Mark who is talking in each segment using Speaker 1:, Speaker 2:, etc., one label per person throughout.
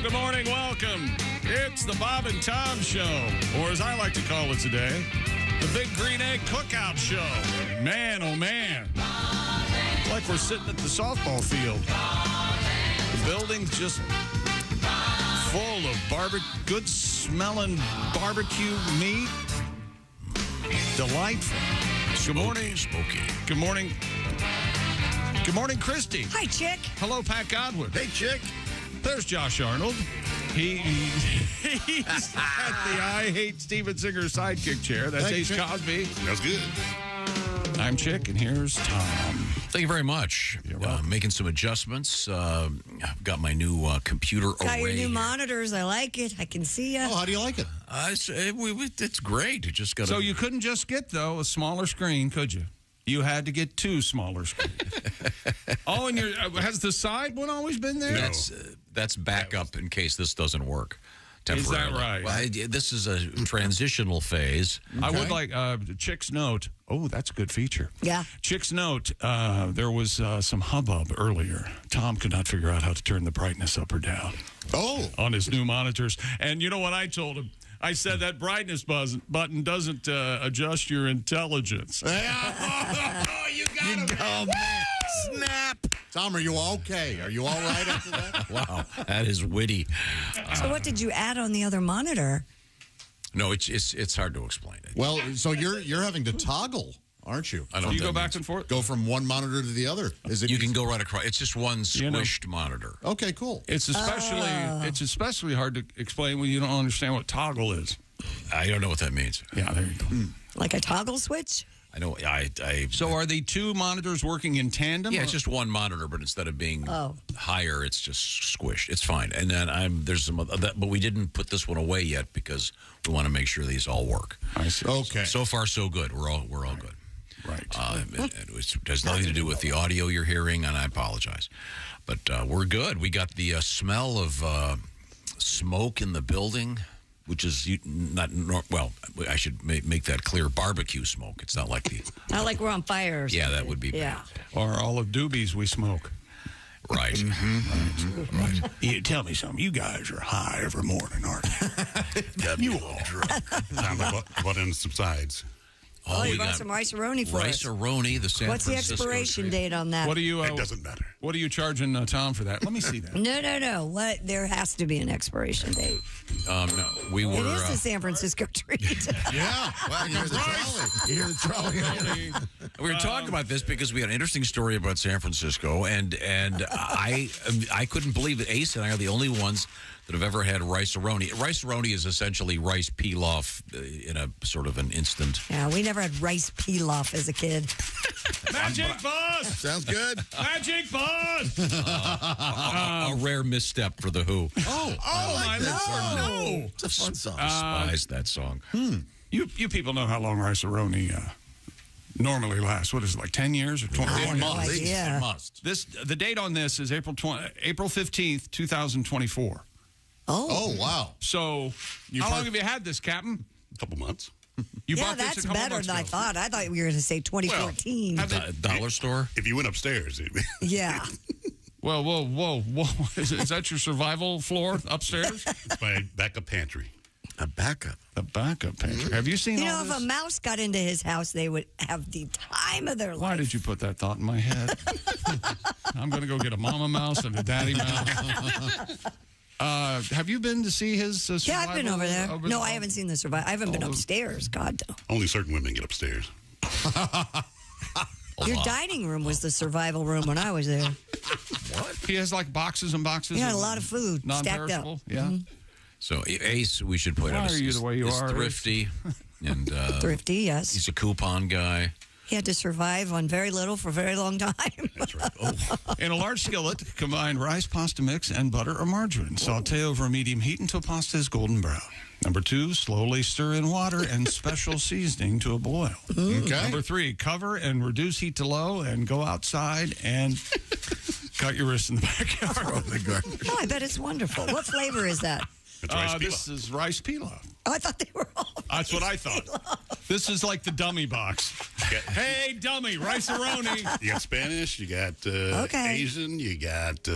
Speaker 1: good morning. Welcome. It's the Bob and Tom Show, or as I like to call it today, the Big Green Egg Cookout Show. Man, oh man. It's like we're sitting at the softball field. The building's just full of good-smelling barbecue meat. Delightful. Good morning.
Speaker 2: Smoky.
Speaker 1: Good morning. Good morning, Christy.
Speaker 3: Hi, Chick.
Speaker 1: Hello, Pat Godwin.
Speaker 2: Hey, chick.
Speaker 1: There's Josh Arnold. He's at the I Hate Steven Singer sidekick chair. That's
Speaker 2: Thank
Speaker 1: Ace
Speaker 2: you, Chick.
Speaker 1: Cosby.
Speaker 2: That's good.
Speaker 1: I'm Chick, and here's Tom.
Speaker 4: Thank you very much.
Speaker 1: You're welcome.
Speaker 4: Making some adjustments. I've got my new computer
Speaker 3: Got your
Speaker 4: array
Speaker 3: new
Speaker 4: here.
Speaker 3: monitors. I like it. I can see you.
Speaker 2: Oh, how do you like it?
Speaker 4: It's great. It just got.
Speaker 1: So you couldn't just get, though, a smaller screen, could you? You had to get two smaller screens. Oh, and has the side one always been there?
Speaker 4: That's backup in case this doesn't work.
Speaker 1: Is that
Speaker 4: Temporarily.
Speaker 1: right?
Speaker 4: Well, this is a transitional phase.
Speaker 1: I would like Chick's note. Oh, that's a good feature.
Speaker 3: Yeah.
Speaker 1: Chick's note. There was some hubbub earlier. Tom could not figure out how to turn the brightness up or down
Speaker 2: Oh.
Speaker 1: on his new monitors. And you know what I told him? I said that brightness button doesn't adjust your intelligence.
Speaker 2: Oh, you got him. Oh, man. Snap. Tom, are you okay? Are you all right after that?
Speaker 4: Wow, that is witty.
Speaker 3: So what did you add on the other monitor?
Speaker 4: No, it's hard to explain it.
Speaker 2: Well, so you're having to toggle, aren't you?
Speaker 4: I don't
Speaker 1: Do you
Speaker 4: know
Speaker 1: go
Speaker 4: what that
Speaker 1: back
Speaker 4: means.
Speaker 1: and forth?
Speaker 2: Go from one monitor to the other. Is it?
Speaker 4: You can go right across. It's just one squished monitor.
Speaker 2: Okay, cool.
Speaker 1: It's especially hard to explain when you don't understand what toggle is.
Speaker 4: I don't know what that means.
Speaker 1: Yeah, there you go.
Speaker 3: Like a toggle switch?
Speaker 4: I know.
Speaker 1: So are the two monitors working in tandem?
Speaker 4: Yeah, it's just one monitor, but instead of being higher, it's just squished. It's fine. And then there's some other, but we didn't put this one away yet because we want to make sure these all work.
Speaker 1: I see.
Speaker 2: Okay.
Speaker 4: So far, so good. We're all good.
Speaker 1: Right.
Speaker 4: It has nothing to do with the audio you're hearing, and I apologize, but we're good. We got the smell of smoke in the building. Which is well, I should make that clear. Barbecue smoke. It's not like the.
Speaker 3: Not like we're on fire or something.
Speaker 4: Yeah, that would be
Speaker 3: Yeah.
Speaker 4: bad.
Speaker 1: Or all of doobies we smoke.
Speaker 4: Right.
Speaker 1: Right. You tell me something. You guys are high every morning, aren't you? You all drunk.
Speaker 5: Sounds like what subsides.
Speaker 3: Oh, you
Speaker 4: we
Speaker 3: brought
Speaker 4: got
Speaker 3: some Rice-A-Roni for us.
Speaker 4: Rice-A-Roni, the San
Speaker 3: What's the
Speaker 4: Francisco
Speaker 3: expiration
Speaker 4: treat.
Speaker 3: date on that?
Speaker 1: What are you?
Speaker 5: It doesn't matter.
Speaker 1: What are you charging Tom for that? Let me see that.
Speaker 3: No. What? There has to be an expiration date.
Speaker 4: No, we were.
Speaker 3: It is the San Francisco treat.
Speaker 2: Yeah. Well, you hear the trolley. You hear the trolley.
Speaker 4: We were talking about this because we had an interesting story about San Francisco, and I couldn't believe that Ace and I are the only ones that have ever had Rice-A-Roni. Rice-A-Roni is essentially rice pilaf in a sort of an instant.
Speaker 3: Yeah, we never had rice pilaf as a kid.
Speaker 1: Magic Bus!
Speaker 2: Sounds good.
Speaker 1: Magic Bus!
Speaker 4: A rare misstep for the Who.
Speaker 2: Oh, I like that song.
Speaker 1: No!
Speaker 2: It's a fun song.
Speaker 4: Despised that song.
Speaker 1: You people know how long Rice-A-Roni normally lasts. What is it, like 10 years or 20?
Speaker 3: I have no
Speaker 2: It
Speaker 3: idea.
Speaker 2: must.
Speaker 1: The date on this is April 15th, 2024.
Speaker 2: Oh, wow.
Speaker 1: So, how long have you had this, Captain?
Speaker 5: A couple months.
Speaker 1: You
Speaker 3: Yeah,
Speaker 1: bought this
Speaker 3: that's
Speaker 1: a couple
Speaker 3: better
Speaker 1: months
Speaker 3: than I
Speaker 1: ago.
Speaker 3: thought. I thought we were going to say 2014.
Speaker 4: Dollar store?
Speaker 5: If you went upstairs,
Speaker 3: Yeah.
Speaker 1: Whoa. Is that your survival floor upstairs?
Speaker 5: it's my backup pantry.
Speaker 2: A backup.
Speaker 1: The backup pantry. Have you seen
Speaker 3: You
Speaker 1: all
Speaker 3: know, if
Speaker 1: this?
Speaker 3: a mouse got into his house, they would have the time of their life.
Speaker 1: Why did you put that thought in my head? I'm going to go get a mama mouse and a daddy mouse. Have you been to see his survival?
Speaker 3: Yeah, I've been over there. No, I haven't seen the survival. I haven't been upstairs. God, no.
Speaker 5: Only certain women get upstairs.
Speaker 3: Your dining room was the survival room when I was there.
Speaker 1: What? He has like boxes and boxes.
Speaker 3: Yeah,
Speaker 1: of
Speaker 3: a lot of food stacked up.
Speaker 1: non-perishable. Yeah.
Speaker 4: So Ace, we should point
Speaker 1: Why
Speaker 4: out,
Speaker 1: are you the way you
Speaker 4: is
Speaker 1: are, Ace?
Speaker 4: thrifty. And
Speaker 3: Thrifty, yes.
Speaker 4: he's a coupon guy.
Speaker 3: He had to survive on very little for a very long time.
Speaker 5: That's right. Oh,
Speaker 1: In a large skillet, combine rice, pasta mix, and butter or margarine. Saute over a medium heat until pasta is golden brown. Number 2, slowly stir in water and special seasoning to a boil.
Speaker 2: Okay.
Speaker 1: Number 3, cover and reduce heat to low and go outside and cut your wrist in the backyard.
Speaker 3: Oh, I bet it's wonderful. What flavor is that?
Speaker 5: It's rice
Speaker 1: This
Speaker 5: pilaf.
Speaker 1: is rice pilaf.
Speaker 3: Oh, I thought they were all.
Speaker 1: That's what I thought. This is like the dummy box. Hey, dummy, Rice-A-Roni.
Speaker 5: You got Spanish, you got
Speaker 3: Okay.
Speaker 5: Asian, you got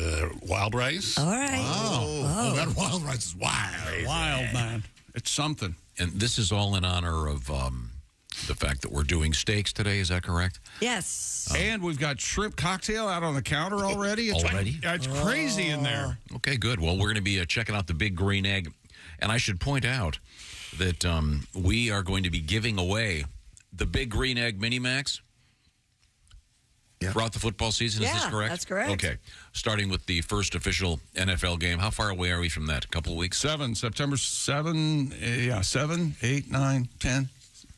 Speaker 5: wild rice.
Speaker 3: All right.
Speaker 2: Oh, that wild rice is wild.
Speaker 1: Wild, man. It's something.
Speaker 4: And this is all in honor of the fact that we're doing steaks today. Is that correct?
Speaker 3: Yes.
Speaker 1: And we've got shrimp cocktail out on the counter already.
Speaker 4: Already?
Speaker 1: It's crazy in there.
Speaker 4: Okay, good. Well, we're going to be checking out the Big Green Egg. And I should point out that we are going to be giving away the Big Green Egg Mini-Max throughout the football season. Is this
Speaker 3: Yeah,
Speaker 4: correct?
Speaker 3: that's correct.
Speaker 4: Okay. Starting with the first official NFL game. How far away are we from that? A couple of weeks?
Speaker 1: September 7, 7, 8, 9, 10.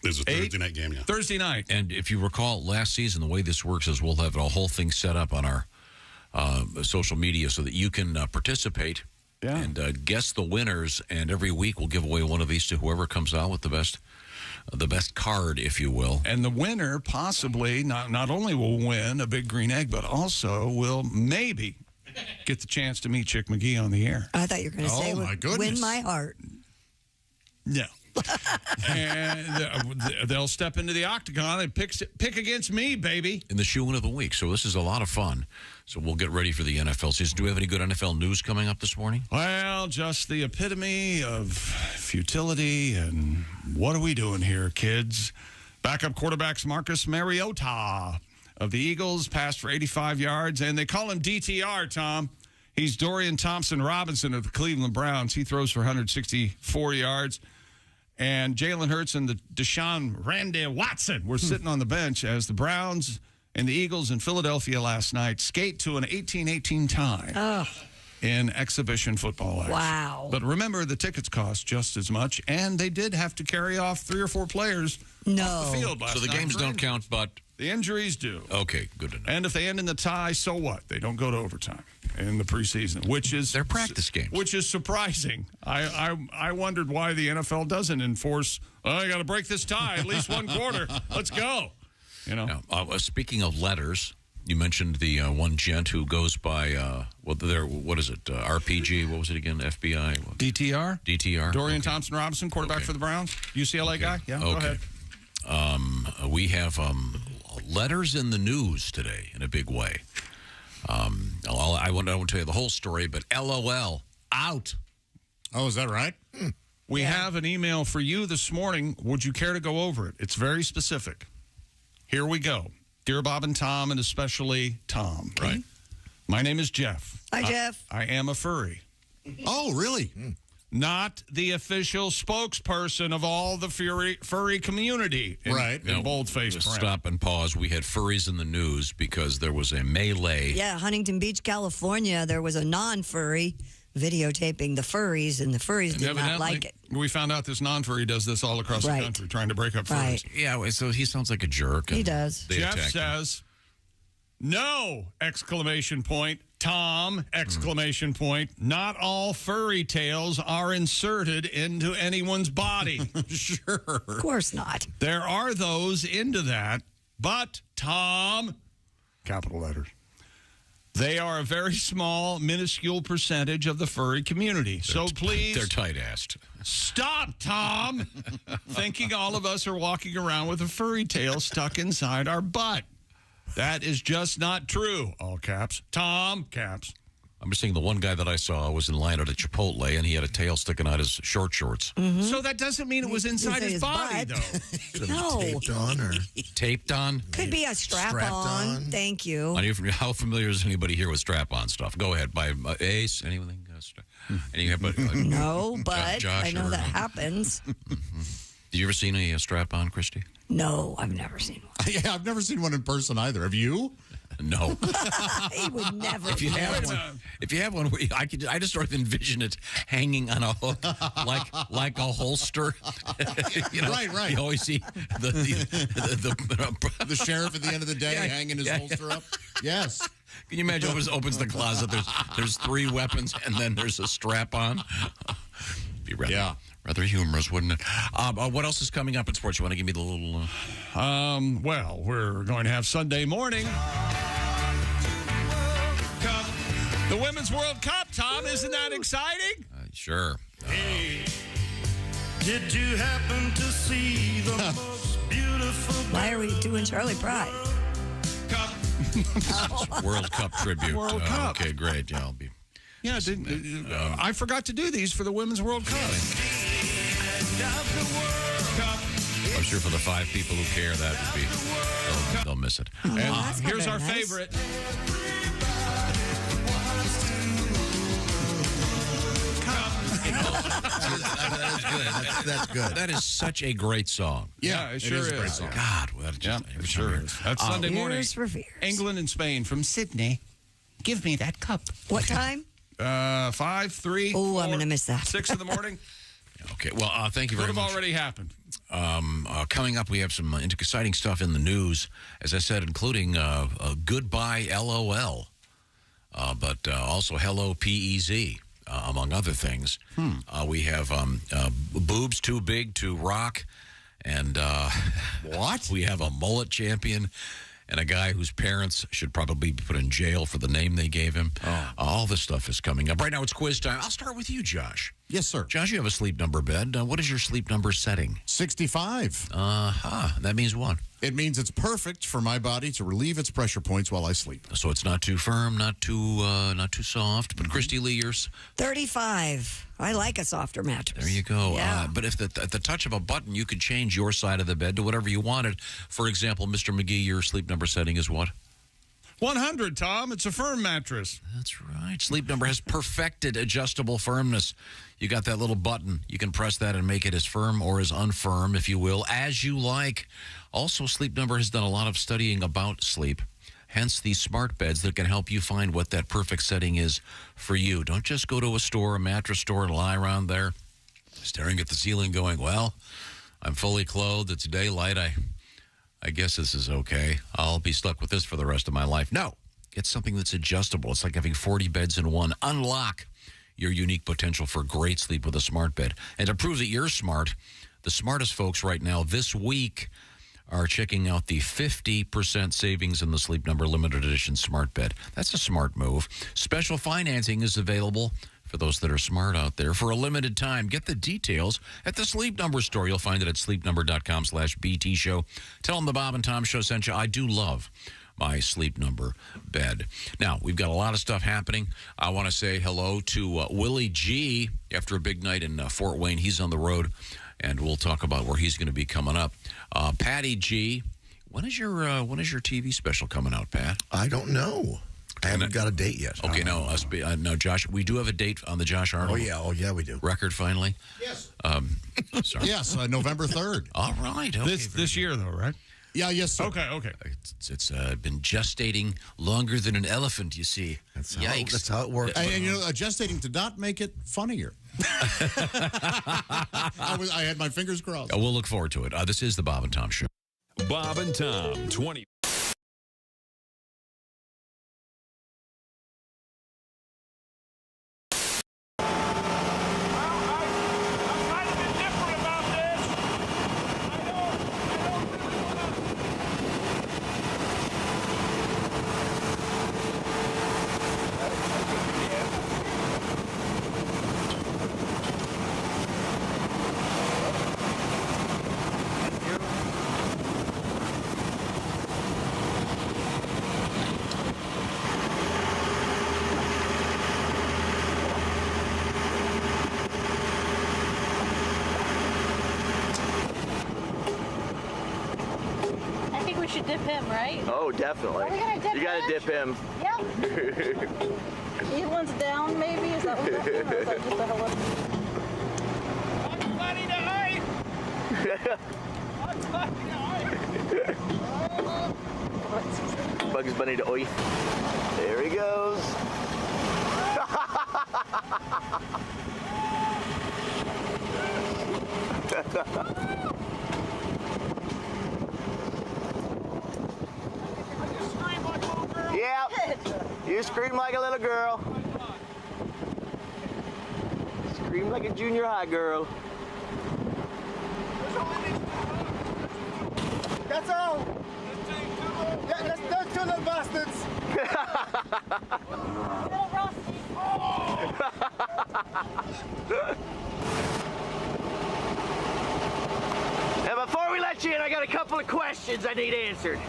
Speaker 5: There's a
Speaker 1: 8?
Speaker 5: Thursday night game, yeah.
Speaker 1: Thursday night.
Speaker 4: And if you recall, last season, the way this works is we'll have a whole thing set up on our social media so that you can participate and guess the winners. And every week we'll give away one of these to whoever comes out with the best card, if you will.
Speaker 1: And the winner possibly not only will win a Big Green Egg, but also will maybe get the chance to meet Chick McGee on the air.
Speaker 3: I thought you were going to say,
Speaker 2: my goodness.
Speaker 3: win my heart.
Speaker 1: Yeah. And they'll step into the octagon and pick against me, baby.
Speaker 4: In the shoe-in of the week. So this is a lot of fun. So we'll get ready for the NFL season. Do we have any good NFL news coming up this morning?
Speaker 1: Well, just the epitome of futility and what are we doing here, kids? Backup quarterbacks Marcus Mariota of the Eagles passed for 85 yards, and they call him DTR, Tom. He's Dorian Thompson-Robinson of the Cleveland Browns. He throws for 164 yards. And Jalen Hurts and the Deshaun Randy Watson were sitting on the bench as the Browns and the Eagles in Philadelphia last night skate to an 18-18 tie in exhibition football action.
Speaker 3: Wow.
Speaker 1: But remember, the tickets cost just as much, and they did have to carry off 3 or 4 players off the field last
Speaker 4: So the
Speaker 1: night
Speaker 4: games
Speaker 1: for
Speaker 4: don't
Speaker 1: injury.
Speaker 4: count, but...
Speaker 1: The injuries do.
Speaker 4: Okay, good to know.
Speaker 1: And if they end in the tie, so what? They don't go to overtime in the preseason, which is
Speaker 4: They're practice games.
Speaker 1: Which is surprising. I wondered why the NFL doesn't enforce. I got to break this tie at least one quarter. Let's go. You know.
Speaker 4: Now, speaking of letters, you mentioned the one gent who goes by what is it? RPG? What was it again? FBI? What?
Speaker 1: DTR.
Speaker 4: DTR.
Speaker 1: Dorian
Speaker 4: Okay.
Speaker 1: Thompson-Robinson, quarterback
Speaker 4: Okay.
Speaker 1: for the Browns, UCLA guy. Yeah. Go
Speaker 4: Okay.
Speaker 1: ahead.
Speaker 4: We have letters in the news today in a big way. I won't tell you the whole story, but LOL, out.
Speaker 2: Oh, is that right?
Speaker 1: We have an email for you this morning. Would you care to go over it? It's very specific. Here we go. Dear Bob and Tom, and especially Tom.
Speaker 4: Right.
Speaker 1: My name is Jeff.
Speaker 3: Hi, Jeff.
Speaker 1: I am a furry.
Speaker 2: Oh, really?
Speaker 1: Not the official spokesperson of all the furry community. In
Speaker 4: Now,
Speaker 1: boldface
Speaker 4: just
Speaker 1: print.
Speaker 4: stop and pause. We had furries in the news because there was a melee.
Speaker 3: Yeah, Huntington Beach, California, there was a non-furry videotaping the furries, and the furries
Speaker 1: And
Speaker 3: did not
Speaker 1: evidently,
Speaker 3: like it.
Speaker 1: we found out this non-furry does this all across the
Speaker 3: Right.
Speaker 1: country, trying to break up
Speaker 3: Right.
Speaker 1: furries.
Speaker 4: Yeah, so he sounds like a jerk.
Speaker 3: He
Speaker 4: and
Speaker 3: does.
Speaker 4: they
Speaker 1: Jeff
Speaker 4: attacked him.
Speaker 1: says, no, exclamation point. Tom, exclamation point. Not all furry tails are inserted into anyone's body.
Speaker 2: Sure.
Speaker 3: Of course not.
Speaker 1: There are those into that, but Tom, capital letters, they are a very small, minuscule percentage of the furry community. So please
Speaker 4: They're tight-assed.
Speaker 1: stop, Tom, thinking all of us are walking around with a furry tail stuck inside our butt. That is just not true. All caps. Tom, caps.
Speaker 4: I'm just saying the one guy that I saw was in line at a Chipotle, and he had a tail sticking out his short shorts.
Speaker 1: So that doesn't mean it was inside his body,
Speaker 3: butt.
Speaker 1: though.
Speaker 3: No.
Speaker 6: Taped on or
Speaker 4: Taped on?
Speaker 3: Could be a strap
Speaker 6: Strapped
Speaker 3: on.
Speaker 6: on.
Speaker 3: Thank you.
Speaker 4: How familiar is anybody here with strap-on stuff? Go ahead. By Ace, anything?
Speaker 3: No, but
Speaker 4: Josh,
Speaker 3: I know
Speaker 4: or-
Speaker 3: that happens.
Speaker 4: Did you ever seen a strap-on, Christy?
Speaker 3: No, I've never seen one.
Speaker 2: Yeah, I've never seen one in person either. Have you?
Speaker 4: No.
Speaker 3: He would never.
Speaker 4: If you have one, I just sort of envision it hanging on a hook, like a holster.
Speaker 2: Right.
Speaker 4: You always see the
Speaker 2: The sheriff at the end of the day
Speaker 4: Yeah,
Speaker 2: hanging his
Speaker 4: yeah.
Speaker 2: holster up? Yes.
Speaker 4: Can you imagine? Opens the closet. There's 3 weapons, and then there's a strap on. Be rather humorous, wouldn't it? What else is coming up in sports? You want to give me the little?
Speaker 1: Well, we're going to have Sunday morning. The Women's World Cup, Tom. Isn't that exciting?
Speaker 4: Sure.
Speaker 7: Did you happen to see the most beautiful
Speaker 3: Why are we doing Charlie Pride?
Speaker 4: World Cup tribute.
Speaker 1: World Cup.
Speaker 4: Okay, great. Yeah, I'll be.
Speaker 1: Yeah, I forgot to do these for the Women's World Cup.
Speaker 4: I'm sure for the 5 people who care, that would be. They'll miss it.
Speaker 1: And
Speaker 3: that's not
Speaker 1: here's
Speaker 3: very
Speaker 1: our
Speaker 3: nice.
Speaker 1: favorite.
Speaker 2: That's good. That's good.
Speaker 4: That is such a great song.
Speaker 1: Yeah, it sure
Speaker 2: is a great
Speaker 1: is.
Speaker 2: song.
Speaker 4: God, well, that just,
Speaker 1: Yeah, it sure is. That's Sunday morning.
Speaker 3: Fears for fears.
Speaker 1: England and Spain from Sydney. Give me that cup.
Speaker 3: What time?
Speaker 1: 5, 3.
Speaker 3: Oh,
Speaker 1: 4,
Speaker 3: I'm gonna miss that.
Speaker 1: 6 in the morning.
Speaker 4: Okay, well, thank you
Speaker 1: Would
Speaker 4: very
Speaker 1: have
Speaker 4: much.
Speaker 1: already happened.
Speaker 4: Coming up, we have some exciting stuff in the news, as I said, including goodbye LOL, but also hello PEZ, among other things. We have boobs too big to rock, and
Speaker 2: What?
Speaker 4: we have a mullet champion, and a guy whose parents should probably be put in jail for the name they gave him. All this stuff is coming up. Right now, it's quiz time. I'll start with you, Josh.
Speaker 2: Yes, sir.
Speaker 4: Josh, you have a sleep number bed. What is your sleep number setting?
Speaker 2: 65.
Speaker 4: That means what?
Speaker 2: It means it's perfect for my body to relieve its pressure points while I sleep.
Speaker 4: So it's not too firm, not too soft. But Christy Lee, yours,
Speaker 3: 35. I like a softer mattress.
Speaker 4: there you go.
Speaker 3: Yeah.
Speaker 4: But if at the touch of a button, you could change your side of the bed to whatever you wanted. For example, Mr. McGee, your sleep number setting is what?
Speaker 1: 100, Tom. It's a firm mattress.
Speaker 4: That's right. Sleep Number has perfected adjustable firmness. You got that little button. You can press that and make it as firm or as unfirm, if you will, as you like. Also, Sleep Number has done a lot of studying about sleep. Hence, these smart beds that can help you find what that perfect setting is for you. Don't just go to a store, a mattress store, and lie around there staring at the ceiling going, well, I'm fully clothed. It's daylight. I guess this is okay. I'll be stuck with this for the rest of my life. No, get something that's adjustable. It's like having 40 beds in one. Unlock your unique potential for great sleep with a smart bed. And to prove that you're smart, the smartest folks right now this week are checking out the 50% savings in the Sleep Number limited edition smart bed. That's a smart move. Special financing is available for those that are smart out there for a limited time. Get the details at the Sleep Number store. You'll find it at sleepnumber.com/BT show. Tell them the Bob and Tom show sent you. I do love my Sleep Number bed. Now, we've got a lot of stuff happening. I want to say hello to Willie G. After a big night in Fort Wayne. He's on the road, and we'll talk about where he's going to be coming up. Patty G. When is your TV special coming out, Pat?
Speaker 6: I don't know. I haven't got a date yet.
Speaker 4: Okay, no, Josh, we do have a date on the Josh Arnold
Speaker 6: Oh yeah, we do.
Speaker 4: record finally.
Speaker 2: Yes.
Speaker 4: Sorry.
Speaker 2: Yes, November 3rd.
Speaker 4: All right. Okay,
Speaker 1: This year, though, right?
Speaker 2: Yeah, yes, sir.
Speaker 1: Okay.
Speaker 4: It's been gestating longer than an elephant, you see. Yikes.
Speaker 6: That's how it works.
Speaker 2: And you know, gestating did not make it funnier. I had my fingers crossed.
Speaker 4: We'll look forward to it. This is the Bob and Tom Show.
Speaker 7: Bob and Tom, 20.
Speaker 8: I think we should dip him, right?
Speaker 9: Oh, definitely.
Speaker 8: Are we gonna dip
Speaker 9: You gotta
Speaker 8: him?
Speaker 9: dip him.
Speaker 8: Yep. He one's down, maybe? Is that what's happening? Or is that just a hello?
Speaker 9: Bugs Bunny to oi. There he goes. Yeah, you scream like a little girl. Scream like a junior high girl.
Speaker 10: That's all. Yeah, those two little bastards.
Speaker 9: And before we let you in, I got got a couple of questions I need answered.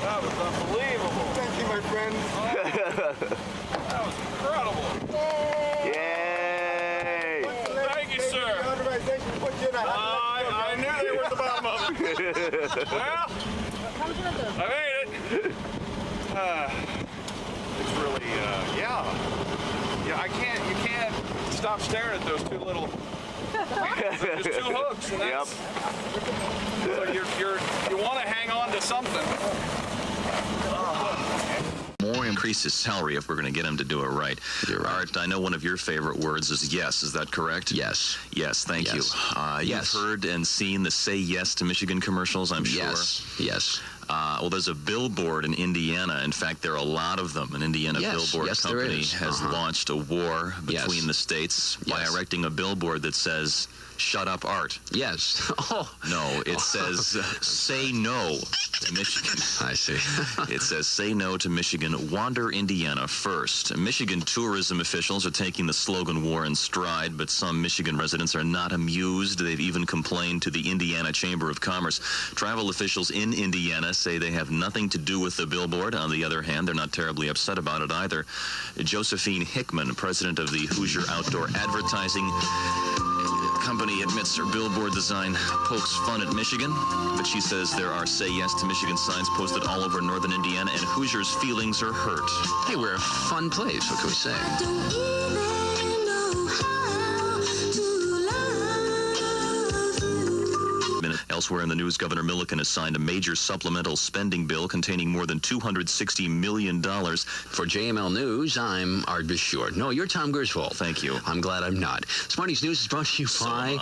Speaker 10: That was unbelievable. Thank you, my friend. That was incredible.
Speaker 9: Yay!
Speaker 10: Thank you, sir. I knew they were at the bottom of it. Well, I made it. It's really, yeah, you can't stop staring at those two little, there's two hooks, and that's, so you want to hang on to something.
Speaker 11: More increase his salary if we're going to get him to do it right.
Speaker 12: You're right.
Speaker 11: Art, I know one of your favorite words is yes. Is that correct?
Speaker 12: Yes.
Speaker 11: Yes, thank
Speaker 12: Yes.
Speaker 11: you.
Speaker 12: Yes.
Speaker 11: You've heard and seen the Say Yes to Michigan commercials, I'm sure.
Speaker 12: Yes.
Speaker 11: Well, there's a billboard in Indiana. In fact, there are a lot of them. An Indiana billboard
Speaker 12: there
Speaker 11: company
Speaker 12: is.
Speaker 11: has launched a war between the states by
Speaker 12: Yes.
Speaker 11: erecting a billboard that says, "Shut up, Art."
Speaker 12: Yes. Oh.
Speaker 11: No, it says, "Say no to Michigan."
Speaker 12: I see.
Speaker 11: It says, "Say no to Michigan. Wander Indiana first." Michigan tourism officials are taking the slogan war in stride, but some Michigan residents are not amused. They've even complained to the Indiana Chamber of Commerce. Travel officials in Indiana say they have nothing to do with the billboard. On the other hand, they're not terribly upset about it either. Josephine Hickman, president of the Hoosier Outdoor Advertising Company, admits her billboard design pokes fun at Michigan, but she says there are Say Yes to Michigan signs posted all over northern Indiana, and Hoosiers' feelings are hurt.
Speaker 12: Hey, we're a fun place. What can we say?
Speaker 11: Elsewhere in the news, Governor Milliken has signed a major supplemental spending bill containing more than $260 million.
Speaker 12: For JML News, I'm Art Bishort. No, you're Tom Griswold.
Speaker 11: Thank you.
Speaker 12: I'm glad I'm not. Smarties News is brought to you by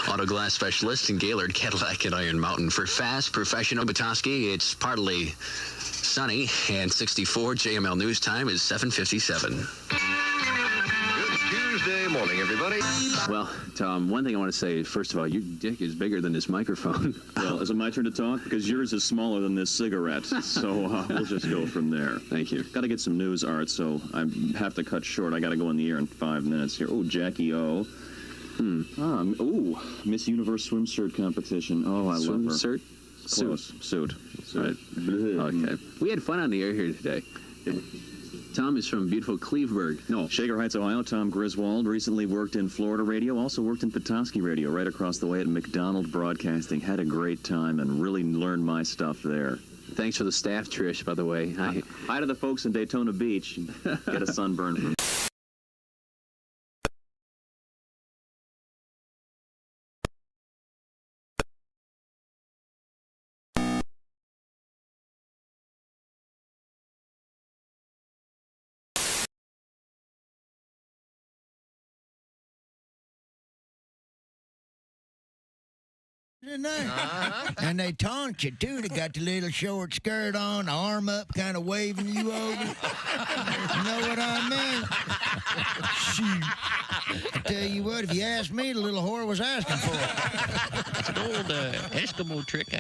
Speaker 12: Auto Glass Specialist in Gaylord, Cadillac, and Iron Mountain. For fast, professional Batoski, it's partly sunny, and 64. JML News time is 7:57.
Speaker 13: Tuesday morning, everybody.
Speaker 14: Well, Tom, one thing I want to say is, first of all, your dick is bigger than this microphone. Well, is it my turn to talk? Because yours is smaller than this cigarette. So we'll just go from there. Thank you. Got to get some news, Art, so I have to cut short. I got to go in the air in 5 minutes here. Oh, Jackie O. Miss Universe swimsuit competition. Oh, I love her.
Speaker 12: Swimsuit?
Speaker 14: Suit.
Speaker 12: Right. Okay. We had fun on the air here today. Tom is from beautiful Cleveburg.
Speaker 14: No, Shaker Heights, Ohio. Tom Griswold recently worked in Florida radio, also worked in Petoskey radio, right across the way at McDonald Broadcasting. Had a great time and really learned my stuff there.
Speaker 12: Thanks for the staff, Trish, by the way.
Speaker 14: Hi to the folks in Daytona Beach. Get a sunburn from
Speaker 15: in there. And they taunt you, too. They got the little short skirt on, arm up, kind of waving you over. You know what I mean? Shoot. I tell you what, if you ask me, the little whore was asking for it.
Speaker 16: It's an old Eskimo trick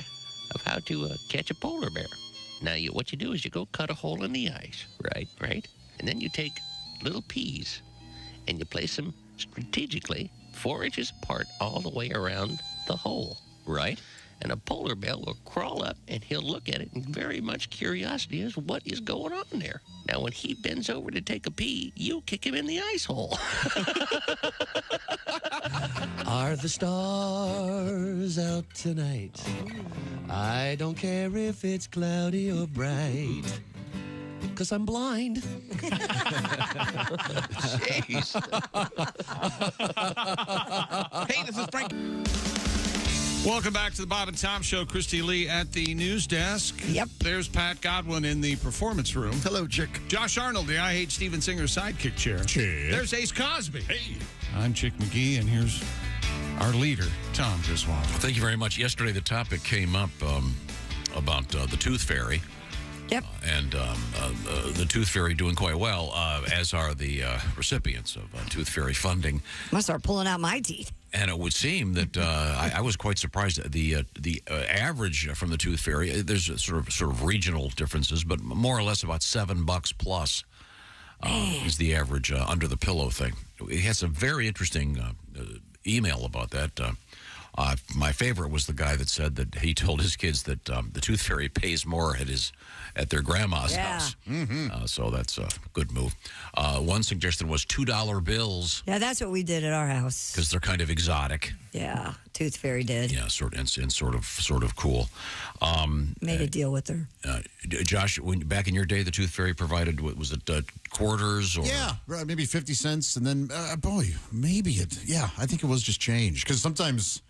Speaker 16: of how to catch a polar bear. Now, what you do is you go cut a hole in the ice, right? And then you take little peas and you place them strategically 4 inches apart all the way around the hole. Right. And a polar bear will crawl up and he'll look at it, and very much curiosity is what is going on there. Now, when he bends over to take a pee, you kick him in the ice hole.
Speaker 17: Are the stars out tonight? I don't care if it's cloudy or bright, 'cause I'm blind.
Speaker 16: Jeez.
Speaker 1: Hey, this is Frank. Welcome back to the Bob and Tom Show. Christy Lee at the news desk.
Speaker 3: Yep.
Speaker 1: There's Pat Godwin in the performance room.
Speaker 6: Hello, Chick.
Speaker 1: Josh Arnold, the I Hate Steven Singer sidekick chair.
Speaker 6: Chick.
Speaker 1: There's Ace Cosby. Hey. I'm Chick McGee, and here's our leader, Tom Griswold.
Speaker 4: Thank you very much. Yesterday, the topic came up about the Tooth Fairy.
Speaker 3: Yep.
Speaker 4: And the Tooth Fairy doing quite well, as are the recipients of Tooth Fairy funding.
Speaker 3: Must start pulling out my teeth.
Speaker 4: And it would seem that I was quite surprised. The average from the Tooth Fairy, there's sort of regional differences, but more or less about $7 plus is the average under the pillow thing. It has some very interesting email about that. My favorite was the guy that said that he told his kids that the Tooth Fairy pays more at their grandma's house.
Speaker 3: Mm-hmm.
Speaker 4: So that's a good move. One suggestion was $2 bills.
Speaker 3: Yeah, that's what we did at our house.
Speaker 4: Because they're kind of exotic.
Speaker 3: Yeah, Tooth Fairy did.
Speaker 4: Yeah, sort of cool.
Speaker 3: Made a deal with her.
Speaker 4: Josh, back in your day, the Tooth Fairy provided, what was it, quarters? Or?
Speaker 2: Yeah, maybe 50 cents. And then, I think it was just change. Because sometimes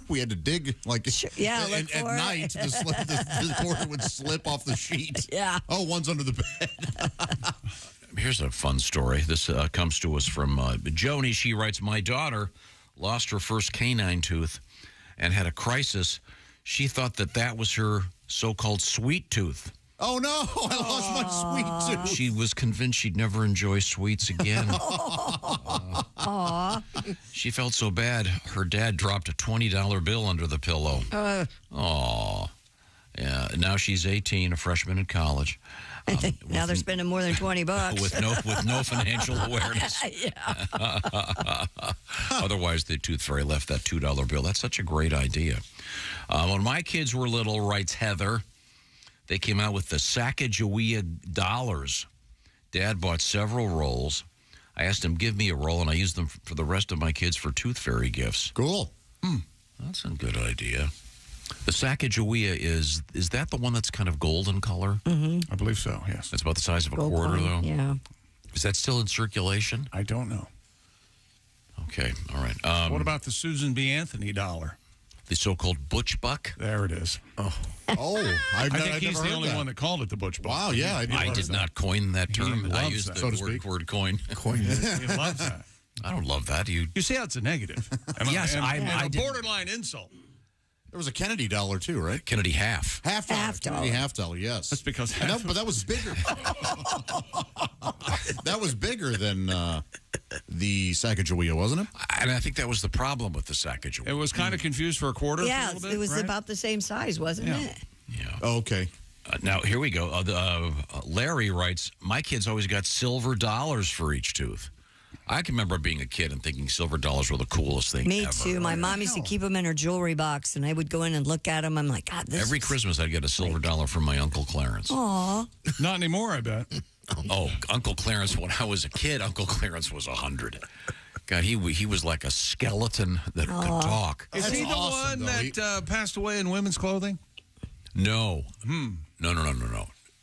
Speaker 2: we had to dig, like, at night, the quarter would slip off the sheet.
Speaker 3: Yeah.
Speaker 2: Oh, one's under the bed.
Speaker 4: Here's a fun story. This comes to us from Joni. She writes, my daughter lost her first canine tooth and had a crisis. She thought that was her so-called sweet tooth.
Speaker 2: Oh, no, I lost my sweet tooth.
Speaker 4: She was convinced she'd never enjoy sweets again.
Speaker 3: Aw.
Speaker 4: She felt so bad, her dad dropped a $20 bill under the pillow. Aw. Yeah, now she's 18, a freshman in college.
Speaker 3: Now they're spending more than $20
Speaker 4: with no financial awareness.
Speaker 3: Yeah.
Speaker 4: Otherwise, the Tooth Fairy left that $2 bill. That's such a great idea. When my kids were little, writes Heather, they came out with the Sacagawea dollars. Dad bought several rolls. I asked him, give me a roll, and I used them for the rest of my kids for Tooth Fairy gifts.
Speaker 2: Cool.
Speaker 4: That's a good idea. The Sacagawea is that the one that's kind of golden color?
Speaker 1: I believe so, yes.
Speaker 4: It's about the size of a
Speaker 3: Gold
Speaker 4: quarter,
Speaker 3: coin,
Speaker 4: though?
Speaker 3: Yeah.
Speaker 4: Is that still in circulation?
Speaker 1: I don't know.
Speaker 4: Okay, all right.
Speaker 1: What about the Susan B. Anthony dollar?
Speaker 4: The so-called Butch Buck?
Speaker 1: There it is.
Speaker 2: I
Speaker 1: think he's the only one that called it the Butch Buck.
Speaker 2: Wow, yeah.
Speaker 4: I did not coin that term. I
Speaker 1: loves
Speaker 4: used
Speaker 1: that,
Speaker 4: the
Speaker 1: so to
Speaker 4: word coin.
Speaker 1: He loves that.
Speaker 4: I don't love that. You
Speaker 1: see how it's a negative.
Speaker 4: Yes,
Speaker 1: and
Speaker 4: I
Speaker 1: a
Speaker 4: did.
Speaker 1: borderline insult.
Speaker 2: There was a Kennedy dollar, too, right?
Speaker 4: Kennedy half.
Speaker 2: Half dollar. Kennedy half dollar, yes.
Speaker 1: That's because
Speaker 2: but that was bigger. That was bigger than the Sacagawea, wasn't it?
Speaker 4: And I think that was the problem with the Sacagawea.
Speaker 1: It was kind of confused for a quarter.
Speaker 3: Yeah,
Speaker 1: for a little bit,
Speaker 3: it was
Speaker 1: right?
Speaker 3: about the same size, wasn't it?
Speaker 4: Yeah.
Speaker 2: Oh, okay.
Speaker 4: Now, here we go. Larry writes, my kids always got silver dollars for each tooth. I can remember being a kid and thinking silver dollars were the coolest thing
Speaker 3: Me
Speaker 4: ever.
Speaker 3: too. My mom used to keep them in her jewelry box, and I would go in and look at them. I'm like, God, this
Speaker 4: Every
Speaker 3: is...
Speaker 4: Christmas, I'd get a silver dollar from my Uncle Clarence.
Speaker 3: Aw.
Speaker 1: Not anymore, I bet.
Speaker 4: Oh, Uncle Clarence, when I was a kid, Uncle Clarence was 100. God, he was like a skeleton that could talk.
Speaker 1: Is he the one that passed away in women's clothing?
Speaker 4: No. No.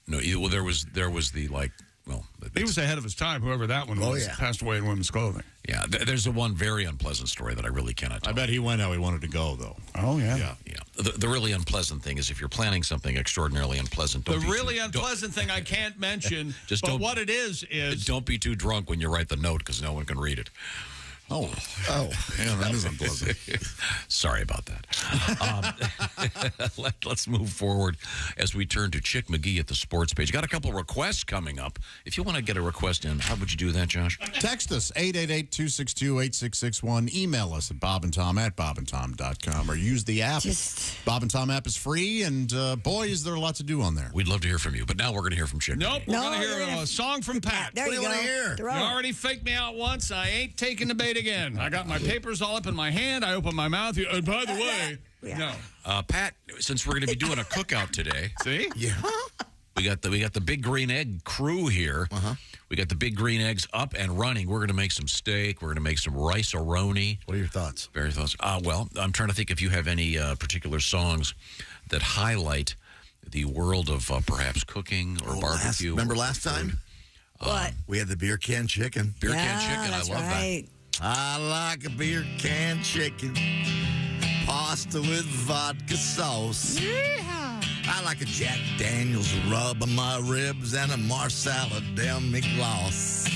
Speaker 4: Well, there was the, like, well...
Speaker 1: He was ahead of his time, whoever that one was, passed away in women's clothing.
Speaker 4: Yeah, there's a one very unpleasant story that I really cannot tell.
Speaker 2: I bet he went how he wanted to go, though.
Speaker 1: Oh, yeah.
Speaker 4: Yeah. The really unpleasant thing is if you're planning something extraordinarily unpleasant,
Speaker 1: The really unpleasant thing I can't mention, but what it is...
Speaker 4: Don't be too drunk when you write the note because no one can read it.
Speaker 2: Oh, yeah, that is unpleasant.
Speaker 4: Sorry about that. Let's move forward as we turn to Chick McGee at the sports page. Got a couple requests coming up. If you want to get a request in, how would you do that, Josh?
Speaker 2: Text us, 888-262-8661. Email us at bobandtom@bobandtom.com or use the app. Bob and Tom app is free, and boy, is there a lot to do on there.
Speaker 4: We'd love to hear from you, but now we're going to hear from Chick
Speaker 1: Nope,
Speaker 4: McGee.
Speaker 1: we're going to hear a song from Pat.
Speaker 3: There you go.
Speaker 1: You already faked me out once. I ain't taking the bait again. I got my papers all up in my hand. I open my mouth. And by the way, no.
Speaker 4: Pat, since we're going to be doing a cookout today.
Speaker 1: See?
Speaker 4: Yeah. We got the Big Green Egg crew here. We got the Big Green Eggs up and running. We're going to make some steak. We're going to make some Rice-A-Roni.
Speaker 6: What are your thoughts?
Speaker 4: Very thoughts. Well, I'm trying to think if you have any particular songs that highlight the world of perhaps cooking or barbecue.
Speaker 6: Remember last time?
Speaker 3: What?
Speaker 6: We had the beer can chicken.
Speaker 4: Beer can chicken. I love
Speaker 3: that.
Speaker 6: I like a beer can chicken, pasta with vodka sauce. Yeah. I like a Jack Daniels rub on my ribs and a Marsala demi-gloss.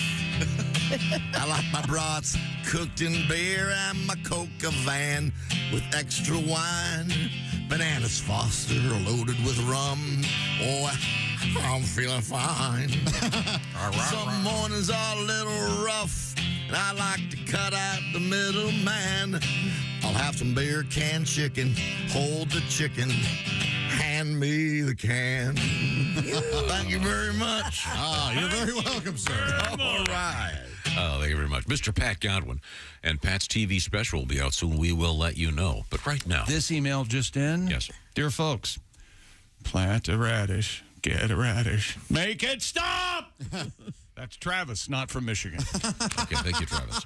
Speaker 6: I like my brats cooked in beer and my Coca van with extra wine. Bananas Foster loaded with rum. Oh, I'm feeling fine. Some mornings are a little rough, and I like to cut out the middle man. I'll have some beer can chicken, hold the chicken, hand me the can. Thank you very much.
Speaker 2: You're very welcome, sir.
Speaker 6: All right.
Speaker 4: Oh, thank you very much. Mr. Pat Godwin. And Pat's TV special will be out soon. We will let you know. But right now.
Speaker 1: This email just in.
Speaker 4: Yes, sir.
Speaker 1: Dear folks, plant a radish, get a radish. Make it stop! That's Travis, not from Michigan.
Speaker 4: Okay, thank you, Travis.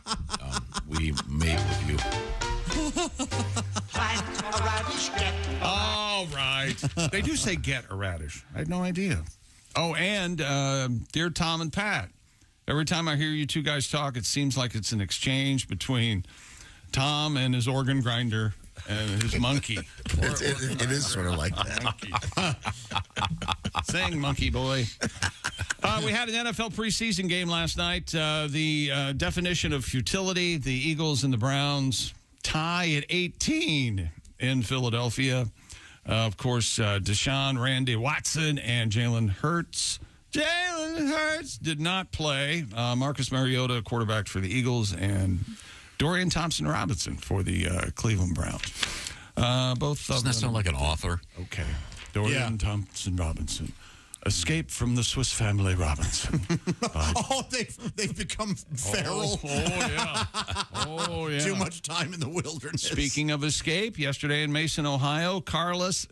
Speaker 4: We made with you.
Speaker 1: All right. They do say get a radish. I had no idea. Oh, and dear Tom and Pat, every time I hear you two guys talk, it seems like it's an exchange between Tom and his organ grinder and his monkey.
Speaker 6: It is sort of like that.
Speaker 1: Sing, monkey boy. We had an NFL preseason game last night. The definition of futility, the Eagles and the Browns tie at 18 in Philadelphia. Of course, Deshaun, Randy Watson, and Jalen Hurts. Jalen Hurts did not play. Marcus Mariota, quarterback for the Eagles, and Dorian Thompson-Robinson for the Cleveland Browns. Both
Speaker 4: Doesn't that sound like an author?
Speaker 1: Okay. Dorian Thompson-Robinson. Escape from the Swiss Family Robinson.
Speaker 2: They've become feral.
Speaker 1: Oh, yeah.
Speaker 2: Too much time in the wilderness.
Speaker 1: Speaking of escape, yesterday in Mason, Ohio, Carlos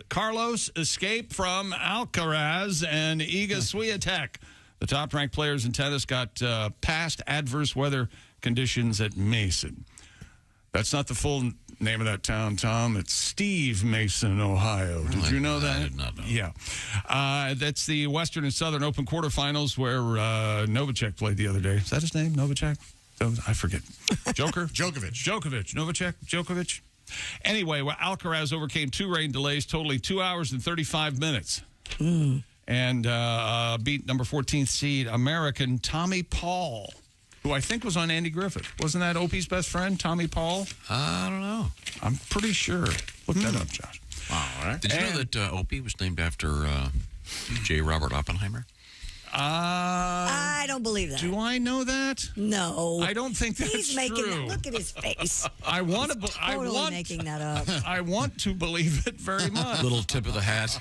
Speaker 1: escaped from Alcaraz and Iga Swiatek. The top-ranked players in tennis got past adverse weather conditions at Mason. That's not the full name of that town, Tom. It's Steve Mason, Ohio. Did you know that?
Speaker 4: I did not know.
Speaker 1: Yeah. That's the Western and Southern Open quarterfinals where Novacek played the other day. Is that his name, Novacek? I forget. Joker? Djokovic. Novacek? Djokovic? Anyway, Alcaraz overcame 2 rain delays, totaling 2 hours and 35 minutes. And beat number 14th seed American Tommy Paul, who I think was on Andy Griffith. Wasn't that Opie's best friend, Tommy Paul?
Speaker 4: I don't know.
Speaker 1: I'm pretty sure. Look that up, Josh.
Speaker 4: All right. Did you know that Opie was named after J. Robert Oppenheimer?
Speaker 3: I don't believe that.
Speaker 1: Do I know that?
Speaker 3: No.
Speaker 1: I don't think that's
Speaker 3: He's making
Speaker 1: true.
Speaker 3: That. Look at his face.
Speaker 1: I want to.
Speaker 3: Totally making that up.
Speaker 1: I want to believe it very much.
Speaker 4: Little tip of the hat.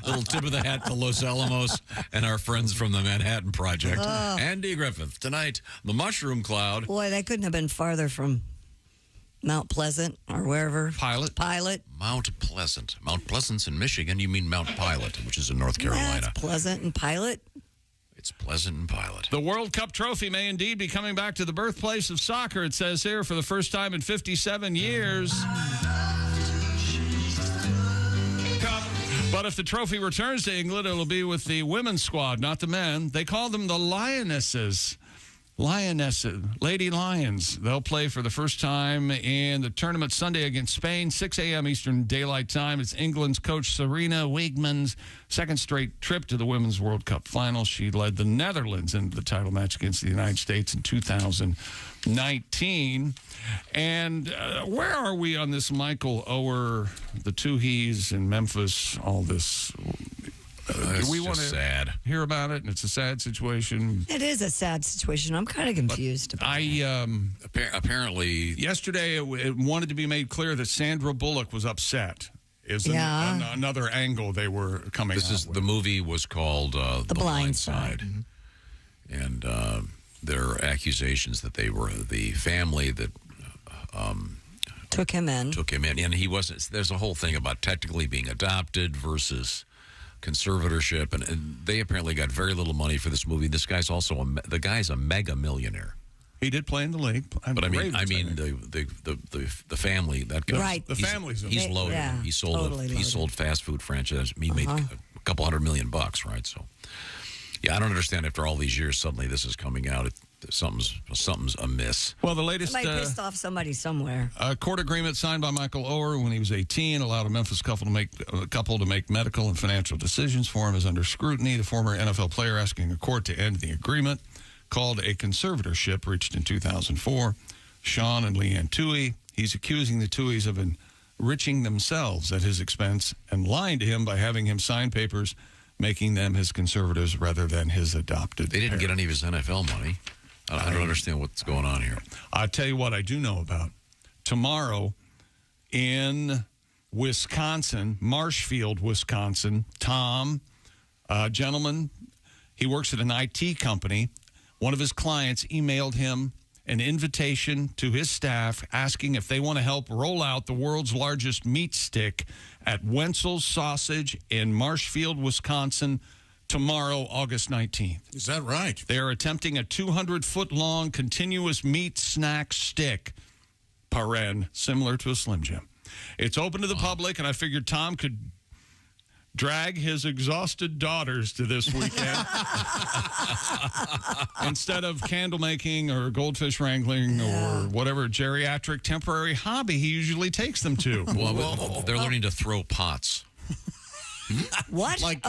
Speaker 4: Little tip of the hat to Los Alamos and our friends from the Manhattan Project. Andy Griffith tonight. The Mushroom Cloud.
Speaker 3: Boy, that couldn't have been farther from Mount Pleasant or wherever.
Speaker 1: Pilot.
Speaker 4: Mount Pleasant. Mount Pleasant's in Michigan. You mean Mount Pilot, which is in North Carolina.
Speaker 3: That's Pleasant and Pilot.
Speaker 4: It's Pleasant and Pilot.
Speaker 1: The World Cup trophy may indeed be coming back to the birthplace of soccer, it says here, for the first time in 57 years. But if the trophy returns to England, it'll be with the women's squad, not the men. They call them the Lionesses. Lady Lions. They'll play for the first time in the tournament Sunday against Spain, 6 a.m. Eastern Daylight Time. It's England's coach Serena Wiegman's second straight trip to the Women's World Cup final. She led the Netherlands into the title match against the United States in 2019. And where are we on this Michael Oher, the two he's in Memphis, all this? Do we want to hear about it? And it's a sad situation.
Speaker 3: It is a sad situation. I'm kind of confused about it.
Speaker 4: Apparently,
Speaker 1: yesterday it wanted to be made clear that Sandra Bullock was upset. Is another angle they were coming.
Speaker 4: The movie was called The Blind Side, and there are accusations that they were the family that
Speaker 3: took him in,
Speaker 4: and he wasn't. There's a whole thing about technically being adopted versus conservatorship, and they apparently got very little money for this movie. This guy's also the guy's a mega millionaire.
Speaker 1: He did play in the league,
Speaker 4: but I mean the family that guy.
Speaker 3: Right,
Speaker 1: the family's
Speaker 4: he's loaded.
Speaker 3: Yeah,
Speaker 4: he sold fast food franchise. He made a couple $100 million, right? So, yeah, I don't understand. After all these years, suddenly this is coming out. Something's amiss.
Speaker 1: Well, the latest
Speaker 3: somebody pissed off somebody somewhere.
Speaker 1: A court agreement signed by Michael Oher when he was 18 allowed a Memphis couple to make medical and financial decisions for him is under scrutiny. The former NFL player asking a court to end the agreement, called a conservatorship, reached in 2004. Sean and Leanne Toohey. He's accusing the Tooheys of enriching themselves at his expense and lying to him by having him sign papers making them his conservators rather than his adopted.
Speaker 4: They didn't get any of his NFL money. I don't understand what's going on here.
Speaker 1: I'll tell you what I do know about. Tomorrow in Wisconsin, Marshfield, Wisconsin, Tom, gentleman, he works at an IT company. one of his clients emailed him an invitation to his staff asking if they want to help roll out the world's largest meat stick at Wenzel's Sausage in Marshfield, Wisconsin, tomorrow, August 19th.
Speaker 2: Is that right?
Speaker 1: They are attempting a 200-foot-long continuous meat snack stick, paren, similar to a Slim Jim. It's open to the public, and I figured Tom could drag his exhausted daughters to this weekend instead of candle making or goldfish wrangling or whatever geriatric temporary hobby he usually takes them to.
Speaker 4: Well, they're learning to throw pots.
Speaker 3: What?
Speaker 2: Like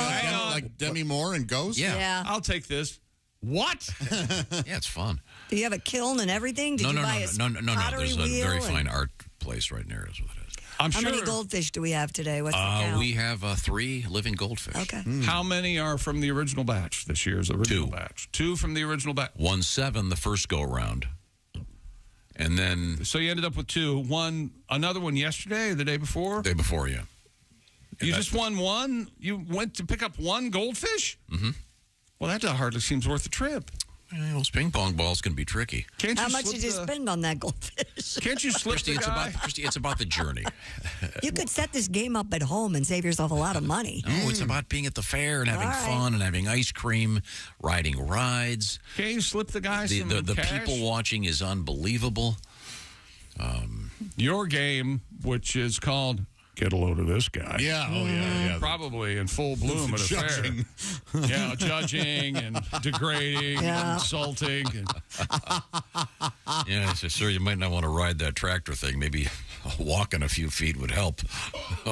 Speaker 2: Demi Moore and Ghost?
Speaker 3: Yeah.
Speaker 1: I'll take this. What?
Speaker 4: Yeah, it's fun.
Speaker 3: Do you have a kiln and everything? Did
Speaker 4: No.
Speaker 3: you buy a pottery
Speaker 4: There's a
Speaker 3: wheel
Speaker 4: very
Speaker 3: and-
Speaker 4: fine art place right near is what it is.
Speaker 1: I'm
Speaker 3: How many goldfish do we have today? What's the count?
Speaker 4: We have 3 living goldfish.
Speaker 3: Okay.
Speaker 1: How many are from the original batch, this year's original
Speaker 4: 2.
Speaker 1: batch? 2 from the original batch.
Speaker 4: 7 the first go-around. And then...
Speaker 1: So you ended up with 2. Another one yesterday or the day before?
Speaker 4: Day before, yeah.
Speaker 1: You just won 1? You went to pick up 1 goldfish?
Speaker 4: Mm-hmm.
Speaker 1: Well, that hardly seems worth the trip.
Speaker 4: Those ping pong balls can be tricky.
Speaker 3: How much did you spend on that goldfish?
Speaker 1: Can't you slip
Speaker 4: Christy, it's about the journey.
Speaker 3: You could set this game up at home and save yourself a lot of money.
Speaker 4: No, it's about being at the fair and having fun and having ice cream, riding rides.
Speaker 1: Can't you slip the guy some
Speaker 4: The
Speaker 1: cash?
Speaker 4: people watching is unbelievable.
Speaker 1: Your game, which is called Get a Load of This Guy.
Speaker 2: Yeah, yeah.
Speaker 1: Probably in full bloom at a
Speaker 2: Judging.
Speaker 1: fair. Yeah, judging and degrading and insulting.
Speaker 4: Yeah, so, sir, you might not want to ride that tractor thing. Maybe walking a few feet would help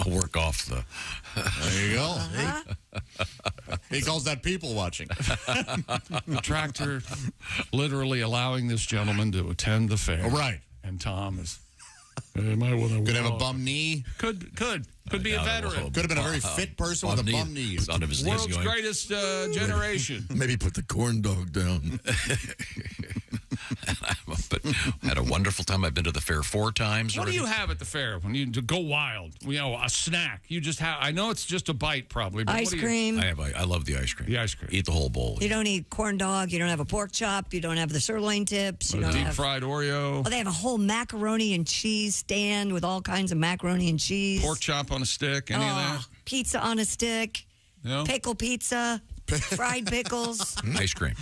Speaker 4: work off the...
Speaker 2: There you go. He calls that people watching.
Speaker 1: The tractor literally allowing this gentleman to attend the fair.
Speaker 2: Oh, right.
Speaker 1: And Tom is... might want to
Speaker 2: Could have a bum knee.
Speaker 1: Could be a veteran.
Speaker 2: Could have been a very fit person with a bum knee.
Speaker 1: World's greatest generation.
Speaker 6: Maybe put the corn dog down.
Speaker 4: But had a wonderful time. I've been to the fair 4 times.
Speaker 1: What do you have at the fair when you go wild? A snack. You just have. I know it's just a bite, probably. But
Speaker 3: Ice cream.
Speaker 4: I love the ice cream.
Speaker 1: The ice cream.
Speaker 4: Eat the whole bowl.
Speaker 3: You don't eat corn dog. You don't have a pork chop. You don't have the sirloin tips. You don't
Speaker 1: deep
Speaker 3: have
Speaker 1: fried Oreo.
Speaker 3: Oh, they have a whole macaroni and cheese stand with all kinds of macaroni and cheese.
Speaker 1: Pork chop on a stick. Any of that?
Speaker 3: Pizza on a stick.
Speaker 1: No?
Speaker 3: Pickle pizza. Fried pickles.
Speaker 4: Ice cream.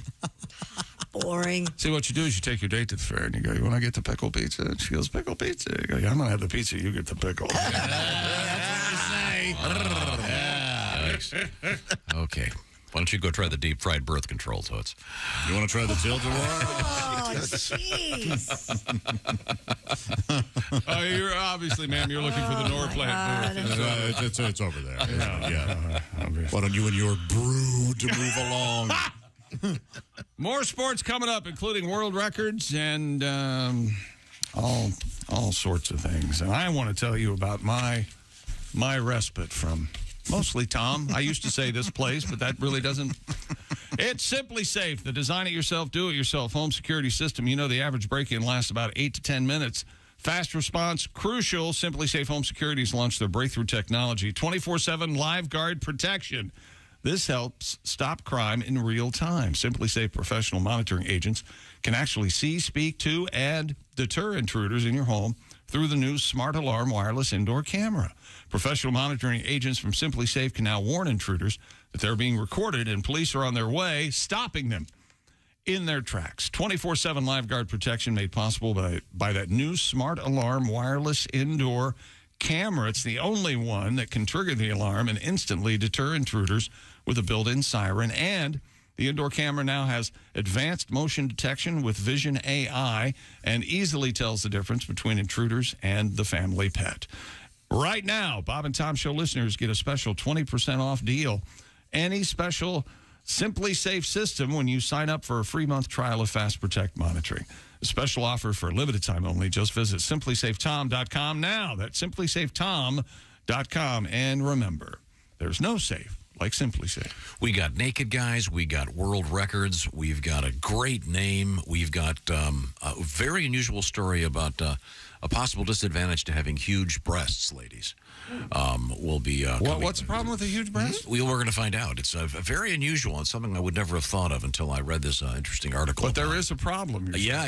Speaker 3: Boring.
Speaker 1: See, what you do is you take your date to the fair and you go, you want to get the pickle pizza? And she goes, pickle pizza. You go, yeah, I'm going to have the pizza. You get the pickle.
Speaker 4: Okay. Why don't you go try the deep fried birth control totes?
Speaker 2: You want to try the tilt-a-whirl?
Speaker 3: Oh, jeez.
Speaker 1: You're obviously, ma'am, you're looking for the Norplant booth.
Speaker 2: It's over there. Yeah. Why don't you and your brood to move along?
Speaker 1: More sports coming up, including world records and all sorts of things. And I want to tell you about my respite from mostly Tom. I used to say this place, but that really doesn't. It's SimpliSafe, the design-it-yourself, do-it-yourself home security system. You know the average break-in lasts about 8 to 10 minutes. Fast response, crucial. SimpliSafe Home Security has launched their breakthrough technology, 24/7 live guard protection. This helps stop crime in real time. SimpliSafe professional monitoring agents can actually see, speak to, and deter intruders in your home through the new Smart Alarm wireless indoor camera. Professional monitoring agents from SimpliSafe can now warn intruders that they're being recorded and police are on their way, stopping them in their tracks. 24/7 live guard protection made possible by that new Smart Alarm wireless indoor camera. It's the only one that can trigger the alarm and instantly deter intruders with a built-in siren. And the indoor camera now has advanced motion detection with Vision AI and easily tells the difference between intruders and the family pet. Right now, Bob and Tom Show listeners get a special 20% off deal. Any special SimpliSafe system when you sign up for a free month trial of Fast Protect monitoring. A special offer for a limited time only. Just visit SimpliSafeTom.com now. That's SimpliSafeTom.com. And remember, there's no safe like SimpliSafe.
Speaker 4: We got naked guys. We got world records. We've got a great name. We've got a very unusual story about a possible disadvantage to having huge breasts, ladies. We'll be.
Speaker 1: What's the problem with a huge breast?
Speaker 4: We're going to find out. It's very unusual and something I would never have thought of until I read this interesting article.
Speaker 1: But there is a problem.
Speaker 4: Yeah.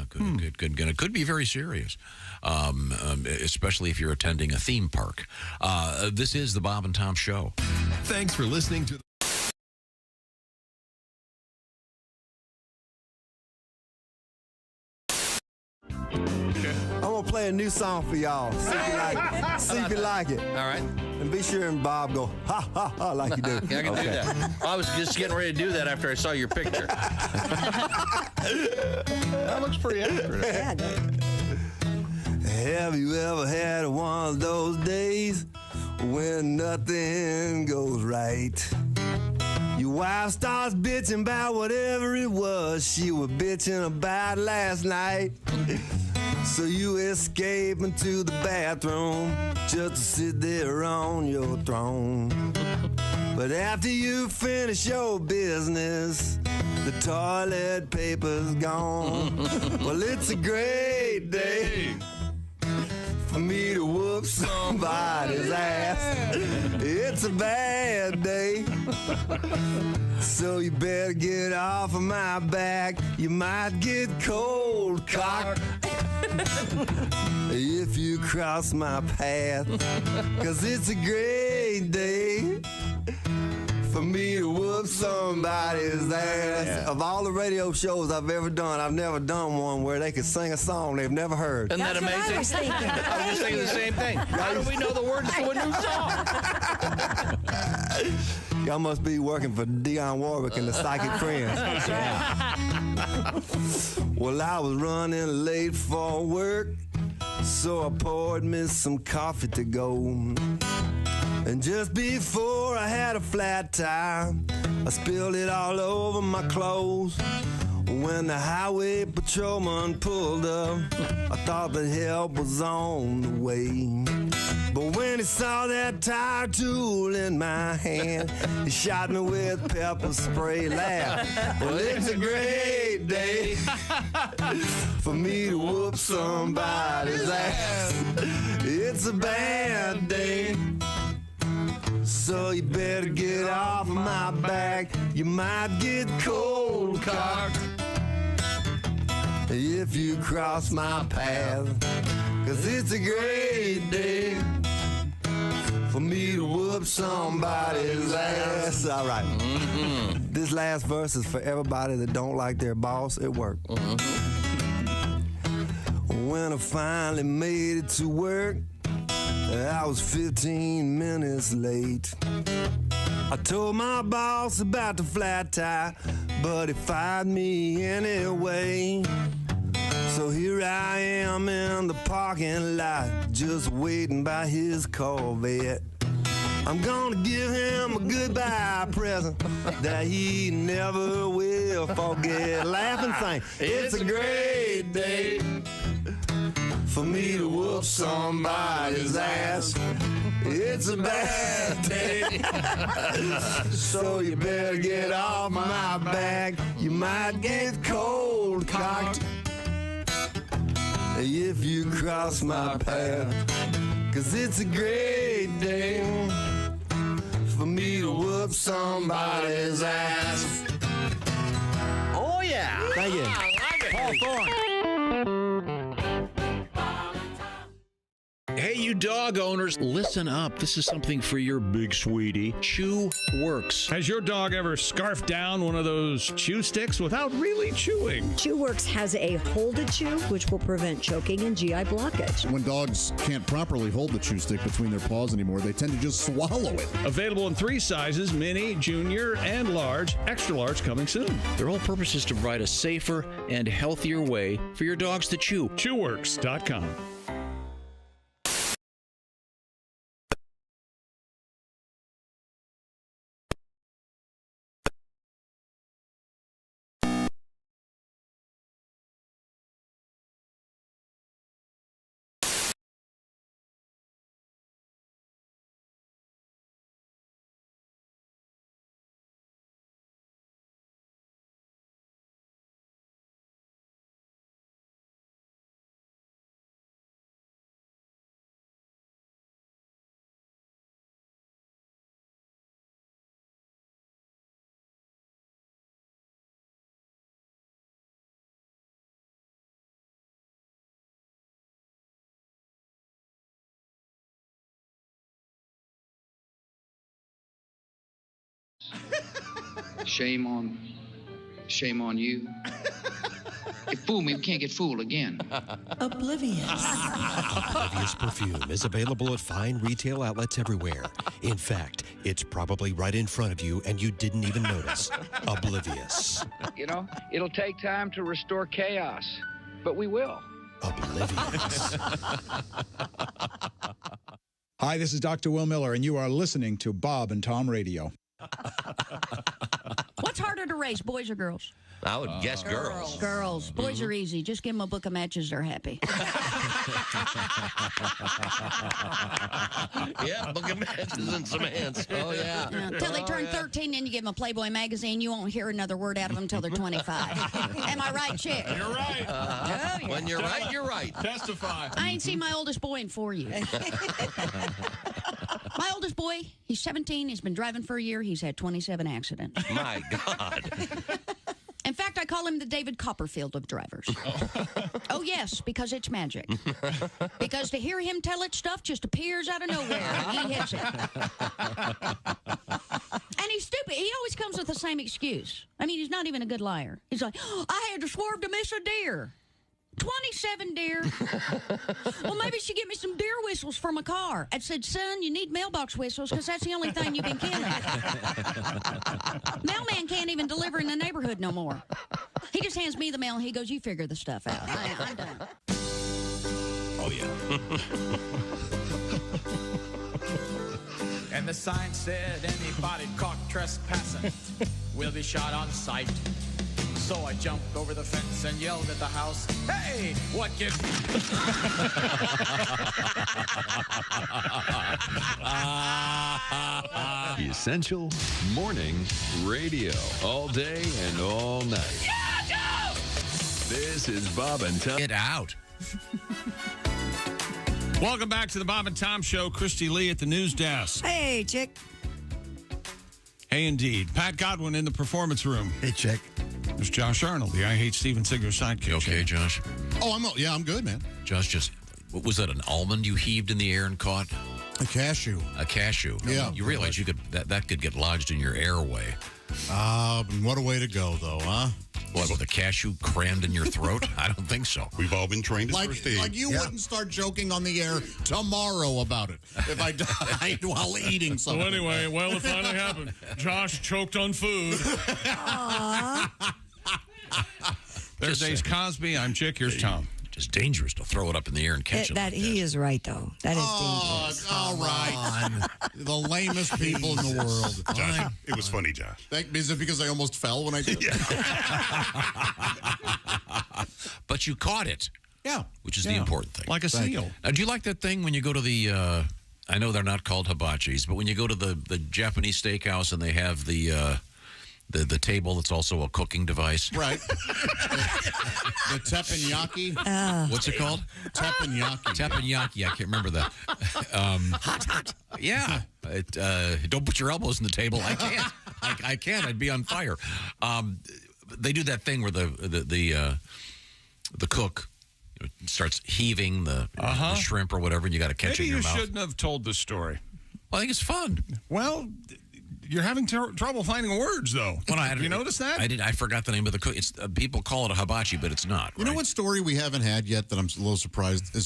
Speaker 4: Good. And it could be very serious, especially if you're attending a theme park. This is the Bob and Tom Show.
Speaker 7: Thanks for listening to
Speaker 13: I'm gonna play a new song for y'all. See if you like it. See if you like it.
Speaker 18: All right.
Speaker 13: And be sure and Bob go ha ha ha like you do.
Speaker 18: Yeah, I can do that. I was just getting ready to do that after I saw your picture.
Speaker 13: That looks pretty accurate.
Speaker 3: Yeah,
Speaker 13: Have you ever had one of those days when nothing goes right? Your wife starts bitching about whatever it was she was bitching about last night. So you escape into the bathroom just to sit there on your throne. But after you finish your business, the toilet paper's gone. Well, it's a great day for me to whoop somebody's ass. It's a bad day, so you better get off of my back. You might get cold cocked if you cross my path, 'cause it's a great day for me to whoop somebody's ass.
Speaker 18: Yeah.
Speaker 13: Of all the radio shows I've ever done, I've never done one where they could sing a song they've never heard.
Speaker 18: Isn't that amazing?
Speaker 3: I was thinking.
Speaker 18: I was thinking the same thing. How do we know the words to a new song?
Speaker 13: Y'all must be working for Dionne Warwick and the Psychic Friends. Well, I was running late for work, so I poured me some coffee to go. And just before I had a flat tire, I spilled it all over my clothes. When the highway patrolman pulled up, I thought that help was on the way. But when he saw that tire tool in my hand, he shot me with pepper spray. Laugh. Well, it's a great day for me to whoop somebody's ass. It's a bad day, so you better get off my back. You might get cold cocked if you cross my path, 'cause it's a great day for me to whoop somebody's ass. All right. This last verse is for everybody that don't like their boss at work. When I finally made it to work, I was 15 minutes late. I told my boss about the flat tire, but he fired me anyway. So here I am in the parking lot, just waiting by his Corvette. I'm gonna give him a goodbye present that he never will forget. Laugh and sing. It's a great day for me to whoop somebody's ass. It's a bad day, so you better get off my back. You might get cold cocked if you cross my path, 'cause it's a great day for me to whoop somebody's ass.
Speaker 18: Oh, yeah.
Speaker 13: Thank you.
Speaker 18: Paul Thorne.
Speaker 4: Hey, you dog owners, listen up. This is something for your big sweetie. Chew Works.
Speaker 1: Has your dog ever scarfed down one of those chew sticks without really chewing?
Speaker 3: ChewWorks has a hold to chew, which will prevent choking and GI blockage.
Speaker 2: When dogs can't properly hold the chew stick between their paws anymore, they tend to just swallow it.
Speaker 1: Available in 3 sizes, mini, junior, and large. Extra large coming soon.
Speaker 4: Their whole purpose is to provide a safer and healthier way for your dogs to chew.
Speaker 1: ChewWorks.com.
Speaker 19: Shame on you. You fool me, we can't get fooled again.
Speaker 20: Oblivious. Oblivious perfume is available at fine retail outlets everywhere. In fact, it's probably right in front of you and you didn't even notice. Oblivious.
Speaker 19: You know, it'll take time to restore chaos, but we will.
Speaker 20: Oblivious.
Speaker 21: Hi, this is Dr. Will Miller, and you are listening to Bob and Tom Radio.
Speaker 22: What's harder to raise, boys or girls?
Speaker 18: I would guess girls.
Speaker 22: Girls. Boys are easy. Just give them a book of matches, they're happy.
Speaker 18: Yeah, book of matches and some ants. Oh, yeah.
Speaker 22: Until they turn 13, then you give them a Playboy magazine. You won't hear another word out of them until they're 25. Am I right, chick?
Speaker 1: You're right.
Speaker 22: Oh, yeah.
Speaker 18: When you're right, you're right.
Speaker 1: Testify.
Speaker 22: I ain't seen my oldest boy in 4 years. My oldest boy, he's 17. He's been driving for a year. He's had 27 accidents.
Speaker 18: My God.
Speaker 22: In fact, I call him the David Copperfield of drivers. Oh, yes, because it's magic. Because to hear him tell it, stuff just appears out of nowhere and he hits it. And he's stupid. He always comes with the same excuse. I mean, he's not even a good liar. He's like, I had to swerve to miss a deer. 27 deer. Well, maybe she get me some deer whistles for my car. I said, son, you need mailbox whistles because that's the only thing you've been killing. Mailman can't even deliver in the neighborhood no more. He just hands me the mail and he goes, you figure the stuff out. I'm done.
Speaker 18: Oh, yeah.
Speaker 23: And the sign said anybody caught trespassing will be shot on sight. So I jumped over the fence and yelled at the house, hey, what gives
Speaker 7: Essential Morning Radio. All day and all night.
Speaker 23: Yeah,
Speaker 7: This is Bob and Tom.
Speaker 4: Get out.
Speaker 1: Welcome back to the Bob and Tom Show. Christy Lee at the news desk.
Speaker 3: Hey, chick.
Speaker 1: Hey, indeed. Pat Godwin in the performance room.
Speaker 2: Hey, chick.
Speaker 1: There's Josh Arnold, the I Hate Steven Sigler sidekick.
Speaker 4: You okay, Josh?
Speaker 2: Oh, I'm good, man.
Speaker 4: Josh, what was that, an almond you heaved in the air and caught?
Speaker 2: A cashew.
Speaker 4: A cashew.
Speaker 2: Yeah.
Speaker 4: You realize that could get lodged in your airway.
Speaker 2: What a way to go, though, huh?
Speaker 4: What, with a cashew crammed in your throat? I don't think so.
Speaker 5: We've all been trained as first aid.
Speaker 2: Like you wouldn't start joking on the air tomorrow about it if I died while eating something.
Speaker 1: So anyway, it finally happened. Josh choked on food. There's Ace Cosby. I'm Chick. Here's Tom.
Speaker 4: Just dangerous to throw it up in the air and catch it.
Speaker 3: He is right, though. That is dangerous.
Speaker 2: All right. The lamest people in the world.
Speaker 5: Josh, it was funny, Josh.
Speaker 2: Is it because I almost fell when I did?
Speaker 4: But you caught it.
Speaker 2: Yeah.
Speaker 4: Which is the important thing.
Speaker 1: Like a seal.
Speaker 4: Now, do you like that thing when you go to the, I know they're not called hibachis, but when you go to the Japanese steakhouse and they have the table that's also a cooking device.
Speaker 2: Right. The teppanyaki.
Speaker 4: What's it called?
Speaker 2: Teppanyaki.
Speaker 4: Teppanyaki. I can't remember that. Hot. Yeah. Don't put your elbows in the table. I can't. I can't. I'd be on fire. They do that thing where the cook starts heaving the shrimp or whatever, and you got to catch it in your mouth.
Speaker 1: Maybe you shouldn't have told this story.
Speaker 4: Well, I think it's fun.
Speaker 1: Well, you're having trouble finding words, though.
Speaker 4: Well,
Speaker 1: you notice that?
Speaker 4: I did. I forgot the name of the cook. It's people call it a hibachi, but it's not.
Speaker 2: You know what story we haven't had yet that I'm a little surprised is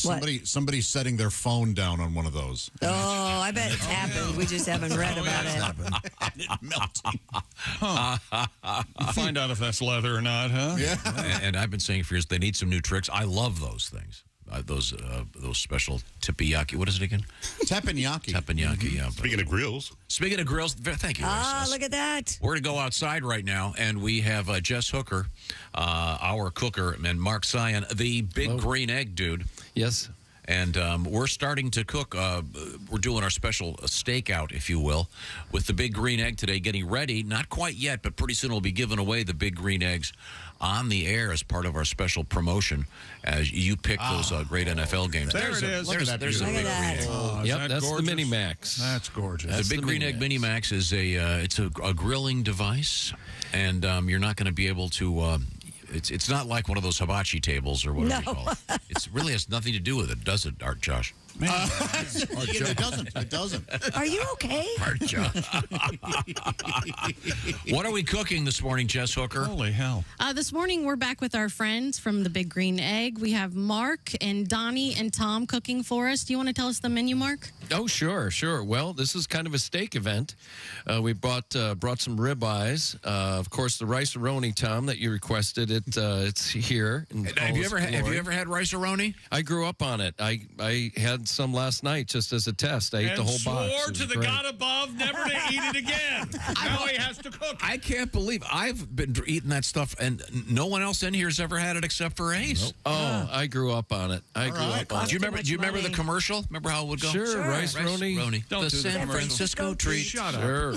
Speaker 2: somebody setting their phone down on one of those.
Speaker 3: Oh, I bet it's happened. We just haven't read about it.
Speaker 2: It melting.
Speaker 1: You find out if that's leather or not, huh?
Speaker 2: Yeah.
Speaker 4: And I've been saying for years they need some new tricks. I love those things. Those special teppanyaki. What is it again?
Speaker 2: Teppanyaki.
Speaker 4: Teppanyaki, yeah.
Speaker 5: Speaking of grills.
Speaker 4: Speaking of grills, thank you.
Speaker 3: Look at that.
Speaker 4: We're going to go outside right now, and we have Jess Hooker, our cooker, and Mark Sion, the big green egg dude.
Speaker 17: Yes.
Speaker 4: And we're starting to cook. We're doing our special stakeout, if you will, with the big green egg today, getting ready. Not quite yet, but pretty soon we'll be giving away the big green eggs on the air as part of our special promotion as you pick those great NFL games.
Speaker 1: There it is.
Speaker 4: There's a big green egg.
Speaker 17: Yep, that's
Speaker 1: gorgeous?
Speaker 17: The Mini Max.
Speaker 1: That's gorgeous.
Speaker 4: The big green egg Mini Max is it's a grilling device, and you're not going to be able to. It's not like one of those hibachi tables or whatever you call it. It really has nothing to do with it, does it, Art Josh?
Speaker 2: It doesn't. It doesn't.
Speaker 3: Are you okay?
Speaker 4: Art Josh. What are we cooking this morning, Jess Hooker?
Speaker 1: Holy hell.
Speaker 8: This morning, we're back with our friends from the Big Green Egg. We have Mark and Donnie and Tom cooking for us. Do you want to tell us the menu, Mark?
Speaker 17: Oh, sure. Well, this is kind of a steak event. We brought some ribeyes. Of course, the Rice-A-Roni, Tom, that you requested. It's here.
Speaker 4: Have you ever had Rice-A-Roni?
Speaker 17: I grew up on it. I had some last night just as a test. I ate the whole box.
Speaker 1: Swore to the God above never to eat it again. Now he has to cook.
Speaker 4: I can't believe I've been eating that stuff, and no one else in here has ever had it except for Ace.
Speaker 17: Nope. Oh, I grew up on it. I grew up on it.
Speaker 4: Do you remember the commercial? Remember how it would go?
Speaker 17: Sure. Rice-A-Roni.
Speaker 4: Don't the San Francisco treat.
Speaker 17: Shut up. Sure.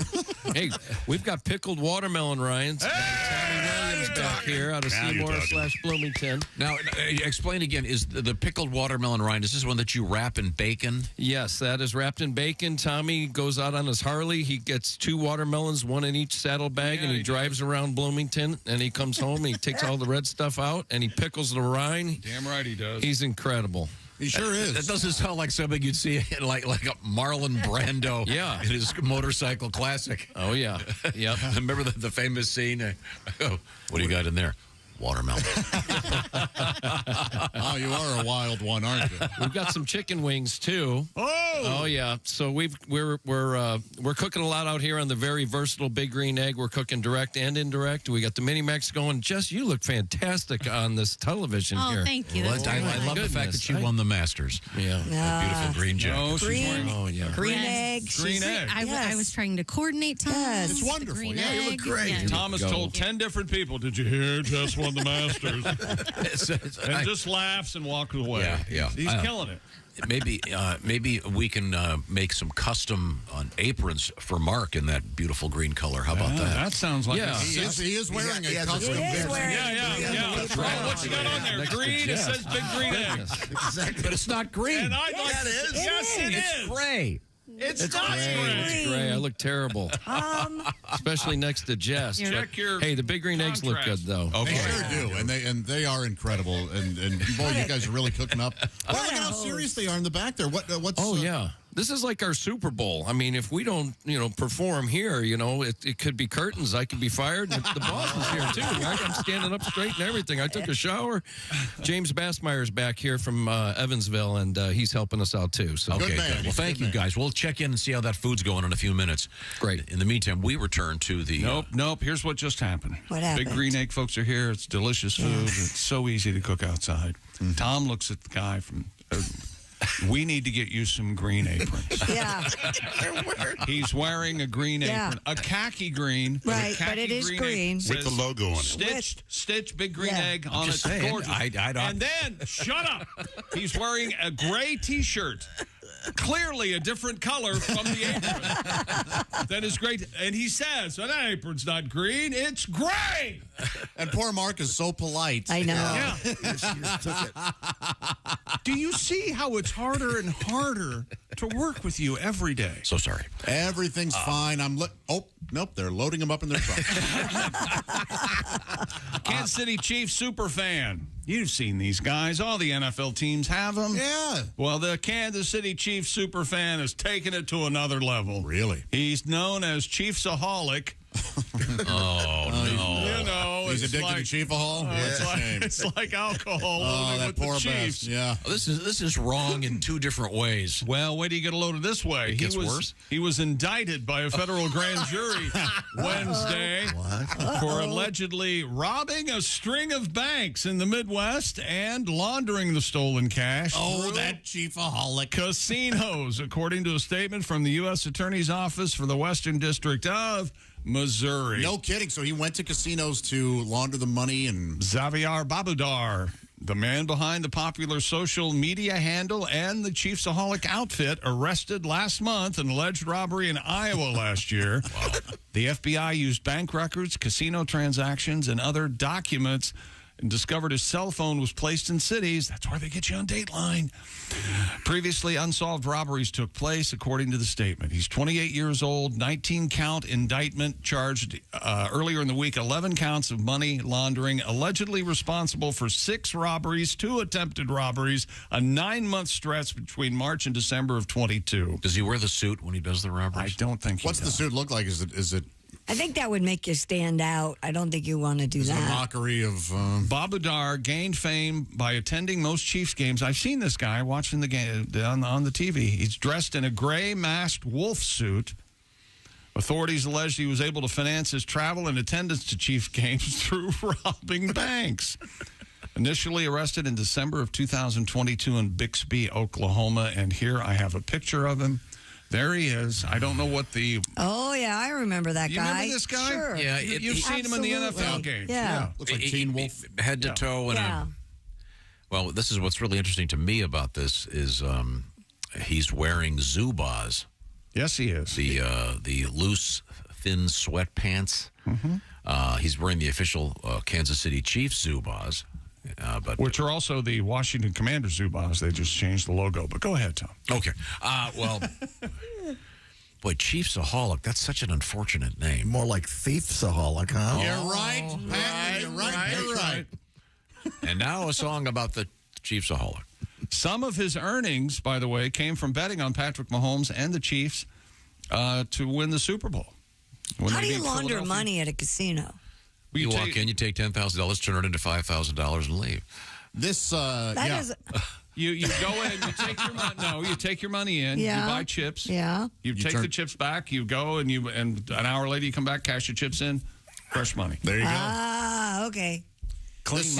Speaker 17: Hey, we've got pickled watermelon rinds. Tammy Williams back here out of Seymour/Bloomington.
Speaker 4: Now, explain again. Is the pickled watermelon rind, is this one that you wrap in bacon?
Speaker 17: Yes, that is wrapped in bacon. Tommy goes out on his Harley. He gets 2 watermelons, 1 in each saddlebag, and he drives around Bloomington, and he comes home, and he takes all the red stuff out, and he pickles the rind.
Speaker 1: Damn right he does.
Speaker 17: He's incredible.
Speaker 2: He sure is.
Speaker 4: That doesn't sound like something you'd see like a Marlon Brando in his motorcycle classic.
Speaker 17: Oh, yeah. Yep.
Speaker 4: Remember the famous scene? What do you got in there? Watermelon.
Speaker 2: Oh, you are a wild one, aren't you?
Speaker 17: We've got some chicken wings too. Oh yeah. So we're cooking a lot out here on the very versatile Big Green Egg. We're cooking direct and indirect. We got the mini Mex going. Jess, you look fantastic on this television here.
Speaker 8: Oh, thank you.
Speaker 4: Well, I love the fact that you won the Masters.
Speaker 17: Yeah.
Speaker 4: That beautiful green jacket.
Speaker 1: Oh, she's wearing.
Speaker 17: Oh yeah.
Speaker 3: Green egg.
Speaker 1: Green egg.
Speaker 8: I was trying to coordinate Tom.
Speaker 3: Yes.
Speaker 2: It's wonderful.
Speaker 8: Green
Speaker 2: Yeah, you look
Speaker 8: egg.
Speaker 2: great.
Speaker 8: Yeah.
Speaker 1: Thomas told 10 different people, "Did you hear Jess won the Masters?" And just laughs and walks away.
Speaker 4: Yeah.
Speaker 1: He's killing it.
Speaker 4: Maybe we can make some custom aprons for Mark in that beautiful green color. How about that?
Speaker 1: That sounds like
Speaker 2: He is wearing a custom.
Speaker 1: Yeah. That's right. What you got on there? Green. It says Big Green Egg.
Speaker 4: Exactly. But it's not green.
Speaker 1: And I'd like
Speaker 3: Yes, it is.
Speaker 1: Yes, it
Speaker 4: It's
Speaker 1: is.
Speaker 4: gray.
Speaker 1: It's not
Speaker 17: It's gray. I look terrible. Especially next to Jess.
Speaker 1: Check your
Speaker 17: Hey, the Big Green Eggs look good, though.
Speaker 2: They sure do, and they are incredible. And boy, you guys are really cooking up. Well, look at how serious they are in the back there. What's?
Speaker 17: Oh yeah. This is like our Super Bowl. I mean, if we don't, perform here, it could be curtains. I could be fired. And the boss is here, too. Right? I'm standing up straight and everything. I took a shower. James Bassmeyer's back here from Evansville, and he's helping us out, too. So.
Speaker 4: Okay, good. Well, thank you, guys. We'll check in and see how that food's going in a few minutes.
Speaker 17: Great.
Speaker 4: In the meantime, we return to the...
Speaker 1: Nope. Here's what just happened.
Speaker 3: What happened?
Speaker 1: Big Green Egg folks are here. It's delicious food. It's so easy to cook outside. Tom looks at the guy from... we need to get you some green aprons.
Speaker 3: Yeah.
Speaker 1: He's wearing a green apron. A khaki green.
Speaker 3: Right, but it is green.
Speaker 5: With the logo on it.
Speaker 1: Stitched Big Green Egg on it. Gorgeous. And then, shut up. He's wearing a gray T-shirt. Clearly a different color from the apron. That is great. And he says, that apron's not green, it's gray.
Speaker 2: And poor Mark is so polite.
Speaker 3: I know.
Speaker 1: Yeah. Do you see how it's harder and harder to work with you every day?
Speaker 4: So sorry.
Speaker 2: Everything's fine. Nope. They're loading them up in their truck.
Speaker 1: Kansas City Chiefs superfan. You've seen these guys. All the NFL teams have them.
Speaker 2: Yeah.
Speaker 1: Well, the Kansas City Chiefs superfan has taken it to another level.
Speaker 2: Really?
Speaker 1: He's known as Chiefsaholic.
Speaker 4: Oh, no.
Speaker 2: He's addicted to Chiefahol?
Speaker 1: It's like alcohol loaded with
Speaker 2: poor
Speaker 1: the Chiefs.
Speaker 2: best. Yeah.
Speaker 4: This is wrong in 2 different ways.
Speaker 1: Well, wait till you get loaded this way.
Speaker 4: It gets worse.
Speaker 1: He was indicted by a federal grand jury Wednesday for allegedly robbing a string of banks in the Midwest and laundering the stolen cash.
Speaker 2: Oh, that Chiefaholic.
Speaker 1: Casinos, according to a statement from the U.S. Attorney's Office for the Western District of Missouri.
Speaker 2: No kidding. So he went to casinos to launder the money and...
Speaker 1: Xavier Babudar, the man behind the popular social media handle and the Chiefsaholic outfit, arrested last month in alleged robbery in Iowa last year. The FBI used bank records, casino transactions, and other documents and discovered his cell phone was placed in cities. That's where they get you on Dateline. Previously unsolved robberies took place, according to the statement. He's 28 years old, 19-count indictment charged earlier in the week, 11 counts of money laundering, allegedly responsible for 6 robberies, 2 attempted robberies, a 9-month stretch between March and December of 22.
Speaker 4: Does he wear the suit when he does the robberies?
Speaker 1: I don't think he
Speaker 2: What's the suit look like? Is it
Speaker 3: I think that would make you stand out. I don't think you want to do
Speaker 2: a
Speaker 3: that.
Speaker 2: mockery of...
Speaker 1: Bob Udar gained fame by attending most Chiefs games. I've seen this guy watching the game on the TV. He's dressed in a gray masked wolf suit. Authorities alleged he was able to finance his travel and attendance to Chiefs games through robbing banks. Initially arrested in December of 2022 in Bixby, Oklahoma. And here I have a picture of him. There he is. I don't know what the...
Speaker 3: Oh, yeah, I remember that
Speaker 1: You
Speaker 3: guy.
Speaker 1: remember this guy?
Speaker 3: Sure.
Speaker 4: Yeah,
Speaker 1: You've seen him in the NFL games.
Speaker 3: Yeah.
Speaker 2: Looks like Teen Wolf.
Speaker 4: Head to toe. And well, this is what's really interesting to me about this is he's wearing Zubaz.
Speaker 1: Yes, he is.
Speaker 4: The loose, thin sweatpants. He's wearing the official Kansas City Chiefs Zubaz.
Speaker 1: Which are also the Washington Commanders Zubaz. They just changed the logo. But go ahead, Tom.
Speaker 4: Okay. Well, boy, Chiefsaholic, that's such an unfortunate name.
Speaker 6: More like Thiefsaholic, huh?
Speaker 2: You're right, Pat. You're right.
Speaker 4: And now a song about the Chiefsaholic.
Speaker 1: Some of his earnings, by the way, came from betting on Patrick Mahomes and the Chiefs to win the Super Bowl.
Speaker 3: How do you launder money at a casino?
Speaker 4: You walk in, you take $10,000, turn it into $5,000 and leave.
Speaker 2: This,
Speaker 1: You go in, you take your money. No, you take your money in.
Speaker 3: Yeah.
Speaker 1: You buy chips.
Speaker 3: Yeah.
Speaker 1: You take the chips back. You go and an hour later you come back, cash your chips in, fresh money.
Speaker 2: There you go.
Speaker 3: Ah, okay.
Speaker 2: This,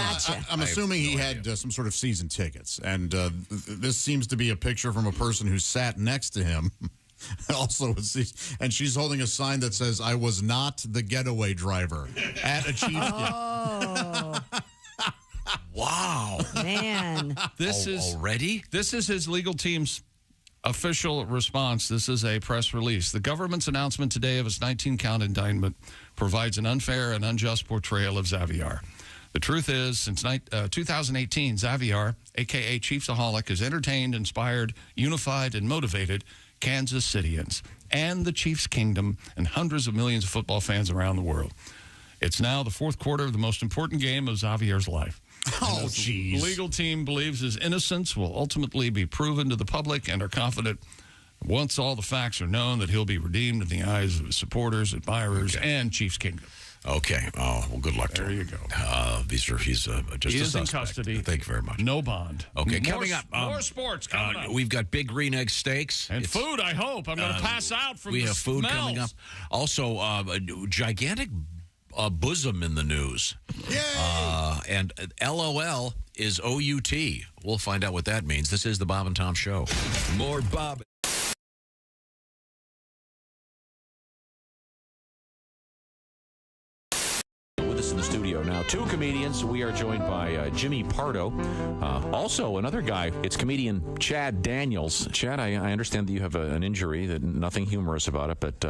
Speaker 2: I'm assuming he had some sort of season tickets, and this seems to be a picture from a person who sat next to him. Also, and she's holding a sign that says, "I was not the getaway driver at a Chiefs game."
Speaker 4: Wow,
Speaker 3: man!
Speaker 1: This is his legal team's official response. This is a press release. The government's announcement today of its 19-count indictment provides an unfair and unjust portrayal of Xavier. The truth is, since 2018, Xavier, a.k.a. Chiefsaholic, has entertained, inspired, unified, and motivated Kansas Cityans and the Chiefs Kingdom and hundreds of millions of football fans around the world. It's now the fourth quarter of the most important game of Xavier's life.
Speaker 2: Oh, jeez.
Speaker 1: The legal team believes his innocence will ultimately be proven to the public and are confident once all the facts are known that he'll be redeemed in the eyes of his supporters, admirers, and Chiefs Kingdom.
Speaker 4: Okay. Oh, well, good luck to him.
Speaker 1: There you go.
Speaker 4: He's just
Speaker 1: he
Speaker 4: a
Speaker 1: is
Speaker 4: suspect.
Speaker 1: in custody.
Speaker 4: Thank you very much.
Speaker 1: No bond.
Speaker 4: Okay,
Speaker 1: more,
Speaker 4: coming up.
Speaker 1: More sports coming up.
Speaker 4: We've got Big Green Egg Steaks.
Speaker 1: And food, I hope. I'm going to pass out from the
Speaker 4: We have food
Speaker 1: smells.
Speaker 4: coming up. Also, a gigantic bosom in the news.
Speaker 2: Yay!
Speaker 4: And LOL is OUT. We'll find out what that means. This is the Bob and Tom Show.
Speaker 7: More Bob.
Speaker 9: With us in the studio now, 2 comedians. We are joined by Jimmy Pardo. Also, another guy. It's comedian Chad Daniels. Chad, I understand that you have an injury, that nothing humorous about it, but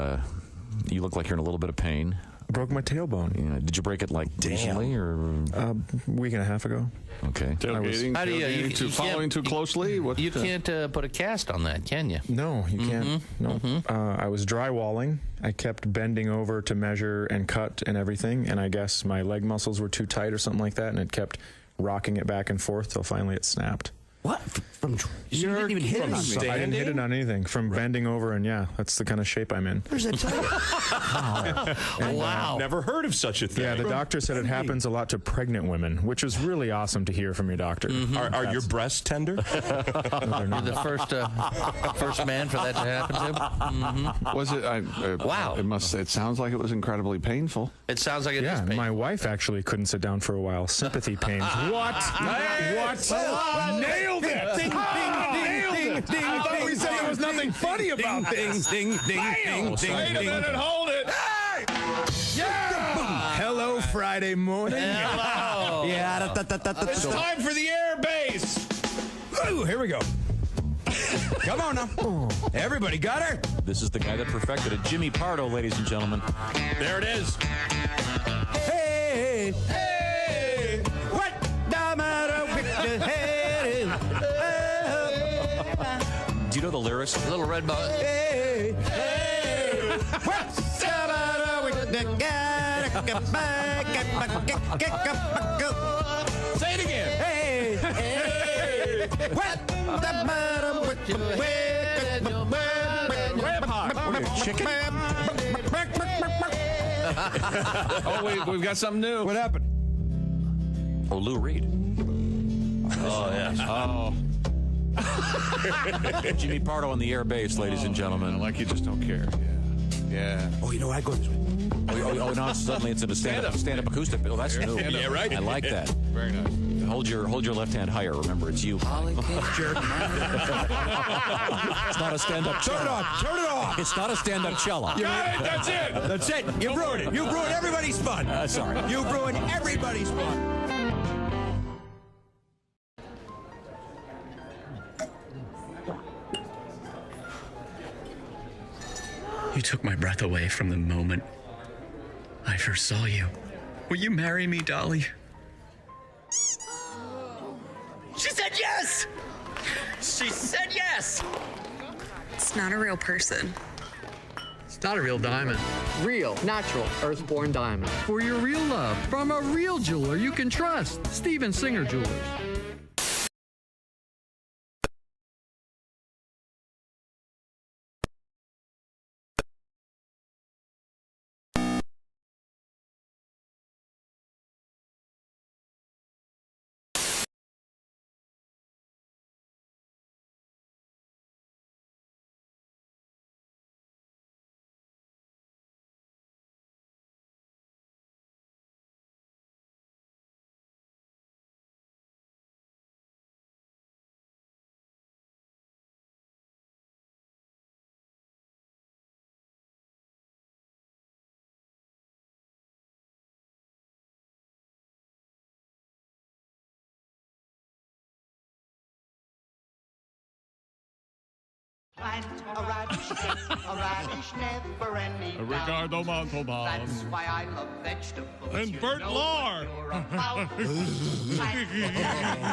Speaker 9: you look like you're in a little bit of pain.
Speaker 10: Broke my tailbone.
Speaker 9: Yeah. Did you break it recently or
Speaker 10: a week and a half ago?
Speaker 9: Okay.
Speaker 18: Tailgating,
Speaker 10: following
Speaker 18: too closely? You can't put a cast on that, can you?
Speaker 10: No, you can't. No. I was drywalling. I kept bending over to measure and cut and everything, and I guess my leg muscles were too tight or something like that, and it kept rocking it back and forth till finally it snapped.
Speaker 18: What?
Speaker 10: You didn't even hit it on me. I didn't hit it on anything. From bending over, and that's the kind of shape I'm in.
Speaker 18: There's a Wow.
Speaker 10: Never heard of such a thing. Yeah, the doctor said it happens a lot to pregnant women, which was really awesome to hear from your doctor.
Speaker 18: Are your breasts tender?
Speaker 10: No, they're not.
Speaker 18: You're the first man for that to happen to.
Speaker 11: Was it?
Speaker 18: Wow.
Speaker 11: It sounds like it was incredibly painful.
Speaker 18: It sounds like it is
Speaker 10: Yeah,
Speaker 18: painful.
Speaker 10: my wife actually couldn't sit down for a while. Sympathy pains. What? What? Nailed it! Ding, ding, ding, ding, ding. I thought we said there was nothing funny about this. Ding, ding, ding, ding. Wait a minute, hold it. Hey! Yeah! Hello, Friday morning.
Speaker 18: Hello.
Speaker 10: Yeah. It's time for the air base. Ooh, here we go. Come on now. Everybody got her?
Speaker 9: This is the guy that perfected it, Jimmy Pardo, ladies and gentlemen.
Speaker 10: There it is. Hey! Hey! What?
Speaker 9: know the lyrics?
Speaker 18: Little Red Bug.
Speaker 6: Hey, hey.
Speaker 9: Say it again.
Speaker 6: Hey, hey.
Speaker 9: Chicken. Oh, wait, we've got something new.
Speaker 21: What happened?
Speaker 9: Oh, Lou Reed.
Speaker 18: Oh, yes.
Speaker 9: Oh. Jimmy Pardo on the air base, ladies and gentlemen.
Speaker 11: Like you just don't care. Yeah.
Speaker 20: Oh, you know, I go this way.
Speaker 9: Oh, now suddenly it's in a stand-up acoustic. Oh, that's new.
Speaker 11: Yeah, right.
Speaker 9: I like that.
Speaker 11: Very nice.
Speaker 9: Hold your left hand higher. Remember, it's you. It's not a stand-up cello.
Speaker 20: Turn it off. Turn it off.
Speaker 9: It's not a stand-up cello.
Speaker 11: Got it. That's it.
Speaker 20: That's it. You ruined it. You ruined everybody's fun.
Speaker 9: Sorry.
Speaker 20: You ruined everybody's fun.
Speaker 12: You took my breath away from the moment I first saw you. Will you marry me, Dolly? She said yes! She said yes!
Speaker 14: It's not a real person.
Speaker 12: It's not a real diamond. Real, natural, earthborn diamond. For your real love, from a real jeweler you can trust. Steven Singer Jewelers.
Speaker 1: Ricardo Montalban.
Speaker 15: That's why I love vegetables.
Speaker 1: And Bert Lahr.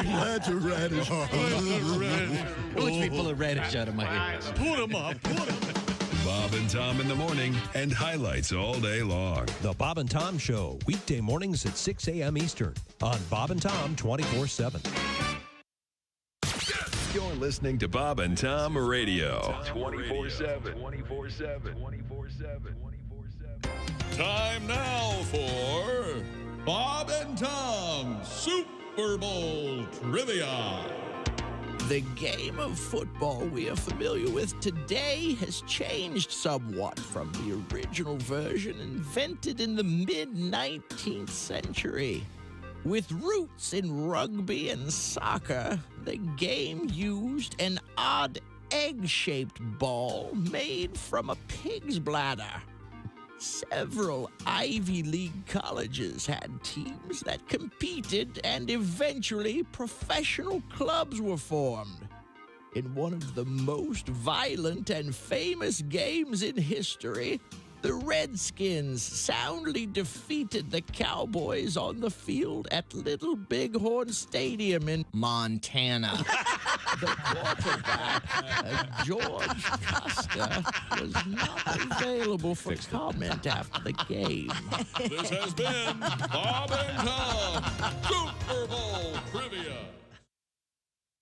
Speaker 2: That's a radish.
Speaker 12: Watch me pull a radish out of my ear.
Speaker 1: Put him up.
Speaker 24: Bob and Tom in the morning and highlights all day long.
Speaker 20: The Bob and Tom Show, weekday mornings at 6 a.m. Eastern on Bob and Tom 24/7.
Speaker 24: You're listening to Bob and Tom Radio. 24/7. 24/7. 24/7.
Speaker 1: Time now for Bob and Tom Super Bowl Trivia.
Speaker 25: The game of football we are familiar with today has changed somewhat from the original version invented in the mid-19th century. With roots in rugby and soccer, the game used an odd egg-shaped ball made from a pig's bladder. Several Ivy League colleges had teams that competed, and eventually professional clubs were formed. In one of the most violent and famous games in history, the Redskins soundly defeated the Cowboys on the field at Little Bighorn Stadium in Montana. The quarterback, George Costa, was not available for comment after the game.
Speaker 1: This has been Bob and Tom Super Bowl Trivia.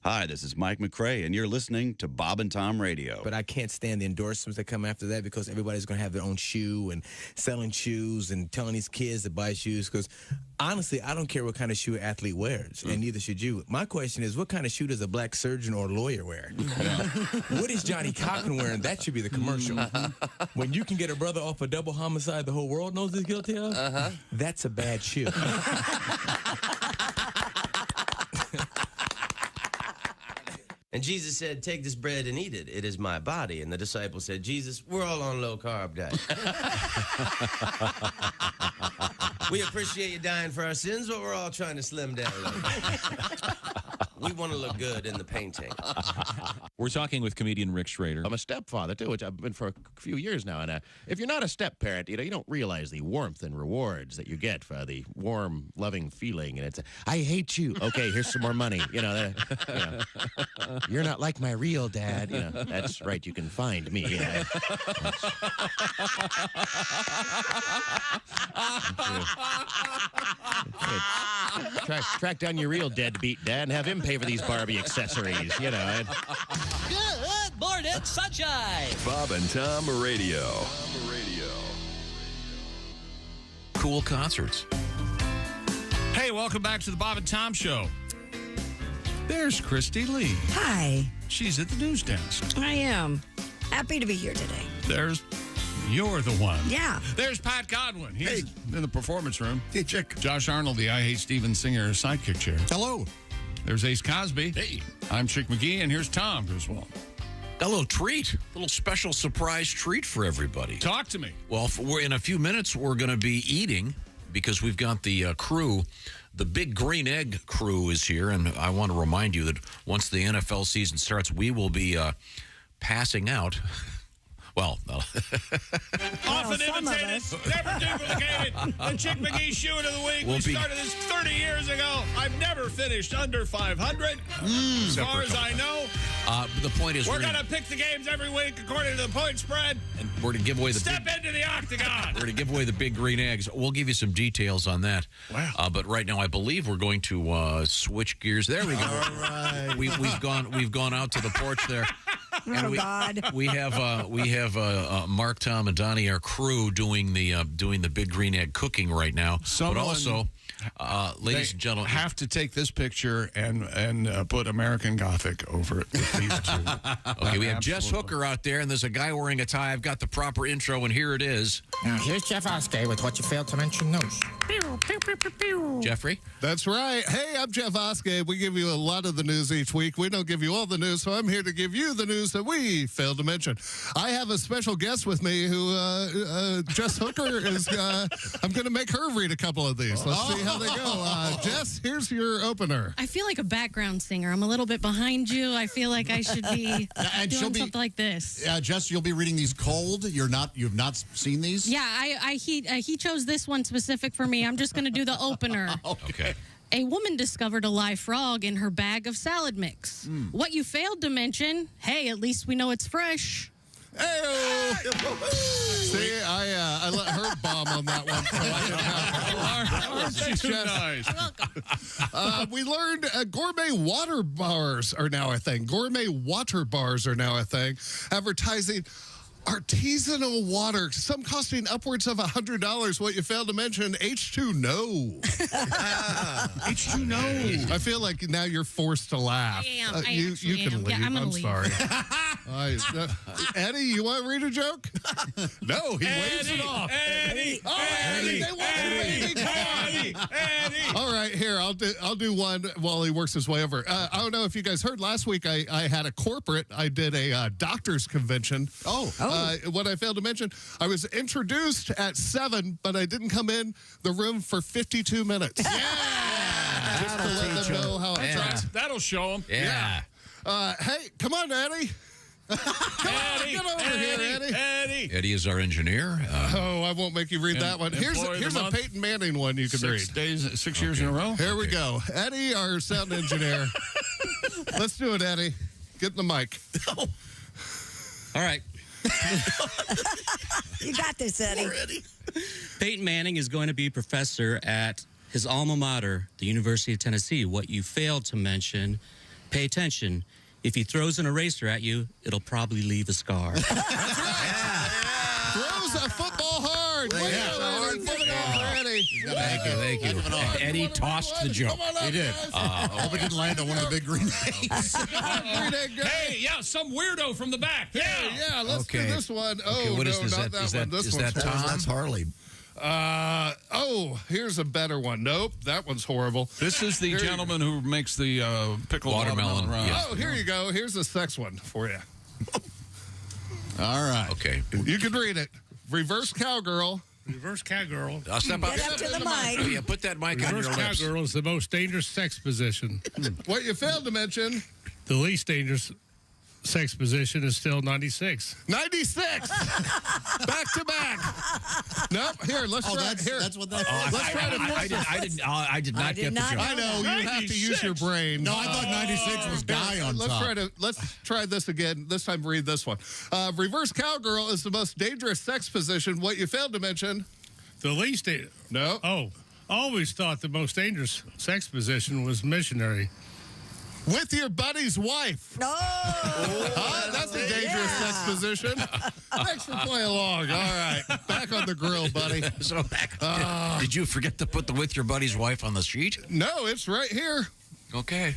Speaker 26: Hi, this is Mike McRae, and you're listening to Bob and Tom Radio.
Speaker 27: But I can't stand the endorsements that come after that, because everybody's going to have their own shoe and selling shoes and telling these kids to buy shoes. Because honestly, I don't care what kind of shoe an athlete wears, and neither should you. My question is, what kind of shoe does a black surgeon or lawyer wear? What is Johnny Cochran wearing? That should be the commercial. When you can get a brother off a double homicide the whole world knows he's guilty of, that's a bad shoe.
Speaker 28: And Jesus said, take this bread and eat it. It is my body. And the disciples said, Jesus, we're all on low-carb diet. We appreciate you dying for our sins, but we're all trying to slim down a little. We want to look good in the painting.
Speaker 9: We're talking with comedian Rick Schrader.
Speaker 5: I'm a stepfather, too, which I've been for a few years now. And if you're not a step-parent, you don't realize the warmth and rewards that you get for the warm, loving feeling. And it's, I hate you. Okay, here's some more money. You're not like my real dad. That's right. You can find me. Track down your real deadbeat dad and have him pay for these Barbie accessories.
Speaker 8: Good morning, sunshine.
Speaker 24: Bob and Tom Radio.
Speaker 4: Cool concerts.
Speaker 1: Hey, welcome back to the Bob and Tom Show. There's Christy Lee.
Speaker 3: Hi.
Speaker 1: She's at the news desk.
Speaker 3: I am. Happy to be here today.
Speaker 1: You're the one.
Speaker 3: Yeah.
Speaker 1: There's Pat Godwin. He's in the performance room.
Speaker 2: Hey, chick.
Speaker 1: Josh Arnold, the I Hate Steven Singer sidekick chair.
Speaker 2: Hello.
Speaker 1: There's Ace Cosby.
Speaker 4: Hey.
Speaker 1: I'm Chick McGee, and here's Tom Griswold.
Speaker 4: A little treat, a little special surprise treat for everybody.
Speaker 1: Talk to me.
Speaker 4: Well, in a few minutes, we're going to be eating because we've got the crew. The Big Green Egg crew is here, and I want to remind you that once the NFL season starts, we will be passing out. Well,
Speaker 1: often imitated, never duplicated. The Chick McGee Shoe of the Week. We started this 30 years ago. I've never finished under 500. As far as I know.
Speaker 4: The point is,
Speaker 1: we're going to pick the games every week according to the point spread.
Speaker 4: And we're going to give away the
Speaker 1: Step into the octagon.
Speaker 4: We're going to give away the Big Green Eggs. We'll give you some details on that.
Speaker 1: Wow.
Speaker 4: But right now, I believe we're going to switch gears. There we go.
Speaker 2: All right.
Speaker 4: We've gone out to the porch there.
Speaker 3: And
Speaker 4: God. We have Mark, Tom, and Donnie, our crew, doing the Big Green Egg cooking right now. But also, ladies and gentlemen,
Speaker 1: have to take this picture and put American Gothic over it with these two.
Speaker 4: Okay, we have Jess Hooker out there, and there's a guy wearing a tie. I've got the proper intro, and here it is.
Speaker 13: Now, here's Jeff Oskay with what you failed to mention news.
Speaker 4: Jeffrey?
Speaker 16: That's right. Hey, I'm Jeff Oskay. We give you a lot of the news each week. We don't give you all the news, so I'm here to give you the news that we failed to mention. I have a special guest with me who, Jess Hooker, is, I'm going to make her read a couple of these. Let's see how they go. Jess, here's your opener.
Speaker 17: I feel like a background singer. I'm a little bit behind you. I feel like I should be doing something like this.
Speaker 2: Jess, you'll be reading these cold. You've not seen these?
Speaker 17: Yeah, he chose this one specific for me. I'm just going to do the opener.
Speaker 4: Okay.
Speaker 17: A woman discovered a live frog in her bag of salad mix. What you failed to mention, hey, at least we know it's fresh.
Speaker 16: Hey! See, I let her bomb on that one, so I didn't have to.
Speaker 1: Nice.
Speaker 17: You're welcome.
Speaker 16: We learned gourmet water bars are now a thing. Gourmet water bars are now a thing. Advertising artisanal water, some costing upwards of $100. What you failed to mention, H2 No. H2 No. I feel like now you're forced to laugh.
Speaker 17: I am.
Speaker 16: You can leave.
Speaker 17: Yeah, I'm
Speaker 16: sorry. Eddie, you want to read a joke? No, he waves it off.
Speaker 1: Eddie.
Speaker 16: All right, here, I'll do one while he works his way over. I don't know if you guys heard last week, I had a corporate. I did a doctor's convention. What I failed to mention, I was introduced at 7, but I didn't come in the room for 52 minutes.
Speaker 1: Yeah!
Speaker 16: Just to let them know how I tried.
Speaker 1: That'll show them.
Speaker 4: Yeah.
Speaker 16: Hey, come on, Eddie. Come on, get over here, Eddie.
Speaker 4: Eddie is our engineer.
Speaker 16: I won't make you read that one. Here's a Peyton Manning one you can read.
Speaker 1: 6 years in a row.
Speaker 16: Here we go. Eddie, our sound engineer. Let's do it, Eddie. Get in the mic.
Speaker 19: All right.
Speaker 3: You got this, Eddie.
Speaker 19: Peyton Manning is going to be professor at his alma mater, the University of Tennessee. What you failed to mention, pay attention. If he throws an eraser at you, it'll probably leave a scar.
Speaker 16: That's right. Throws a football hard.
Speaker 4: Thank you. Eddie tossed the joke.
Speaker 2: He did. Hope it didn't land on one of the Big Green Eggs.
Speaker 1: Hey, some weirdo from the back.
Speaker 16: Yeah, let's do this one. Oh,
Speaker 4: what
Speaker 16: no,
Speaker 4: is
Speaker 16: not that one. This one's
Speaker 4: Tom?
Speaker 16: That's
Speaker 2: Harley.
Speaker 16: Here's a better one. Nope, that one's horrible.
Speaker 1: This is the gentleman who makes the pickled watermelon.
Speaker 16: Yes. Oh, here you go. Here's a sex one for you.
Speaker 2: All right.
Speaker 4: Okay.
Speaker 16: You can read it. Reverse cowgirl.
Speaker 6: Reverse cowgirl.
Speaker 4: I'll step up.
Speaker 3: Get up to the mic.
Speaker 4: Yeah, put that mic on
Speaker 6: Reverse
Speaker 4: your lips.
Speaker 6: cowgirl is the most dangerous sex position.
Speaker 16: What you failed to mention.
Speaker 6: The least dangerous sex position is still 96.
Speaker 16: 96! Back to back. Nope. Here, let's try.
Speaker 2: That's what that
Speaker 16: let's try to
Speaker 4: I did not get the joke.
Speaker 16: I know. You have to use your brain.
Speaker 2: No, I thought 96 was guy on top.
Speaker 16: Let's try this again. This time, read this one. Reverse cowgirl is the most dangerous sex position. What you failed to mention.
Speaker 6: The least
Speaker 16: No.
Speaker 6: Oh, always thought the most dangerous sex position was missionary.
Speaker 16: With your buddy's wife.
Speaker 3: No.
Speaker 16: That's a dangerous sex position. Thanks for playing along. All right. Back on the grill, buddy.
Speaker 4: So did you forget to put the with your buddy's wife on the sheet?
Speaker 16: No, it's right here.
Speaker 4: Okay.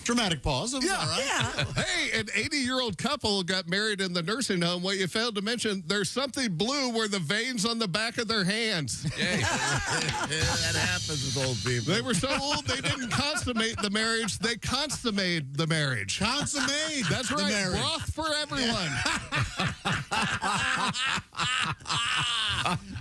Speaker 2: Dramatic pause. It was all right.
Speaker 3: Yeah.
Speaker 16: Hey, an 80-year-old couple got married in the nursing home. What you failed to mention, there's something blue where the veins on the back of their hands.
Speaker 4: Hey. That happens with old people.
Speaker 16: They were so old they didn't consummate the marriage. They consummated the marriage.
Speaker 2: Consummate.
Speaker 16: That's right.
Speaker 2: Marriage.
Speaker 16: Broth for everyone.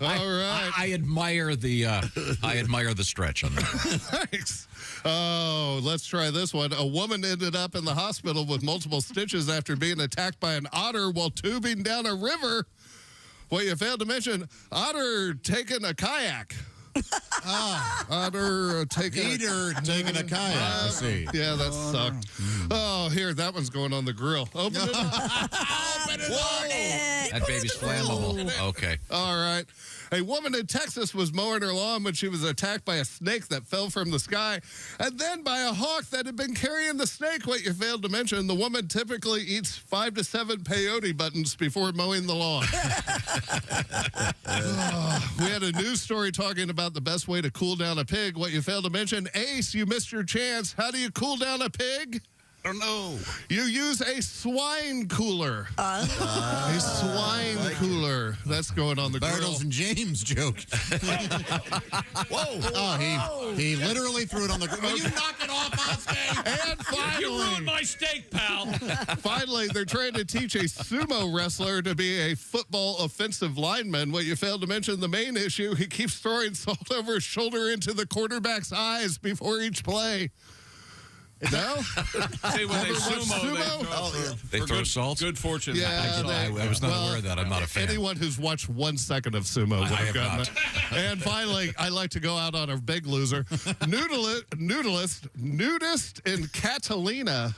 Speaker 16: All right.
Speaker 4: I admire the stretch on that.
Speaker 16: Thanks. Oh, let's try this one. A woman ended up in the hospital with multiple stitches after being attacked by an otter while tubing down a river. Well, you failed to mention otter taking a kayak. Otter taking
Speaker 2: taking a kayak. I see.
Speaker 16: Yeah, that sucked. Oh, here, that one's going on the grill. Open it.
Speaker 2: Open it. Whoa.
Speaker 4: That baby's flammable. Okay.
Speaker 16: All right. A woman in Texas was mowing her lawn when she was attacked by a snake that fell from the sky, and then by a hawk that had been carrying the snake. What you failed to mention, the woman typically eats 5 to 7 peyote buttons before mowing the lawn. We had a news story talking about the best way to cool down a pig. What you failed to mention, Ace, you missed your chance. How do you cool down a pig?
Speaker 2: I don't know.
Speaker 16: You use a swine cooler. A swine cooler. That's going on the grill.
Speaker 2: Bartles and James joke. Whoa. Oh, he literally threw it on the grill. Will you knock it off, Oskay?
Speaker 16: And finally.
Speaker 6: You ruined my steak, pal.
Speaker 16: Finally, they're trying to teach a sumo wrestler to be a football offensive lineman. What you failed to mention, the main issue, he keeps throwing salt over his shoulder into the quarterback's eyes before each play. No?
Speaker 1: See, when they sumo,
Speaker 4: they throw salt?
Speaker 1: Good fortune.
Speaker 16: Yeah,
Speaker 4: I was not aware of that. I'm not a fan.
Speaker 16: Anyone who's watched 1 second of sumo would have gotten
Speaker 4: not.
Speaker 16: it. And finally, I like to go out on a big loser. Nudist in Catalina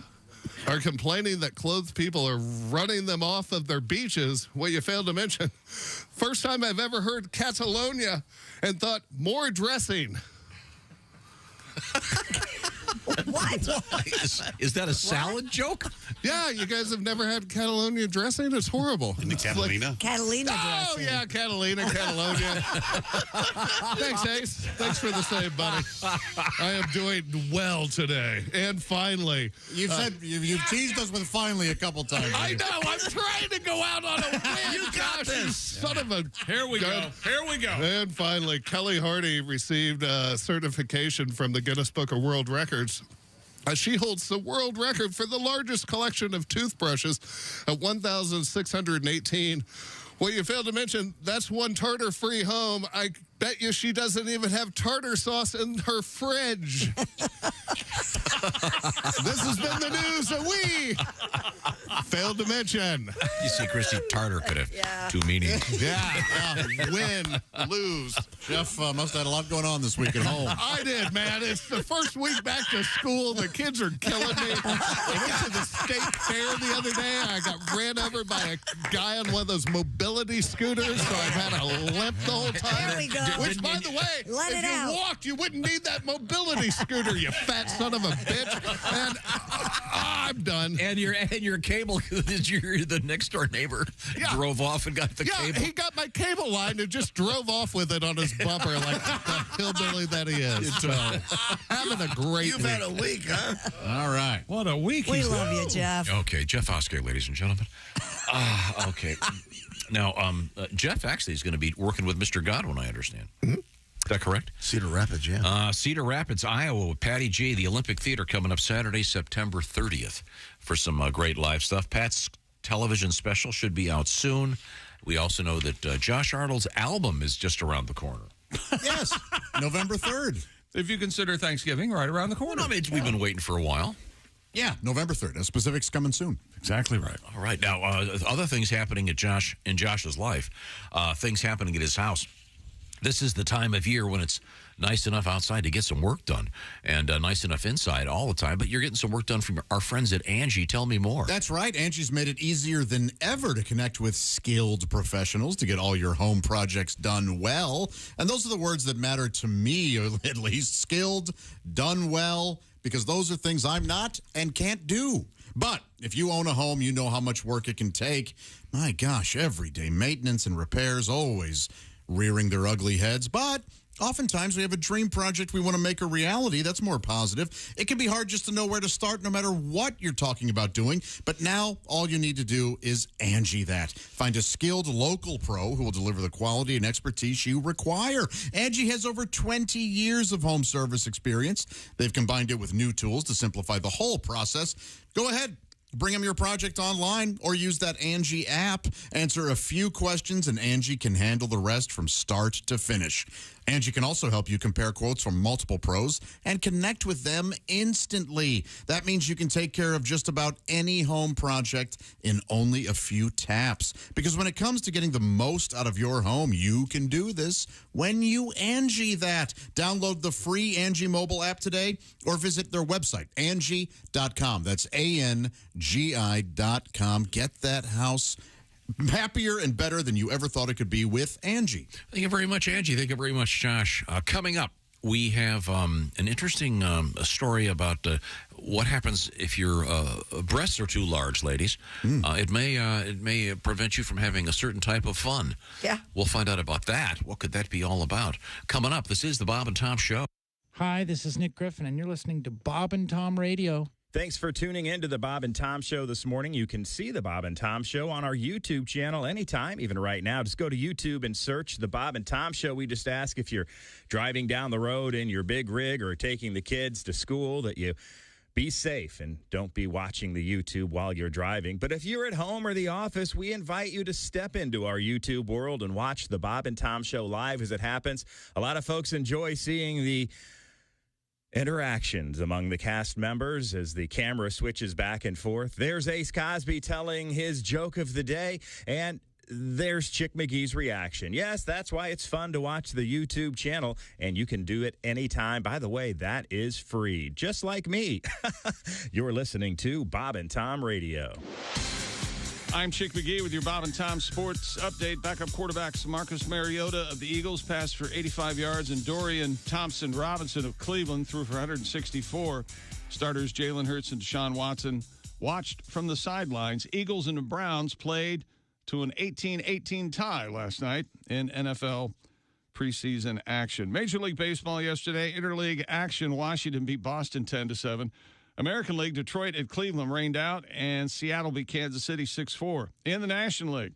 Speaker 16: are complaining that clothed people are running them off of their beaches. What you failed to mention, first time I've ever heard Catalonia and thought, more dressing.
Speaker 3: What?
Speaker 4: Is that a salad joke?
Speaker 16: Yeah, you guys have never had Catalonia dressing? It's horrible.
Speaker 2: In the Catalina?
Speaker 3: Catalina
Speaker 16: Oh,
Speaker 3: dressing.
Speaker 16: yeah, Catalina, Catalonia. Thanks, Ace. Thanks for the save, buddy. I am doing well today. And finally.
Speaker 2: You've said you've teased us with finally a couple times.
Speaker 16: I know. I'm trying to go out on a win.
Speaker 1: You got this.
Speaker 16: Son of a...
Speaker 1: Here we go. Here we go.
Speaker 16: And finally, Kelly Hardy received a certification from the Guinness Book of World Records. She holds the world record for the largest collection of toothbrushes at 1,618. Well, you failed to mention, that's one tartar-free home. I bet you she doesn't even have tartar sauce in her fridge. This has been the news that we failed to mention.
Speaker 4: You see, Christy, tartar could have two meanings.
Speaker 16: Yeah. Win, lose.
Speaker 2: Jeff must have had a lot going on this week at home.
Speaker 16: I did, man. It's the first week back to school. The kids are killing me. I went to the state fair the other day. I got ran over by a guy on one of those mobility scooters, so I've had a limp the whole time.
Speaker 3: There we go.
Speaker 16: Which, by the way, if you walked, you wouldn't need that mobility scooter, you fat son of a bitch. And I'm done.
Speaker 4: And your cable, the next door neighbor drove off and got the cable.
Speaker 16: He got my cable line and just drove off with it on his bumper like the hillbilly that he is. So, having a great
Speaker 28: You've
Speaker 16: week.
Speaker 28: had a week, huh?
Speaker 2: All right.
Speaker 6: What a week.
Speaker 3: We love you, Jeff.
Speaker 4: Okay, Jeff Oskay, ladies and gentlemen. Okay. Now, Jeff actually is going to be working with Mr. Godwin, I understand. Mm-hmm. Is that correct?
Speaker 2: Cedar Rapids, yeah.
Speaker 4: Cedar Rapids, Iowa, with Patty G, the Olympic Theater, coming up Saturday, September 30th for some great live stuff. Pat's television special should be out soon. We also know that Josh Arnold's album is just around the corner.
Speaker 2: Yes, November 3rd.
Speaker 1: If you consider Thanksgiving right around the corner.
Speaker 4: Well, we've been waiting for a while.
Speaker 2: Yeah, November 3rd. Specifics coming soon.
Speaker 1: Exactly right.
Speaker 4: All right. Now, other things happening in Josh's life, things happening at his house. This is the time of year when it's nice enough outside to get some work done and nice enough inside all the time. But you're getting some work done from our friends at Angie. Tell me more.
Speaker 2: That's right. Angie's made it easier than ever to connect with skilled professionals to get all your home projects done well. And those are the words that matter to me, or at least skilled, done well, because those are things I'm not and can't do. But if you own a home, you know how much work it can take. My gosh, everyday maintenance and repairs always rearing their ugly heads. But oftentimes we have a dream project we want to make a reality. That's more positive. It can be hard just to know where to start no matter what you're talking about doing. But now all you need to do is Angie that. Find a skilled local pro who will deliver the quality and expertise you require. Angie has over 20 years of home service experience. They've combined it with new tools to simplify the whole process. Go ahead. Bring them your project online or use that Angie app. Answer a few questions and Angie can handle the rest from start to finish. Angie can also help you compare quotes from multiple pros and connect with them instantly. That means you can take care of just about any home project in only a few taps. Because when it comes to getting the most out of your home, you can do this when you Angie that. Download the free Angie mobile app today or visit their website, Angie.com. That's ANGI.com. Get that house happier and better than you ever thought it could be with Angie.
Speaker 4: Thank you very much, Angie. Thank you very much, Josh. Coming up, we have an interesting story about what happens if your breasts are too large, ladies. It may prevent you from having a certain type of fun.
Speaker 3: Yeah.
Speaker 4: We'll find out about that. What could that be all about? Coming up, this is the Bob and Tom Show.
Speaker 13: Hi, this is Nick Griffin, and you're listening to Bob and Tom Radio.
Speaker 7: Thanks for tuning in to the Bob and Tom Show this morning. You can see the Bob and Tom Show on our YouTube channel anytime, even right now. Just go to YouTube and search the Bob and Tom Show. We just ask if you're driving down the road in your big rig or taking the kids to school that you be safe and don't be watching the YouTube while you're driving. But if you're at home or the office, we invite you to step into our YouTube world and watch the Bob and Tom Show live as it happens. A lot of folks enjoy seeing the interactions among the cast members as the camera switches back and forth. There's Ace Cosby telling his joke of the day, and there's Chick McGee's reaction. Yes, that's why it's fun to watch the YouTube channel, and you can do it anytime. By the way, that is free, just like me. You're listening to Bob and Tom Radio.
Speaker 1: I'm Chick McGee with your Bob and Tom Sports Update. Backup quarterbacks Marcus Mariota of the Eagles passed for 85 yards, and Dorian Thompson-Robinson of Cleveland threw for 164. Starters Jalen Hurts and Deshaun Watson watched from the sidelines. Eagles and the Browns played to an 18-18 tie last night in NFL preseason action. Major League Baseball yesterday, interleague action. Washington beat Boston 10-7. American League, Detroit at Cleveland rained out, and Seattle beat Kansas City 6-4. In the National League,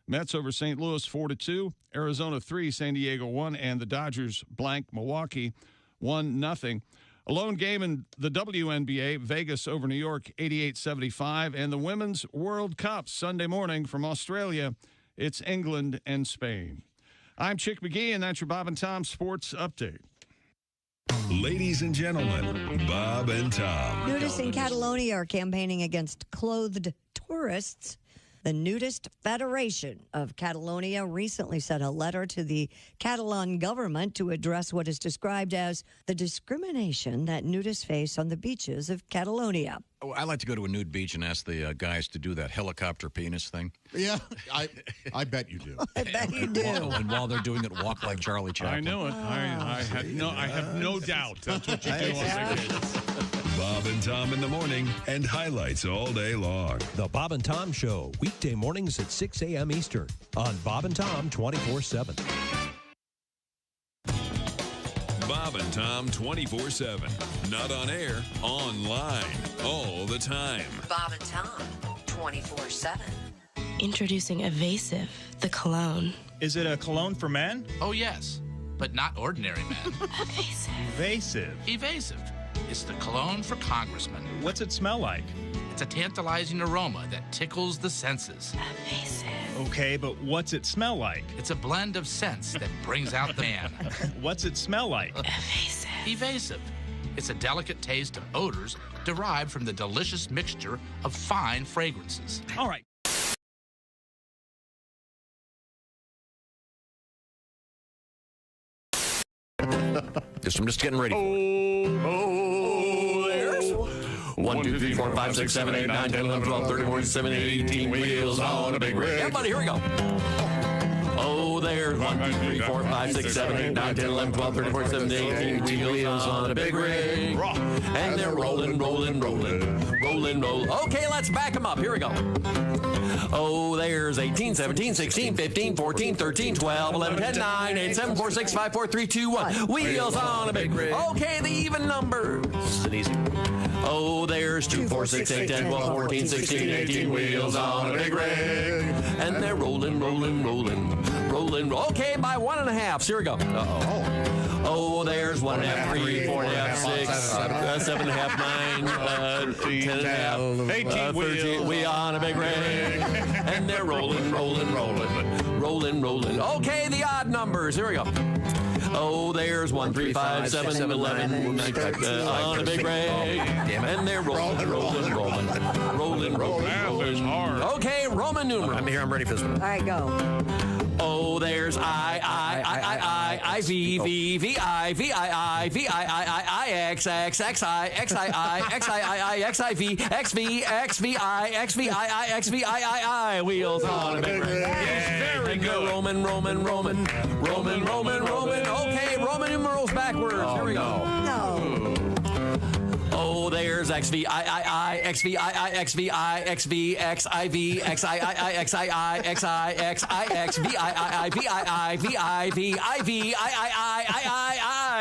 Speaker 1: Mets over St. Louis 4-2, Arizona 3, San Diego 1, and the Dodgers blank Milwaukee 1-0. A lone game in the WNBA, Vegas over New York 88-75, and the Women's World Cup Sunday morning from Australia. It's England and Spain. I'm Chick McGee, and that's your Bob and Tom Sports Update.
Speaker 24: Ladies and gentlemen, Bob and Tom.
Speaker 3: Nudists in Catalonia are campaigning against clothed tourists. The Nudist Federation of Catalonia recently sent a letter to the Catalan government to address what is described as the discrimination that nudists face on the beaches of Catalonia.
Speaker 4: Oh, I like to go to a nude beach and ask the guys to do that helicopter penis thing.
Speaker 2: Yeah, I bet you do.
Speaker 3: I bet you do.
Speaker 4: And while they're doing it, walk like Charlie Chaplin.
Speaker 1: I know it. I have no doubt that's what you do on vacation.
Speaker 24: Bob and Tom in the morning and highlights all day long.
Speaker 20: The Bob and Tom Show, weekday mornings at 6 a.m. Eastern on Bob and Tom 24/7.
Speaker 24: Bob and Tom 24/7. Not on air, online, all the time.
Speaker 8: Bob and Tom 24/7.
Speaker 10: Introducing Evasive, the cologne.
Speaker 7: Is it a cologne for men?
Speaker 11: Oh, yes, but not ordinary men.
Speaker 7: Evasive.
Speaker 11: Evasive. It's the cologne for congressmen.
Speaker 7: What's it smell like?
Speaker 11: It's a tantalizing aroma that tickles the senses.
Speaker 10: Evasive.
Speaker 7: Okay, but what's it smell like?
Speaker 11: It's a blend of scents that brings out the man.
Speaker 7: What's it smell like?
Speaker 10: Evasive.
Speaker 11: Evasive. It's a delicate taste of odors derived from the delicious mixture of fine fragrances.
Speaker 7: All right.
Speaker 9: I'm just getting ready. There's 1, 2, 3, 4, 5, 6, 7, 8, 9, 10, 11, 12, 13, 14, 17, 18 wheels on a big rig. Everybody, here we go. Oh, there's 1, 2, 3, 4, 5, 6, 7, 8, 9, 10, 11, 12, 13, 14, 17, 18 wheels on a big rig. And they're rolling. Okay, let's back them up. Here we go. Oh, there's 18, 17, 16, 15, 14, 13, 12, 11, 10, 9, 8, 7, 4, 6, 5, 4, 3, 2, 1. Wheels on a big rig. Okay, the even numbers. It's an easy. Oh, there's 2, 4, 6, 8, 10, 12, 14, 16, 18 wheels on a big rig. And they're rolling. Okay, by 1.5. Here we go. Oh, there's 1.5, 3, 4.5, 6, 7.5, 9, 10.5, 18 wheels. We on a big rig. And they're rolling. Okay, the odd numbers. Here we go. Oh, there's 1, 3, 5, 7, 11, 9, on a big rig. And they're rolling. Okay, Roman numeral. I'm ready for this one.
Speaker 3: All right, go.
Speaker 9: Oh, there's I, V, X, I. Wheels on a big rig. Very good. Roman. Okay, Roman numerals backwards. Here we go.
Speaker 3: No.
Speaker 9: Oh, there's XV, I, XV, XV, XIV, XII,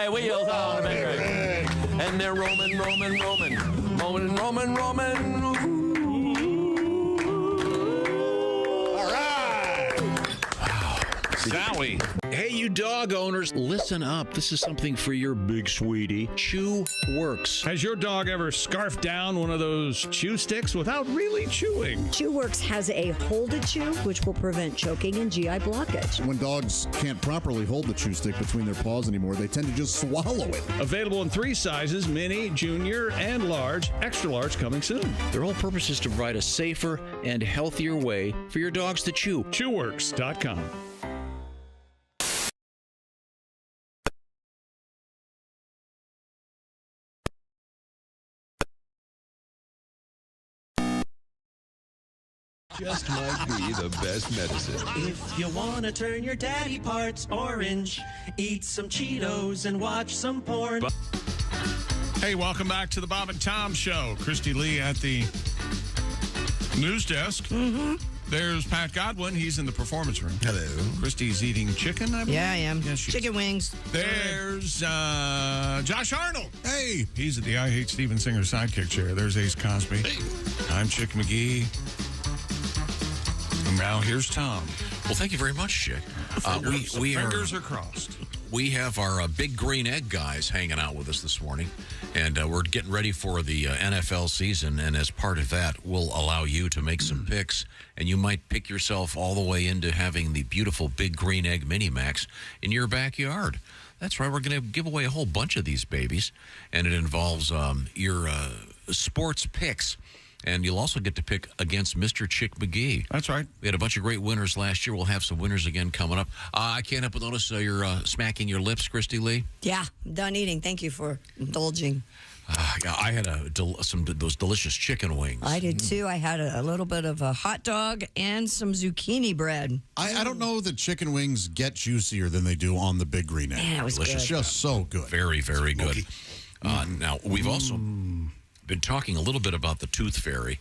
Speaker 9: wheels on a big rig. And they're Roman.
Speaker 1: All right.
Speaker 4: Zowie. Hey, you dog owners, listen up. This is something for your big sweetie. Chew Works.
Speaker 1: Has your dog ever scarfed down one of those chew sticks without really chewing?
Speaker 3: ChewWorks has a hold to chew, which will prevent choking and GI blockage.
Speaker 2: When dogs can't properly hold the chew stick between their paws anymore, they tend to just swallow it.
Speaker 1: Available in 3 sizes, mini, junior, and large. Extra large coming soon.
Speaker 4: Their whole purpose is to provide a safer and healthier way for your dogs to chew.
Speaker 1: ChewWorks.com.
Speaker 24: Just might be the best medicine.
Speaker 12: If you want to turn your daddy parts orange, eat some Cheetos and watch some porn.
Speaker 1: Hey, welcome back to the Bob and Tom Show. Christy Lee at the news desk. Mm-hmm. There's Pat Godwin. He's in the performance room.
Speaker 14: Hello.
Speaker 1: Christy's eating chicken, I believe?
Speaker 3: Yeah, I am.
Speaker 1: Yes,
Speaker 3: chicken wings.
Speaker 1: There's Josh Arnold.
Speaker 2: Hey.
Speaker 1: He's at the I Hate Steven Singer sidekick chair. There's Ace Cosby. Hey. I'm Chick McGee. And now here's Tom.
Speaker 4: Well, thank you very much, Chick.
Speaker 1: Fingers are crossed.
Speaker 4: We have our big green egg guys hanging out with us this morning, and we're getting ready for the NFL season, and as part of that, we'll allow you to make some picks, and you might pick yourself all the way into having the beautiful big green egg Mini-Max in your backyard. That's right, we're going to give away a whole bunch of these babies, and it involves your sports picks. And you'll also get to pick against Mr. Chick McGee.
Speaker 1: That's right.
Speaker 4: We had a bunch of great winners last year. We'll have some winners again coming up. I can't help but notice you're smacking your lips, Christy Lee.
Speaker 3: Yeah, I'm done eating. Thank you for indulging.
Speaker 4: I had some those delicious chicken wings.
Speaker 3: I did too. I had a little bit of a hot dog and some zucchini bread.
Speaker 2: I don't know that chicken wings get juicier than they do on the big green egg.
Speaker 3: Yeah, it was
Speaker 2: delicious.
Speaker 3: good.
Speaker 2: Just so good.
Speaker 4: Very, very good. Now, we've also been talking a little bit about the tooth fairy.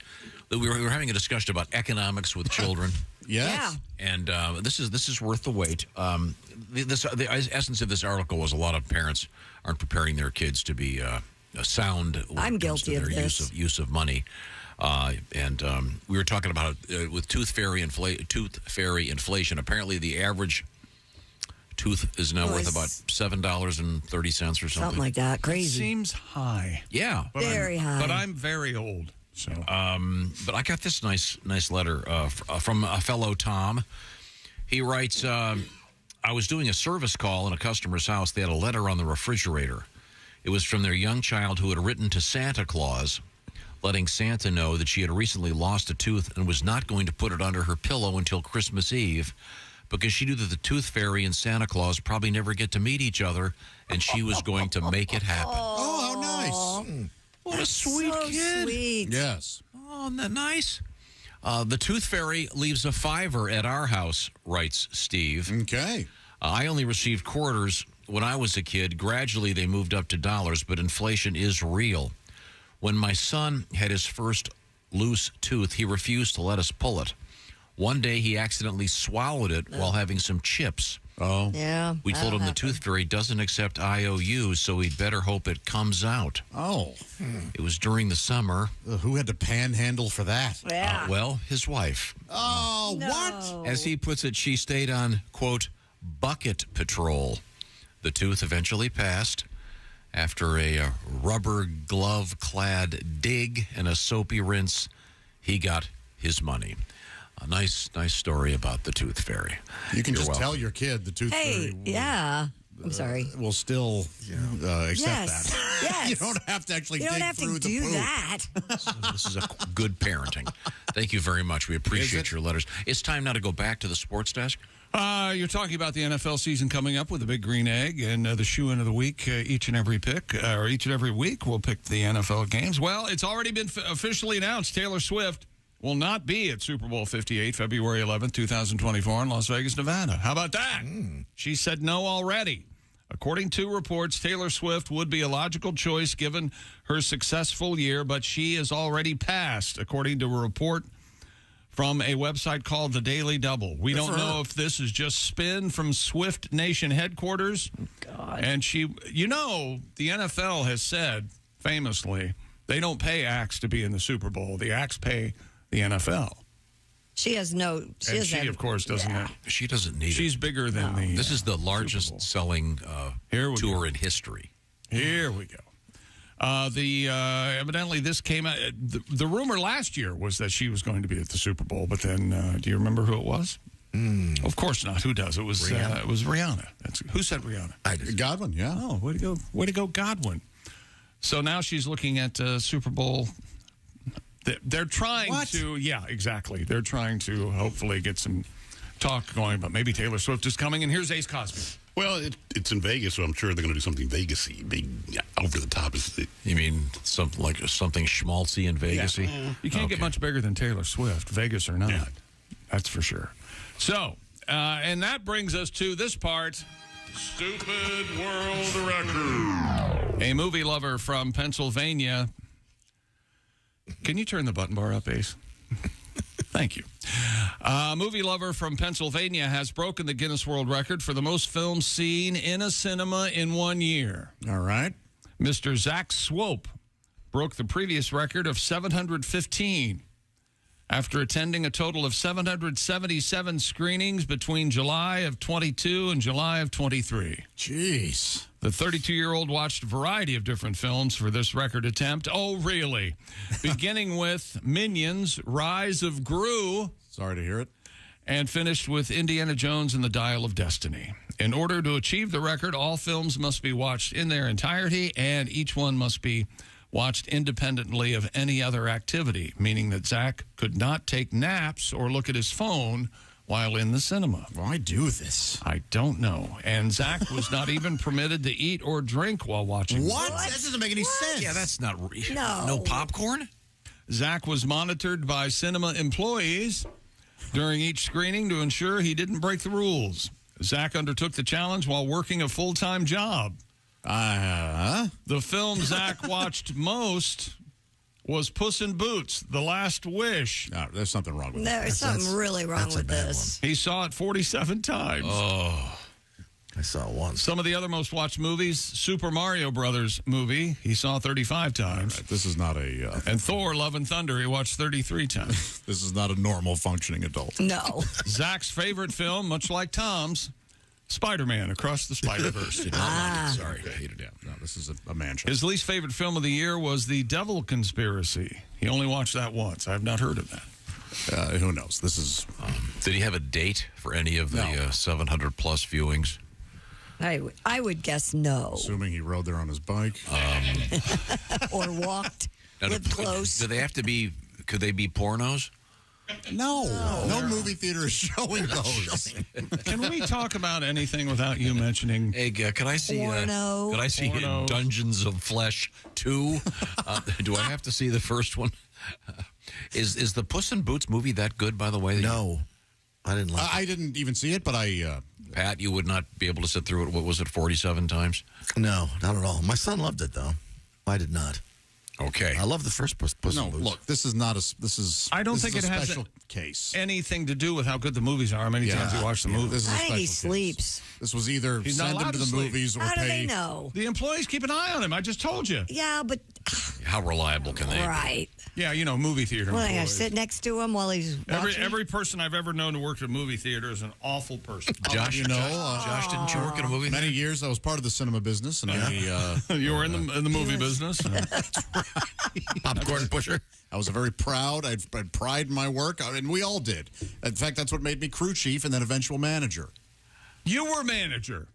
Speaker 4: We were having a discussion about economics with children.
Speaker 2: Yes.
Speaker 3: Yeah.
Speaker 4: And this is worth the wait. The essence of this article was a lot of parents aren't preparing their kids to be sound.
Speaker 3: I'm guilty of this.
Speaker 4: Use of money. And we were talking about with tooth fairy inflation. Apparently, the average tooth is now worth about $7.30 or something.
Speaker 3: Something like that. Crazy.
Speaker 1: Seems high.
Speaker 4: Yeah.
Speaker 3: Very high.
Speaker 1: But I'm very old. So,
Speaker 4: but I got this nice letter from a fellow Tom. He writes, I was doing a service call in a customer's house. They had a letter on the refrigerator. It was from their young child who had written to Santa Claus, letting Santa know that she had recently lost a tooth and was not going to put it under her pillow until Christmas Eve because she knew that the Tooth Fairy and Santa Claus probably never get to meet each other, and she was going to make it happen.
Speaker 2: Oh, how nice.
Speaker 4: What a sweet kid.
Speaker 3: Sweet.
Speaker 2: Yes.
Speaker 4: Oh, isn't that nice? The Tooth Fairy leaves a $5 at our house, writes Steve.
Speaker 2: Okay.
Speaker 4: I only received quarters when I was a kid. Gradually, they moved up to dollars, but inflation is real. When my son had his first loose tooth, he refused to let us pull it. One day, he accidentally swallowed it while having some chips.
Speaker 2: Oh.
Speaker 3: Yeah.
Speaker 4: We told him the Tooth Fairy doesn't accept IOUs, so we'd better hope it comes out.
Speaker 2: Oh.
Speaker 4: It was during the summer.
Speaker 2: Who had to panhandle for that?
Speaker 3: Yeah.
Speaker 4: Well, his wife.
Speaker 2: Oh,
Speaker 3: No.
Speaker 2: what?
Speaker 4: As he puts it, she stayed on, quote, bucket patrol. The tooth eventually passed. After a rubber glove-clad dig and a soapy rinse, he got his money. A nice story about the Tooth Fairy.
Speaker 2: You can
Speaker 4: You're
Speaker 2: just
Speaker 4: welcome.
Speaker 2: tell your kid the Tooth Fairy
Speaker 3: Yeah. I'm sorry.
Speaker 2: will still accept
Speaker 3: Yes.
Speaker 2: that.
Speaker 3: Yes.
Speaker 2: You don't have to actually
Speaker 3: You don't
Speaker 2: dig
Speaker 3: have
Speaker 2: through
Speaker 3: to
Speaker 2: the
Speaker 3: do
Speaker 2: poop.
Speaker 3: that.
Speaker 4: This is a good parenting. Thank you very much. We appreciate your letters. It's time now to go back to the sports desk.
Speaker 1: You're talking about the NFL season coming up with the Big Green Egg and the shoe-in of the week. Each and every week, we'll pick the NFL games. Well, it's already been officially announced. Taylor Swift will not be at Super Bowl 58, February 11th, 2024 in Las Vegas, Nevada. How about that? She said no already. According to reports, Taylor Swift would be a logical choice given her successful year, but she is already passed, according to a report from a website called The Daily Double. We don't know if this is just spin from Swift Nation headquarters.
Speaker 3: God.
Speaker 1: And the NFL has said, famously, they don't pay acts to be in the Super Bowl. The acts pay the NFL.
Speaker 3: She has no.
Speaker 1: She of course, doesn't have.
Speaker 4: She doesn't need it.
Speaker 1: She's bigger than the.
Speaker 4: This is the largest selling tour in history.
Speaker 1: Here we go. Evidently this came out. The rumor last year was that she was going to be at the Super Bowl, but then do you remember who it was? Of course not. Who does? It was Rihanna. It was Rihanna. Who said Rihanna?
Speaker 2: I did. Godwin. Yeah.
Speaker 1: Oh, way to go, Godwin. So now she's looking at Super Bowl. They're trying to. Yeah, exactly. They're trying to hopefully get some talk going, but maybe Taylor Swift is coming. And here's Ace Cosby.
Speaker 14: Well, it's in Vegas, so I'm sure they're going to do something Vegas-y, big, over the top.
Speaker 4: You mean something schmaltzy and Vegas-y?
Speaker 1: Yeah. You can't get much bigger than Taylor Swift, Vegas or not. Yeah. That's for sure. So, and that brings us to this part. Stupid World Record. A movie lover from Pennsylvania. Can you turn the button bar up, Ace? Thank you. A movie lover from Pennsylvania has broken the Guinness World Record for the most films seen in a cinema in 1 year.
Speaker 2: All right.
Speaker 1: Mr. Zach Swope broke the previous record of 715 after attending a total of 777 screenings between July of 22 and July of 23.
Speaker 2: Jeez.
Speaker 1: The 32-year-old watched a variety of different films for this record attempt. Oh, really? Beginning with Minions, Rise of Gru.
Speaker 2: Sorry to hear it.
Speaker 1: And finished with Indiana Jones and the Dial of Destiny. In order to achieve the record, all films must be watched in their entirety, and each one must be watched independently of any other activity, meaning that Zach could not take naps or look at his phone while in the cinema.
Speaker 2: Why do this?
Speaker 1: I don't know. And Zach was not even permitted to eat or drink while watching.
Speaker 2: What? That doesn't make any sense.
Speaker 4: Yeah, that's not real.
Speaker 3: No
Speaker 4: popcorn?
Speaker 1: Zach was monitored by cinema employees during each screening to ensure he didn't break the rules. Zach undertook the challenge while working a full-time job. The film Zach watched most was Puss in Boots, The Last Wish.
Speaker 2: No, there's something wrong with that.
Speaker 3: There's something really wrong with this.
Speaker 1: He saw it 47 times.
Speaker 5: Oh, I saw it once.
Speaker 1: Some of the other most watched movies, Super Mario Brothers movie, he saw 35 times.
Speaker 2: Right, this is not a...
Speaker 1: and Thor, Love and Thunder, he watched 33 times.
Speaker 2: This is not a normal functioning adult.
Speaker 3: No.
Speaker 1: Zach's favorite film, much like Tom's, Spider-Man Across the Spider-Verse.
Speaker 2: Sorry. Okay. No, this is a man show.
Speaker 1: His least favorite film of the year was The Devil Conspiracy. He only watched that once. I have not heard of that.
Speaker 2: Who knows? This is.
Speaker 4: Did he have a date for any of the 700-plus viewings?
Speaker 3: I would guess no.
Speaker 2: Assuming he rode there on his bike.
Speaker 3: Or walked, lived close.
Speaker 4: Do they have to be, could they be pornos?
Speaker 2: No movie theater is showing those.
Speaker 1: Can we talk about anything without you mentioning?
Speaker 4: Hey, can I see?
Speaker 3: Porno.
Speaker 4: Could I see Dungeons of Flesh 2? Do I have to see the first one? Is the Puss in Boots movie that good? By the way,
Speaker 2: no, I didn't like. I didn't even see it, but I.
Speaker 4: Pat, you would not be able to sit through it. What was it, 47 times?
Speaker 15: No, not at all. My son loved it though. I did not.
Speaker 4: Okay.
Speaker 15: I love the first Puss in Boots.
Speaker 2: Look, this is not a. This is.
Speaker 1: I don't think it has
Speaker 2: special case.
Speaker 1: Anything to do with how good the movies are. How many times you watch the movie?
Speaker 2: This is
Speaker 3: I think he sleeps.
Speaker 2: This was either
Speaker 1: He's not
Speaker 2: send him
Speaker 1: allowed
Speaker 2: to
Speaker 1: to
Speaker 2: the
Speaker 1: sleep.
Speaker 2: movies or
Speaker 3: How do
Speaker 2: pay.
Speaker 3: they know?
Speaker 1: The employees keep an eye on him. I just told you.
Speaker 3: Yeah, but
Speaker 4: How reliable can they be?
Speaker 3: right.
Speaker 1: Yeah, movie theater
Speaker 3: Well, I
Speaker 1: employees.
Speaker 3: sit next to him while he's watching.
Speaker 1: Every person I've ever known to work at a movie theater is an awful person.
Speaker 4: Josh,
Speaker 2: Josh,
Speaker 4: didn't you work at a movie
Speaker 2: Many years I was part of the cinema business, and
Speaker 1: you were in the movie business.
Speaker 4: Popcorn pusher.
Speaker 2: I was very proud. I had pride in my work, and we all did. In fact, that's what made me crew chief and then eventual manager.
Speaker 1: You were manager.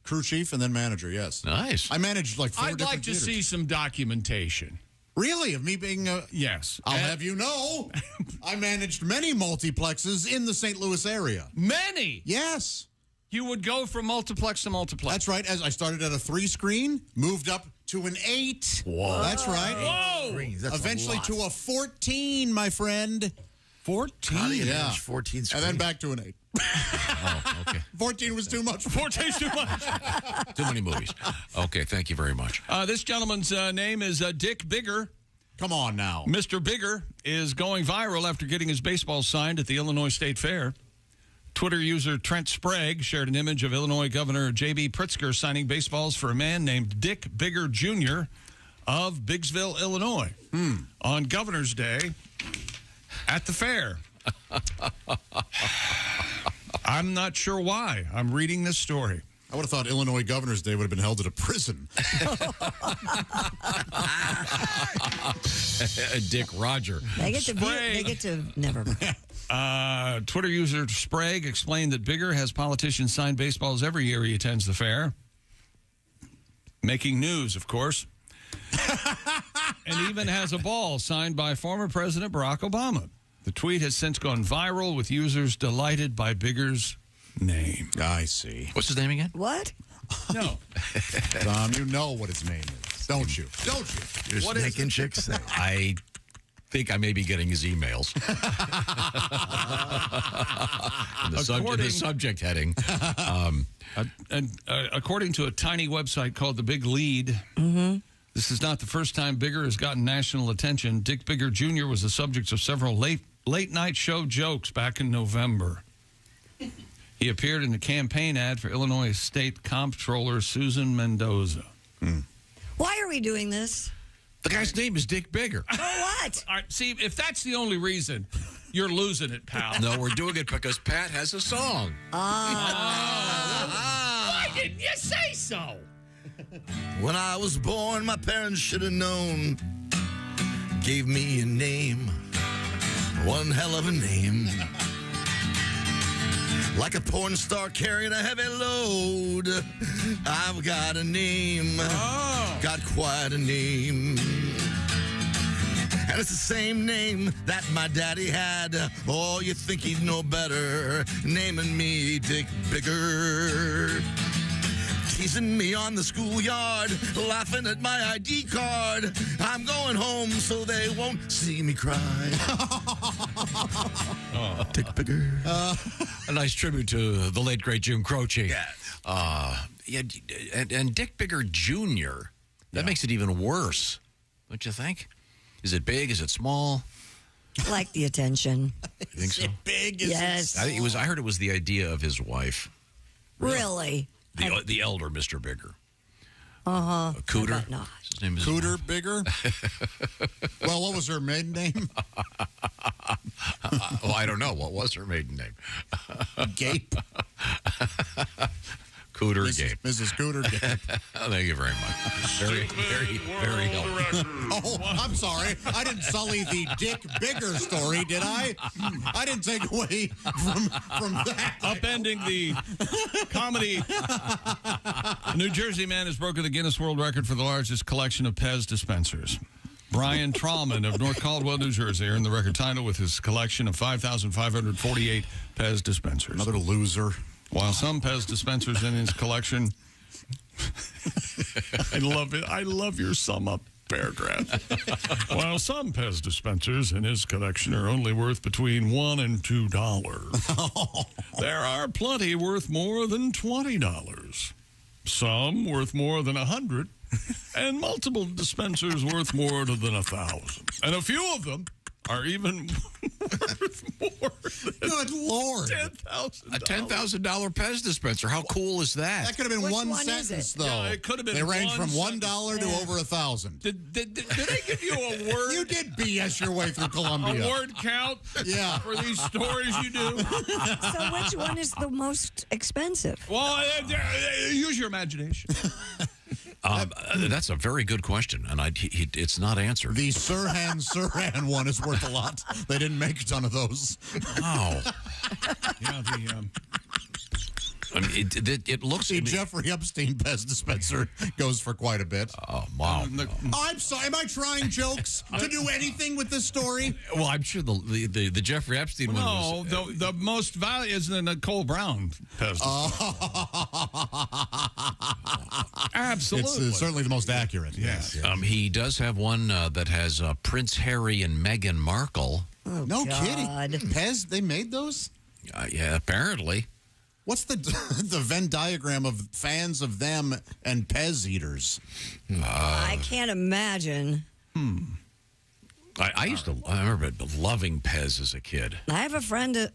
Speaker 2: Crew chief and then manager, yes.
Speaker 4: Nice.
Speaker 2: I managed like 4
Speaker 1: I'd
Speaker 2: different
Speaker 1: like to
Speaker 2: theaters.
Speaker 1: see some documentation.
Speaker 2: Really? Of me being
Speaker 1: Yes.
Speaker 2: I'll have you know, I managed many multiplexes in the St. Louis area.
Speaker 1: Many?
Speaker 2: Yes.
Speaker 1: You would go from multiplex to multiplex.
Speaker 2: That's right. As I started at a 3-screen, moved up to an 8.
Speaker 4: Whoa.
Speaker 2: That's right.
Speaker 1: Whoa.
Speaker 2: Eventually to a 14, my friend.
Speaker 1: 14?
Speaker 15: How do you
Speaker 2: Yeah.
Speaker 15: manage 14 screens?
Speaker 2: And then back to an 8.
Speaker 4: Oh, okay.
Speaker 2: 14 was too much.
Speaker 1: 14's too much.
Speaker 4: Too many movies. Okay, thank you very much.
Speaker 1: This gentleman's name is Dick Bigger.
Speaker 2: Come on now.
Speaker 1: Mr. Bigger is going viral after getting his baseball signed at the Illinois State Fair. Twitter user Trent Sprague shared an image of Illinois Governor J.B. Pritzker signing baseballs for a man named Dick Bigger Jr. of Biggsville, Illinois, on Governor's Day at the fair. I'm not sure why. I'm reading this story.
Speaker 2: I would have thought Illinois Governor's Day would have been held at a prison.
Speaker 4: Dick Roger.
Speaker 3: They get to never mind.
Speaker 1: Twitter user Sprague explained that Bigger has politicians sign baseballs every year he attends the fair. Making news, of course. And even has a ball signed by former President Barack Obama. The tweet has since gone viral with users delighted by Bigger's name.
Speaker 2: I see.
Speaker 4: What's his name again?
Speaker 3: What?
Speaker 1: No.
Speaker 2: Tom, you know what his name is, don't you? Don't you?
Speaker 15: You're
Speaker 1: What is
Speaker 15: making chicks say.
Speaker 4: I think I may be getting his emails. In the subject heading.
Speaker 1: According to a tiny website called The Big Lead, this is not the first time Bigger has gotten national attention. Dick Bigger Jr. was the subject of several late-night show jokes back in November. He appeared in a campaign ad for Illinois State Comptroller Susan Mendoza.
Speaker 3: Why are we doing this?
Speaker 4: The guy's name is Dick Bigger.
Speaker 3: For what?
Speaker 1: All right, see, if that's the only reason, you're losing it, pal.
Speaker 4: No, we're doing it because Pat has a song.
Speaker 1: Why didn't you say so?
Speaker 15: When I was born, my parents should have known. Gave me a name. One hell of a name. Like a porn star carrying a heavy load. I've got a name. Got quite a name. And it's the same name that my daddy had. Oh, you think he'd know better, naming me Dick Bigger. Teasing me on the schoolyard, laughing at my ID card. I'm going home so they won't see me cry. Dick Bigger.
Speaker 4: A nice tribute to the late, great Jim Croce.
Speaker 15: Yeah.
Speaker 4: And Dick Bigger Jr., that makes it even worse, don't you think? Is it big? Is it small?
Speaker 3: I like the attention.
Speaker 4: You think so?
Speaker 2: Big?
Speaker 3: Yes.
Speaker 4: I heard it was the idea of his wife.
Speaker 3: Really?
Speaker 4: The elder Mr. Bigger.
Speaker 3: Cooter?
Speaker 4: Not. His name is
Speaker 2: Cooter Bigger? Well, what was her maiden name?
Speaker 4: Well, I don't know. What was her maiden name?
Speaker 2: Gape.
Speaker 4: Cooter Gape.
Speaker 2: Mrs. Cooter Gape.
Speaker 4: Thank you very much. Very helpful.
Speaker 2: Oh, I'm sorry. I didn't sully the Dick Bigger story, did I? I didn't take away from that.
Speaker 1: Upending the comedy. A New Jersey man has broken the Guinness World Record for the largest collection of Pez dispensers. Brian Trauman of North Caldwell, New Jersey, earned the record title with his collection of 5,548 Pez dispensers.
Speaker 2: Another loser.
Speaker 1: While some Pez dispensers in his collection... I love it. I love your sum up paragraph. While some Pez dispensers in his collection are only worth between $1 and $2, there are plenty worth more than $20. Some worth more than $100, and multiple dispensers worth more than $1,000. And a few of them are even worth more than
Speaker 2: Good Lord.
Speaker 1: $10,000.
Speaker 4: A $10,000 Pez dispenser. How cool is that?
Speaker 2: That could have been
Speaker 3: Which
Speaker 2: one
Speaker 3: one is
Speaker 2: sentence,
Speaker 3: it?
Speaker 2: though.
Speaker 1: Yeah, it could have been
Speaker 2: They range
Speaker 1: one
Speaker 2: from $1 to over $1,000.
Speaker 1: Did I give you a word?
Speaker 2: You did BS your way through Columbia.
Speaker 1: A word count?
Speaker 2: Yeah.
Speaker 1: For these stories you do?
Speaker 3: So which one is the most expensive?
Speaker 1: Well, use your imagination.
Speaker 4: That's a very good question, and it's not answered.
Speaker 2: The Sirhan one is worth a lot. They didn't make a ton of those.
Speaker 4: Wow.
Speaker 1: Yeah,
Speaker 4: I mean, it looks...
Speaker 2: The Jeffrey Epstein Pez dispenser goes for quite a bit.
Speaker 4: Oh, wow.
Speaker 2: I'm sorry. Am I trying jokes to do anything with this story?
Speaker 4: Well, I'm sure the Jeffrey Epstein one
Speaker 1: no,
Speaker 4: was...
Speaker 1: the most valuable is the Nicole Brown Pez Absolutely.
Speaker 2: It's certainly the most accurate. Yes.
Speaker 4: He does have one that has Prince Harry and Meghan Markle.
Speaker 3: Oh,
Speaker 2: no
Speaker 3: God.
Speaker 2: kidding. Pez, they made those?
Speaker 4: Yeah, apparently.
Speaker 2: What's the Venn diagram of fans of them and Pez eaters?
Speaker 3: I can't imagine.
Speaker 4: I remember loving Pez as a kid.
Speaker 3: I have a friend that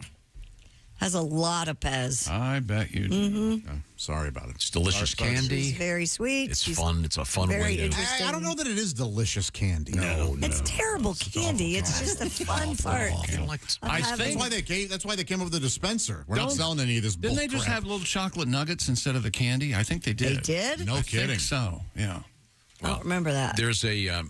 Speaker 3: has a lot of Pez.
Speaker 1: I bet you do.
Speaker 3: Mm-hmm.
Speaker 2: Sorry about it.
Speaker 4: It's delicious candy.
Speaker 3: She's very sweet.
Speaker 4: It's fun. It's a fun
Speaker 3: very
Speaker 4: way to...
Speaker 3: interesting.
Speaker 2: I don't know that it is delicious candy.
Speaker 4: No.
Speaker 3: It's terrible candy. It's just the fun part.
Speaker 2: That's why they came up with the dispenser. We're not selling any of this bull
Speaker 1: Didn't they just
Speaker 2: crap.
Speaker 1: have little chocolate nuggets instead of the candy? I think they did.
Speaker 3: They did?
Speaker 2: No
Speaker 1: I
Speaker 2: kidding.
Speaker 1: think so, yeah.
Speaker 3: I don't remember that.
Speaker 4: There's a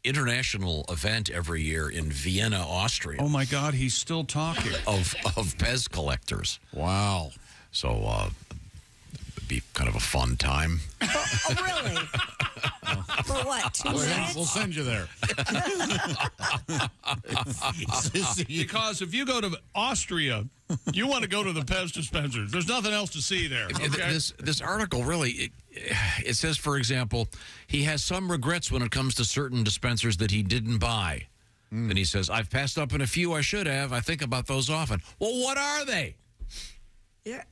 Speaker 4: international event every year in Vienna, Austria.
Speaker 1: Oh, my God, he's still talking.
Speaker 4: Of Pez collectors.
Speaker 2: Wow.
Speaker 4: So it'd be kind of a fun time.
Speaker 3: Oh, really? For what, 2 minutes?
Speaker 2: We'll send you there.
Speaker 1: Because if you go to Austria, you want to go to the Pez dispensers. There's nothing else to see there. Okay?
Speaker 4: This article really, it says, for example, he has some regrets when it comes to certain dispensers that he didn't buy. And he says, I've passed up on a few I should have. I think about those often. Well, what are they?
Speaker 3: Yeah.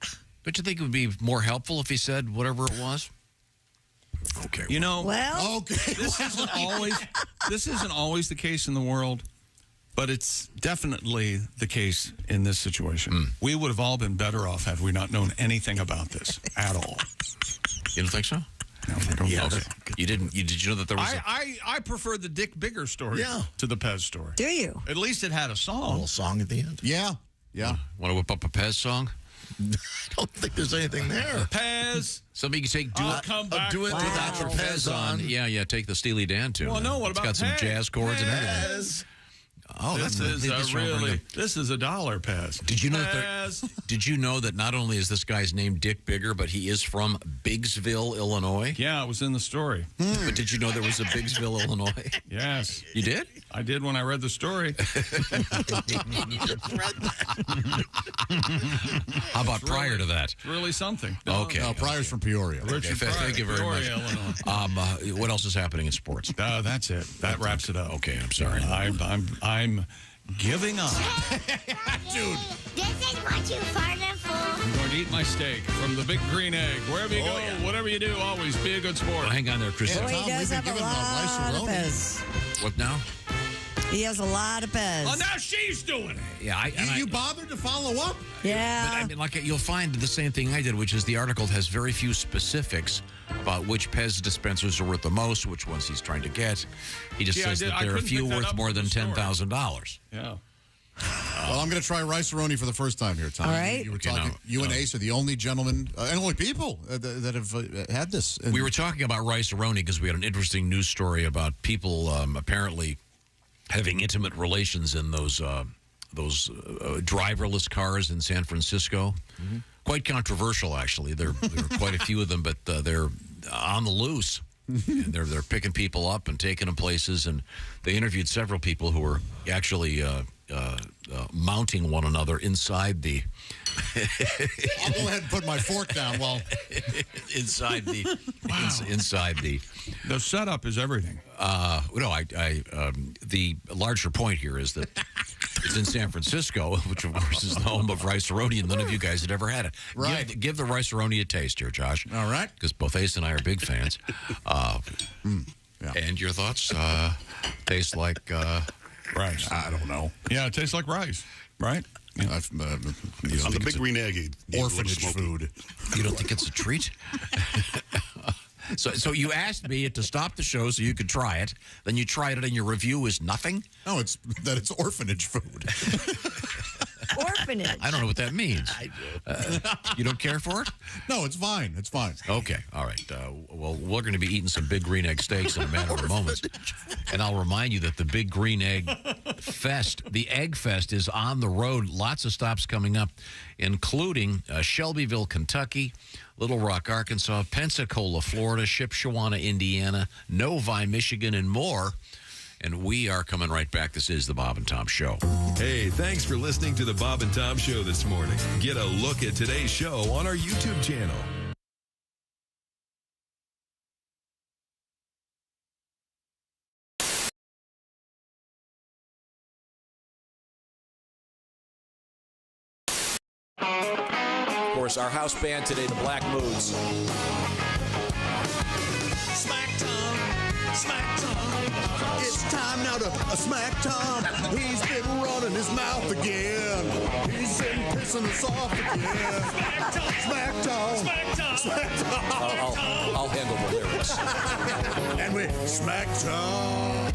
Speaker 4: Don't you think it would be more helpful if he said whatever it was? Okay.
Speaker 1: You know,
Speaker 2: okay.
Speaker 1: This isn't always the case in the world, but it's definitely the case in this situation. We would have all been better off had we not known anything about this at all.
Speaker 4: You don't think so?
Speaker 1: No, I don't think so.
Speaker 4: You didn't. Did you know that there was?
Speaker 1: I prefer the Dick Bigger story to the Pez story.
Speaker 3: Do you?
Speaker 1: At least it had a song.
Speaker 17: A little song at the end.
Speaker 2: Yeah.
Speaker 4: Want to whip up a Pez song?
Speaker 17: I don't think there's anything there.
Speaker 1: Pez.
Speaker 4: Somebody can take
Speaker 1: I'll come back.
Speaker 17: Do it without your Pez on.
Speaker 4: Yeah. Take the Steely Dan tune.
Speaker 1: Well, no. What about
Speaker 4: It's got some jazz chords and everything.
Speaker 17: Pez.
Speaker 4: Oh,
Speaker 1: this is a $1 Pez.
Speaker 4: Did you know Did you know that not only is this guy's name Dick Bigger, but he is from Biggsville, Illinois?
Speaker 1: Yeah, it was in the story.
Speaker 4: But did you know there was a Biggsville, Illinois?
Speaker 1: Yes.
Speaker 4: You did?
Speaker 1: I did when I read the story.
Speaker 4: How about prior to that?
Speaker 1: It's really something.
Speaker 4: Okay.
Speaker 2: No, Pryor's from Peoria.
Speaker 1: Richard Pryor,
Speaker 4: thank you very
Speaker 1: Peoria,
Speaker 4: much.
Speaker 1: Illinois.
Speaker 4: What else is happening in sports?
Speaker 1: That's it. That wraps it up.
Speaker 4: Okay, I'm sorry.
Speaker 1: I'm giving up.
Speaker 2: Dude.
Speaker 18: This is what you farted for.
Speaker 1: I'm going to eat my steak from the Big Green Egg. Wherever you go, whatever you do, always be a good sport.
Speaker 4: Well, hang on there, Chris.
Speaker 3: Boy, he does have a lot of Pez.
Speaker 4: What now?
Speaker 3: He has a lot of Pez.
Speaker 1: Oh, now she's doing it.
Speaker 4: Yeah,
Speaker 2: you bothered to follow up?
Speaker 3: Yeah.
Speaker 4: But I mean, like you'll find the same thing I did, which is the article has very few specifics about which Pez dispensers are worth the most, which ones he's trying to get. He just says that there are a few worth more than $10,000.
Speaker 1: Yeah.
Speaker 2: Well, I'm going to try Rice-A-Roni for the first time here, Tom.
Speaker 3: All right.
Speaker 2: You were talking. You and Ace are the only gentlemen and only people that have had this.
Speaker 4: We were talking about Rice-A-Roni because we had an interesting news story about people apparently having intimate relations in those driverless cars in San Francisco. Mm-hmm. Quite controversial, actually. There are quite a few of them, but they're on the loose. And they're picking people up and taking them places. And they interviewed several people who were actually mounting one another inside the.
Speaker 2: I'll go ahead and put my fork down while
Speaker 4: inside the. Inside the.
Speaker 1: The setup is everything.
Speaker 4: The larger point here is that it's in San Francisco, which of course is the home of Rice-A-Roni, and none of you guys had ever had it.
Speaker 2: Right.
Speaker 4: Give the Rice-A-Roni a taste here, Josh.
Speaker 2: All right.
Speaker 4: Because both Ace and I are big fans.
Speaker 2: Yeah.
Speaker 4: And your thoughts? Taste like
Speaker 1: rice.
Speaker 2: I don't know.
Speaker 1: Yeah, it tastes like rice, right?
Speaker 2: Yeah.
Speaker 14: On the big green egg.
Speaker 2: Orphanage food.
Speaker 4: You don't think it's a treat? So you asked me to stop the show so you could try it. Then you tried it, and your review is nothing?
Speaker 2: No, it's orphanage food.
Speaker 3: Orphanage.
Speaker 4: I don't know what that means.
Speaker 2: I do.
Speaker 4: You don't care for it?
Speaker 2: No, it's fine. It's fine.
Speaker 4: Okay. All right. Well, we're going to be eating some big green egg steaks in a matter of moments. And I'll remind you that the Big Green Egg Fest, the Egg Fest, is on the road. Lots of stops coming up, including Shelbyville, Kentucky, Little Rock, Arkansas, Pensacola, Florida, Shipshewana, Indiana, Novi, Michigan, and more. And we are coming right back. This is the Bob and Tom Show.
Speaker 24: Hey, thanks for listening to the Bob and Tom Show this morning. Get a look at today's show on our YouTube channel.
Speaker 9: Of course, our house band today, the Black Moods.
Speaker 15: Smack Tom, Smack Tom. It's time now to smack Tom. He's been running his mouth again. He's been pissing us off again. Smack Tom, Smack Tom, Smack Tom.
Speaker 9: I'll handle the lyrics.
Speaker 15: And we smack Tom.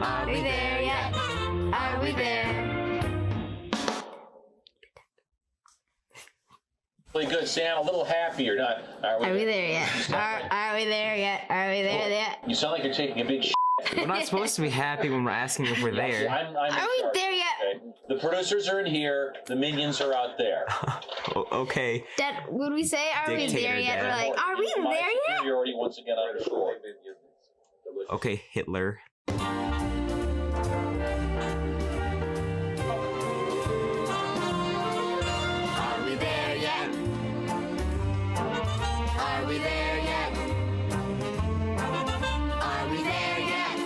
Speaker 18: Are we there yet? Are we there?
Speaker 16: Really good, Sam. A little happier, not?
Speaker 18: Are we there yet? Are we there yet? Are we there yet?
Speaker 16: You sound like you're taking a big shit.
Speaker 19: We're not supposed to be happy when we're asking if we're there.
Speaker 18: Are we there yet?
Speaker 16: Okay. The producers are in here. The minions are out there.
Speaker 19: Okay.
Speaker 18: Dad, would we say, are we there yet? We're like, are we there yet?
Speaker 16: Superiority once again on the floor.
Speaker 19: Okay, Hitler.
Speaker 18: Are we there yet? Are we there yet? Are we there yet?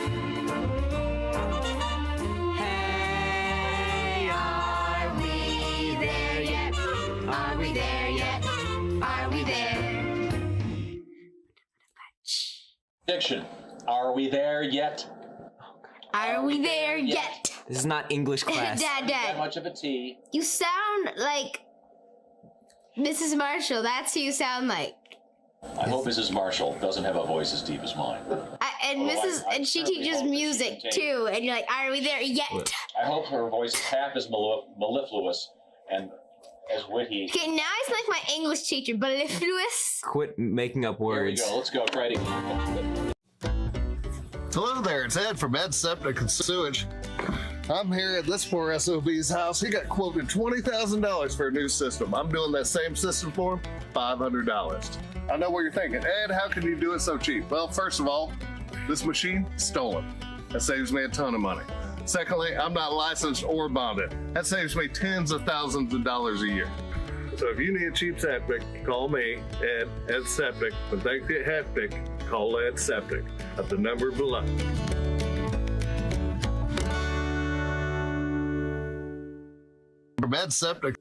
Speaker 18: Hey, are we there yet? Are we there yet? Are we there?
Speaker 16: Diction. Are we there yet?
Speaker 18: Are we there yet?
Speaker 19: This is not English class.
Speaker 18: Dad.
Speaker 16: Not much of a T.
Speaker 18: You sound like Mrs. Marshall. That's who you sound like.
Speaker 16: I hope Mrs. Marshall doesn't have a voice as deep as mine.
Speaker 18: And she teaches music too. And you're like, are we there yet?
Speaker 16: I hope her voice is half as mellifluous and as witty.
Speaker 18: Okay, now I sound like my English teacher, mellifluous.
Speaker 19: Quit making up words.
Speaker 16: Here we go. Let's go. Try it again.
Speaker 21: Hello there, it's Ed from Ed Septic and Sewage. I'm here at this poor SOB's house. He got quoted $20,000 for a new system. I'm doing that same system for him, $500. I know what you're thinking. Ed, how can you do it so cheap? Well, first of all, this machine, stolen. That saves me a ton of money. Secondly, I'm not licensed or bonded. That saves me tens of thousands of dollars a year. So if you need a cheap septic, call me, Ed Septic. When things get hectic, call Ed Septic at the number below. From Ed Septic.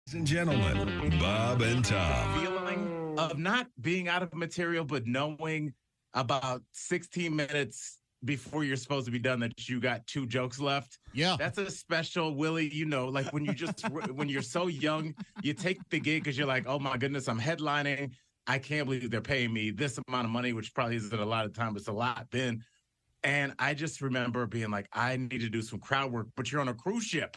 Speaker 24: Ladies and gentlemen, Bob and Tom.
Speaker 6: of not being out of material, but knowing about 16 minutes before you're supposed to be done that you got 2 jokes left.
Speaker 2: Yeah.
Speaker 6: That's a special, Willie, like when you just, when you're so young, you take the gig because you're like, oh my goodness, I'm headlining. I can't believe they're paying me this amount of money, which probably isn't a lot of time, but it's a lot then. And I just remember being like, I need to do some crowd work, but you're on a cruise ship.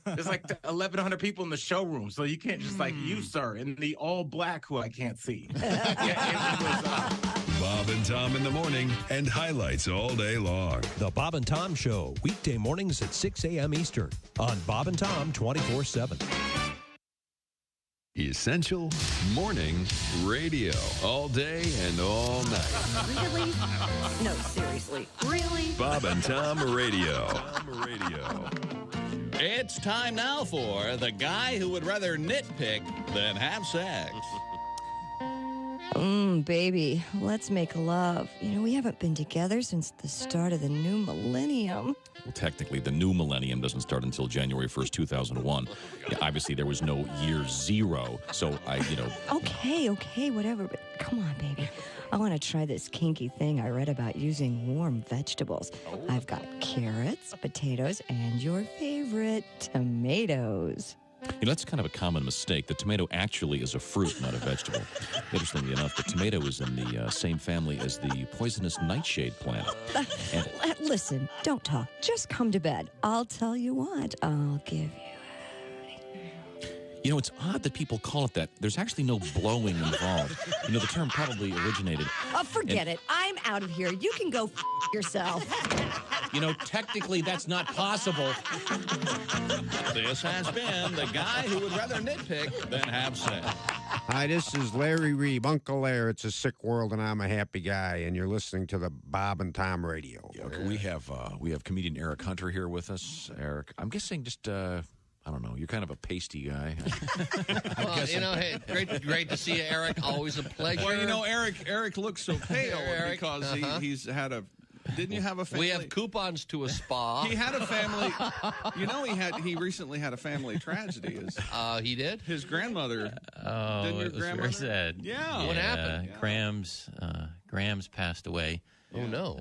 Speaker 6: There's like 1,100 people in the showroom, so you can't just like you, sir, in the all black who I can't see.
Speaker 24: Bob and Tom in the morning and highlights all day long.
Speaker 20: The Bob and Tom Show, weekday mornings at 6 a.m. Eastern on Bob and Tom 24/7.
Speaker 24: Essential Morning Radio. All day and all night.
Speaker 3: Really? No, seriously. Really?
Speaker 24: Bob and Tom Radio.
Speaker 1: It's time now for the guy who would rather nitpick than have sex.
Speaker 3: Baby, let's make love. We haven't been together since the start of the new millennium.
Speaker 9: Well, technically, the new millennium doesn't start until January 1st, 2001. Yeah, obviously, there was no year 0, so
Speaker 3: Okay, whatever, but come on, baby. I want to try this kinky thing I read about using warm vegetables. I've got carrots, potatoes, and your favorite, tomatoes.
Speaker 9: That's kind of a common mistake. The tomato actually is a fruit, not a vegetable. Interestingly enough, the tomato is in the same family as the poisonous nightshade plant.
Speaker 3: Listen, don't talk. Just come to bed. I'll tell you what. I'll give you.
Speaker 9: It's odd that people call it that. There's actually no blowing involved. The term probably originated.
Speaker 3: Oh, forget it. I'm out of here. You can go yourself.
Speaker 9: Technically, that's not possible.
Speaker 1: This has been the guy who would rather nitpick than have sex.
Speaker 13: Hi, this is Larry Reeb, Uncle Larry. It's a sick world, and I'm a happy guy. And you're listening to the Bob and Tom Radio.
Speaker 9: Yeah, okay, we have comedian Eric Hunter here with us. Eric, I'm guessing just I don't know. You're kind of a pasty guy.
Speaker 22: Well, hey, great to see you, Eric. Always a pleasure.
Speaker 1: Well, Eric looks so pale because he's had a. Didn't you have a family?
Speaker 22: We have coupons to a spa.
Speaker 1: He had a family. He recently had a family tragedy.
Speaker 22: He did?
Speaker 1: His grandmother.
Speaker 23: Didn't your grandmother? Very sad.
Speaker 22: Yeah. What happened?
Speaker 23: Grams passed away.
Speaker 22: Oh, no.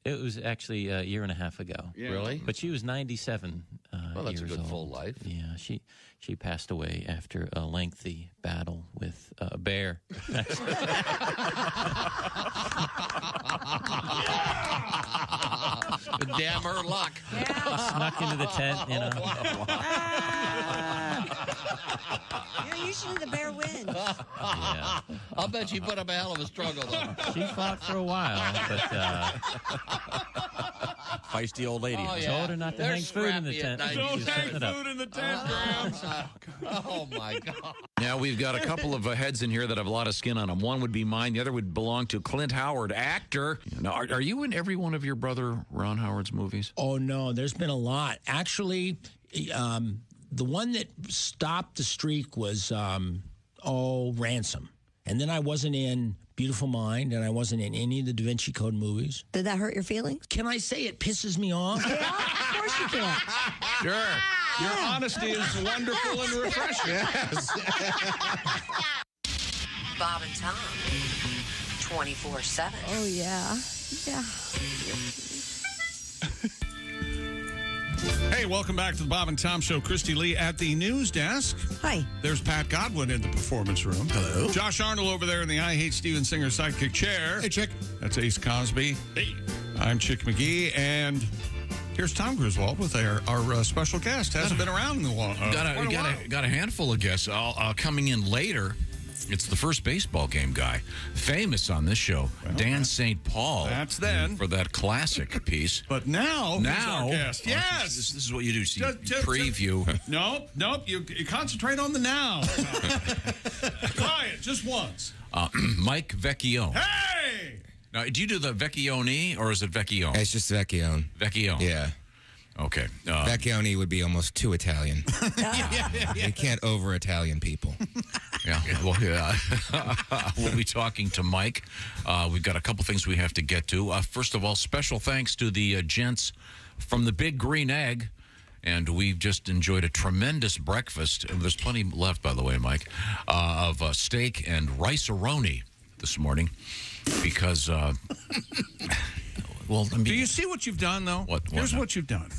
Speaker 23: It was actually a year and a half ago.
Speaker 22: Yeah. Really?
Speaker 23: But she was 97
Speaker 22: well, that's
Speaker 23: years
Speaker 22: a good
Speaker 23: old.
Speaker 22: full life.
Speaker 23: Yeah, she passed away after a lengthy battle with a bear.
Speaker 22: Damn her luck.
Speaker 23: Snuck into the tent,
Speaker 3: Usually the bear wins.
Speaker 23: Yeah.
Speaker 22: I'll bet you put up a hell of a struggle, though.
Speaker 23: She fought for a while, but
Speaker 9: feisty old lady.
Speaker 23: I told her not to hang food in the tent.
Speaker 1: Don't hang food in the tent, Grams.
Speaker 22: Oh, my God.
Speaker 4: Now, we've got a couple of heads in here that have a lot of skin on them. One would be mine. The other would belong to Clint Howard, actor. Now, are you in every one of your brother Ron Howard's movies?
Speaker 25: Oh, no. There's been a lot. Actually, the one that stopped the streak was, Ransom. And then I wasn't in Beautiful Mind, and I wasn't in any of the Da Vinci Code movies.
Speaker 3: Did that hurt your feelings?
Speaker 25: Can I say it pisses me off?
Speaker 3: Yeah, of course you can.
Speaker 1: Sure. Your honesty is wonderful and refreshing.
Speaker 2: Yes.
Speaker 8: Bob and Tom, 24/7.
Speaker 3: Oh, yeah. Yeah.
Speaker 1: Hey, welcome back to the Bob and Tom Show. Christy Lee at the news desk.
Speaker 3: Hi.
Speaker 1: There's Pat Godwin in the performance room.
Speaker 2: Hello.
Speaker 1: Josh Arnold over there in the I Hate Steven Singer sidekick chair.
Speaker 2: Hey, Chick.
Speaker 1: That's Ace Cosby. Hey. I'm Chick McGee, and here's Tom Griswold with our special guest. Hasn't been around in a while.
Speaker 4: Got a handful of guests coming in later. It's the first baseball game guy, famous on this show, Dan St. Paul.
Speaker 1: That's then.
Speaker 4: For that classic piece.
Speaker 1: But now, who's our guest? Yes.
Speaker 4: This is what you do. So you preview.
Speaker 1: Nope. You concentrate on the now. Try it just once.
Speaker 4: Mike Vecchione.
Speaker 1: Hey!
Speaker 4: Now, do you do the Vecchione or is it Vecchione?
Speaker 26: It's just Vecchione.
Speaker 4: Vecchione.
Speaker 26: Yeah.
Speaker 4: Okay.
Speaker 26: Vecchione would be almost too Italian.
Speaker 1: Yeah.
Speaker 26: You can't over-Italian people.
Speaker 4: Yeah. Well, yeah. We'll be talking to Mike. We've got a couple things we have to get to. First of all, special thanks to the gents from the Big Green Egg And we just enjoyed a tremendous breakfast. And there's plenty left, by the way, Mike, of steak and Rice-A-Roni this morning. Because, well, I mean,
Speaker 1: do you see what you've done, though? Here's what you've done.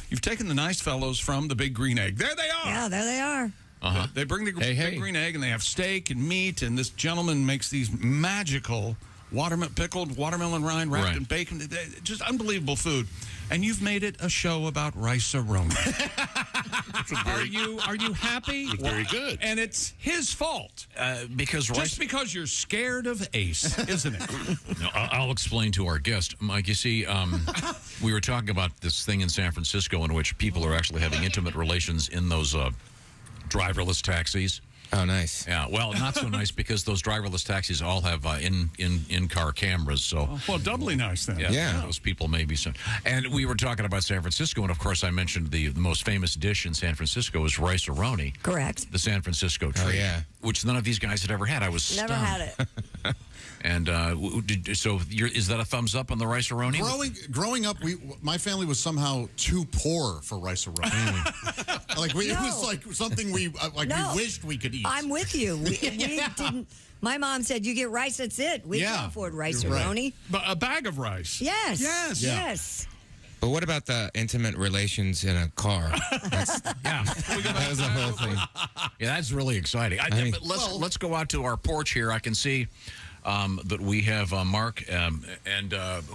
Speaker 1: You've taken the nice fellows from the Big Green Egg. There they are.
Speaker 3: Yeah, there they are.
Speaker 4: Uh-huh.
Speaker 1: They bring the Big Green Egg, and they have steak and meat, and this gentleman makes these magical pickled watermelon rind wrapped in bacon. Just unbelievable food. And you've made it a show about Rice-A-Roni. Are you happy?
Speaker 14: It's very good.
Speaker 1: And it's his fault.
Speaker 4: Because
Speaker 1: just because you're scared of Ace, isn't it?
Speaker 4: No, I'll explain to our guest. Mike, you see, we were talking about this thing in San Francisco in which people are actually having intimate relations in those driverless taxis.
Speaker 26: Oh, nice.
Speaker 4: Yeah, well, not so nice because those driverless taxis all have in-car cameras. So,
Speaker 1: well, doubly nice then.
Speaker 4: Yeah, those people may be. And we were talking about San Francisco, and of course, I mentioned the most famous dish in San Francisco is Rice-A-Roni.
Speaker 3: Correct.
Speaker 4: The San Francisco treat.
Speaker 26: Oh, yeah.
Speaker 4: Which none of these guys had ever had. I was stunned.
Speaker 3: Never had it.
Speaker 4: And so, is that a thumbs up on the Rice-A-Roni?
Speaker 2: Growing up, my family was somehow too poor for Rice-A-Roni. It was like something we wished we could eat.
Speaker 3: I'm with you. We didn't. My mom said, "You get rice, that's it." We can't afford Rice-A-Roni.
Speaker 2: Right.
Speaker 1: But a bag of rice.
Speaker 3: Yes.
Speaker 1: Yes.
Speaker 2: Yeah.
Speaker 3: Yes.
Speaker 26: But what about the intimate relations in a car? That was the whole thing.
Speaker 4: Yeah, that's really exciting. But let's go out to our porch here. I can see that we have Mark and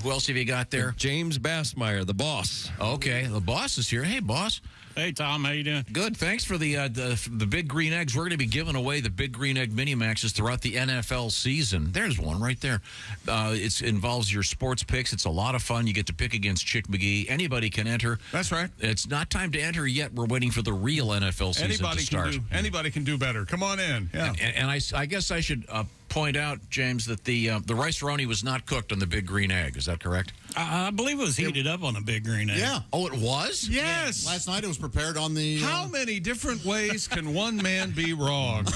Speaker 4: who else have you got there?
Speaker 5: James Bassmeyer, the boss.
Speaker 4: Okay, the boss is here. Hey, boss.
Speaker 5: Hey, Tom. How you doing?
Speaker 4: Good. Thanks for the Big Green Eggs. We're going to be giving away the Big Green Egg Mini Maxes throughout the NFL season. There's one right there. It involves your sports picks. It's a lot of fun. You get to pick against Chick McGee. Anybody can enter.
Speaker 1: That's right.
Speaker 4: It's not time to enter yet. We're waiting for the real NFL season to start.
Speaker 1: Anybody can do better. Come on in. Yeah.
Speaker 4: And I guess I should point out, James, that the Rice-A-Roni was not cooked on the Big Green Egg. Is that correct?
Speaker 5: I believe it was heated up on a Big Green Egg.
Speaker 2: Yeah.
Speaker 4: Oh, it was?
Speaker 1: Yes.
Speaker 2: Last night it was prepared on the...
Speaker 1: How many different ways can one man be wrong?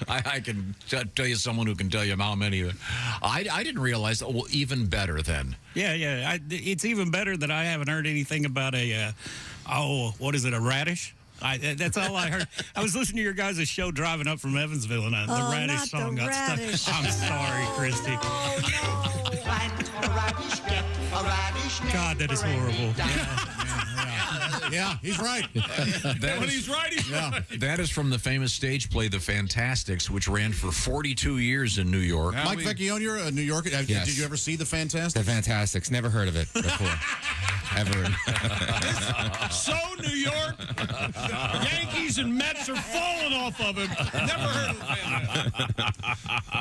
Speaker 4: I can tell you someone who can tell you how many. I didn't realize that. Well, even better then.
Speaker 5: Yeah. It's even better that I haven't heard anything about a radish? That's all I heard. I was listening to your guys' show driving up from Evansville, and the radish song got stuck. I'm sorry, Christy. God, that is horrible.
Speaker 2: Yeah, he's right.
Speaker 1: He's right.
Speaker 4: That is from the famous stage play, The Fantastics, which ran for 42 years in New York.
Speaker 2: Mike Vecchione, you're a New Yorker.
Speaker 26: Yes.
Speaker 2: Did you ever see The Fantastics?
Speaker 26: The Fantastics. Never heard of it before. Ever.
Speaker 1: So New York, Yankees and Mets are falling off of him. Never heard of The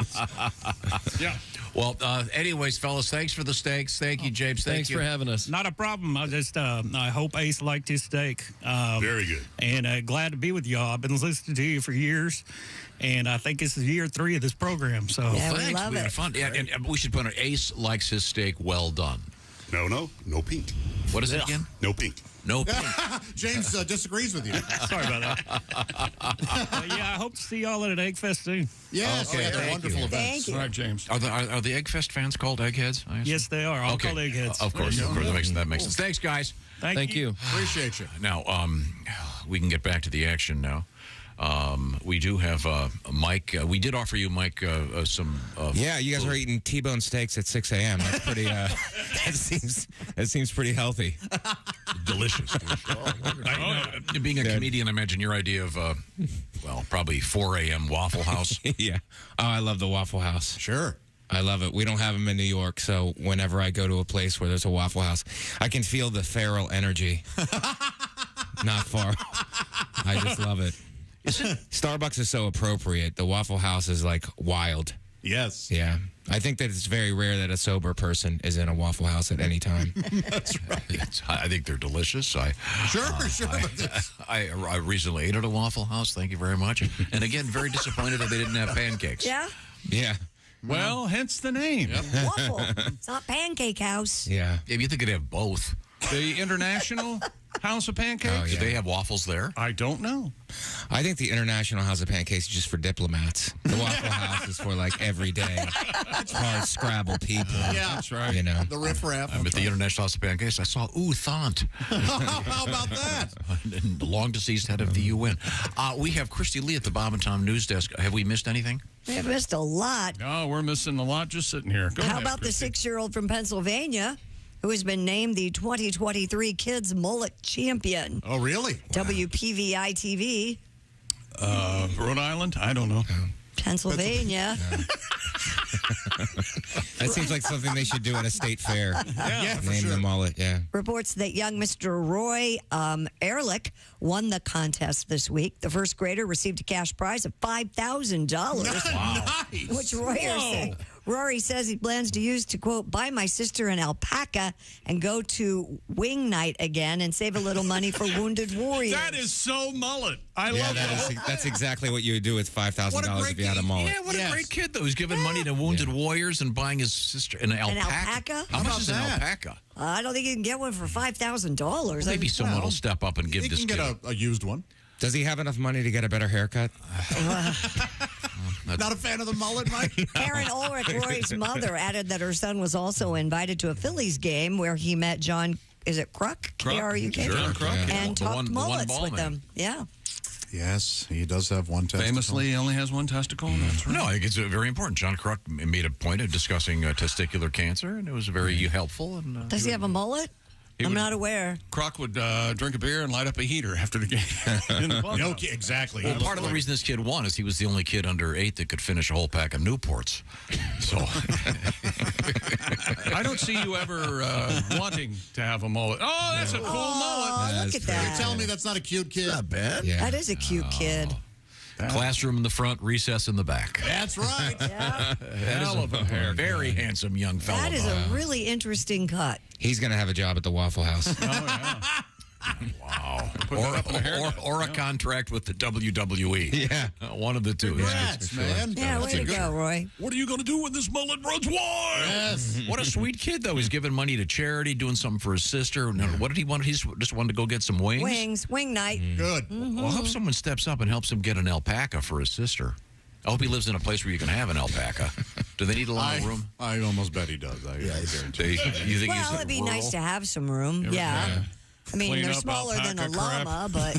Speaker 1: Fantastics. Yeah.
Speaker 4: Well, anyways, fellas, thanks for the steaks. Thank you, James.
Speaker 5: Thanks for having us. Not a problem. I just I hope Ace liked his steak.
Speaker 14: Very good.
Speaker 5: And glad to be with y'all. I've been listening to you for years, and I think this is year 3 of this program. So
Speaker 4: thanks.
Speaker 3: we love
Speaker 4: We had
Speaker 3: it.
Speaker 4: fun. Yeah, and we should put an Ace likes his steak well done.
Speaker 14: No pink.
Speaker 4: What is it again?
Speaker 14: No pink.
Speaker 4: No pink.
Speaker 2: James disagrees with you.
Speaker 5: Sorry about that. I hope to see y'all at an Egg Fest soon.
Speaker 2: Yes,
Speaker 4: Okay,
Speaker 2: they're
Speaker 4: thank
Speaker 2: wonderful
Speaker 4: you.
Speaker 2: events.
Speaker 3: Thank you.
Speaker 1: All right, James.
Speaker 4: Are the Egg Fest fans called Eggheads?
Speaker 5: Yes, they are. All
Speaker 4: Okay.
Speaker 5: called Eggheads.
Speaker 4: Of course. That makes sense. Thanks, guys.
Speaker 5: Thank you.
Speaker 2: Appreciate you.
Speaker 4: Now, we can get back to the action now. We do have Mike. We did offer you, Mike, some.
Speaker 26: Yeah, you guys are eating T-bone steaks at 6 a.m. That's pretty. That seems pretty healthy.
Speaker 4: Delicious. Being a comedian, I imagine your idea of, probably 4 a.m. Waffle House.
Speaker 26: Yeah. Oh, I love the Waffle House.
Speaker 2: Sure.
Speaker 26: I love it. We don't have them in New York, so whenever I go to a place where there's a Waffle House, I can feel the feral energy. Not far. I just love it. Starbucks is so appropriate. The Waffle House is like wild.
Speaker 2: Yes.
Speaker 26: Yeah. I think that it's very rare that a sober person is in a Waffle House at any time.
Speaker 2: That's right.
Speaker 4: I think they're delicious.
Speaker 2: Sure.
Speaker 4: I recently ate at a Waffle House. Thank you very much. And again, very disappointed that they didn't have pancakes.
Speaker 3: Yeah.
Speaker 26: Yeah.
Speaker 1: Well, hence the name.
Speaker 3: Waffle. It's not Pancake House.
Speaker 26: Yeah.
Speaker 4: Yeah, you think they'd have both.
Speaker 1: The International House of Pancakes?
Speaker 4: Oh, yeah. Do they have waffles there?
Speaker 1: I don't know.
Speaker 26: I think the International House of Pancakes is just for diplomats. The Waffle House is for like everyday hard scrabble people.
Speaker 2: Yeah, that's
Speaker 26: right. You know,
Speaker 2: the riffraff.
Speaker 4: I'm at the International House of Pancakes. I saw Thant.
Speaker 2: How about that?
Speaker 4: The long deceased head of the UN. We have Christy Lee at the Bob and Tom News Desk. Have we missed anything?
Speaker 3: We have missed a lot.
Speaker 1: No, we're missing a lot just sitting here. Go
Speaker 3: How
Speaker 1: ahead,
Speaker 3: about
Speaker 1: Christy.
Speaker 3: the 6-year-old from Pennsylvania who has been named the 2023 Kids Mullet Champion?
Speaker 2: Oh, really?
Speaker 3: WPVI TV.
Speaker 1: Rhode Island? I don't know.
Speaker 3: Pennsylvania.
Speaker 26: that seems like something they should do at a state fair.
Speaker 2: Yeah, for
Speaker 26: Name
Speaker 2: sure.
Speaker 26: the mullet. Yeah.
Speaker 3: Reports that young Mr. Roy Ehrlich won the contest this week. The first grader received a cash prize of $5,000.
Speaker 2: Wow. Nice.
Speaker 3: Which Rory says he plans to use to, quote, buy my sister an alpaca and go to wing night again and save a little money for wounded warriors.
Speaker 1: That is so mullet. I love that.
Speaker 26: That's exactly what you would do with $5,000 if you had a mullet.
Speaker 4: Yeah, what a great kid, though. He's giving money to wounded warriors and buying his sister an alpaca.
Speaker 3: alpaca?
Speaker 4: How much is an alpaca?
Speaker 3: I don't think you can get one for $5,000.
Speaker 4: Maybe someone will step up and give this
Speaker 2: He
Speaker 4: kid
Speaker 2: can get a used one.
Speaker 26: Does he have enough money to get a better haircut?
Speaker 2: Not a fan of the mullet, Mike?
Speaker 3: Karen Ulrich, Roy's mother, added that her son was also invited to a Phillies game where he met John, is it Kruk? K-R-U-K?
Speaker 4: Sure, Kruk. Yeah.
Speaker 3: And talked mullets with them. Yeah.
Speaker 2: Yes, he does have one testicle.
Speaker 1: Famously, he only has one testicle. That's right.
Speaker 4: No, I think it's very important. John Kruk made a point of discussing testicular cancer, and it was very helpful. And
Speaker 3: Does he have a mullet? I'm not aware.
Speaker 1: Croc would drink a beer and light up a heater after the game. In the clubhouse.
Speaker 2: No, exactly.
Speaker 4: Well, part of the reason this kid won is he was the only kid under 8 that could finish a whole pack of Newports. So
Speaker 1: I don't see you ever wanting to have a mullet. Oh, that's a cool mullet.
Speaker 3: Look at that.
Speaker 2: You're telling me that's not a cute kid?
Speaker 4: Not bad.
Speaker 26: Yeah.
Speaker 3: That is a cute kid.
Speaker 4: Classroom in the front, recess in the back.
Speaker 2: That's right.
Speaker 3: Yeah.
Speaker 4: Hell of a hair. Very handsome young fellow.
Speaker 3: That is a really interesting cut.
Speaker 26: He's going to have a job at the Waffle House.
Speaker 1: Oh, yeah.
Speaker 4: Wow.
Speaker 1: Put that up in a haircut.
Speaker 4: Or a contract with the WWE.
Speaker 26: Yeah.
Speaker 4: One of the two.
Speaker 2: Congrats, man.
Speaker 3: Yeah, way to go, Roy.
Speaker 4: What are you going to do when this mullet runs wild?
Speaker 2: Yes.
Speaker 4: What a sweet kid, though. He's giving money to charity, doing something for his sister. No, what did he want? He just wanted to go get some wings?
Speaker 3: Wings, wing night.
Speaker 2: Good.
Speaker 4: Well, I hope someone steps up and helps him get an alpaca for his sister. I hope he lives in a place where you can have an alpaca. Do they need a lot of room?
Speaker 2: I almost bet he does. I guarantee.
Speaker 4: You think
Speaker 3: Well,
Speaker 4: he's
Speaker 3: it'd be
Speaker 4: rural?
Speaker 3: nice to have some room. Yeah. I mean,
Speaker 1: Clean
Speaker 3: they're
Speaker 1: up
Speaker 3: smaller than a
Speaker 1: alpaca
Speaker 3: llama, but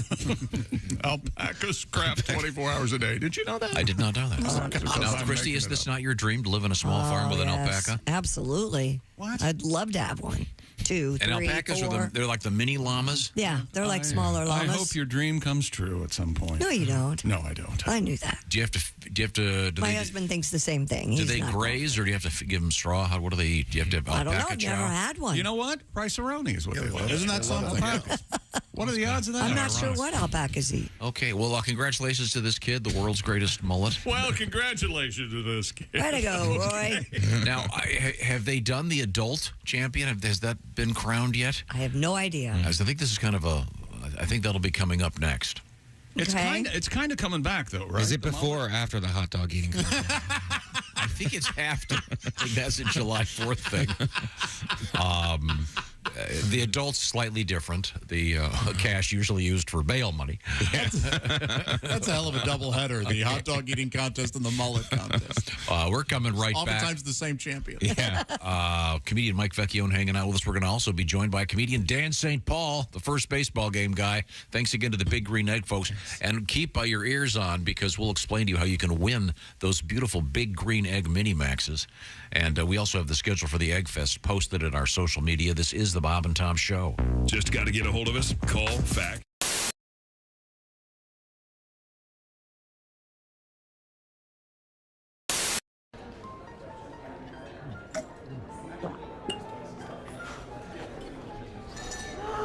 Speaker 1: Alpacas crap 24 hours a day. Did you know that?
Speaker 4: I did not know that. Now, Christy, is this not your dream to live in a small farm with an
Speaker 3: yes,
Speaker 4: alpaca?
Speaker 3: absolutely.
Speaker 1: What?
Speaker 3: I'd love to have one. 2, 3,
Speaker 4: And alpacas
Speaker 3: 4.
Speaker 4: they're like the mini llamas?
Speaker 3: Yeah, they're like smaller llamas.
Speaker 1: I hope your dream comes true at some point.
Speaker 3: No, you don't.
Speaker 1: No, I don't.
Speaker 3: I knew that.
Speaker 4: Do you have to? Do
Speaker 3: My
Speaker 4: they,
Speaker 3: husband thinks the same thing.
Speaker 4: do
Speaker 3: He's
Speaker 4: they
Speaker 3: not
Speaker 4: graze or do you have to give them straw? What do they eat? Do you have to have
Speaker 3: I don't know.
Speaker 4: alpaca
Speaker 3: I've
Speaker 4: chow?
Speaker 3: never had one.
Speaker 1: You know what? Rice-A-Roni is what they love.
Speaker 2: Isn't that something?
Speaker 1: What are the odds of that?
Speaker 3: I'm not sure what alpacas eat.
Speaker 4: Okay, well, congratulations to this kid, the world's greatest mullet.
Speaker 1: Well, congratulations to this kid.
Speaker 3: Way to go, Roy.
Speaker 4: Now, have they done the adult champion? Has that been crowned yet?
Speaker 3: I have no idea.
Speaker 4: I think this is kind of I think that'll be coming up next.
Speaker 1: It's
Speaker 3: Okay.
Speaker 1: kind of coming back though, right?
Speaker 26: Is it before or after the hot dog eating contest?
Speaker 4: I think it's after. I think that's a July 4th thing. The adults slightly different. The cash usually used for bail money.
Speaker 2: That's a hell of a doubleheader. The hot dog eating contest and the mullet contest.
Speaker 4: We're coming right back.
Speaker 2: Oftentimes the same champion.
Speaker 4: Yeah. Comedian Mike Vecchione hanging out with us. We're going to also be joined by comedian Dan St. Paul, the first baseball game guy. Thanks again to the Big Green Egg folks. And keep your ears on because we'll explain to you how you can win those beautiful Big Green Egg Mini Maxes. And we also have the schedule for the Egg Fest posted at our social media. This is the Bob and Tom Show.
Speaker 24: Just got to get a hold of us. Call, fax.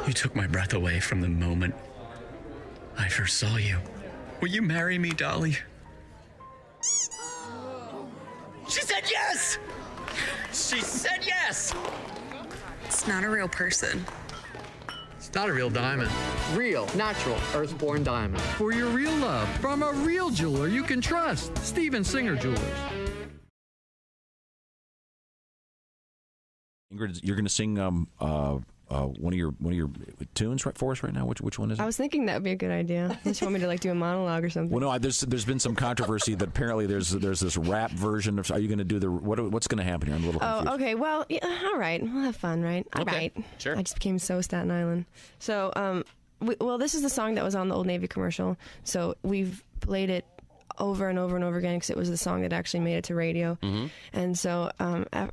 Speaker 7: You took my breath away from the moment I first saw you. Will you marry me, Dolly? She said yes! She said yes!
Speaker 10: It's not a real person.
Speaker 11: It's not a real diamond. Real, natural, earthborn diamond. For your real love, from a real jeweler you can trust. Steven Singer Jewelers.
Speaker 9: Ingrid, you're going to sing one of your tunes for us right now? Which one is it?
Speaker 12: I was thinking that would be a good idea. Just want me to like do a monologue or something.
Speaker 9: Well, no, there's been some controversy that apparently there's this rap version of. Are you going to do what's going to happen here? I'm a little confused.
Speaker 12: Oh, okay. Well, yeah, all right. We'll have fun, right? All right.
Speaker 15: Sure.
Speaker 12: I just became so Staten Island. So, this is the song that was on the Old Navy commercial. So we've played it over and over and over again because it was the song that actually made it to radio.
Speaker 15: Mm-hmm.
Speaker 12: And so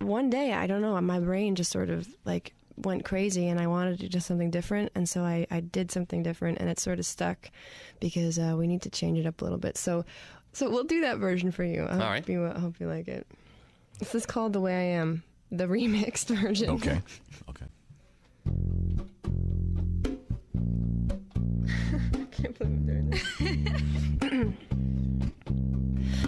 Speaker 12: one day, I don't know, my brain just sort of like went crazy and I wanted to do something different. And so I did something different and it sort of stuck because we need to change it up a little bit. So we'll do that version for you. I hope you like it. This is called The Way I Am, the remixed version.
Speaker 9: Okay.
Speaker 12: I can't believe I'm doing this.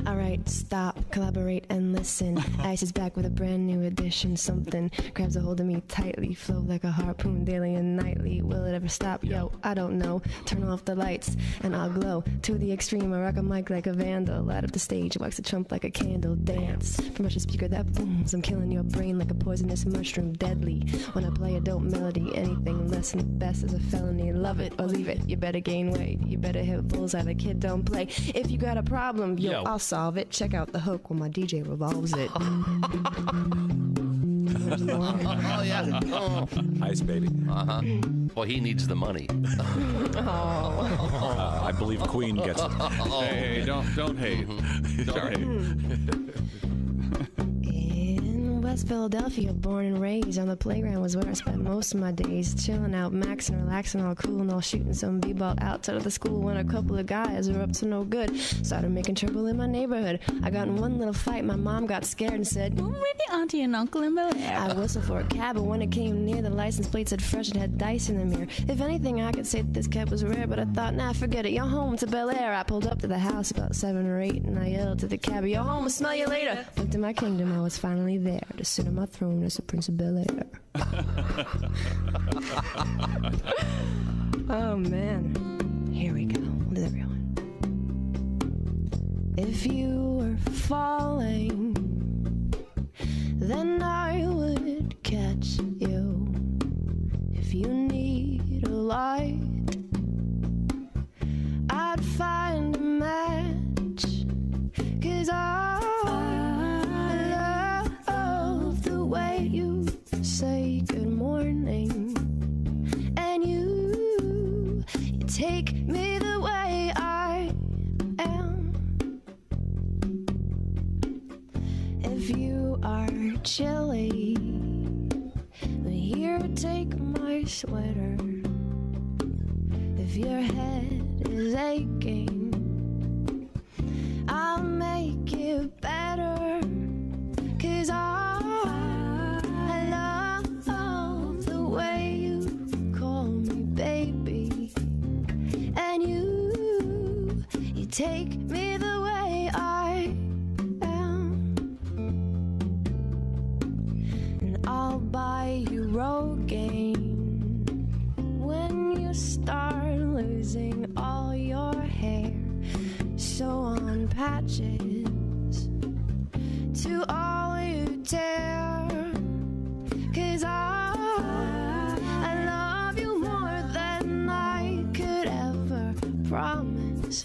Speaker 12: All right, stop, collaborate, and listen. Ice is back with a brand new edition. Something grabs a hold of me tightly, flow like a harpoon daily and nightly. Will it ever stop? Yo, I don't know. Turn off the lights and I'll glow to the extreme. I rock a mic like a vandal. Light up the stage, wax a trump like a candle. Dance from a speaker that booms. I'm killing your brain like a poisonous mushroom. Deadly when I play a dope melody. Anything less than the best is a felony. Love it or leave it. You better gain weight. You better hit bullseye. The kid don't play. If you got a problem, yo, I'll solve it. Check out the hook when my DJ revolves it.
Speaker 15: Oh, yeah. Oh.
Speaker 9: Ice baby.
Speaker 15: Uh-huh. Well, he needs the money.
Speaker 9: I believe Queen gets it.
Speaker 1: Hey, don't hate. Don't hate.
Speaker 12: In West Philadelphia, born and raised on the playground was where I spent most of my days. Chilling out, maxing, relaxing, all cool and all shooting some b-ball outside of the school when a couple of guys were up to no good. Started making trouble in my neighborhood. I got in one little fight. My mom got scared and said, "Where the auntie and uncle in Bel Air?" I whistled for a cab, but when it came near, the license plate said fresh. It had dice in the mirror. If anything, I could say that this cab was rare, but I thought, nah, forget it. You're home to Bel Air. I pulled up to the house about 7 or 8, and I yelled to the cab, "You're home. I'll smell you later." Went to my kingdom. I was finally there to sit on my throne as the Prince of Bel Air. Oh, man. Here we go. We'll do the real one. If you were falling, then I would catch you. If you need a light, I'd find a match. 'Cause I love the way you say good morning. And you take me the way I am. If you are chilly, here, take my sweater. If your head is aching, I'll make it better. 'Cause I love the way you call me baby. And you take me the way I am. And I'll buy you Rogaine when you start losing all your hair. Sew on patches to all you tear. 'Cause I love you more than I could ever promise.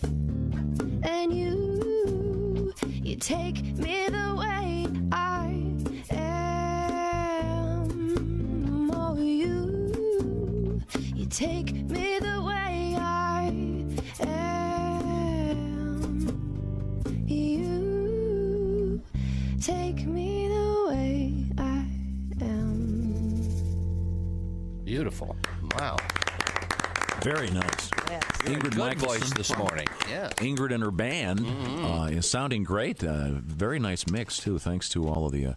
Speaker 12: And you take me the way I am. Oh, you take me the way I am. You take me the way I am.
Speaker 15: Beautiful. Wow.
Speaker 9: Very nice.
Speaker 15: Yes.
Speaker 9: Ingrid
Speaker 15: Good voice
Speaker 9: Michelson
Speaker 15: this
Speaker 9: from
Speaker 15: morning. Yeah.
Speaker 9: Ingrid and her band is sounding great. Very nice mix, too. Thanks to all of the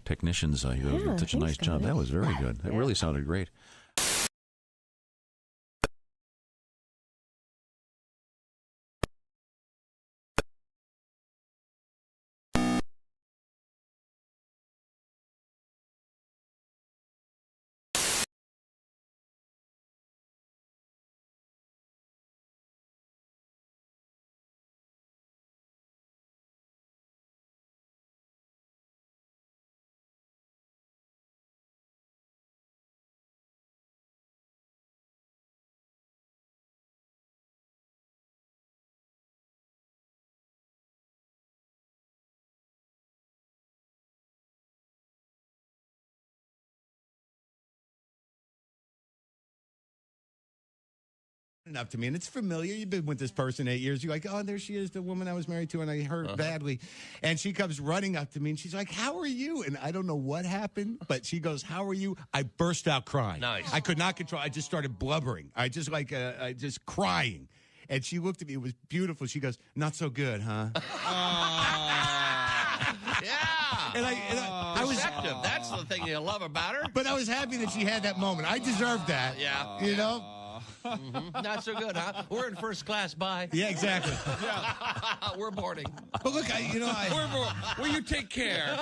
Speaker 9: technicians. You did such a nice job. That was very good. It really sounded great.
Speaker 6: Up to me, and it's familiar. You've been with this person 8 years. You're like, oh, there she is, the woman I was married to, and I hurt badly. And she comes running up to me, and she's like, how are you? And I don't know what happened, but she goes, how are you? I burst out crying.
Speaker 15: Nice.
Speaker 6: I could not control. I just started blubbering. I just crying. And she looked at me. It was beautiful. She goes, not so good, huh?
Speaker 15: Yeah.
Speaker 6: And I was
Speaker 15: receptive. That's the thing you love about her.
Speaker 6: But I was happy that she had that moment. I deserved that.
Speaker 15: Yeah.
Speaker 6: You know?
Speaker 15: Mm-hmm. Not so good, huh? We're in first class. Bye.
Speaker 6: Yeah, exactly.
Speaker 15: We're boarding.
Speaker 6: But look,
Speaker 1: Will you take care?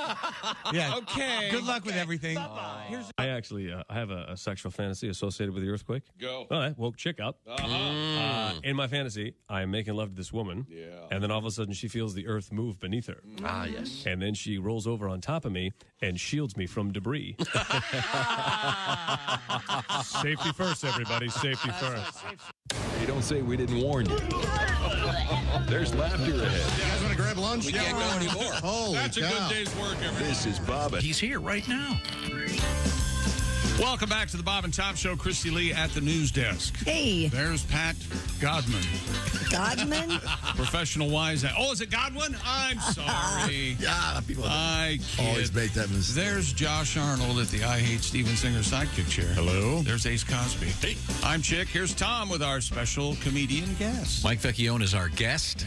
Speaker 6: Yeah.
Speaker 1: Okay.
Speaker 6: Good luck with everything.
Speaker 16: I actually I have a sexual fantasy associated with the earthquake.
Speaker 1: Go.
Speaker 16: All right, woke chick up. In my fantasy, I am making love to this woman.
Speaker 1: Yeah.
Speaker 16: And then all of a sudden, she feels the earth move beneath her.
Speaker 15: Ah, yes.
Speaker 16: And then she rolls over on top of me and shields me from debris. Safety first, everybody. Safety first.
Speaker 24: Hey, don't say we didn't warn you. There's laughter ahead.
Speaker 2: You guys want to grab lunch?
Speaker 1: We can't go anymore.
Speaker 2: Holy
Speaker 1: That's
Speaker 2: cow.
Speaker 1: a good day's work, everybody.
Speaker 24: This is Bob.
Speaker 4: He's here right now.
Speaker 1: Welcome back to the Bob and Tom Show. Christy Lee at the news desk.
Speaker 3: Hey.
Speaker 1: There's Pat Godman.
Speaker 3: Godman?
Speaker 1: Professional wise. Oh, is it Godwin? I'm sorry.
Speaker 2: Yeah, people
Speaker 1: I kid.
Speaker 2: always make that mistake.
Speaker 1: There's Josh Arnold at the I Hate Steven Singer sidekick chair.
Speaker 2: Hello.
Speaker 1: There's Ace Cosby.
Speaker 14: Hey.
Speaker 1: I'm Chick. Here's Tom with our special comedian guest.
Speaker 4: Mike Vecchione is our guest.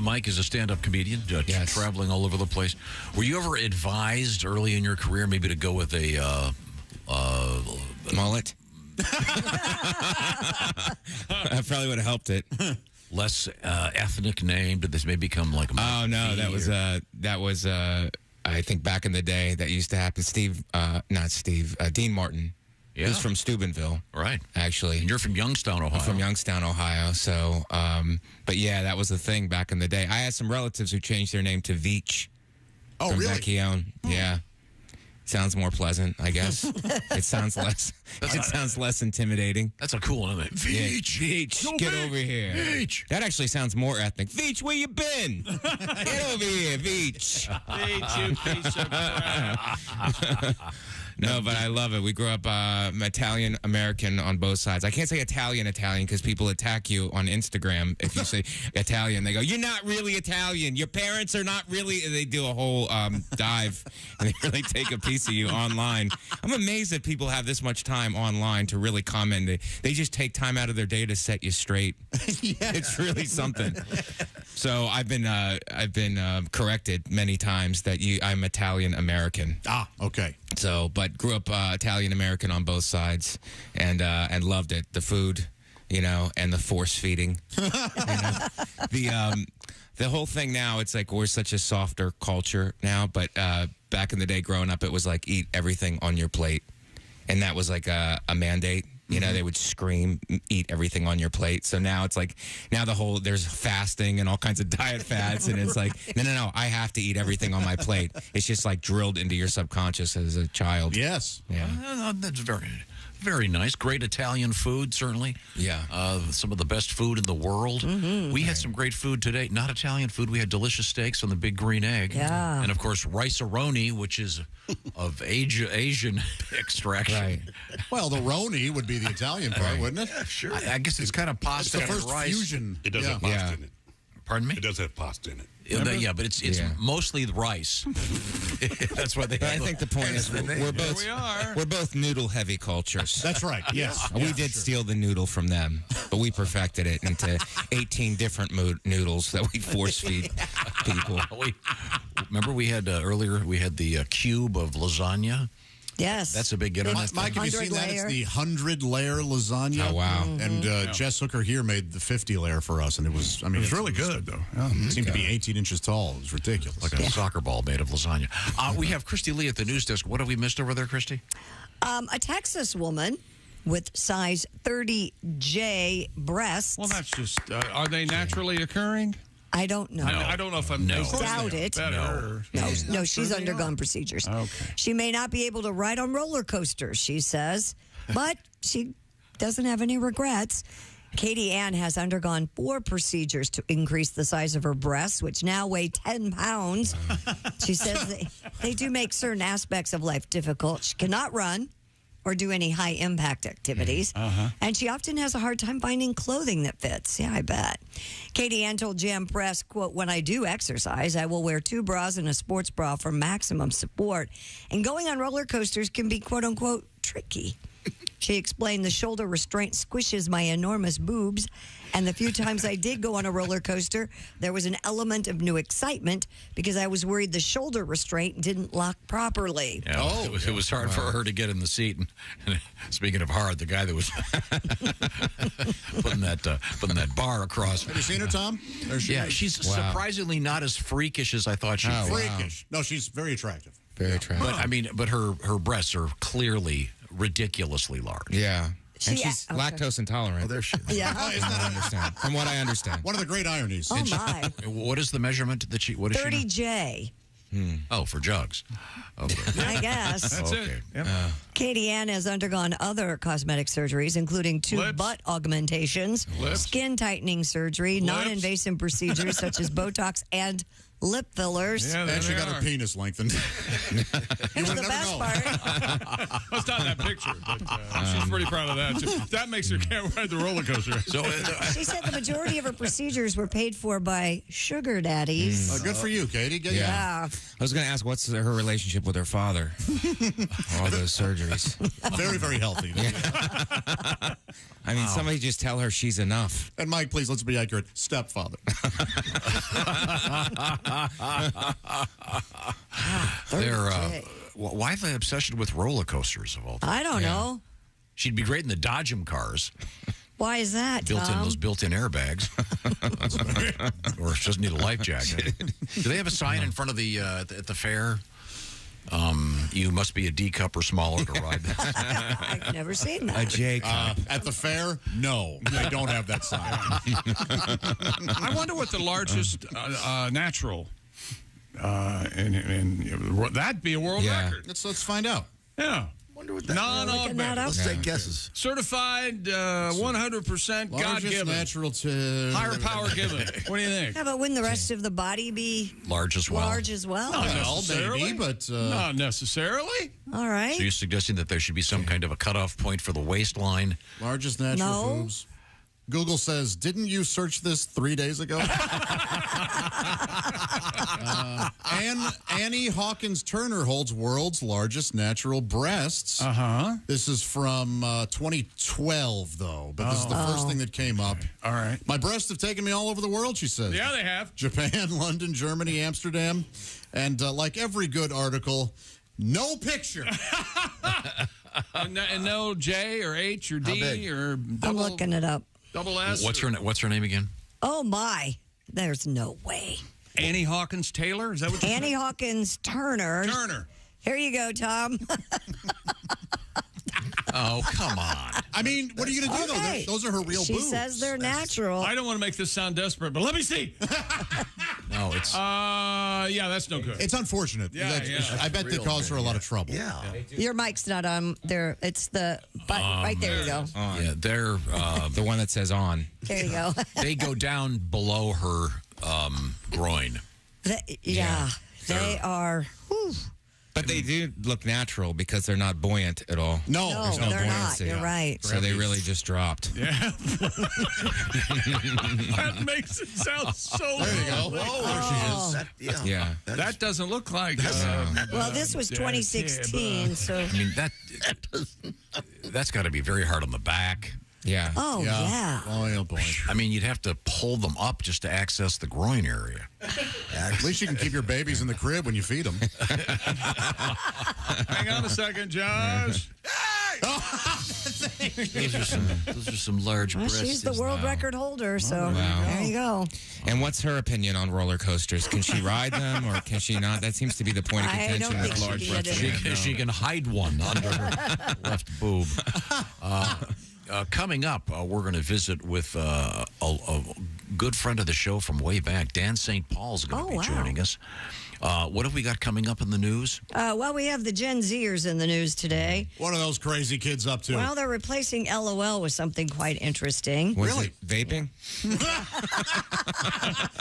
Speaker 4: Mike is a stand-up comedian, traveling all over the place. Were you ever advised early in your career maybe to go with a
Speaker 26: mullet? That probably would have helped it.
Speaker 4: Less ethnic name? Did this maybe become like a
Speaker 26: Oh, no, that was I think back in the day that used to happen. Dean Martin.
Speaker 4: Yeah.
Speaker 26: Who's from Steubenville.
Speaker 4: Right.
Speaker 26: Actually.
Speaker 4: And you're from Youngstown, Ohio.
Speaker 26: I'm from Youngstown, Ohio. So, but yeah, that was the thing back in the day. I had some relatives who changed their name to Veach.
Speaker 2: Oh,
Speaker 26: from
Speaker 2: really?
Speaker 26: Vecchione. Yeah. Sounds more pleasant, I guess. It sounds less intimidating.
Speaker 4: That's a cool name.
Speaker 26: Veach. Veach.
Speaker 1: Go
Speaker 26: Get
Speaker 1: Veach.
Speaker 26: over here.
Speaker 1: Veach.
Speaker 26: That actually sounds more ethnic. Veach, where you been? Get over here, Veach.
Speaker 1: Veach, you piece of crap.
Speaker 26: No, but I love it. We grew up Italian-American on both sides. I can't say Italian because people attack you on Instagram if you say Italian. They go, you're not really Italian. Your parents are not really... They do a whole dive, and they really take a piece of you online. I'm amazed that people have this much time online to really comment. They just take time out of their day to set you straight. Yeah. It's really something. So I've been corrected many times that I'm Italian-American.
Speaker 2: Ah, okay.
Speaker 26: So, but grew up Italian-American on both sides and loved it. The food, and the force feeding. The whole thing now, it's like we're such a softer culture now, but back in the day growing up, it was like eat everything on your plate. And that was like a mandate. They would scream, eat everything on your plate. So now it's like, there's fasting and all kinds of diet fads. And it's like, no, I have to eat everything on my plate. It's just like drilled into your subconscious as a child.
Speaker 2: Yes.
Speaker 26: Yeah.
Speaker 4: That's very, very nice. Great Italian food, certainly.
Speaker 26: Yeah.
Speaker 4: Some of the best food in the world.
Speaker 3: Mm-hmm.
Speaker 4: We had some great food today. Not Italian food. We had delicious steaks on the Big Green Egg.
Speaker 3: Yeah.
Speaker 4: And, of course, Rice-A-Roni, which is of Asian extraction.
Speaker 26: Right.
Speaker 2: Well, the Roni would be the Italian part, wouldn't it?
Speaker 14: Sure.
Speaker 4: I guess it's kind of pasta
Speaker 2: It's the
Speaker 4: and
Speaker 2: first
Speaker 4: rice.
Speaker 2: fusion.
Speaker 14: It does have pasta in it.
Speaker 4: Pardon me?
Speaker 14: It does have pasta in it.
Speaker 4: Yeah, but it's mostly the rice. That's why they.
Speaker 26: But I think the point is we're both noodle heavy cultures.
Speaker 2: That's right. Yes.
Speaker 26: We did steal the noodle from them, but we perfected it into 18 different noodles that we force feed people.
Speaker 4: Remember we had earlier. We had the cube of lasagna.
Speaker 3: Yes.
Speaker 4: That's a big internet.
Speaker 2: Mike, have you seen that? It's the 100-layer lasagna.
Speaker 26: Oh, wow.
Speaker 2: And Jess Hooker here made the 50-layer for us, and it was, it
Speaker 1: was really good, though. Yeah.
Speaker 2: It seemed to be 18 inches tall. It was ridiculous.
Speaker 4: Like a soccer ball made of lasagna. We have Christy Lee at the news desk. What have we missed over there, Christy?
Speaker 3: A Texas woman with size 30J breasts.
Speaker 1: Well, that's just, are they naturally occurring?
Speaker 3: I don't know.
Speaker 1: I don't know if I'm...
Speaker 3: I doubt it. No, she's
Speaker 1: Sure
Speaker 3: undergone procedures.
Speaker 1: Okay.
Speaker 3: She may not be able to ride on roller coasters, she says, but she doesn't have any regrets. Katie Ann has undergone 4 procedures to increase the size of her breasts, which now weigh 10 pounds. She says they do make certain aspects of life difficult. She cannot run or do any high-impact activities. And she often has a hard time finding clothing that fits. Yeah, I bet. Katie Ann told Jam Press, quote, when I do exercise, I will wear 2 bras and a sports bra for maximum support. And going on roller coasters can be, quote, unquote, tricky. She explained the shoulder restraint squishes my enormous boobs, and the few times I did go on a roller coaster, there was an element of new excitement because I was worried the shoulder restraint didn't lock properly.
Speaker 4: Yeah, it was hard for her to get in the seat. And speaking of hard, the guy that was putting that bar across.
Speaker 2: Have you seen her, Tom?
Speaker 4: She's surprisingly not as freakish as I thought she was.
Speaker 2: Freakish. No, she's very attractive.
Speaker 26: Very attractive.
Speaker 4: But her breasts are clearly ridiculously large.
Speaker 26: Yeah. And she's lactose intolerant.
Speaker 2: Oh, there she is.
Speaker 3: Yeah.
Speaker 26: From what I understand.
Speaker 2: One of the great ironies.
Speaker 3: Oh, my.
Speaker 4: What is the measurement that what is
Speaker 3: 30J.
Speaker 4: Oh, for jugs. Okay.
Speaker 3: I guess.
Speaker 1: That's it. Yep.
Speaker 3: Katie Ann has undergone other cosmetic surgeries, including 2 butt augmentations, skin tightening surgery, non-invasive procedures such as Botox and lip fillers.
Speaker 2: Yeah, and she got her penis lengthened.
Speaker 3: Here's the best part.
Speaker 1: That's not that picture, but she's pretty proud of that. That makes her can't ride the roller coaster.
Speaker 4: So
Speaker 3: she said the majority of her procedures were paid for by sugar daddies.
Speaker 2: Good for you, Katie.
Speaker 3: Yeah.
Speaker 26: I was going to ask, what's her relationship with her father? All those surgeries.
Speaker 2: Very, very healthy.
Speaker 26: I mean, somebody just tell her she's enough.
Speaker 2: And Mike, please, let's be accurate. Stepfather.
Speaker 4: Why the obsession with roller coasters of all time?
Speaker 3: I don't know.
Speaker 4: She'd be great in the Dodgem cars.
Speaker 3: Why is that,
Speaker 4: Those built-in airbags. Or she doesn't need a life jacket. Do they have a sign in front of the at the fair? You must be a D cup or smaller to ride this.
Speaker 3: I've never seen that.
Speaker 26: A J cup.
Speaker 2: At the fair? No, they don't have that sign.
Speaker 1: I wonder what the largest natural, and that'd be a world record.
Speaker 2: Let's find out.
Speaker 1: Yeah.
Speaker 13: Wonder what that
Speaker 1: non-augmented.
Speaker 13: Let's take guesses.
Speaker 1: Certified 100% God-given.
Speaker 2: Natural to
Speaker 1: higher power given. What do you think?
Speaker 3: Yeah, but wouldn't the rest of the body be
Speaker 4: large as well?
Speaker 1: Not necessarily.
Speaker 2: Maybe, but
Speaker 1: not necessarily.
Speaker 3: All right.
Speaker 4: So you're suggesting that there should be some kind of a cutoff point for the waistline?
Speaker 2: Largest natural boobs. Google says, didn't you search this 3 days ago? Annie Hawkins Turner holds world's largest natural breasts. This is from 2012, though, but this is the first thing that came up.
Speaker 1: All right.
Speaker 2: My breasts have taken me all over the world, she says.
Speaker 1: Yeah, they have.
Speaker 2: Japan, London, Germany, Amsterdam. And like every good article, no picture.
Speaker 1: And no J or H or D or double.
Speaker 3: I'm looking it up.
Speaker 1: Double S.
Speaker 4: What's her name again?
Speaker 3: Oh, my. There's no way.
Speaker 1: Annie Hawkins Taylor? Is that what you're
Speaker 3: Annie Hawkins Turner. Here you go, Tom.
Speaker 4: Oh, come on.
Speaker 2: I mean, what are you going to do, though? Those are her real boobs.
Speaker 3: She says they're natural.
Speaker 1: I don't want to make this sound desperate, but let me see.
Speaker 4: No, it's...
Speaker 1: yeah, that's no good.
Speaker 2: It's unfortunate.
Speaker 1: Yeah.
Speaker 2: I bet that caused her a lot of trouble.
Speaker 13: Yeah.
Speaker 3: Your mic's not on there. It's the button. Right there you go.
Speaker 4: Yeah, they're...
Speaker 26: the one that says on.
Speaker 3: There you go.
Speaker 4: They go down below her groin.
Speaker 3: They are... Whew.
Speaker 26: But they do look natural because they're not buoyant at all.
Speaker 2: No,
Speaker 26: there's no
Speaker 3: they're
Speaker 26: buoyancy.
Speaker 3: not. You're right.
Speaker 26: So they really just dropped.
Speaker 1: Yeah. That makes it sound so
Speaker 2: There you go.
Speaker 13: Oh, there she is.
Speaker 26: Yeah.
Speaker 1: That doesn't look like...
Speaker 3: well, this was 2016, so...
Speaker 4: I mean, that's got to be very hard on the back.
Speaker 26: Yeah.
Speaker 3: Oh, yeah.
Speaker 2: Oh, boy.
Speaker 4: I mean, you'd have to pull them up just to access the groin area.
Speaker 2: At least you can keep your babies in the crib when you feed them.
Speaker 1: Hang on a second, Josh.
Speaker 4: Those are some large breasts.
Speaker 3: She's the world record holder, so there you go.
Speaker 26: And what's her opinion on roller coasters? Can she ride them or can she not? That seems to be the point of contention with large breasts.
Speaker 4: She can hide one under her left boob. Coming up, we're going to visit with a good friend of the show from way back. Dan St. Paul's going to be joining us. What have we got coming up in the news?
Speaker 3: Well, we have the Gen Zers in the news today.
Speaker 2: What are those crazy kids up to?
Speaker 3: Well, they're replacing LOL with something quite interesting.
Speaker 26: Really? Vaping?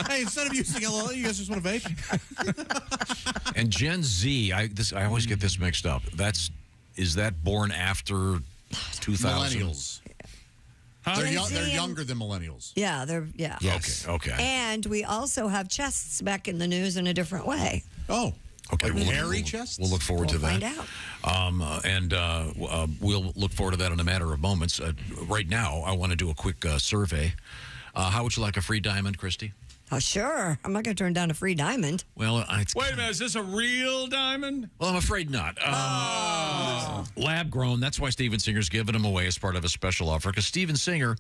Speaker 2: Hey, instead of using LOL, you guys just want to vape?
Speaker 4: And Gen Z, I always get this mixed up. That's is that born after 2000?
Speaker 2: Millennials. They're younger than millennials.
Speaker 3: Yeah, yeah.
Speaker 4: Yes. Okay.
Speaker 3: And we also have chests back in the news in a different way.
Speaker 2: Oh.
Speaker 4: Okay.
Speaker 2: Like hairy chests?
Speaker 4: We'll look forward to that.
Speaker 3: Find out.
Speaker 4: We'll look forward to that in a matter of moments. Right now, I want to do a quick survey. How would you like a free diamond, Christy?
Speaker 3: Oh, sure. I'm not going to turn down a free diamond.
Speaker 4: Well,
Speaker 1: wait a minute. Is this a real diamond?
Speaker 4: Well, I'm afraid not. Lab grown. That's why Steven Singer's giving them away as part of a special offer, because Steven Singer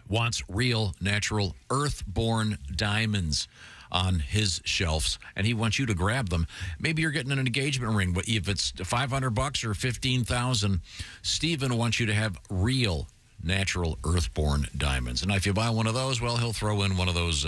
Speaker 4: wants real, natural, earth-born diamonds on his shelves, and he wants you to grab them. Maybe you're getting an engagement ring, but if it's $500 or $15,000, Steven wants you to have real, natural, earth-born diamonds. And if you buy one of those, well, he'll throw in one of those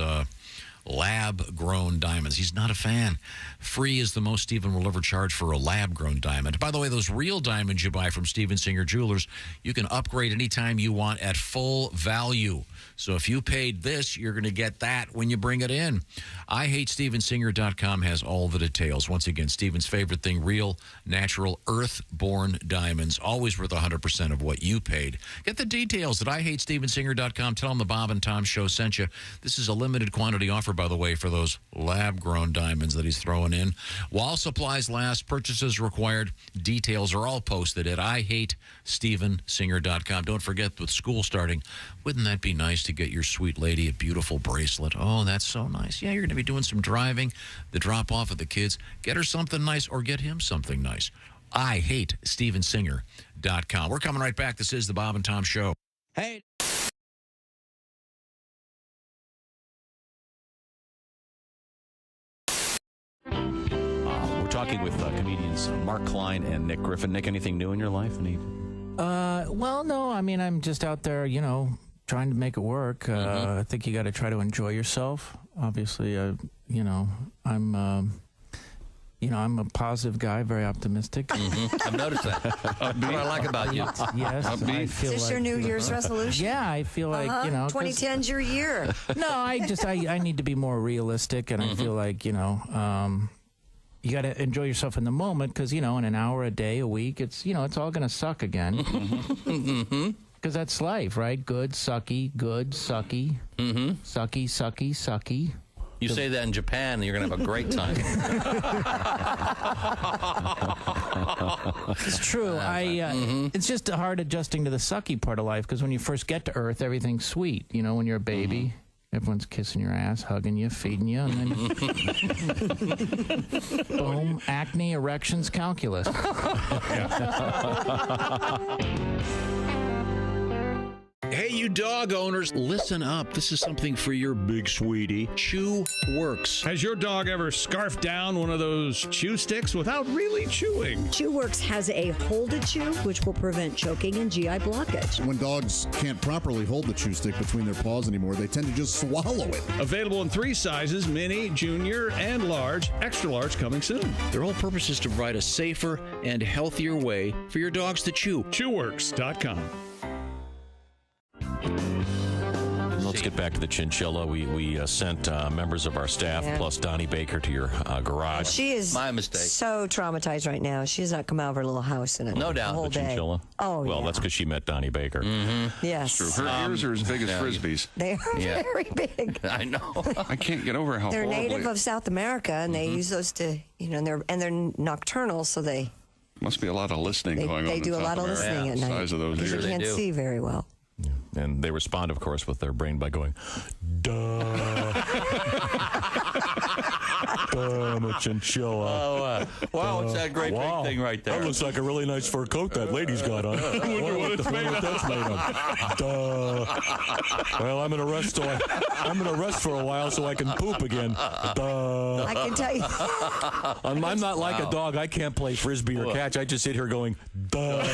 Speaker 4: lab-grown diamonds. He's not a fan. Free is the most Steven will ever charge for a lab-grown diamond. By the way, those real diamonds you buy from Steven Singer Jewelers, you can upgrade anytime you want at full value. So if you paid this, you're going to get that when you bring it in. IHateStevenSinger.com has all the details. Once again, Steven's favorite thing, real, natural, earth-born diamonds, always worth 100% of what you paid. Get the details at IHateStevenSinger.com. Tell them the Bob and Tom Show sent you. This is a limited quantity offer, by the way, for those lab-grown diamonds that he's throwing in. While supplies last, purchases required. Details are all posted at IHateStevenSinger.com. Don't forget, with school starting, wouldn't that be nice to get your sweet lady a beautiful bracelet? Oh, that's so nice. Yeah, you're going to be doing some driving, the drop-off of the kids. Get her something nice or get him something nice. IHateStevenSinger.com. We're coming right back. This is the Bob and Tom Show.
Speaker 25: Hey.
Speaker 9: We're talking with comedians Mark Klein and Nick Griffin. Nick, anything new in your life?
Speaker 25: Well, no. I mean, I'm just out there, trying to make it work. I think you got to try to enjoy yourself. Obviously, I'm a positive guy, very optimistic.
Speaker 22: I've noticed that. That's what I like about you.
Speaker 25: Yes.
Speaker 3: Is this your New Year's resolution?
Speaker 25: Yeah, I feel like,
Speaker 3: 2010's your year.
Speaker 25: No, I need to be more realistic, and I feel like, you got to enjoy yourself in the moment because, in an hour, a day, a week, it's all going to suck again. Because that's life, right? Good, sucky, sucky, sucky.
Speaker 22: You say that in Japan, and you're going to have a great time.
Speaker 25: It's true. It's just hard adjusting to the sucky part of life because when you first get to Earth, everything's sweet. When you're a baby, everyone's kissing your ass, hugging you, feeding you, and then boom, acne, erections, calculus.
Speaker 4: Hey, you dog owners, listen up. This is something for your big sweetie. Chew Works.
Speaker 1: Has your dog ever scarfed down one of those chew sticks without really chewing?
Speaker 3: Chew Works has a hold to chew, which will prevent choking and GI blockage.
Speaker 2: When dogs can't properly hold the chew stick between their paws anymore, they tend to just swallow it.
Speaker 1: Available in 3 sizes, mini, junior, and large. Extra large coming soon.
Speaker 4: Their whole purpose is to provide a safer and healthier way for your dogs to chew.
Speaker 1: Chewworks.com.
Speaker 9: Let's get back to the chinchilla. We sent members of our staff plus Donnie Baker to your garage.
Speaker 3: She is
Speaker 22: my mistake.
Speaker 3: So traumatized right now. She has not come out of her little house in
Speaker 22: no doubt.
Speaker 3: The whole day.
Speaker 9: Chinchilla.
Speaker 3: Oh,
Speaker 9: well, that's because she met Donnie Baker.
Speaker 3: Yes,
Speaker 17: it's true. Her ears are as big as frisbees.
Speaker 3: They are very big.
Speaker 22: I know.
Speaker 17: I can't get over how
Speaker 3: they're
Speaker 17: horribly...
Speaker 3: native of South America, and they use those to and they're nocturnal, so they
Speaker 17: must be a lot of listening going on.
Speaker 3: They do a lot of listening at night.
Speaker 17: Size of those ears.
Speaker 3: You can't see very well.
Speaker 9: Yeah. And they respond, of course, with their brain by going, duh. I'm a chinchilla.
Speaker 22: Oh, wow, it's that great big thing right there.
Speaker 9: That looks like a really nice fur coat that lady's got on. I wonder what that's made of. Duh. Well, I'm gonna rest for a while so I can poop again. Duh.
Speaker 3: I can tell you.
Speaker 9: I'm not like a dog. I can't play frisbee or catch. I just sit here going, duh.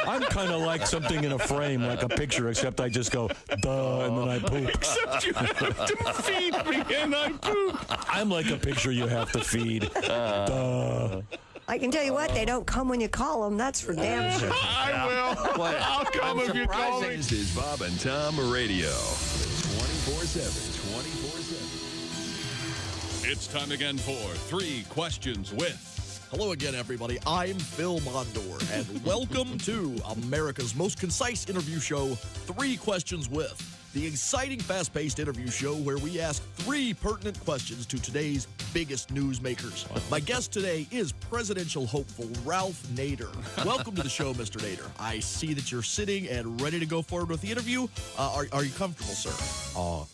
Speaker 9: I'm kind of like something in a frame, like a picture, except I just go, duh, and then I poop.
Speaker 1: Except you have to feed me and I poop.
Speaker 9: I'm like a picture you have to feed. Duh.
Speaker 3: I can tell you what, they don't come when you call them. That's for damn sure.
Speaker 1: I will. I'll come if you call me.
Speaker 24: This is Bob and Tom Radio. 24/7. It's time again for 3 Questions with
Speaker 8: Hello again, everybody. I'm Phil Mondor, and welcome to America's most concise interview show, 3 Questions With, the exciting, fast-paced interview show where we ask 3 pertinent questions to today's biggest newsmakers. My guest today is presidential hopeful Ralph Nader. Welcome to the show, Mr. Nader. I see that you're sitting and ready to go forward with the interview. Are you comfortable, sir?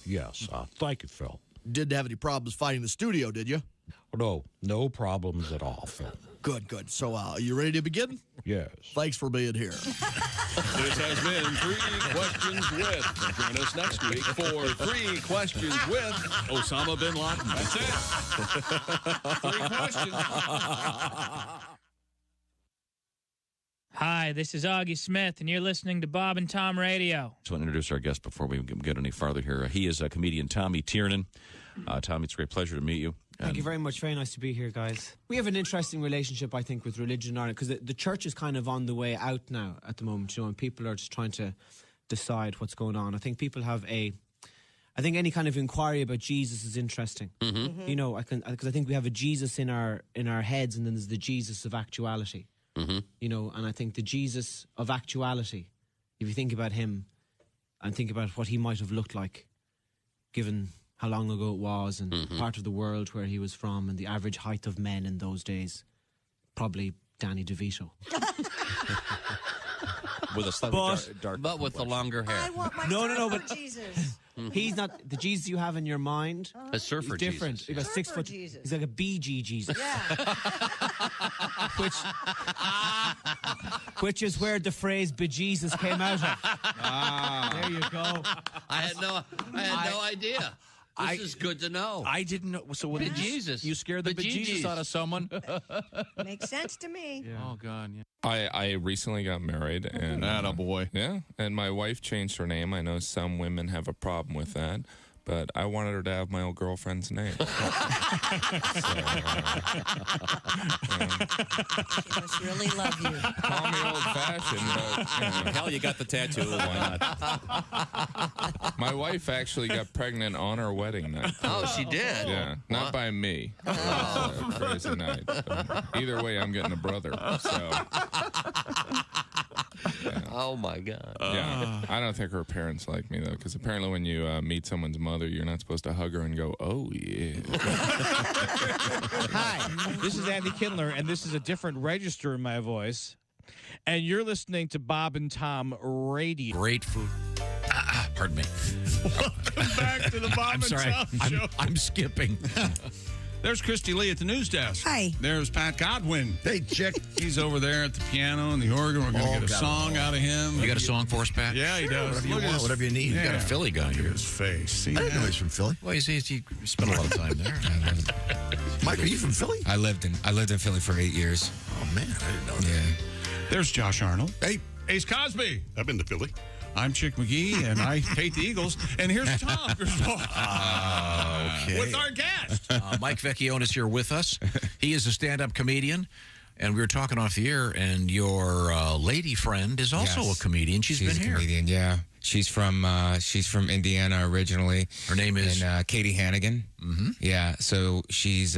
Speaker 18: Yes. Thank you, Phil.
Speaker 8: Didn't have any problems finding the studio, did you?
Speaker 18: No problems at all, Phil.
Speaker 8: Good. So, are you ready to begin?
Speaker 18: Yes.
Speaker 8: Thanks for being here.
Speaker 24: This has been 3 Questions With. Join us next week for 3 Questions with Osama bin Laden. That's it. 3 questions.
Speaker 19: Hi, this is Augie Smith, and you're listening to Bob and Tom Radio.
Speaker 9: So I'll introduce our guest before we get any farther here. He is comedian Tommy Tiernan. Tommy, it's a great pleasure to meet you.
Speaker 20: Thank you very much. Very nice to be here, guys. We have an interesting relationship, I think, with religion in Ireland, because the church is kind of on the way out now at the moment, and people are just trying to decide what's going on. I think people have I think any kind of inquiry about Jesus is interesting.
Speaker 22: Mm-hmm.
Speaker 20: You know, because I think we have a Jesus in our heads, and then there's the Jesus of actuality.
Speaker 22: Mm-hmm.
Speaker 20: You know, and I think the Jesus of actuality, if you think about him and think about what he might have looked like, given how long ago it was and part of the world where he was from and the average height of men in those days, probably Danny DeVito.
Speaker 9: With a slightly dark
Speaker 22: but with the longer hair.
Speaker 3: I want my
Speaker 20: No, but
Speaker 3: Jesus.
Speaker 20: He's not the Jesus you have in your mind.
Speaker 22: A surfer
Speaker 20: He's different.
Speaker 22: Jesus.
Speaker 20: He's got 6 foot.
Speaker 3: Jesus.
Speaker 20: He's like a BG Jesus.
Speaker 3: Yeah.
Speaker 20: Which is where the phrase "bejesus" came out of. There you go.
Speaker 22: I had no idea. This is good to know.
Speaker 4: I didn't know. So what did
Speaker 22: Jesus.
Speaker 4: you scared the bejesus out of someone?
Speaker 3: Makes sense to me.
Speaker 20: Yeah.
Speaker 4: Oh, God, yeah.
Speaker 21: I recently got married, and
Speaker 4: attaboy.
Speaker 21: Yeah, and my wife changed her name. I know some women have a problem with that, but I wanted her to have my old girlfriend's name.
Speaker 3: She must really love you.
Speaker 21: Call me old-fashioned, but
Speaker 9: Hell, you got the tattoo. Why
Speaker 21: not? My wife actually got pregnant on our wedding night.
Speaker 22: Oh, she did?
Speaker 21: Yeah, not by me. Crazy night. But either way, I'm getting a brother. So. Yeah.
Speaker 22: Oh, my God.
Speaker 21: Yeah. I don't think her parents like me, though, because apparently when you meet someone's mother, you're not supposed to hug her and go, oh, yeah.
Speaker 23: Hi, this is Andy Kindler, and this is a different register in my voice. And you're listening to Bob and Tom Radio.
Speaker 4: Great food. Pardon me.
Speaker 1: Welcome back to the Bob and Tom Show.
Speaker 4: I'm skipping.
Speaker 1: There's Christy Lee at the news desk.
Speaker 3: Hi.
Speaker 1: There's Pat Godwin.
Speaker 13: Hey, chick.
Speaker 1: He's over there at the piano and the organ. We're going to get a song out of him.
Speaker 4: You got a song for us, Pat?
Speaker 1: Yeah, he does.
Speaker 13: Whatever you want, whatever you need.
Speaker 1: Yeah.
Speaker 4: You got a Philly guy
Speaker 1: Look at
Speaker 4: here.
Speaker 1: his face. See
Speaker 13: I didn't know he's from Philly.
Speaker 4: Well, he spent a lot of time there.
Speaker 13: Mike, are you from Philly?
Speaker 26: I lived in Philly for 8 years.
Speaker 13: Oh, man, I didn't know that.
Speaker 26: Yeah.
Speaker 1: There's Josh Arnold.
Speaker 13: Hey.
Speaker 1: Ace Cosby.
Speaker 14: I've been to Philly.
Speaker 1: I'm Chick McGee, and I hate the Eagles. And here's Tom
Speaker 13: Okay.
Speaker 1: with our guest.
Speaker 4: Mike Vecchione's here with us. He is a stand-up comedian, and we were talking off the air, and your lady friend is also
Speaker 26: Yes.
Speaker 4: a comedian. She's been
Speaker 26: a
Speaker 4: here.
Speaker 26: Comedian, yeah. She's from Indiana originally.
Speaker 4: Her name is?
Speaker 26: And, Katie Hannigan.
Speaker 4: Mm-hmm.
Speaker 26: Yeah, so she's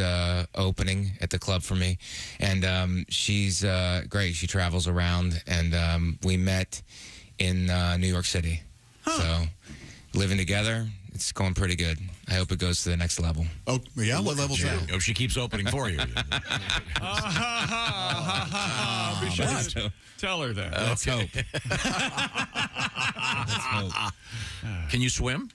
Speaker 26: opening at the club for me. And she's great. She travels around, and we met in New York City. So living together, it's going pretty good. I hope it goes to the next level.
Speaker 2: Oh, yeah? What level's that?
Speaker 4: Hope she keeps opening for you.
Speaker 1: Be sure to tell her that.
Speaker 26: Let's hope.
Speaker 4: Can you swim?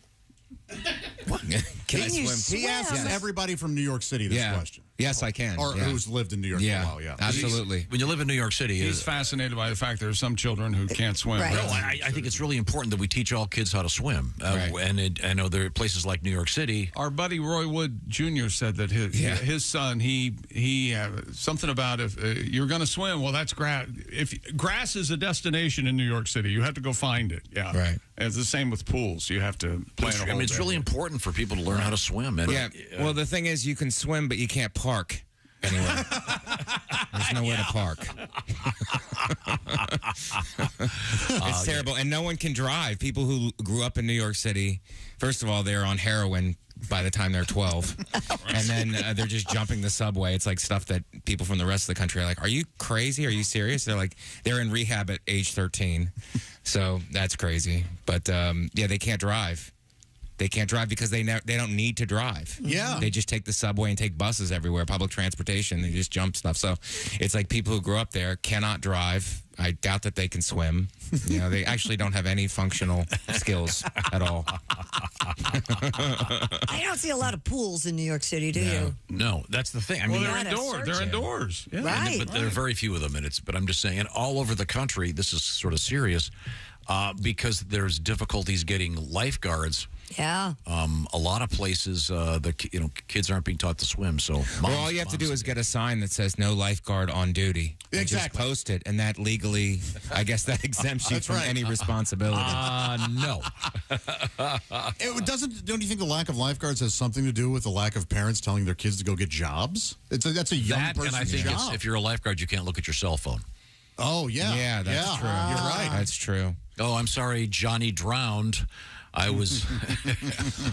Speaker 26: What? Can I swim?
Speaker 2: He asks everybody from New York City this question.
Speaker 26: Yes, I can.
Speaker 2: Or who's lived in New York for a while,
Speaker 26: Absolutely.
Speaker 4: When you live in New York City,
Speaker 1: He's fascinated by the fact there are some children who can't swim.
Speaker 3: Right.
Speaker 4: No, I think it's really important that we teach all kids how to swim. And I know there are places like New York City.
Speaker 1: Our buddy Roy Wood Jr. said that his son, he something about if you're going to swim, well, that's grass. If grass is a destination in New York City, you have to go find it. Yeah,
Speaker 26: right.
Speaker 1: And it's the same with pools. You have to plan a whole
Speaker 4: it's
Speaker 1: day.
Speaker 4: really important for people to learn how to swim. And,
Speaker 26: well, the thing is, you can swim, but you can't park anywhere. There's nowhere to park. It's terrible. And no one can drive. People who grew up in New York City, first of all, they're on heroin by the time they're 12. And then they're just jumping the subway. It's like stuff that people from the rest of the country are like, are you crazy? Are you serious? They're like, they're in rehab at age 13. So that's crazy. But yeah, they can't drive. They can't drive because they don't need to drive.
Speaker 2: Yeah.
Speaker 26: They just take the subway and take buses everywhere, public transportation. They just jump stuff. So it's like people who grew up there cannot drive. I doubt that they can swim. You know, they actually don't have any functional skills at all.
Speaker 3: I don't see a lot of pools in New York City, do you?
Speaker 4: No, that's the thing. I mean,
Speaker 1: they're indoors. They're indoors. Yeah.
Speaker 3: Right.
Speaker 4: But there are very few of them, but I'm just saying, and all over the country, this is sort of serious because there's difficulties getting lifeguards.
Speaker 3: Yeah.
Speaker 4: A lot of places, kids aren't being taught to swim. So,
Speaker 26: well, all you have to do is get a sign that says "No lifeguard on duty." And just post it, and that legally, I guess, that exempts you from any responsibility.
Speaker 4: No.
Speaker 2: Don't you think the lack of lifeguards has something to do with the lack of parents telling their kids to go get jobs? That's a young person's
Speaker 4: and I think
Speaker 2: job.
Speaker 4: if you're a lifeguard, you can't look at your cell phone.
Speaker 2: Oh yeah,
Speaker 26: yeah, that's true.
Speaker 2: You're right.
Speaker 26: That's true.
Speaker 4: Oh, I'm sorry, Johnny drowned. I was.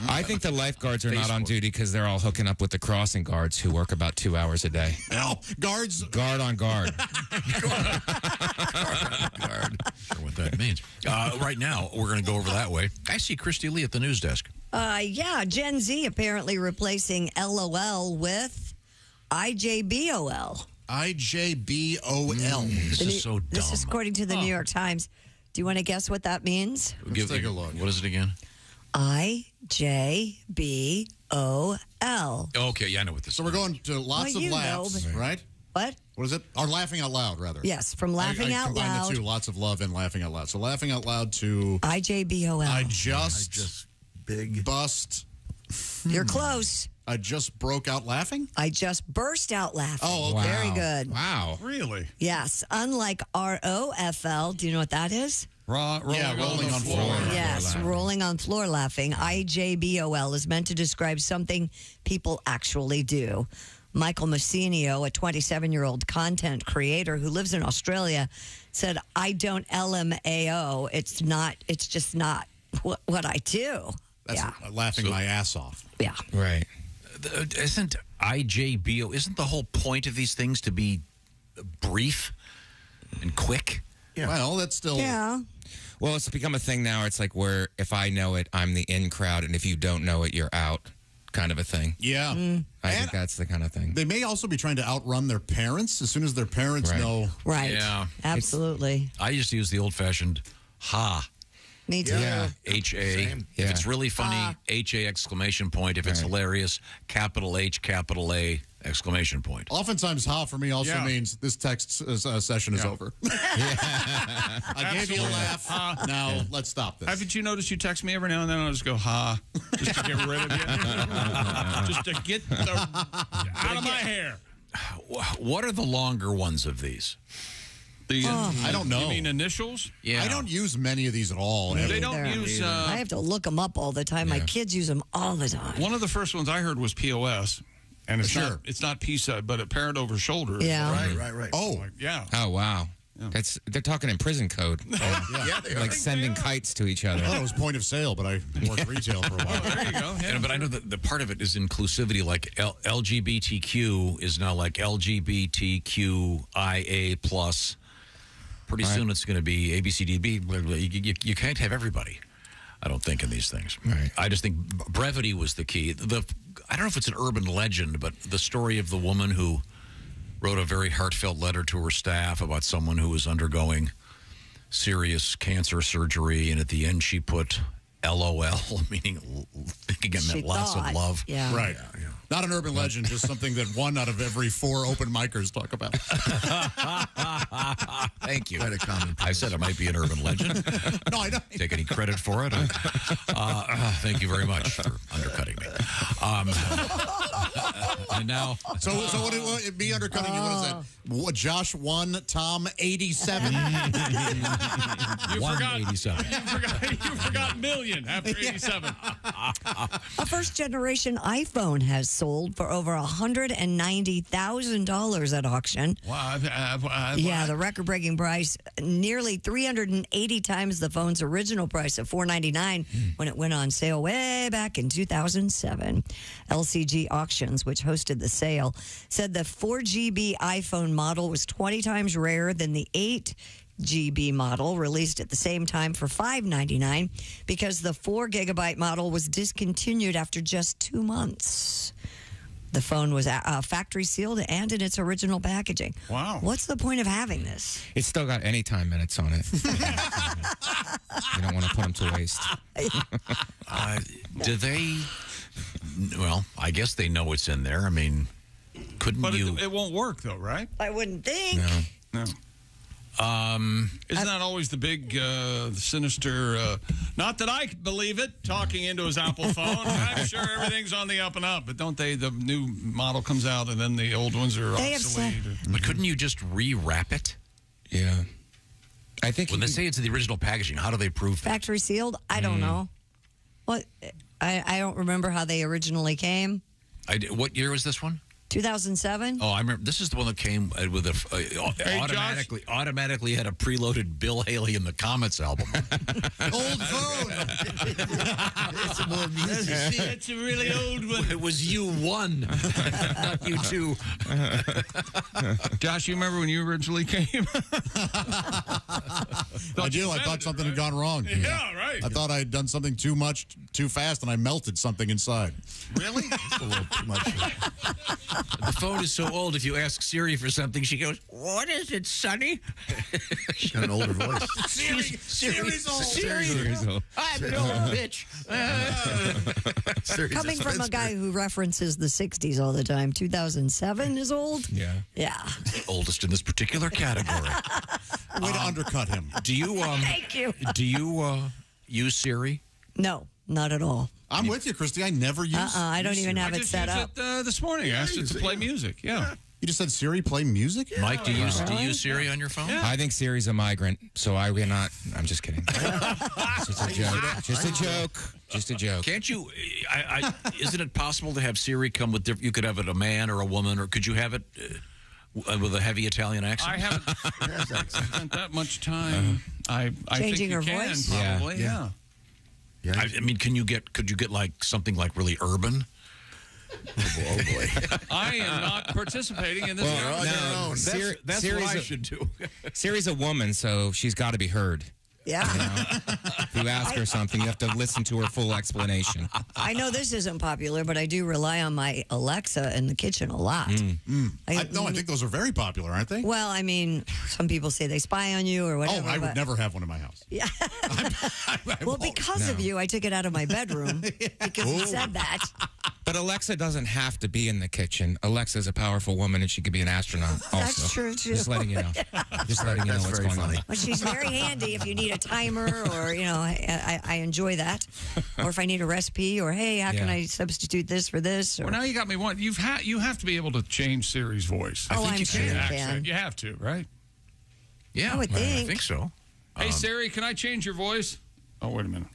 Speaker 26: I think the lifeguards are not on duty because they're all hooking up with the crossing guards who work about 2 hours a day.
Speaker 2: No, guards.
Speaker 26: Guard on guard.
Speaker 4: Guard. Sure what that means. Right now, we're going to go over that way. I see Christy Lee at the news desk.
Speaker 3: Yeah, Gen Z apparently replacing LOL with IJBOL.
Speaker 2: IJBOL.
Speaker 4: This is so dumb.
Speaker 3: This is according to the New York Times. Do you want to guess what that means?
Speaker 2: Let's take a look.
Speaker 4: What is it again?
Speaker 3: IJBOL.
Speaker 4: Okay, yeah, I know what this is.
Speaker 2: So we're going to lots of laughs, right?
Speaker 3: What?
Speaker 2: What is it? Or laughing out loud, rather.
Speaker 3: Yes, from laughing out
Speaker 2: combine
Speaker 3: loud.
Speaker 2: the two, lots of love and laughing out loud. So laughing out loud to
Speaker 3: IJBOL.
Speaker 2: I just
Speaker 13: big
Speaker 2: bust.
Speaker 3: You're close.
Speaker 2: I just broke out laughing?
Speaker 3: I just burst out laughing.
Speaker 2: Oh, okay.
Speaker 3: Very good.
Speaker 26: Wow.
Speaker 2: Really?
Speaker 3: Yes. Unlike ROFL, do you know what that is?
Speaker 2: Rolling on floor.
Speaker 3: Yes, rolling on floor laughing. IJBOL is meant to describe something people actually do. Michael Messinio, a 27-year-old content creator who lives in Australia, said, I don't LMAO. It's just not what I do.
Speaker 2: That's laughing my ass off.
Speaker 3: Yeah.
Speaker 26: Right.
Speaker 4: Isn't IJBO, isn't the whole point of these things to be brief and quick?
Speaker 2: Yeah. Well, that's still...
Speaker 3: Yeah.
Speaker 26: Well, it's become a thing now. It's like where if I know it, I'm the in crowd, and if you don't know it, you're out kind of a thing.
Speaker 2: Yeah.
Speaker 26: I think that's the kind of thing.
Speaker 2: They may also be trying to outrun their parents as soon as their parents know.
Speaker 3: Right.
Speaker 4: Yeah.
Speaker 3: Absolutely.
Speaker 4: I used to use the old-fashioned ha.
Speaker 3: Me too.
Speaker 26: Yeah.
Speaker 4: H-A. If it's really funny, H-A exclamation point. If it's hilarious, capital H, capital A, exclamation point.
Speaker 2: Oftentimes, ha for me also means this text session is over. I gave you a laugh. Now, let's stop this.
Speaker 1: Haven't you noticed you text me every now and then? I'll just go, ha, just to get rid of you. Just to get out of my hair.
Speaker 4: What are the longer ones of these?
Speaker 2: I don't know.
Speaker 1: You mean initials?
Speaker 4: Yeah.
Speaker 2: I don't use many of these at all.
Speaker 1: They don't use...
Speaker 3: I have to look them up all the time. My kids use them all the time.
Speaker 1: One of the first ones I heard was POS. And it's not P-side, but a parent over shoulder.
Speaker 3: Yeah.
Speaker 13: Right.
Speaker 2: Oh.
Speaker 1: Yeah.
Speaker 26: Oh, wow.
Speaker 1: Yeah.
Speaker 26: They're talking in prison code.
Speaker 13: Yeah, they are.
Speaker 26: Like sending kites to each other.
Speaker 2: I thought it was point of sale, but I worked retail for a while.
Speaker 1: There you go. Yeah.
Speaker 4: But I know that the part of it is inclusivity, like LGBTQ is now like LGBTQIA+. Pretty soon it's going to be ABCDB. You can't have everybody, I don't think, in these things.
Speaker 26: Right.
Speaker 4: I just think brevity was the key. I don't know if it's an urban legend, but the story of the woman who wrote a very heartfelt letter to her staff about someone who was undergoing serious cancer surgery, and at the end she put LOL, meaning thinking it meant lots of love.
Speaker 3: Yeah.
Speaker 2: Right. Yeah. Not an urban legend, just something that 1 out of every 4 open micers talk about.
Speaker 4: Thank you.
Speaker 13: Quite a common.
Speaker 4: I said it might be an urban legend.
Speaker 2: No, I don't
Speaker 4: take any credit for it. Thank you very much for undercutting me. And now,
Speaker 2: so what it be undercutting you? What is that? What, Josh 1, Tom 87.
Speaker 1: You
Speaker 4: 187.
Speaker 1: You forgot million after 87.
Speaker 3: A first-generation iPhone has sold for over $190,000 at auction.
Speaker 1: Wow.
Speaker 3: Yeah, the record-breaking price, nearly 380 times the phone's original price of $499 when it went on sale way back in 2007. LCG Auctions, which hosted the sale, said the 4GB iPhone model was 20 times rarer than the 8GB model released at the same time for $599 because the 4GB model was discontinued after just 2 months. The phone was factory sealed and in its original packaging.
Speaker 1: Wow.
Speaker 3: What's the point of having this?
Speaker 26: It's still got anytime minutes on it. You don't want to put them to waste.
Speaker 4: Do they? Well, I guess they know it's in there. I mean, couldn't
Speaker 1: But
Speaker 4: you?
Speaker 1: it won't work, though, right?
Speaker 3: I wouldn't think.
Speaker 1: No. Isn't that always the big, sinister, not that I believe it, talking into his Apple phone? I'm sure everything's on the up and up, but don't they, the new model comes out and then the old ones are obsolete?
Speaker 4: But couldn't you just rewrap it?
Speaker 26: Yeah. I think
Speaker 4: when they say it's the original packaging, how do they prove that?
Speaker 3: Factory sealed? I don't know. What? I don't remember how they originally came.
Speaker 4: What year was this one?
Speaker 3: 2007?
Speaker 4: Oh, I remember. This is the one that came with automatically had a preloaded Bill Haley in the Comets album.
Speaker 2: Old phone.
Speaker 13: It's more music.
Speaker 1: It's a really old one.
Speaker 4: It was U1, not U2.
Speaker 1: Josh, you remember when you originally came?
Speaker 2: I do. I thought something had gone wrong.
Speaker 1: Yeah, right.
Speaker 2: I thought I had done something too much, too fast, and I melted something inside.
Speaker 1: Really?
Speaker 13: That's a little too much.
Speaker 4: The phone is so old, if you ask Siri for something, she goes, "What is it, Sonny?"
Speaker 13: She's got an older voice.
Speaker 4: Siri's old.
Speaker 26: Siri's old.
Speaker 4: I'm an old bitch.
Speaker 3: Coming from a guy who references the 60s all the time, 2007 is old?
Speaker 26: Yeah.
Speaker 3: Yeah.
Speaker 4: Oldest in this particular category.
Speaker 2: Way to undercut him.
Speaker 4: Do you?
Speaker 3: Thank you.
Speaker 4: Do you use Siri?
Speaker 3: No, not at all.
Speaker 2: I'm with you, Christy. I never use
Speaker 3: I don't even have it set up.
Speaker 1: This morning. I asked it to play music. Yeah.
Speaker 2: You just said Siri play music?
Speaker 4: Mike, do you use Siri on your phone?
Speaker 26: I think Siri's a migrant, so I will not. I'm just kidding. Just a joke. Just a joke. Just a joke.
Speaker 4: Can't you? Isn't it possible to have Siri come with different? You could have it a man or a woman, or could you have it with a heavy Italian accent?
Speaker 1: I haven't spent that much time. I
Speaker 3: Changing
Speaker 1: think you
Speaker 3: her
Speaker 1: can,
Speaker 3: voice?
Speaker 1: probably. Yeah.
Speaker 4: I mean, could you get like something like really urban?
Speaker 13: Oh boy!
Speaker 1: I am not participating in this.
Speaker 26: No,
Speaker 4: that's what I should do.
Speaker 26: Siri's a woman, so she's got to be heard.
Speaker 3: Yeah.
Speaker 26: If you ask her something, you have to listen to her full explanation.
Speaker 3: I know this isn't popular, but I do rely on my Alexa in the kitchen a lot.
Speaker 2: I think those are very popular, aren't they?
Speaker 3: Well, I mean, some people say they spy on you or whatever.
Speaker 2: Oh, I would never have one in my house.
Speaker 3: Yeah. Well, because of you, I took it out of my bedroom because you said that.
Speaker 26: But Alexa doesn't have to be in the kitchen. Alexa's a powerful woman, and she could be an astronaut also.
Speaker 3: That's true, too.
Speaker 26: Just letting you know. Just letting you know what's going on.
Speaker 3: Well, she's very handy if you need a timer or, I enjoy that. Or if I need a recipe or, hey, how can I substitute this for this? Or,
Speaker 1: Well, now you got me one. You have to be able to change Siri's voice.
Speaker 3: Oh, I'm sure you can.
Speaker 1: You have to, right?
Speaker 4: Yeah,
Speaker 3: I would think.
Speaker 4: I think so.
Speaker 1: Hey, Siri, can I change your voice? Oh, wait a minute.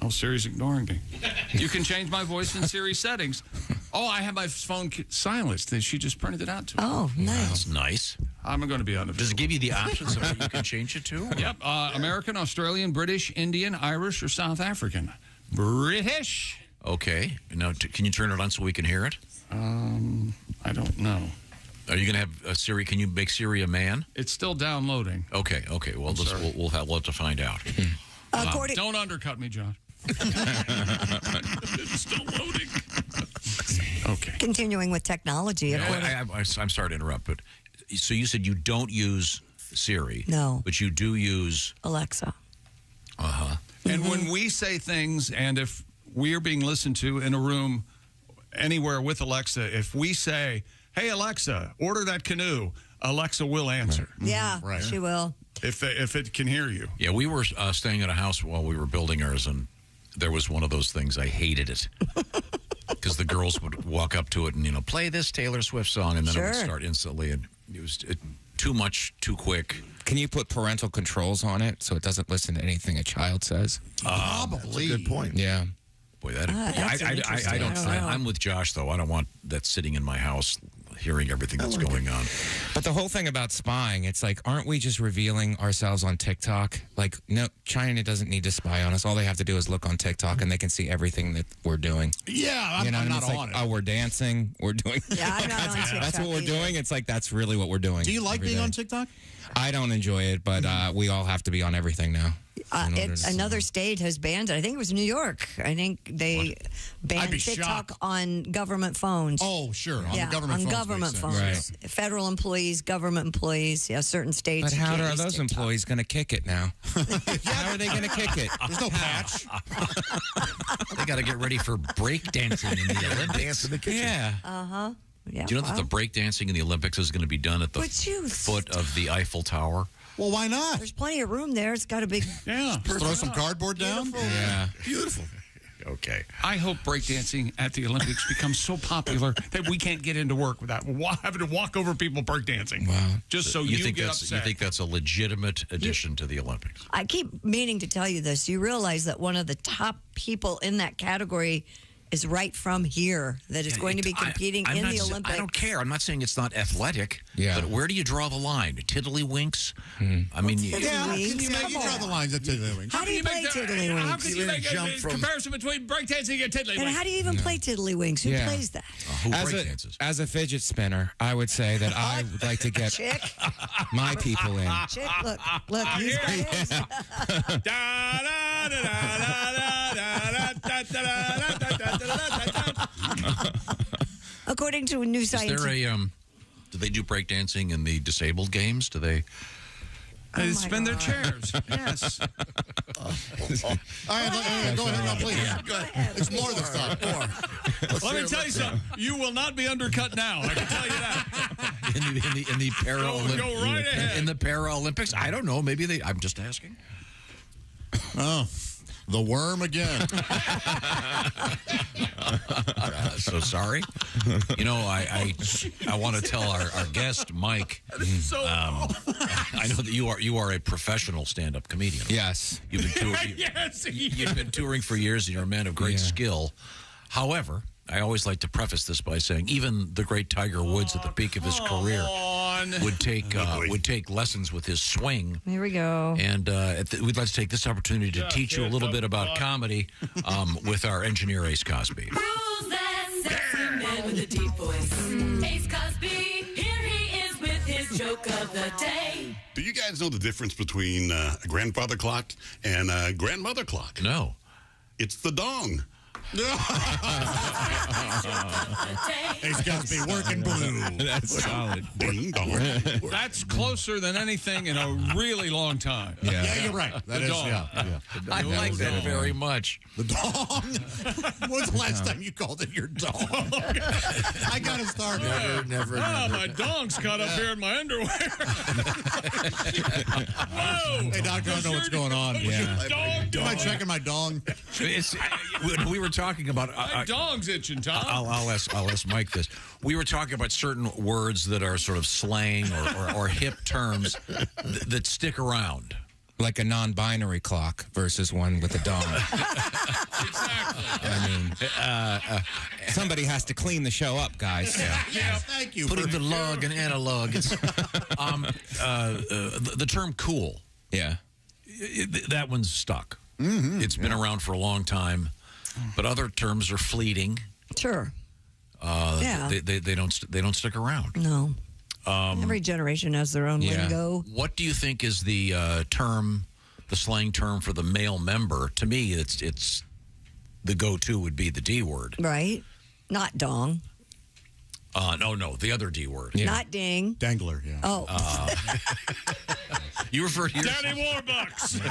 Speaker 1: Oh, Siri's ignoring me. You can change my voice in Siri settings. Oh, I have my phone silenced. She just printed it out to me.
Speaker 3: Oh, nice.
Speaker 4: That's nice.
Speaker 1: I'm going to be on the.
Speaker 4: Does it give you the options of what you can change it to?
Speaker 1: Yep. American, Australian, British, Indian, Irish, or South African. British.
Speaker 4: Okay. Now, can you turn it on so we can hear it?
Speaker 1: I don't know.
Speaker 4: Are you going to have Siri? Can you make Siri a man?
Speaker 1: It's still downloading.
Speaker 4: Okay. Well, we'll have to find out.
Speaker 1: Don't undercut me, John. It's still loading. Okay.
Speaker 3: Continuing with technology.
Speaker 4: I'm sorry to interrupt, but so you said you don't use Siri.
Speaker 3: No.
Speaker 4: But you do use
Speaker 3: Alexa.
Speaker 4: Uh-huh.
Speaker 1: And when we say things, and if we're being listened to in a room anywhere with Alexa, if we say, hey, Alexa, order that canoe, Alexa will answer.
Speaker 3: Yeah, she will.
Speaker 1: If it can hear you.
Speaker 4: Yeah, we were staying at a house while we were building ours, and there was one of those things. I hated it. because the girls would walk up to it and, play this Taylor Swift song, and then it would start instantly. And it was too much, too quick.
Speaker 26: Can you put parental controls on it so it doesn't listen to anything a child says?
Speaker 2: Probably.
Speaker 13: That's a good point.
Speaker 26: Yeah.
Speaker 4: Boy, I'm with Josh, though. I don't want that sitting in my house hearing everything that's going on.
Speaker 26: But the whole thing about spying, it's like, aren't we just revealing ourselves on TikTok? Like, no, China doesn't need to spy on us. All they have to do is look on TikTok, and they can see everything that we're doing.
Speaker 2: Yeah, I'm not on it.
Speaker 26: Oh, we're dancing. We're doing.
Speaker 3: Yeah, I'm not on TikTok.
Speaker 26: That's what we're doing. It's like, that's really what we're doing.
Speaker 2: Do you like being on TikTok?
Speaker 26: I don't enjoy it, but we all have to be on everything now.
Speaker 3: Another state has banned it. I think it was New York. I think they banned TikTok on government phones.
Speaker 2: Oh, sure. On
Speaker 3: government phones.
Speaker 26: Right.
Speaker 3: Federal employees, government employees, certain states.
Speaker 26: But how are those employees going to kick it now? How are they going to kick it?
Speaker 2: There's no patch.
Speaker 4: They got to get ready for breakdancing in the Olympics.
Speaker 13: Dance in the kitchen.
Speaker 26: Yeah.
Speaker 3: Uh-huh. Yeah,
Speaker 4: do you know that the breakdancing in the Olympics is going to be done at the foot of the Eiffel Tower?
Speaker 2: Well, why not?
Speaker 3: There's plenty of room there. It's got a big...
Speaker 2: Yeah. Just throw some cardboard down?
Speaker 26: Yeah.
Speaker 2: Beautiful.
Speaker 4: Okay.
Speaker 1: I hope breakdancing at the Olympics becomes so popular that we can't get into work without having to walk over people breakdancing.
Speaker 26: Wow.
Speaker 1: Just so you get upset.
Speaker 4: You think that's a legitimate addition to the Olympics?
Speaker 3: I keep meaning to tell you this. You realize that one of the top people in that category is right from here, that is going to be competing in the Olympics.
Speaker 4: I don't care. I'm not saying it's not athletic.
Speaker 26: Yeah.
Speaker 4: But where do you draw the line? Tiddlywinks?
Speaker 26: Mm-hmm.
Speaker 4: I mean,
Speaker 2: you draw the lines at tiddlywinks.
Speaker 3: How do you play tiddlywinks?
Speaker 1: How can you make a comparison between breakdancing and tiddlywinks?
Speaker 3: And how do you even play tiddlywinks? Who plays that?
Speaker 4: Who breakdances?
Speaker 26: As a fidget spinner, I would say that I would like to get my people in.
Speaker 3: Chick, look, he's got his. According to a new science,
Speaker 4: is there a do they do breakdancing in the disabled games? Do they?
Speaker 1: They spin their chairs. Yes.
Speaker 2: All right, go ahead now, please. Go ahead. Explore this stuff.
Speaker 1: Let me tell you something. You will not be undercut now. I can tell you that.
Speaker 4: In the Paralympics.
Speaker 1: Go right ahead.
Speaker 4: In the Paralympics, I don't know. Maybe they. I'm just asking.
Speaker 2: Oh. The worm again.
Speaker 4: So sorry. I want to tell our guest, Mike. I know that you are a professional stand-up comedian.
Speaker 26: Yes.
Speaker 4: You've been touring for years, and you're a man of great skill. However, I always like to preface this by saying even the great Tiger Woods at the peak of his career would take lessons with his swing.
Speaker 3: Here we go.
Speaker 4: And we'd like to take this opportunity to teach you a little bit about comedy with our engineer, Ace Cosby.
Speaker 5: Who's that sexy man with a deep voice? Ace Cosby, here he is with his joke of the day.
Speaker 14: Do you guys know the difference between a grandfather clock and a grandmother clock?
Speaker 4: No.
Speaker 14: It's the dong.
Speaker 2: Ace Cosby working blue.
Speaker 26: That's solid.
Speaker 14: Ding dong.
Speaker 1: That's closer than anything in a really long time.
Speaker 2: Yeah, you're right. That is, yeah.
Speaker 4: I like that very much.
Speaker 2: The dong? When's the last time you called it your dong? I got to start.
Speaker 13: Never.
Speaker 1: My dong's caught up here in my underwear. Whoa!
Speaker 2: Hey, Doc, I don't know what's going on.
Speaker 1: Yeah.
Speaker 2: Am I checking my dong?
Speaker 4: We were talking about.
Speaker 1: My dong's itching, Tom.
Speaker 4: I'll ask Mike this. We were talking about certain words that are sort of slang or hip terms that stick around.
Speaker 26: Like a non-binary clock versus one with a dong.
Speaker 1: Exactly.
Speaker 26: I mean, somebody has to clean the show up, guys.
Speaker 2: Yes, thank you.
Speaker 4: Putting the log and analog. It's, the term cool.
Speaker 26: Yeah.
Speaker 4: That one's stuck.
Speaker 2: Mm-hmm.
Speaker 4: It's been around for a long time, but other terms are fleeting.
Speaker 3: Sure.
Speaker 4: They don't stick around.
Speaker 3: No. Every generation has their own lingo.
Speaker 4: What do you think is the the slang term for the male member? To me, it's the go-to would be the D word.
Speaker 3: Right. Not dong.
Speaker 4: No, the other D word.
Speaker 26: Yeah.
Speaker 3: Not ding.
Speaker 2: Dangler, yeah.
Speaker 3: Oh.
Speaker 4: You refer to yours.
Speaker 1: Daddy Warbucks.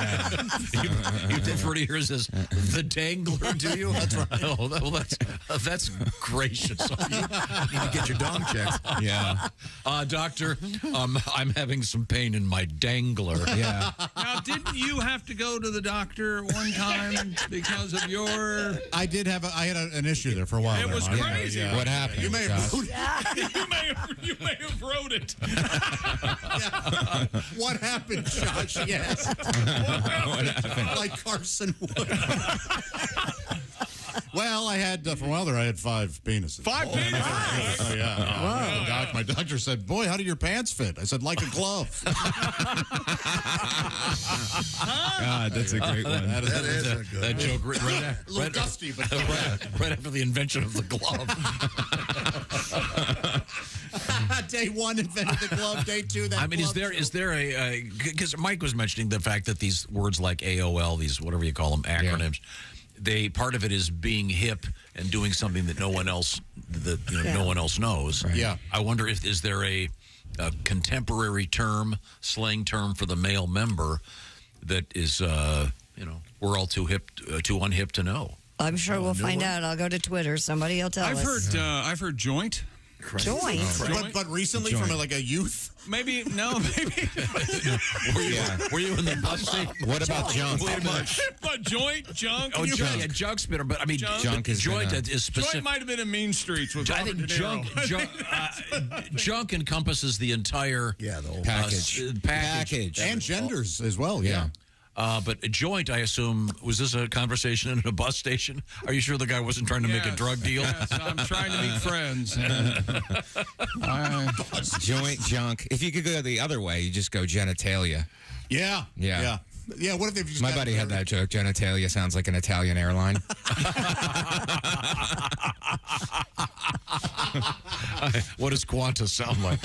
Speaker 4: You refer to yours as the dangler, do you? That's right. Oh, that's gracious of you.
Speaker 13: You need to get your dong checked.
Speaker 26: Yeah.
Speaker 4: Doctor, I'm having some pain in my dangler.
Speaker 26: Yeah.
Speaker 1: Now, didn't you have to go to the doctor one time because of your?
Speaker 2: I did have. I had an issue there for a while.
Speaker 1: It was crazy.
Speaker 2: Yeah.
Speaker 26: What happened?
Speaker 2: You may have.
Speaker 1: you may have wrote it.
Speaker 2: What happened, Josh? Yes.
Speaker 26: What happened?
Speaker 2: Like Carson Wood. Well, I had for a while there. I had 5 penises.
Speaker 1: 5 penises.
Speaker 2: Oh yeah. My doctor said, "Boy, how do your pants fit?" I said, "Like a glove."
Speaker 26: God, that's a great one.
Speaker 2: That is a good
Speaker 4: that joke
Speaker 2: right dusty, but
Speaker 4: right after the invention of the glove.
Speaker 2: Day 1 invented the glove. Day 2, that.
Speaker 4: I mean, is there a because Mike was mentioning the fact that these words like AOL, these whatever you call them acronyms. Yeah. Part of it is being hip and doing something that no one else no one else knows.
Speaker 2: Right. Yeah.
Speaker 4: I wonder if is there a contemporary term, slang term for the male member that is we're all too unhip to know.
Speaker 3: I'm sure we'll find out. I'll go to Twitter. Somebody will tell us.
Speaker 1: I've heard joint.
Speaker 3: Joint.
Speaker 2: But recently from like a youth.
Speaker 1: Maybe.
Speaker 4: Were you in the bus station?
Speaker 26: What about junk?
Speaker 1: But joint, junk.
Speaker 4: Oh, junk. Yeah, junk's been. But I mean,
Speaker 26: junk is
Speaker 4: specific.
Speaker 1: Joint might have been in Mean Streets with
Speaker 4: I think junk encompasses the entire
Speaker 13: the whole
Speaker 4: package
Speaker 2: and genders as well. Yeah.
Speaker 4: But a joint, I assume, was this a conversation in a bus station? Are you sure the guy wasn't trying to make a drug deal?
Speaker 1: Yes, I'm trying to meet friends.
Speaker 26: Joint, junk. If you could go the other way, you just go genitalia.
Speaker 2: Yeah. What if they just?
Speaker 26: My buddy had that joke. Genitalia sounds like an Italian airline.
Speaker 4: What does Qantas sound like?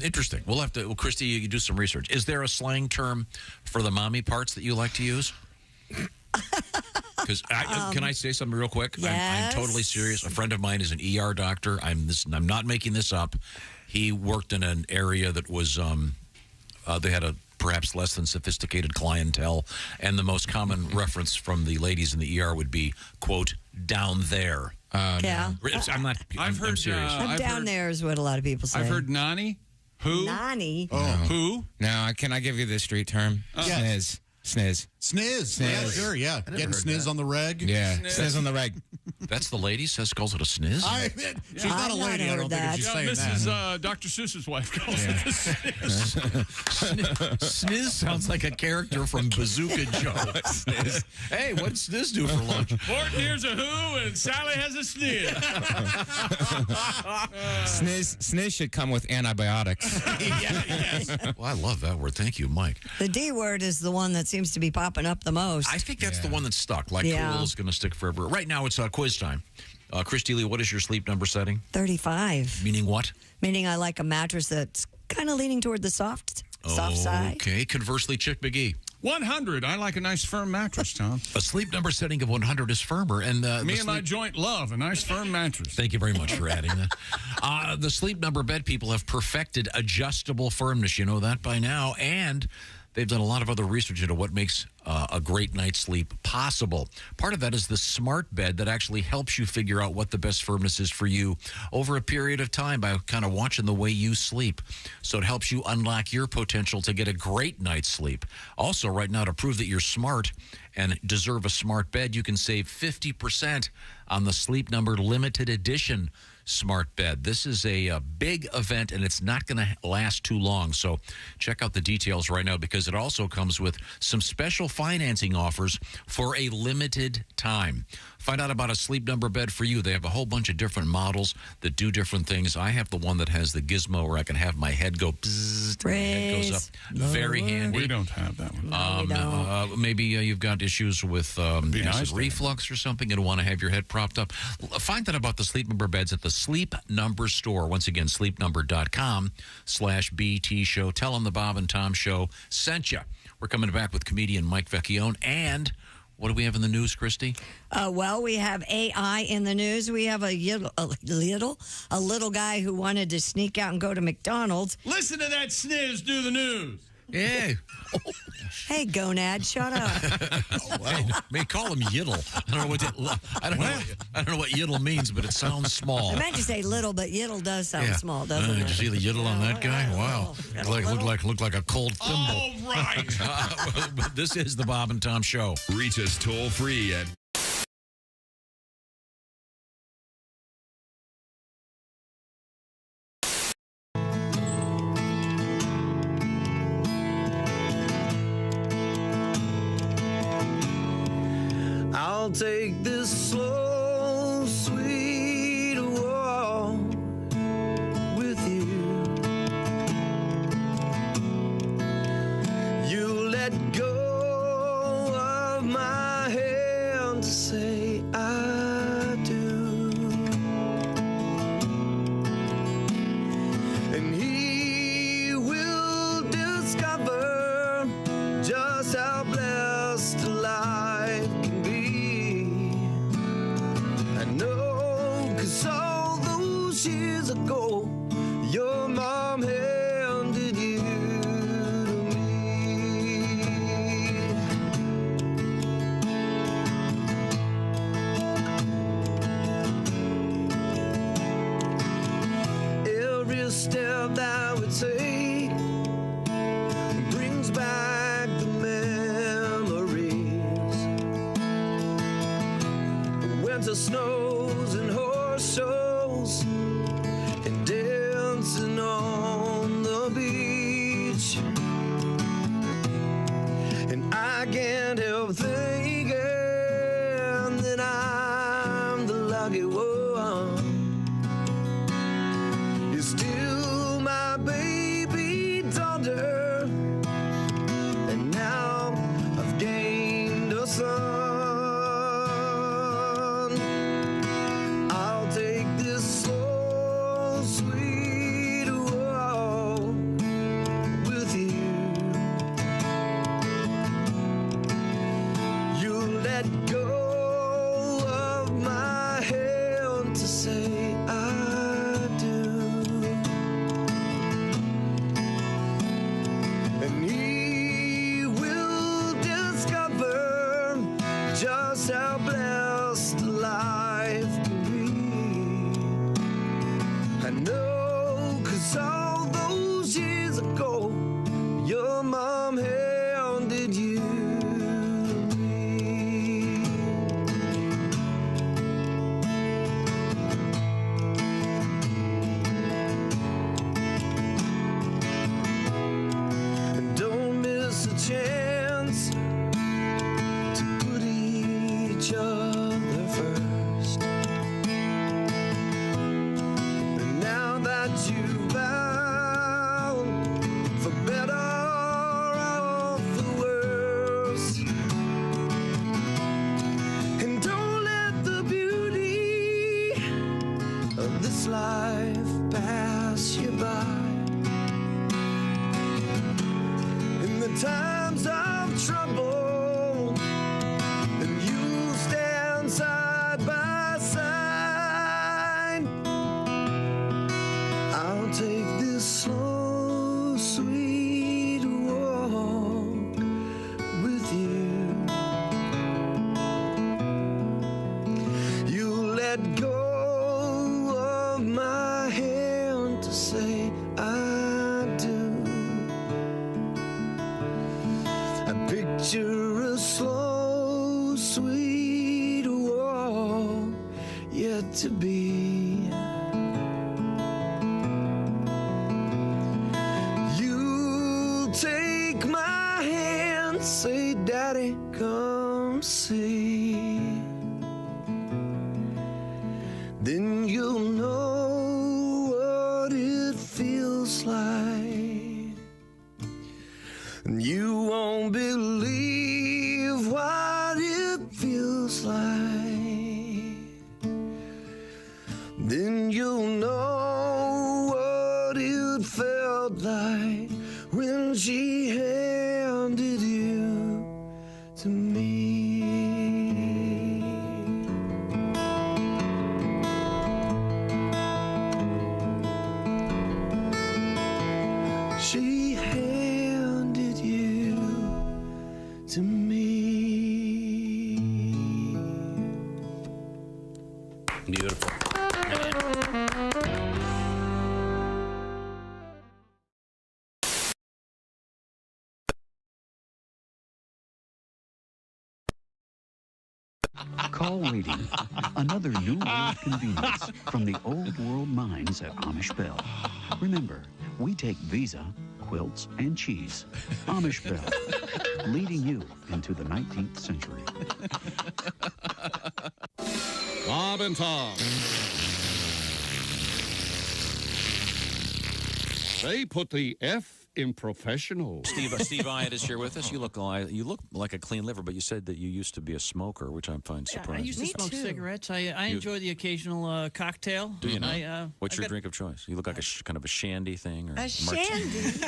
Speaker 4: Interesting. We'll have to. Well, Christy, you do some research. Is there a slang term for the mommy parts that you like to use? Because can I say something real quick?
Speaker 3: Yes.
Speaker 4: I'm totally serious. A friend of mine is an ER doctor. I'm not making this up. He worked in an area that was they had a perhaps less than sophisticated clientele, and the most common reference from the ladies in the ER would be, quote, down there.
Speaker 3: Yeah.
Speaker 4: I'm serious.
Speaker 3: Down there is what a lot of people say.
Speaker 1: I've heard nani. Who?
Speaker 3: Nani.
Speaker 26: Oh.
Speaker 1: No. Who?
Speaker 26: No, can I give you the street term?
Speaker 2: Yes.
Speaker 26: Sniz.
Speaker 2: Sniz. Yeah, sure. Yeah. Getting sniz on the reg.
Speaker 26: Yeah. Sniz on the reg.
Speaker 4: That's the lady calls it a sniz?
Speaker 2: She's not a lady. I don't think she's saying that.
Speaker 1: This is Dr. Seuss's wife calls it a sniz.
Speaker 4: Sniz sounds like a character from Bazooka Joe. Sniz. Hey, what's sniz do for lunch?
Speaker 1: Morton here's a who, and Sally has a sniz.
Speaker 26: Sniz should come with antibiotics.
Speaker 2: Yes.
Speaker 4: Well, I love that word. Thank you, Mike.
Speaker 3: The D word is the one that seems to be popping up the most.
Speaker 4: I think that's the one that's stuck. Cool is going to stick forever. Right now, it's quiz time. Christy Lee, what is your sleep number setting?
Speaker 3: 35.
Speaker 4: Meaning what?
Speaker 3: Meaning I like a mattress that's kind of leaning toward the soft side.
Speaker 4: Okay. Conversely, Chick McGee.
Speaker 1: 100. I like a nice firm mattress, Tom.
Speaker 4: A sleep number setting of 100 is firmer. And
Speaker 1: me and my joint love a nice firm mattress.
Speaker 4: Thank you very much for adding that. The sleep number bed people have perfected adjustable firmness. You know that by now. And they've done a lot of other research into what makes a great night's sleep possible. Part of that is the smart bed that actually helps you figure out what the best firmness is for you over a period of time by kind of watching the way you sleep. So it helps you unlock your potential to get a great night's sleep. Also, right now, to prove that you're smart and deserve a smart bed, you can save 50% on the Sleep Number limited edition smart bed. This is a big event, and it's not going to last too long. So check out the details right now, because it also comes with some special financing offers for a limited time. Find out about a Sleep Number bed for you. They have a whole bunch of different models that do different things. I have the one that has the gizmo where I can have my head go bzzzt, my head goes up. Very handy.
Speaker 1: We don't have that one.
Speaker 4: Maybe you've got issues with acid reflux or something and want to have your head propped up. Find out about the Sleep Number beds at the Sleep Number store. Once again, sleepnumber.com/BT show. Tell them the Bob and Tom show sent you. We're coming back with comedian Mike Vecchione. And what do we have in the news, Christy?
Speaker 3: Well, we have AI in the news. We have a little guy who wanted to sneak out and go to McDonald's.
Speaker 1: Listen to that sniz do the news.
Speaker 4: Yeah.
Speaker 3: Hey, gonad, shut up.
Speaker 4: Hey, may call him Yiddle. I don't know what Yiddle means, but it sounds small.
Speaker 3: I meant to say little, but yiddle does sound small, doesn't it?
Speaker 4: Did you see the yiddle on that guy? Wow. Looked like a cold thimble.
Speaker 1: All right.
Speaker 4: This is the Bob and Tom Show.
Speaker 24: Reach us toll free at
Speaker 6: I'll take this slow, sweet walk with you. You let go of my hand to say I do. And he will discover just how blessed life can be. I know, 'cause all those years ago, your mom handed you to me. Every step that we take brings back the memories. Winter snows and horse shows and dancing on the beach. And I can't help thinking that I'm the lucky one. You're still my baby daughter, and now I've gained a son. I'll take this slow, sweet walk with you. You let go of my hand to say I do. And he will discover just how blessed life can be. I know, 'cause all those years ago, your mom handed you to me. And don't miss a chance to put each other first. And now that you've found, for better or for worse, and don't let the beauty of this life pass you by. In the times of trouble, and you stand side by side. I'll take this slow, sweet walk with you. You let go of my hand to say I do. I picture a slow, sweet walk yet to be. You take my hand, say, Daddy, come see. Then you'll know what it feels like. And you won't believe what it feels like.
Speaker 4: Beautiful.
Speaker 7: Call waiting. Another new world convenience from the old world minds at Amish Bell. Remember, we take Visa, quilts, and cheese. Amish Bell, leading you into the 19th century.
Speaker 24: Bob and Tom. They put the F in professional.
Speaker 9: Steve Iott is here with us. You look like a clean liver, but you said that you used to be a smoker, which I find surprising.
Speaker 10: I used to smoke cigarettes. I enjoy the occasional cocktail.
Speaker 9: Do you know? What's your drink of choice? You look like a kind of a shandy thing, or
Speaker 3: a shandy.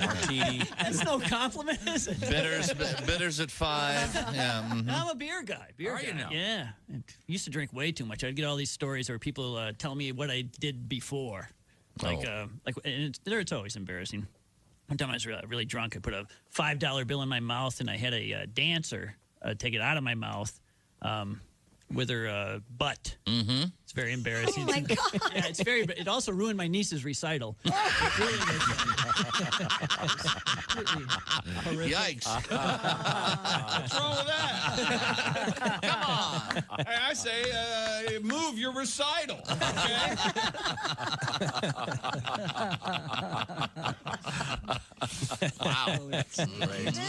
Speaker 9: Martini.
Speaker 10: That's no compliment, is it?
Speaker 22: Bitters at 5. Yeah. Mm-hmm.
Speaker 10: I'm a beer guy. Beer guy.
Speaker 22: You know?
Speaker 10: Yeah. I used to drink way too much. I'd get all these stories where people tell me what I did before. And it's always embarrassing. One time I was really drunk. I put a $5 bill in my mouth, and I had a dancer take it out of my mouth with her butt.
Speaker 22: Mm-hmm.
Speaker 10: It's very embarrassing.
Speaker 3: Oh my God!
Speaker 10: Yeah, it's very. It also ruined my niece's recital. It really
Speaker 22: Yikes!
Speaker 1: What's wrong with that? Come on! Hey, I say, move your recital. Okay.
Speaker 22: Wow, that's great.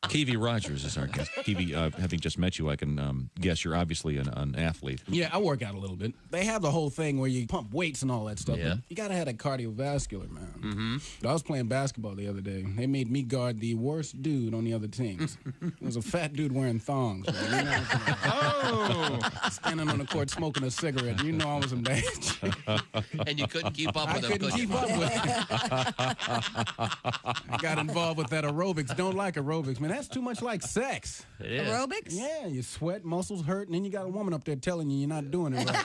Speaker 9: Kiwi Rogers is our guest. Kiwi, having just met you, I can guess you're obviously an athlete.
Speaker 11: Yeah, I work out a little bit. They have the whole thing where you pump weights and all that stuff.
Speaker 9: Yeah.
Speaker 11: But you got to have that cardiovascular, man.
Speaker 9: Mm-hmm.
Speaker 11: I was playing basketball the other day. They made me guard the worst dude on the other teams. It was a fat dude wearing thongs. Man. You know, standing on the court smoking a cigarette. You know I was in bad shape.
Speaker 22: And you couldn't keep up with him.
Speaker 11: I couldn't keep up with him. I got involved with that aerobics. Don't like aerobics, man. That's too much like sex.
Speaker 10: It is.
Speaker 3: Aerobics?
Speaker 11: Yeah, you sweat, muscles hurt, and then you got a woman up there telling you you're not doing it right.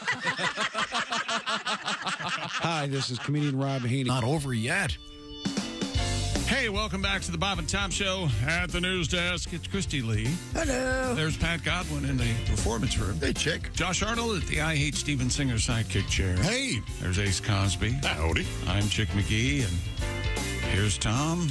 Speaker 18: Hi, this is comedian Rob Haney.
Speaker 2: Not over yet.
Speaker 1: Hey, welcome back to the Bob and Tom Show. At the news desk, it's Christy Lee.
Speaker 3: Hello.
Speaker 1: There's Pat Godwin in the performance room.
Speaker 2: Hey, chick.
Speaker 1: Josh Arnold at the I Hate Steven Singer sidekick chair.
Speaker 2: Hey.
Speaker 1: There's Ace Cosby.
Speaker 14: Howdy.
Speaker 1: I'm Chick McGee, and here's Tom,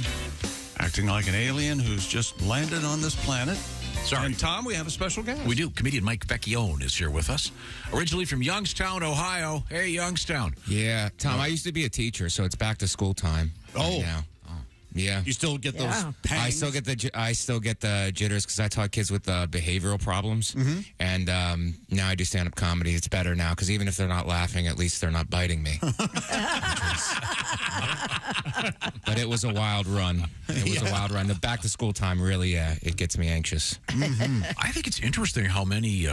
Speaker 1: acting like an alien who's just landed on this planet.
Speaker 4: Sorry.
Speaker 1: And Tom, we have a special guest.
Speaker 4: We do. Comedian Mike Vecchione is here with us. Originally from Youngstown, Ohio. Hey, Youngstown.
Speaker 26: Yeah, Tom, I used to be a teacher, so it's back to school time.
Speaker 2: Oh.
Speaker 26: Now. Yeah.
Speaker 2: You still get those pangs?
Speaker 26: I still get the jitters because I taught kids with behavioral problems.
Speaker 2: Mm-hmm.
Speaker 26: And now I do stand-up comedy. It's better now because even if they're not laughing, at least they're not biting me. But it was a wild run. It was a wild run. The back-to-school time really, it gets me anxious.
Speaker 4: Mm-hmm. I think it's interesting how many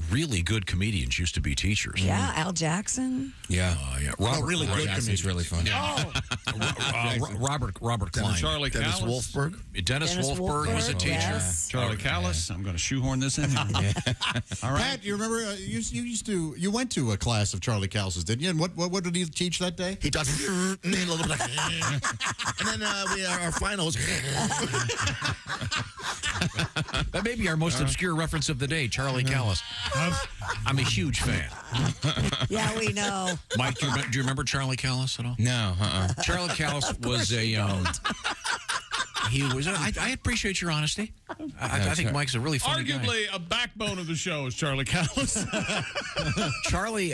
Speaker 4: really good comedians used to be teachers.
Speaker 3: Yeah, Al Jackson.
Speaker 26: Yeah.
Speaker 4: Robert,
Speaker 26: really good Jackson's really fun.
Speaker 3: Oh.
Speaker 4: Robert Klein.
Speaker 1: Charlie
Speaker 2: Dennis
Speaker 1: Callis.
Speaker 2: Wolfberg.
Speaker 4: Dennis Wolfberg was a teacher.
Speaker 3: Yes.
Speaker 1: Charlie Callis. I'm going to shoehorn this in. All right.
Speaker 2: Pat, you remember you went to a class of Charlie Callis's, didn't you? And what did he teach that day?
Speaker 13: He does a little bit like, and then our finals.
Speaker 4: That may be our most obscure reference of the day, Charlie Callis. I'm a huge fan.
Speaker 3: Yeah, we know.
Speaker 4: Mike, do you remember Charlie Callis at all?
Speaker 26: No.
Speaker 4: Charlie Callis was a. He was. I appreciate your honesty. I think Mike's a really funny guy.
Speaker 1: Arguably, a backbone of the show is Charlie Callis.
Speaker 4: Charlie,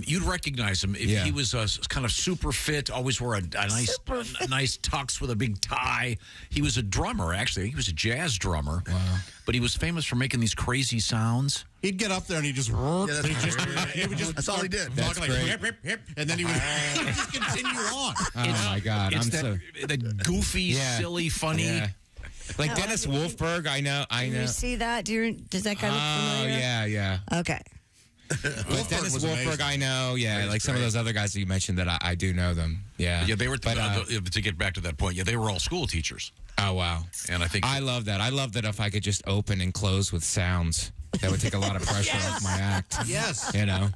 Speaker 4: you'd recognize him if he was kind of super fit. Always wore a nice tux with a big tie. He was a drummer, actually. He was a jazz drummer.
Speaker 26: Wow.
Speaker 4: But he was famous for making these crazy sounds.
Speaker 2: He'd get up there and he just
Speaker 13: that's all he did.
Speaker 2: That's like, hip, hip, hip, and then he would just continue on.
Speaker 26: Oh, my God.
Speaker 4: It's that goofy, silly, funny.
Speaker 26: Yeah. Like Dennis Wolfberg, I know.
Speaker 3: Can you see that? Does that guy look familiar?
Speaker 26: Yeah.
Speaker 3: Okay.
Speaker 26: But Dennis Wolfberg, I know. Yeah, like some of those other guys that you mentioned that I do know them. Yeah.
Speaker 4: Yeah, they were, to get back to that point, they were all school teachers.
Speaker 26: Oh, wow.
Speaker 4: And I
Speaker 26: love that. I love that if I could just open and close with sounds, that would take a lot of pressure off my act.
Speaker 2: Yes.
Speaker 26: You know?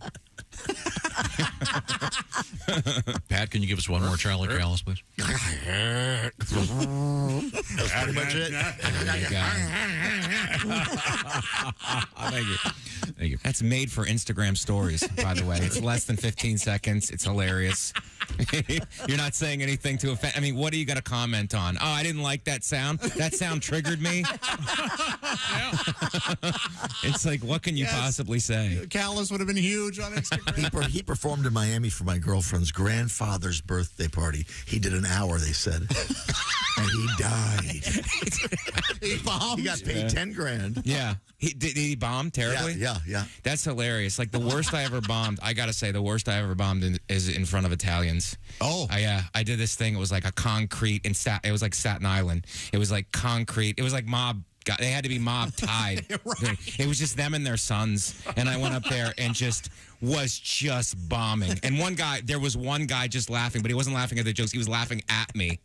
Speaker 4: Pat, can you give us one more Charlie Callis, please?
Speaker 13: That's pretty much it.
Speaker 26: Thank you. Thank you. That's made for Instagram stories, by the way. It's less than 15 seconds. It's hilarious. You're not saying anything to offend. I mean, what are you going to comment on? Oh, I didn't like that sound. That sound triggered me. It's like, what can you possibly say?
Speaker 2: Callis would have been huge on Instagram.
Speaker 13: He performed in Miami for my girlfriend's grandfather's birthday party. He did an hour, they said. And he died.
Speaker 2: He bombed.
Speaker 13: He got paid $10,000.
Speaker 26: Yeah. Did he bomb terribly?
Speaker 13: Yeah.
Speaker 26: That's hilarious. Like, the worst I ever bombed, I got to say, the worst I ever bombed is in front of Italians.
Speaker 2: Oh.
Speaker 26: I did this thing. It was like a concrete, it was like Staten Island. It was like concrete. It was like mob. They had to be mob tied. Right. It was just them and their sons. And I went up there and was just bombing. And there was one guy just laughing, but he wasn't laughing at the jokes. He was laughing at me.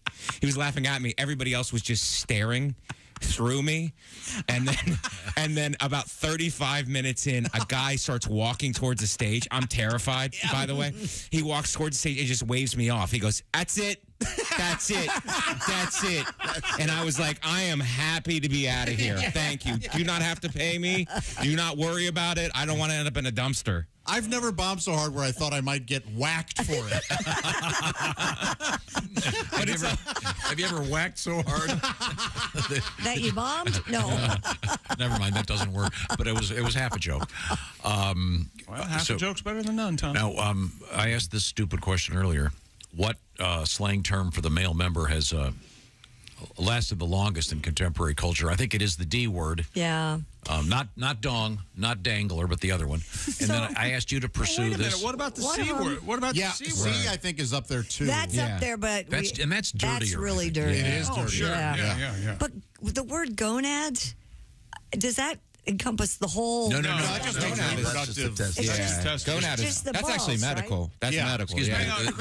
Speaker 26: Everybody else was just staring through me. And then about 35 minutes in, a guy starts walking towards the stage. I'm terrified, by the way. He walks towards the stage and just waves me off. He goes, "That's it. That's it. That's it." And I was like, I am happy to be out of here. Thank you. Do not have to pay me. Do not worry about it. I don't want to end up in a dumpster.
Speaker 2: I've never bombed so hard where I thought I might get whacked for it.
Speaker 4: Have you ever whacked so hard
Speaker 3: that you bombed? No.
Speaker 4: Never mind. That doesn't work. But it was half a joke.
Speaker 1: Well, half a joke's better than none, Tom.
Speaker 4: Now, I asked this stupid question earlier. What slang term for the male member has lasted the longest in contemporary culture? I think it is the D word.
Speaker 3: Yeah.
Speaker 4: Not dong, not dangler, but the other one. And then I asked you to pursue
Speaker 1: wait a
Speaker 4: this.
Speaker 1: minute. What about the C word? What about the C word?
Speaker 2: C, I think, is up there, too.
Speaker 3: That's up there, but
Speaker 4: that's dirtier.
Speaker 3: That's really dirty.
Speaker 2: It is dirty.
Speaker 1: Sure. Yeah.
Speaker 3: But the word gonads, does that encompass the whole?
Speaker 4: No.
Speaker 2: Just reproductive.
Speaker 26: Gonad is that's
Speaker 3: balls,
Speaker 26: actually medical.
Speaker 3: Right?
Speaker 26: That's medical.
Speaker 4: Excuse me.
Speaker 1: Hang on,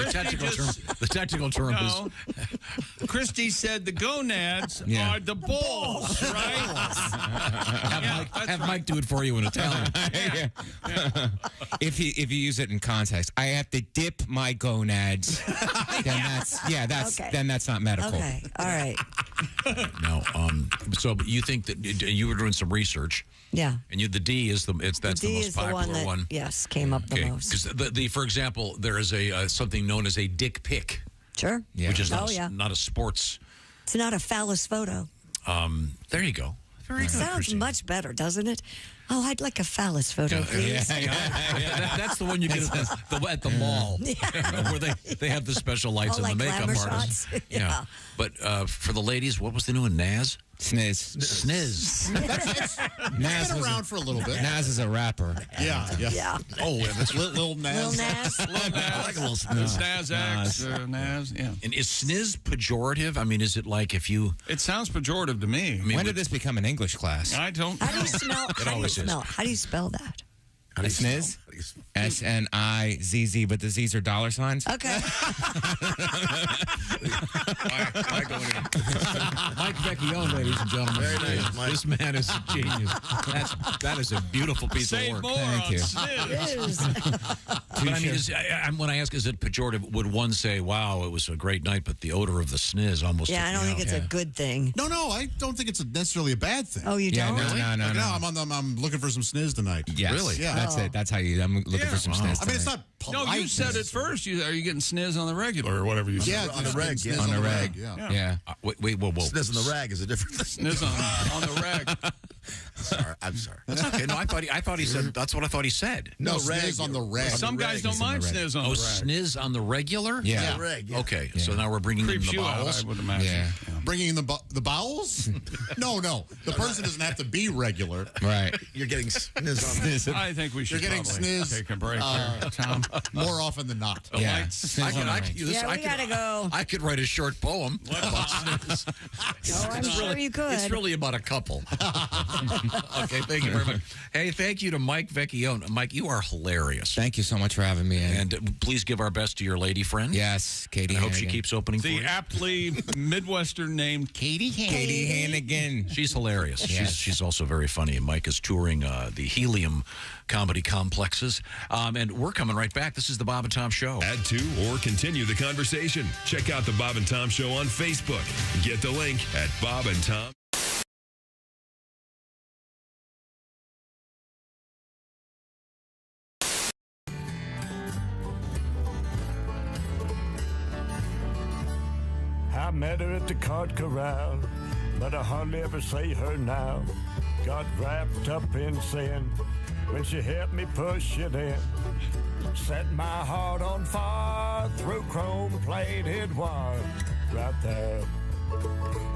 Speaker 4: The technical term is.
Speaker 1: Christy said the gonads are the balls, right?
Speaker 4: Have Mike do it for you in Italian.
Speaker 26: If you use it in context, I have to dip my gonads. Then that's not medical.
Speaker 3: Okay, all right.
Speaker 4: No. So you think that you were doing some research?
Speaker 3: Yeah.
Speaker 4: And the D is that's the most popular one.
Speaker 3: Yes, came up the most.
Speaker 4: Because for example, there is something known as a dick pic.
Speaker 3: Sure.
Speaker 4: Yeah. Which is not a sports.
Speaker 3: It's not a phallus photo.
Speaker 4: There you go. Very good.
Speaker 3: Sounds much better, doesn't it? Oh, I'd like a phallus photo, please.
Speaker 4: That's the one you get at the mall, where they have the special lights and
Speaker 3: like
Speaker 4: the makeup artists.
Speaker 3: Yeah.
Speaker 4: But for the ladies, what was the new one? Naz?
Speaker 26: Sniz.
Speaker 2: Naz been around for a little bit.
Speaker 26: Naz is a rapper.
Speaker 2: Yeah. Oh, that's Lil Naz.
Speaker 3: Lil Naz.
Speaker 2: I like a little Sniz.
Speaker 1: Naz, yeah.
Speaker 4: And is sniz pejorative? I mean, is it like if you...
Speaker 1: It sounds pejorative to me.
Speaker 26: When did this become an English class?
Speaker 1: I don't
Speaker 3: How do you smell? How do you spell that?
Speaker 26: Sniz? SNIZZ, but the Z's are dollar signs?
Speaker 3: Okay.
Speaker 4: Mike Vecchione, ladies and gentlemen.
Speaker 13: Very nice, Mike.
Speaker 4: This man is a genius. That is a beautiful piece of work.
Speaker 26: Thank you.
Speaker 4: But I mean, when I ask, is it pejorative, would one say, wow, it was a great night, but the odor of the sniz almost...
Speaker 3: Yeah, I don't think it's a good thing.
Speaker 2: No, I don't think it's necessarily a bad thing.
Speaker 3: Oh, you don't?
Speaker 26: No.
Speaker 2: I'm looking for some sniz tonight.
Speaker 26: Yes.
Speaker 2: Really? Yeah.
Speaker 26: That's it. That's how I'm looking for some sniz.
Speaker 2: I mean, it's not polite.
Speaker 1: No, you said it first. Are you getting sniz on the regular or whatever you said?
Speaker 2: Yeah,
Speaker 13: on the reg.
Speaker 2: Sniz
Speaker 26: on the reg.
Speaker 2: Yeah.
Speaker 4: Wait, whoa.
Speaker 13: Sniz on the rag is a different thing.
Speaker 1: Sniz on the rag.
Speaker 13: I'm sorry.
Speaker 4: That's okay. No, I thought he said. That's what I thought he said.
Speaker 2: No, sniz on the reg.
Speaker 1: Some guys don't mind sniz on the reg.
Speaker 4: Sniz on the regular?
Speaker 26: Yeah.
Speaker 13: The reg. Yeah.
Speaker 4: Okay, so now we're bringing in the bowels.
Speaker 1: I would imagine.
Speaker 26: Yeah.
Speaker 2: Bringing in the bowels? No. The person doesn't have to be regular.
Speaker 26: Right.
Speaker 13: You're getting sniz on.
Speaker 1: I think we should
Speaker 2: You're getting sniz.
Speaker 1: take a break here, Tom.
Speaker 2: More often than not.
Speaker 26: Yeah.
Speaker 3: We gotta go.
Speaker 4: I could write a short poem about sniz.
Speaker 3: Oh, I'm sure you could.
Speaker 4: It's really about a couple. Okay, thank you very much. Hey, thank you to Mike Vecchione. Mike, you are hilarious.
Speaker 26: Thank you so much for having me.
Speaker 4: And please give our best to your lady friend.
Speaker 26: Yes, Katie.
Speaker 4: I hope she keeps opening for
Speaker 1: The
Speaker 4: you.
Speaker 1: aptly Midwestern
Speaker 24: named Katie Hannigan.
Speaker 26: Katie Hannigan.
Speaker 4: She's hilarious.
Speaker 26: Yes.
Speaker 4: She's also very funny. And Mike is touring the Helium comedy complexes. And we're coming right back. This is the Bob and Tom Show.
Speaker 8: Add to or continue the conversation. Check out the Bob and Tom Show on Facebook. Get the link at Bob and Tom.
Speaker 12: I met her at the cart corral, but I hardly ever see her now. Got wrapped up in sin when she helped me push it in. Set my heart on fire through chrome-plated wire. Right there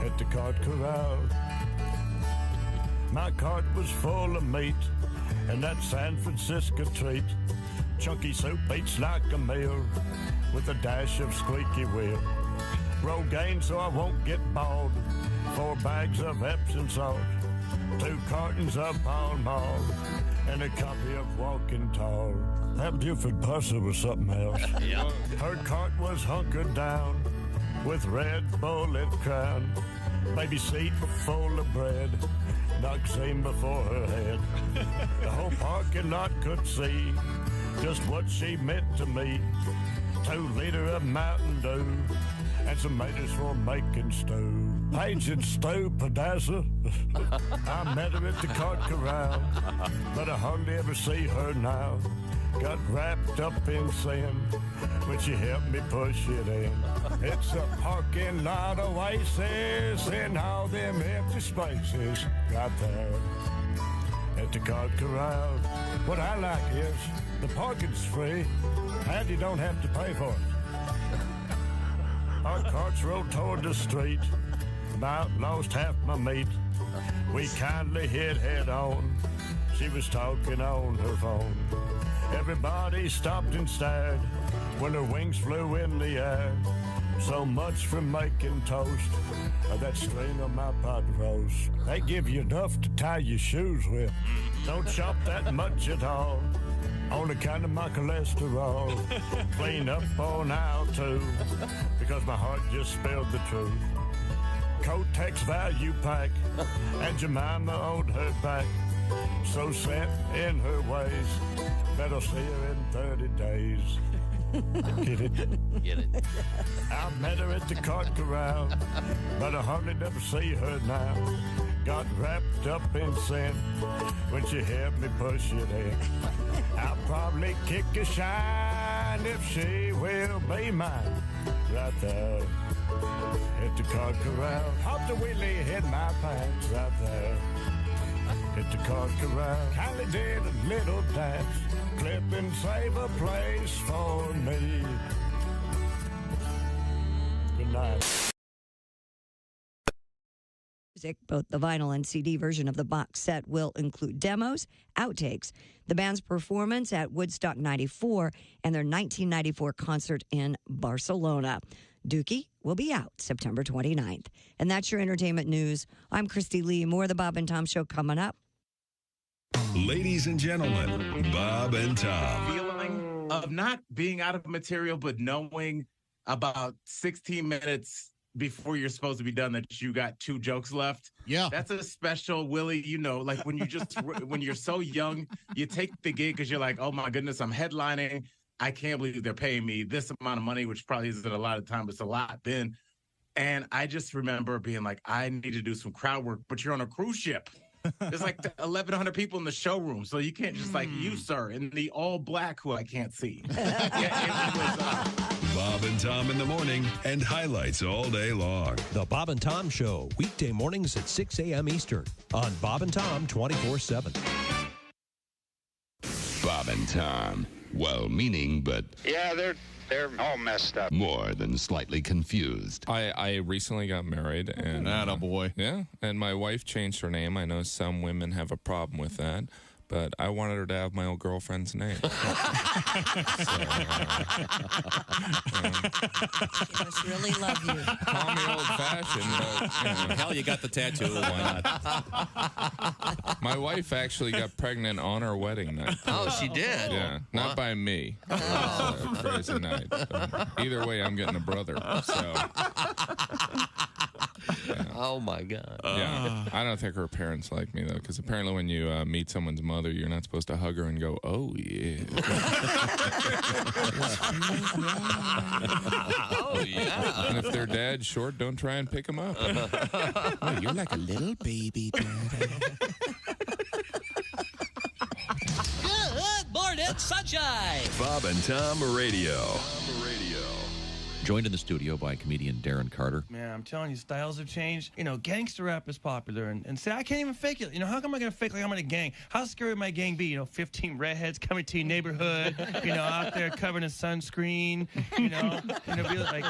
Speaker 12: at the cart corral. My cart was full of meat and that San Francisco treat. Chunky soup eats like a meal with a dash of squeaky wheel. Rogaine so I won't get bald. 4 bags of Epsom salt. 2 cartons of Pall Mall. And a copy of Walking Tall. That Buford Pusser was something else.
Speaker 22: Yeah.
Speaker 12: Her cart was hunkered down with red bullet crown. Baby seat full of bread. Noxine before her head. The whole parking lot could see just what she meant to me. 2 liter of Mountain Dew and some tomatoes for making stew. Paige and Stu Pedazza. I met her at the cart corral, but I hardly ever see her now. Got wrapped up in sin when she helped me push it in. It's a parking lot oasis in all them empty spaces right there at the cart corral. What I like is the parking's free and you don't have to pay for it. Our carts rolled toward the street, about lost half my meat. We kindly hit head on, she was talking on her phone. Everybody stopped and stared when her wings flew in the air. So much for making toast, that string on my pot roast. They give you enough to tie your shoes with. Don't chop that much at all, on account of my cholesterol. Clean up on aisle 2, because my heart just spilled the truth. Kotex value pack, and Jemima owed her back. So set in her ways, better see her in 30 days. Get it?
Speaker 22: Get it.
Speaker 12: I met her at the cart corral, but I hardly never see her now. Got wrapped up in sin when she helped me push it in. I'll probably kick a shine if she will be mine. Right there at the cart corral. Hop the wheelie in my pants. Right there at the cart corral. Kindly did a little dance. Clip and save a place for me. Good night.
Speaker 3: Both the vinyl and CD version of the box set will include demos, outtakes, the band's performance at Woodstock 94, and their 1994 concert in Barcelona. Dookie will be out September 29th. And that's your entertainment news. I'm Christy Lee. More of the Bob and Tom Show coming up.
Speaker 8: Ladies and gentlemen, Bob and Tom.
Speaker 15: Feeling of not being out of material, but knowing about 16 minutes before you're supposed to be done that you got 2 jokes left.
Speaker 2: Yeah.
Speaker 15: That's a special, Willie, you know, like when you just, when you're so young, you take the gig because you're like, oh my goodness, I'm headlining. I can't believe they're paying me this amount of money, which probably isn't a lot of time, but it's a lot then. And I just remember being like, I need to do some crowd work, but you're on a cruise ship. There's like 1,100 people in the showroom, so you can't just like you, sir, in the all black who I can't see.
Speaker 8: Bob and Tom in the morning and highlights all day long.
Speaker 16: The Bob and Tom Show, weekday mornings at 6 a.m. Eastern on Bob and Tom 24/7.
Speaker 17: Bob and Tom, well-meaning, but
Speaker 25: yeah, they're all messed up.
Speaker 17: More than slightly confused.
Speaker 21: I recently got married, and
Speaker 2: boy.
Speaker 21: Yeah, and my wife changed her name. I know some women have a problem with that, but I wanted her to have my old girlfriend's name.
Speaker 3: She must really love you.
Speaker 21: Call me old-fashioned, but
Speaker 4: hell, you got the tattoo. Why
Speaker 21: not? My wife actually got pregnant on our wedding night.
Speaker 22: Oh, she did?
Speaker 21: Yeah, not by me. It was, crazy night. But either way, I'm getting a brother. So
Speaker 22: Oh, my God.
Speaker 21: Yeah. I don't think her parents like me, though, because apparently when you meet someone's mother, you're not supposed to hug her and go, oh, yeah.
Speaker 22: Oh, yeah.
Speaker 21: And if their dad's short, don't try and pick him up.
Speaker 13: Oh, you're like a little baby, Dad.
Speaker 5: Good morning, sunshine.
Speaker 8: Bob and Tom Radio.
Speaker 9: Joined in the studio by comedian Darren Carter.
Speaker 6: Man, I'm telling you, styles have changed. You know, gangster rap is popular, and say, I can't even fake it. You know, how come I'm going to fake like I'm in a gang? How scary would my gang be? You know, 15 redheads coming to your neighborhood, you know, out there covered in sunscreen, you know, be like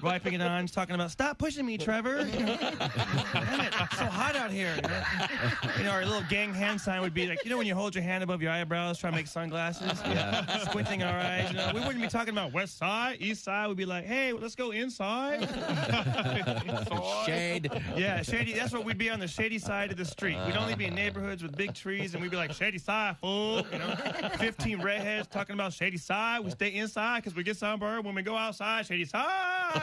Speaker 6: wiping it on, talking about, stop pushing me, Trevor. You know, damn it, it's so hot out here. You know, our little gang hand sign would be like, you know, when you hold your hand above your eyebrows, trying to make sunglasses, squinting our eyes. You know, we wouldn't be talking about west side, east side. We'd be like, hey, let's go inside.
Speaker 9: Shade.
Speaker 6: Yeah, shady. That's what we'd be on the shady side of the street. We'd only be in neighborhoods with big trees, and we'd be like, shady side, fool. You know, 15 redheads talking about shady side. We stay inside because we get sunburned. When we go outside, shady side.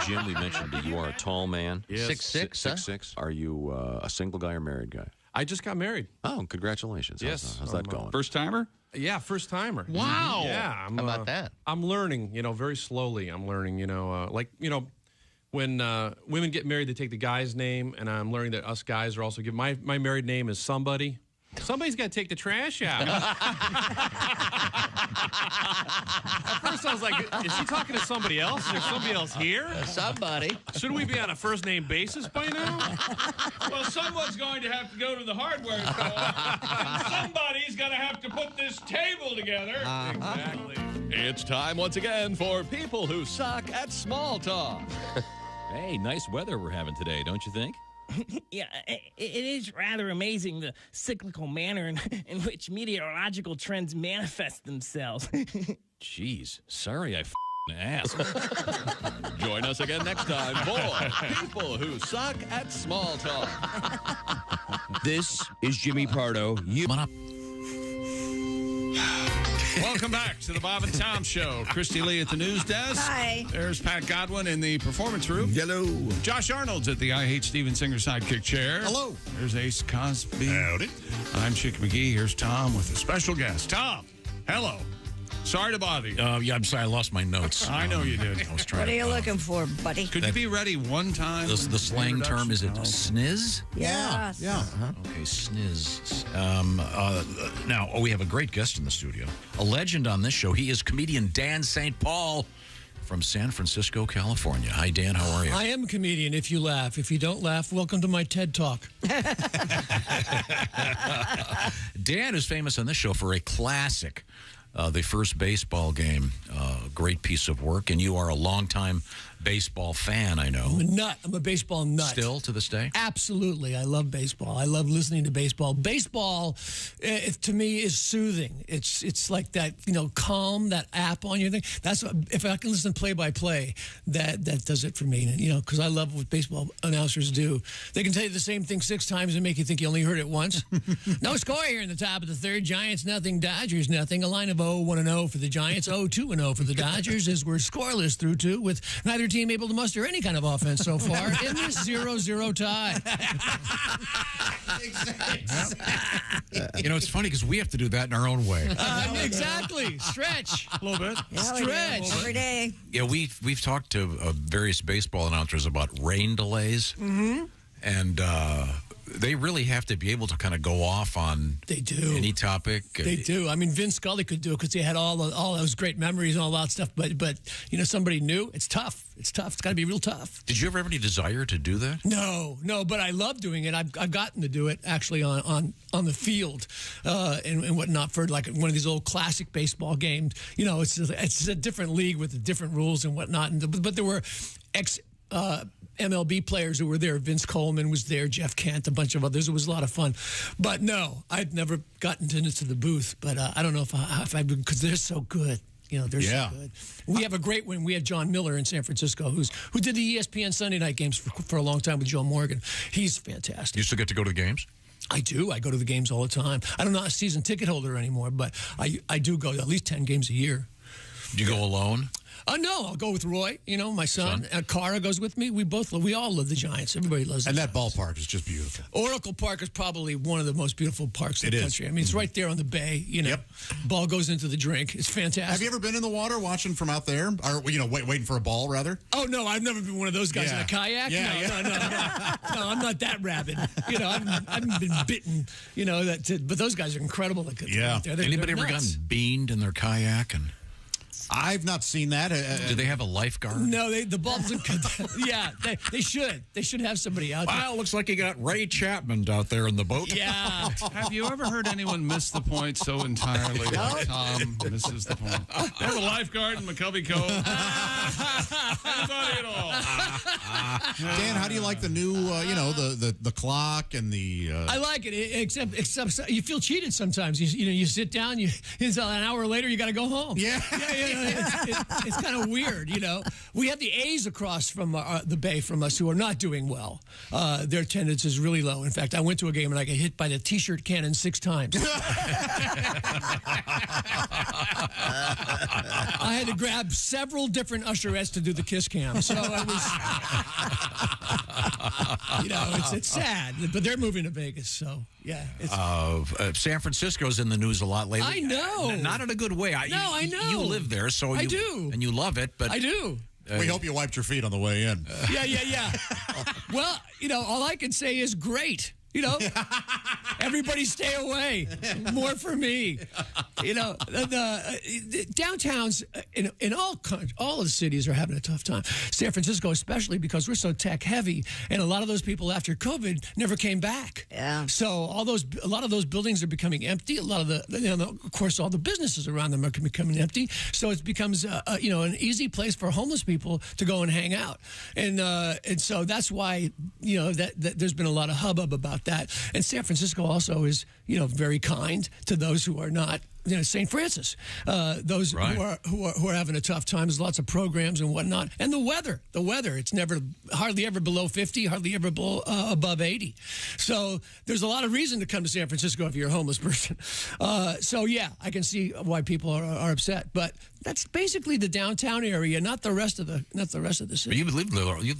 Speaker 9: Jim, we mentioned that you are a tall man.
Speaker 22: Yes. 6'6", huh?
Speaker 9: 6'6". Are you a single guy or married guy?
Speaker 7: I just got married.
Speaker 9: Oh, congratulations.
Speaker 7: Yes.
Speaker 9: How's that going?
Speaker 24: First timer?
Speaker 7: Yeah, first timer.
Speaker 24: Wow.
Speaker 7: Yeah.
Speaker 22: How about that?
Speaker 7: I'm learning, very slowly. I'm learning, when women get married, they take the guy's name, and I'm learning that us guys are also given. My married name is somebody. Somebody's got to take the trash out. At first, I was like, is she talking to somebody else? Is there somebody else here?
Speaker 22: Somebody.
Speaker 7: Shouldn't we be on a first-name basis by now?
Speaker 1: Well, someone's going to have to go to the hardware store, and somebody's going to have to put this table together.
Speaker 7: Exactly.
Speaker 24: It's time once again for People Who Suck at Small Talk.
Speaker 19: Hey, nice weather we're having today, don't you think?
Speaker 5: Yeah, it is rather amazing the cyclical manner in which meteorological trends manifest themselves.
Speaker 19: Jeez, sorry I asked.
Speaker 24: Join us again next time for People Who Suck at Small Talk.
Speaker 26: This is Jimmy Pardo. You
Speaker 1: Come on up. Welcome back to the Bob and Tom Show. Christy Lee at the news desk.
Speaker 3: Hi.
Speaker 1: There's Pat Godwin in the performance room.
Speaker 13: Hello.
Speaker 1: Josh Arnold's at the I Hate Steven Singer sidekick chair.
Speaker 2: Hello.
Speaker 1: There's Ace Cosby.
Speaker 14: Howdy.
Speaker 1: I'm Chick McGee. Here's Tom with a special guest. Tom, hello. Sorry to bother you.
Speaker 4: Yeah, I'm sorry. I lost my notes.
Speaker 1: I know you did.
Speaker 4: I was trying
Speaker 3: What are you looking for, buddy?
Speaker 1: Could you be ready one time?
Speaker 4: The slang term, is it sniz?
Speaker 3: Yes.
Speaker 2: Yeah.
Speaker 4: Okay, sniz. Now, we have a great guest in the studio. A legend on this show. He is comedian Dan St. Paul from San Francisco, California. Hi, Dan. How are you?
Speaker 20: I am a comedian if you laugh. If you don't laugh, welcome to my TED Talk.
Speaker 4: Dan is famous on this show for a classic, the first baseball game. Great piece of work. And you are a longtime baseball fan, I know.
Speaker 20: I'm a nut. I'm a baseball nut.
Speaker 4: Still to this day?
Speaker 20: Absolutely. I love baseball. I love listening to baseball. Baseball, to me, is soothing. It's like that, calm, that app on your thing. That's what, if I can listen play-by-play, that does it for me. Because I love what baseball announcers do. They can tell you the same thing 6 times and make you think you only heard it once. No score here in the top of the third. Giants nothing, Dodgers nothing. A line of 0-1-0 for the Giants, 0-2-0 for the Dodgers, as we're scoreless through 2, with neither team able to muster any kind of offense so far in this 0-0 tie.
Speaker 4: It's funny because we have to do that in our own way.
Speaker 20: Exactly. Stretch.
Speaker 1: A little bit.
Speaker 3: Yeah,
Speaker 20: Stretch.
Speaker 3: every day.
Speaker 4: Yeah, we've talked to various baseball announcers about rain delays.
Speaker 20: Mm-hmm.
Speaker 4: And they really have to be able to kind of go off on any topic.
Speaker 20: They do. I mean, Vince Scully could do it because he had all those great memories and all that stuff. But somebody new, it's tough. It's tough. It's got to be real tough.
Speaker 4: Did you ever have any desire to do that?
Speaker 20: No, but I love doing it. I've gotten to do it actually on the field and whatnot for like one of these old classic baseball games. It's a different league with different rules and whatnot. But there were MLB players who were there. Vince Coleman was there, Jeff Kent, a bunch of others. It was a lot of fun. But no, I'd never gotten into the booth. But I don't know if I because they're so good. They're so good. We have a great one. We have John Miller in San Francisco, who did the ESPN Sunday night games for a long time with Joe Morgan. He's fantastic.
Speaker 4: You still get to go to the games?
Speaker 20: I do. I go to the games all the time. I'm not a season ticket holder anymore, but I do go to at least 10 games a year.
Speaker 4: Do you go alone?
Speaker 20: No, I'll go with Roy. My son. Cara goes with me. We all love the Giants. Everybody loves the Giants.
Speaker 2: And that ballpark is just beautiful.
Speaker 20: Oracle Park is probably one of the most beautiful parks in the country. I mean, it's right there on the bay.
Speaker 2: Yep.
Speaker 20: Ball goes into the drink. It's fantastic.
Speaker 2: Have you ever been in the water watching from out there? Or, waiting for a ball, rather?
Speaker 20: Oh, no, I've never been one of those guys in a kayak.
Speaker 2: Yeah,
Speaker 20: No, I'm not that rabid. I haven't been bitten, but those guys are incredible.
Speaker 2: Yeah.
Speaker 4: Anybody ever gotten beamed in their kayak? And
Speaker 2: I've not seen that.
Speaker 4: Do they have a lifeguard?
Speaker 20: No, the bulbs. Yeah, they should. They should have somebody out there.
Speaker 4: Wow, looks like you got Ray Chapman out there in the boat.
Speaker 20: Yeah.
Speaker 1: Have you ever heard anyone miss the point so entirely like Tom misses the point? They have a lifeguard in McCovey Cove. Anybody at all?
Speaker 2: Dan, how do you like the new, the clock and the...
Speaker 20: I like it, except you feel cheated sometimes. You sit down, an hour later, you got to go home.
Speaker 2: Yeah.
Speaker 20: It's kind of weird, We have the A's across from the bay from us who are not doing well. Their attendance is really low. In fact, I went to a game and I got hit by the T-shirt cannon 6 times. I had to grab several different usherettes to do the kiss cam. So it was, it's sad. But they're moving to Vegas, so yeah.
Speaker 4: San Francisco's in the news a lot lately.
Speaker 20: I know.
Speaker 4: Not in a good way.
Speaker 20: I know.
Speaker 4: You live there, so
Speaker 20: I do.
Speaker 4: And you love it, but
Speaker 20: I do.
Speaker 2: We hope you wiped your feet on the way in.
Speaker 20: Yeah. Well, all I can say is great. Everybody stay away. More for me. The downtowns in all of the cities are having a tough time. San Francisco especially because we're so tech heavy, and a lot of those people after COVID never came back.
Speaker 3: Yeah.
Speaker 20: So a lot of those buildings are becoming empty. A lot of of course, all the businesses around them are becoming empty. So it becomes an easy place for homeless people to go and hang out. And so that's why that there's been a lot of hubbub about that. And San Francisco also is, very kind to those who are not. St. Francis, those who are having a tough time. There's lots of programs and whatnot. And the weather, it's hardly ever below 50, hardly ever above 80. So there's a lot of reason to come to San Francisco if you're a homeless person. So yeah, I can see why people are upset. But that's basically the downtown area, not the rest of the city.
Speaker 4: But you've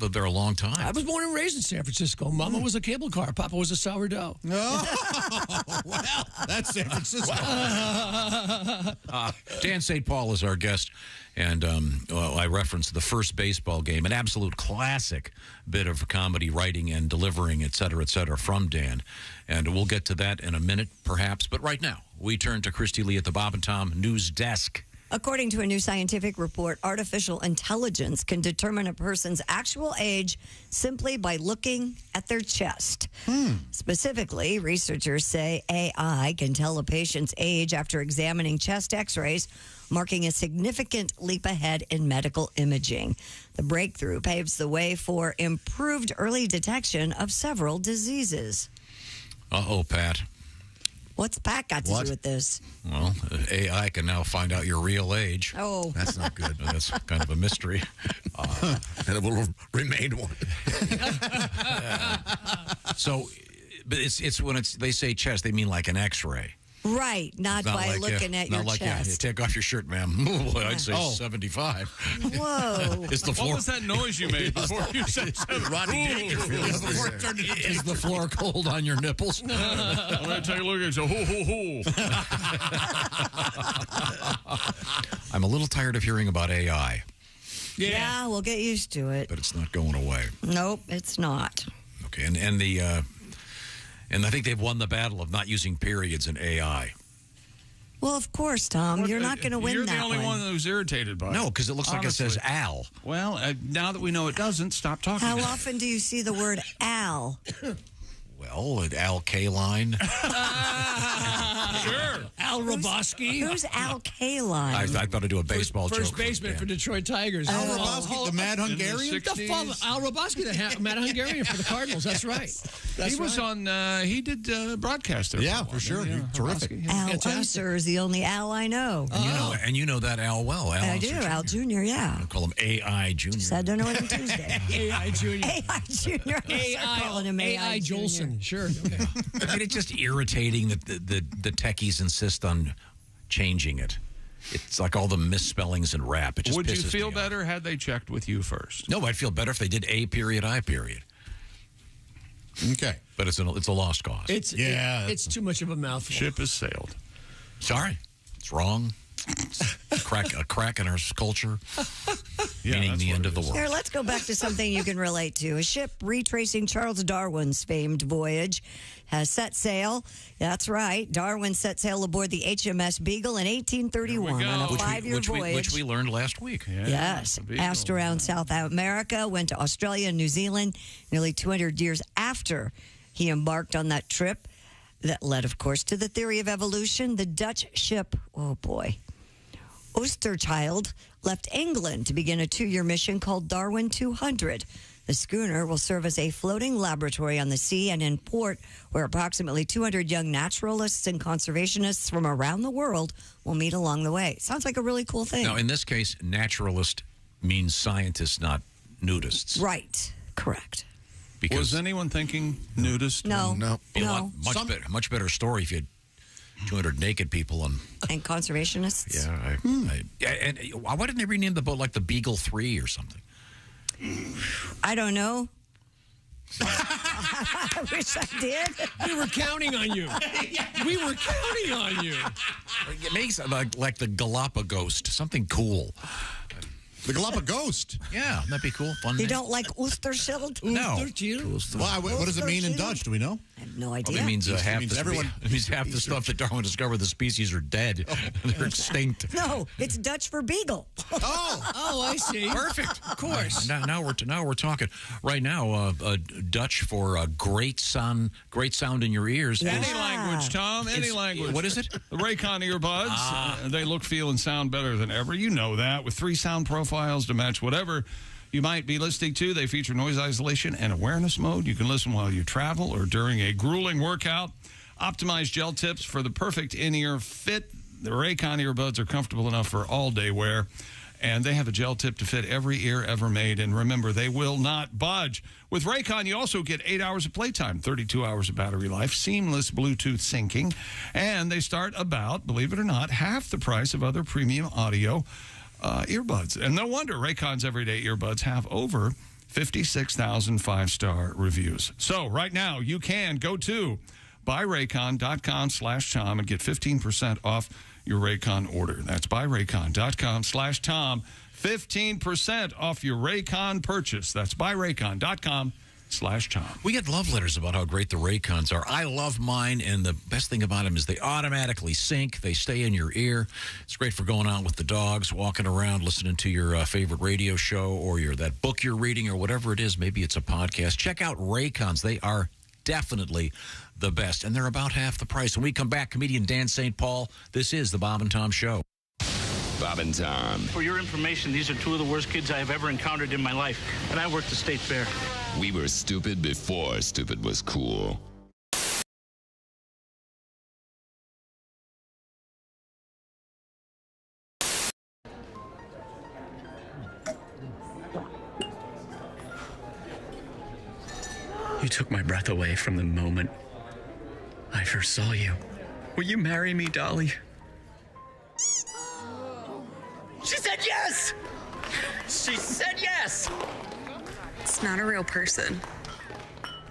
Speaker 4: lived there a long time.
Speaker 20: I was born and raised in San Francisco. Mama was a cable car. Papa was a sourdough.
Speaker 2: Oh, well, that's San Francisco.
Speaker 4: Dan St. Paul is our guest, and I referenced the first baseball game, an absolute classic bit of comedy writing and delivering, et cetera, from Dan. And we'll get to that in a minute, perhaps. But right now, we turn to Christy Lee at the Bob and Tom News Desk.
Speaker 3: According to a new scientific report, artificial intelligence can determine a person's actual age simply by looking at their chest. Specifically, researchers say AI can tell a patient's age after examining chest x-rays, marking a significant leap ahead in medical imaging. The breakthrough paves the way for improved early detection of several diseases.
Speaker 4: Uh-oh, Pat.
Speaker 3: What's Pat got to do with this?
Speaker 4: Well, AI can now find out your real age.
Speaker 3: Oh.
Speaker 2: That's not good.
Speaker 4: That's kind of a mystery.
Speaker 13: And it will remain one.
Speaker 4: So, but it's when they say chest, they mean like an X-ray.
Speaker 3: Right, not by looking at your chest.
Speaker 4: You take off your shirt, ma'am. I'd say 75.
Speaker 3: Whoa.
Speaker 4: Is the floor?
Speaker 1: What was that noise you made before you said
Speaker 13: Rodney Dangerfield.
Speaker 4: Is the floor cold on your nipples?
Speaker 1: I'm going to take a look at you.
Speaker 4: I'm a little tired of hearing about AI.
Speaker 3: Yeah, we'll get used to it.
Speaker 4: But it's not going away.
Speaker 3: Nope, it's not.
Speaker 4: Okay, and I think they've won the battle of not using periods in AI.
Speaker 3: Well, of course, Tom. You're not going to win that one.
Speaker 1: You're the only one who's irritated by it.
Speaker 4: No, because it looks like it says Al.
Speaker 1: Well, now that we know it doesn't, stop talking.
Speaker 3: How often do you see the word Al?
Speaker 4: Well, Al Kaline.
Speaker 1: Sure.
Speaker 20: Al Roboski.
Speaker 3: Who's Al Kaline?
Speaker 4: I thought I'd do a baseball joke.
Speaker 20: First baseman for Detroit Tigers.
Speaker 2: Al Roboski, the Mad Hungarian?
Speaker 20: Al Roboski, the Mad Hungarian for the Cardinals. That's right.
Speaker 1: He was on, he did broadcast there.
Speaker 2: Yeah, for sure. Yeah, terrific.
Speaker 3: Al Unser is the only Al I know.
Speaker 4: And you know that Al well. Al
Speaker 3: I do. Al Jr., yeah.
Speaker 4: I call him AI Jr.
Speaker 3: Just had to know it on Tuesday.
Speaker 20: AI Jr.
Speaker 3: AI Jr.
Speaker 20: AI,
Speaker 3: calling him
Speaker 20: AI Jolson. Sure. Okay.
Speaker 4: I mean, it's just irritating that the techies insist on changing it. It's like all the misspellings in rap. It just
Speaker 1: Would you
Speaker 4: pisses
Speaker 1: feel
Speaker 4: me
Speaker 1: better had they checked with you first?
Speaker 4: No, I'd feel better if they did A period, I period.
Speaker 2: Okay.
Speaker 4: But it's a lost cause.
Speaker 20: It's too much of a mouthful.
Speaker 1: Ship has sailed.
Speaker 4: Sorry. It's wrong. It's a crack in our culture, meaning the end of the world.
Speaker 3: Here, let's go back to something you can relate to. A ship retracing Charles Darwin's famed voyage has set sail. That's right. Darwin set sail aboard the HMS Beagle in 1831 on a 5-year voyage.
Speaker 4: Which we learned last week.
Speaker 3: Yes. Passed around South America, went to Australia and New Zealand nearly 200 years after he embarked on that trip. That led, of course, to the theory of evolution. The Dutch ship, oh boy, Oosterchild left England to begin a 2-year mission called Darwin 200. The schooner will serve as a floating laboratory on the sea and in port, where approximately 200 young naturalists and conservationists from around the world will meet along the way. Sounds like a really cool thing.
Speaker 4: Now, in this case, naturalist means scientists, not nudists.
Speaker 3: Right. Correct.
Speaker 1: Was anyone thinking nudist?
Speaker 3: No.
Speaker 4: Much better story if you had 200 naked people
Speaker 3: and conservationists.
Speaker 4: Yeah, and why didn't they rename the boat like the Beagle 3 or something?
Speaker 3: I don't know. I wish I did.
Speaker 20: We were counting on you. We were counting on you.
Speaker 4: It makes it like the Galapagos, something cool.
Speaker 2: The Galapagos.
Speaker 4: Yeah, that'd be cool. Fun.
Speaker 3: You
Speaker 4: name.
Speaker 3: don't like Oosterschild?
Speaker 4: No.
Speaker 2: Why? What does it mean in Dutch? Do we know?
Speaker 3: I have no idea.
Speaker 4: Well, it means half the stuff that Darwin discovered. The species are dead. They're extinct.
Speaker 3: No, it's Dutch for beagle.
Speaker 20: Oh, I see.
Speaker 4: Perfect.
Speaker 20: Of course.
Speaker 4: Now we're talking. Right now, Dutch for great sound in your ears.
Speaker 1: Any language, Tom. Any language.
Speaker 4: What is it?
Speaker 1: The Raycon earbuds. They look, feel, and sound better than ever. You know that. With 3 sound profiles to match whatever you might be listening to. They feature noise isolation and awareness mode. You can listen while you travel or during a grueling workout. Optimized gel tips for the perfect in-ear fit. The Raycon earbuds are comfortable enough for all-day wear. And they have a gel tip to fit every ear ever made. And remember, they will not budge. With Raycon, you also get 8 hours of playtime, 32 hours of battery life, seamless Bluetooth syncing. And they start about, believe it or not, half the price of other premium audio earbuds. And no wonder Raycon's everyday earbuds have over 56,000 5-star reviews. So right now, you can go to buyraycon.com/Tom and get 15% off your Raycon order. That's buyraycon.com/Tom. 15% off your Raycon purchase. That's buyraycon.com/Tom.
Speaker 4: We get love letters about how great the Raycons are. I love mine, and the best thing about them is they automatically sync. They stay in your ear. It's great for going out with the dogs, walking around, listening to your favorite radio show or that book you're reading or whatever it is. Maybe it's a podcast. Check out Raycons. They are definitely the best, and they're about half the price. When we come back, comedian Dan St. Paul, this is the Bob and Tom Show.
Speaker 17: Bob and Tom.
Speaker 10: For your information, these are 2 of the worst kids I have ever encountered in my life, and I worked the state fair.
Speaker 17: We were stupid before stupid was cool.
Speaker 11: You took my breath away from the moment I first saw you. Will you marry me, Dolly? She said yes! She said yes!
Speaker 12: It's not a real person.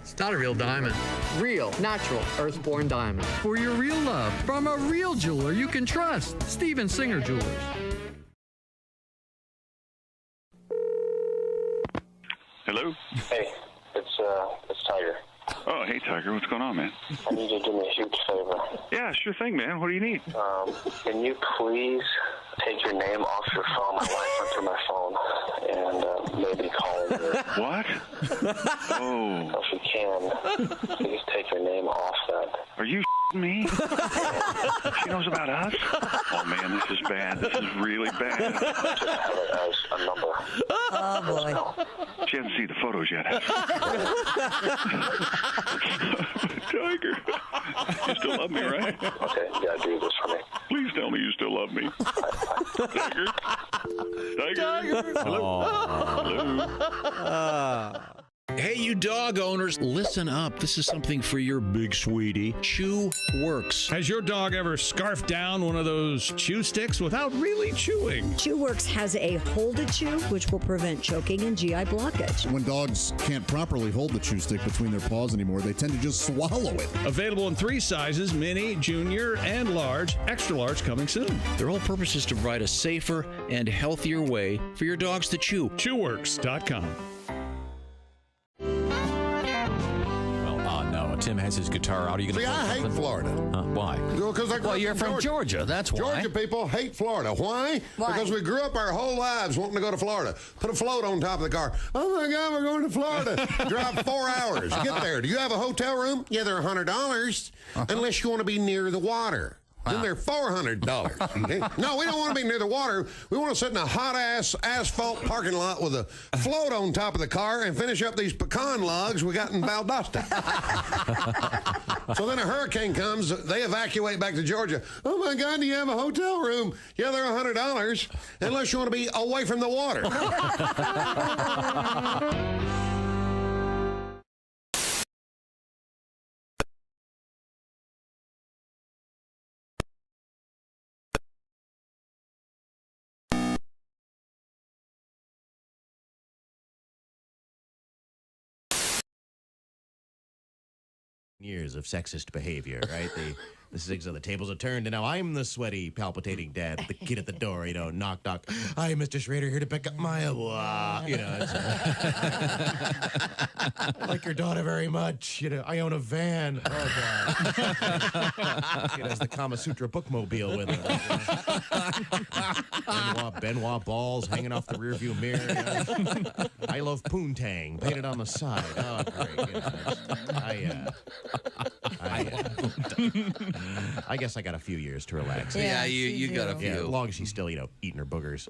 Speaker 11: It's not a real diamond. Real, natural, earthborn diamond. For your real love. From a real jeweler you can trust. Steven Singer Jewelers.
Speaker 15: Hello?
Speaker 18: Hey, it's Tiger.
Speaker 15: Oh, hey, Tiger. What's going on, man?
Speaker 18: I need you to do me a huge favor.
Speaker 15: Yeah, sure thing, man. What do you need?
Speaker 18: Can you please take your name off your phone? My wife went through my phone and maybe call her.
Speaker 15: What? Oh.
Speaker 18: So if you can, please take your name off that.
Speaker 15: Are you me? She knows about us? Oh, man, this is bad. This is really bad.
Speaker 18: Just have it as a number.
Speaker 3: Oh, boy.
Speaker 15: She hasn't seen the photos yet. Tiger. You still love me, right?
Speaker 18: Okay, you gotta do this for me.
Speaker 15: Please tell me you still love me. Tiger? Tiger? Hello? Hello?
Speaker 9: Hey, you dog owners, listen up. This is something for your big sweetie. Chew Works.
Speaker 1: Has your dog ever scarfed down one of those chew sticks without really chewing?
Speaker 3: Chew Works has a hold to chew, which will prevent choking and GI blockage.
Speaker 2: When dogs can't properly hold the chew stick between their paws anymore, they tend to just swallow it.
Speaker 1: Available in 3 sizes, mini, junior, and large. Extra large coming soon.
Speaker 9: Their whole purpose is to provide a safer and healthier way for your dogs to chew.
Speaker 1: Chewworks.com.
Speaker 9: No, Tim has his guitar out. Are you going to
Speaker 6: I hate Florida.
Speaker 9: Why?
Speaker 6: Because
Speaker 22: you're from Georgia. That's why.
Speaker 6: Georgia people hate Florida. Why? Because we grew up our whole lives wanting to go to Florida. Put a float on top of the car. Oh, my God, we're going to Florida. Drive 4 hours. Get there. Do you have a hotel room? Yeah, they're $100, unless you want to be near the water. Then they're $400. Okay? No, we don't want to be near the water. We want to sit in a hot-ass asphalt parking lot with a float on top of the car and finish up these pecan logs we got in Valdosta. So then a hurricane comes. They evacuate back to Georgia. Oh, my God, do you have a hotel room? Yeah, they're $100, unless you want to be away from the water.
Speaker 8: Years of sexist behavior, right? The tables are turned, and now I'm the sweaty, palpitating dad, the kid at the door, knock, knock. Hi, Mr. Schrader, here to pick up my, it's, I like your daughter very much. I own a van. Oh, God. It has the Kama Sutra bookmobile with it. Benoit balls hanging off the rearview mirror. I love poontang painted on the side. Oh, great. I guess I got a few years to relax.
Speaker 22: Yeah, you got a few.
Speaker 8: Yeah, as long as she's still, eating her boogers.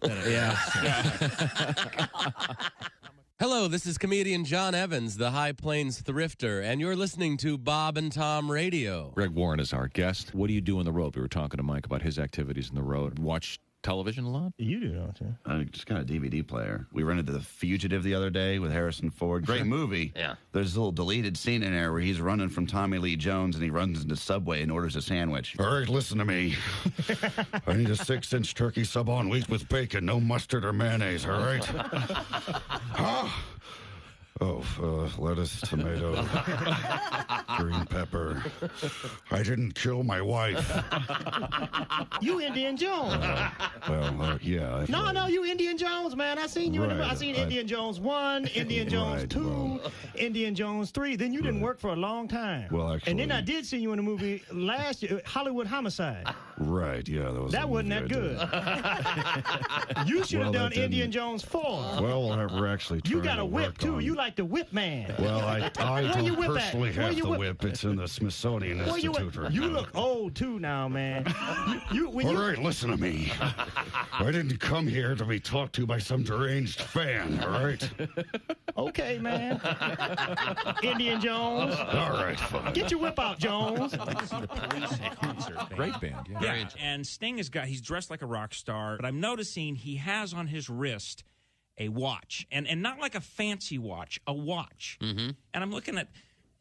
Speaker 16: Hello, this is comedian John Evans, the High Plains Thrifter, and you're listening to Bob and Tom Radio.
Speaker 9: Greg Warren is our guest. What do you do on the road? We were talking to Mike about his activities on the road. Watch television a lot?
Speaker 21: You do, don't you?
Speaker 23: I just got a DVD player. We rented The Fugitive the other day with Harrison Ford. Great movie.
Speaker 22: Yeah.
Speaker 23: There's a little deleted scene in there where he's running from Tommy Lee Jones and he runs into Subway and orders a sandwich.
Speaker 25: All right, listen to me. I need a 6-inch turkey sub on wheat with bacon, no mustard or mayonnaise, all right? Huh? Lettuce, tomato, green pepper. I didn't kill my wife.
Speaker 21: You Indiana Jones.
Speaker 25: Yeah.
Speaker 21: No, you Indiana Jones, man. I seen you. I seen Indiana Jones 1, Indiana Jones 2, Indiana Jones 3. Then you didn't work for a long time.
Speaker 25: Well, actually.
Speaker 21: And then I did see you in a movie last year, Hollywood Homicide.
Speaker 25: Right, yeah.
Speaker 21: That wasn't that good. You should have done Indiana Jones 4.
Speaker 25: Well, we're actually trying
Speaker 21: You got a whip, too. You like the whip man.
Speaker 25: Well, I don't personally have the whip. It's in the Smithsonian Institute.
Speaker 21: You look old, too, now, man.
Speaker 25: All right, listen to me. I didn't come here to be talked to by some deranged fan, all right?
Speaker 21: Okay, man. Indian Jones.
Speaker 25: All right, fine.
Speaker 21: Get your whip out, Jones.
Speaker 9: Great band, yeah.
Speaker 27: Yeah, and Sting he's dressed like a rock star, but I'm noticing he has on his wrist a watch, and not like a fancy watch, a watch. Mm-hmm. And I'm looking at,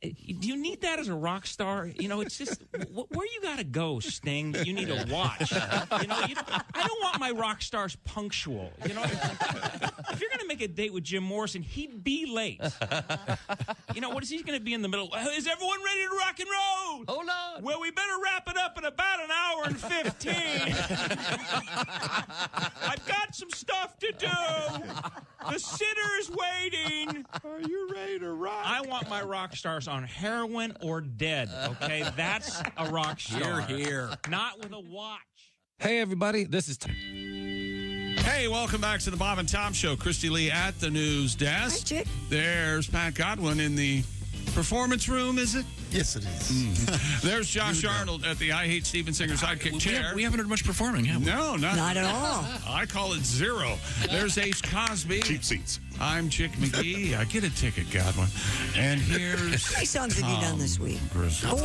Speaker 27: do you need that as a rock star? It's just, where you got to go, Sting, that you need a watch? I don't want my rock stars punctual. If you're going to make a date with Jim Morrison, he'd be late. What is he going to be in the middle? Is everyone ready to rock and roll?
Speaker 22: Hold on.
Speaker 27: Well, we better wrap it up in about an hour and 15. I've got some stuff to do. The sitter is waiting.
Speaker 22: Are you ready to rock?
Speaker 27: I want my rock stars on heroin or dead, okay? That's a rock star.
Speaker 22: Here.
Speaker 27: Not with a watch.
Speaker 26: Hey, everybody, this is
Speaker 1: Hey, welcome back to the Bob and Tom Show. Christy Lee at the news desk.
Speaker 3: Hi, Chick.
Speaker 1: There's Pat Godwin in the performance room, is it?
Speaker 13: Yes, it is.
Speaker 1: Mm-hmm. There's Josh Arnold at the I Hate Steven Singer sidekick chair.
Speaker 4: We haven't heard much performing, have we?
Speaker 1: No,
Speaker 3: not at all.
Speaker 1: I call it zero. There's Ace Cosby.
Speaker 14: Cheap seats.
Speaker 1: I'm Chick McGee. I get a ticket, Godwin. And here's
Speaker 3: How many songs have you done this week? 4?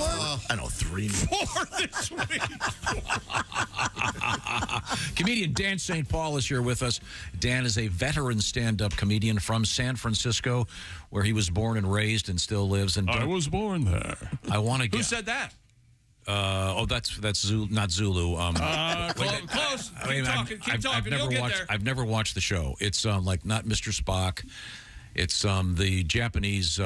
Speaker 13: I know 3.
Speaker 1: 4 this week.
Speaker 4: Comedian Dan St. Paul is here with us. Dan is a veteran stand-up comedian from San Francisco, where he was born and raised and still lives. And
Speaker 1: I was born there.
Speaker 4: I want to get...
Speaker 1: Who said that?
Speaker 4: That's Zulu, not Zulu.
Speaker 1: Close. Keep talking. You'll get there.
Speaker 4: I've never watched the show. It's like not Mr. Spock. It's the Japanese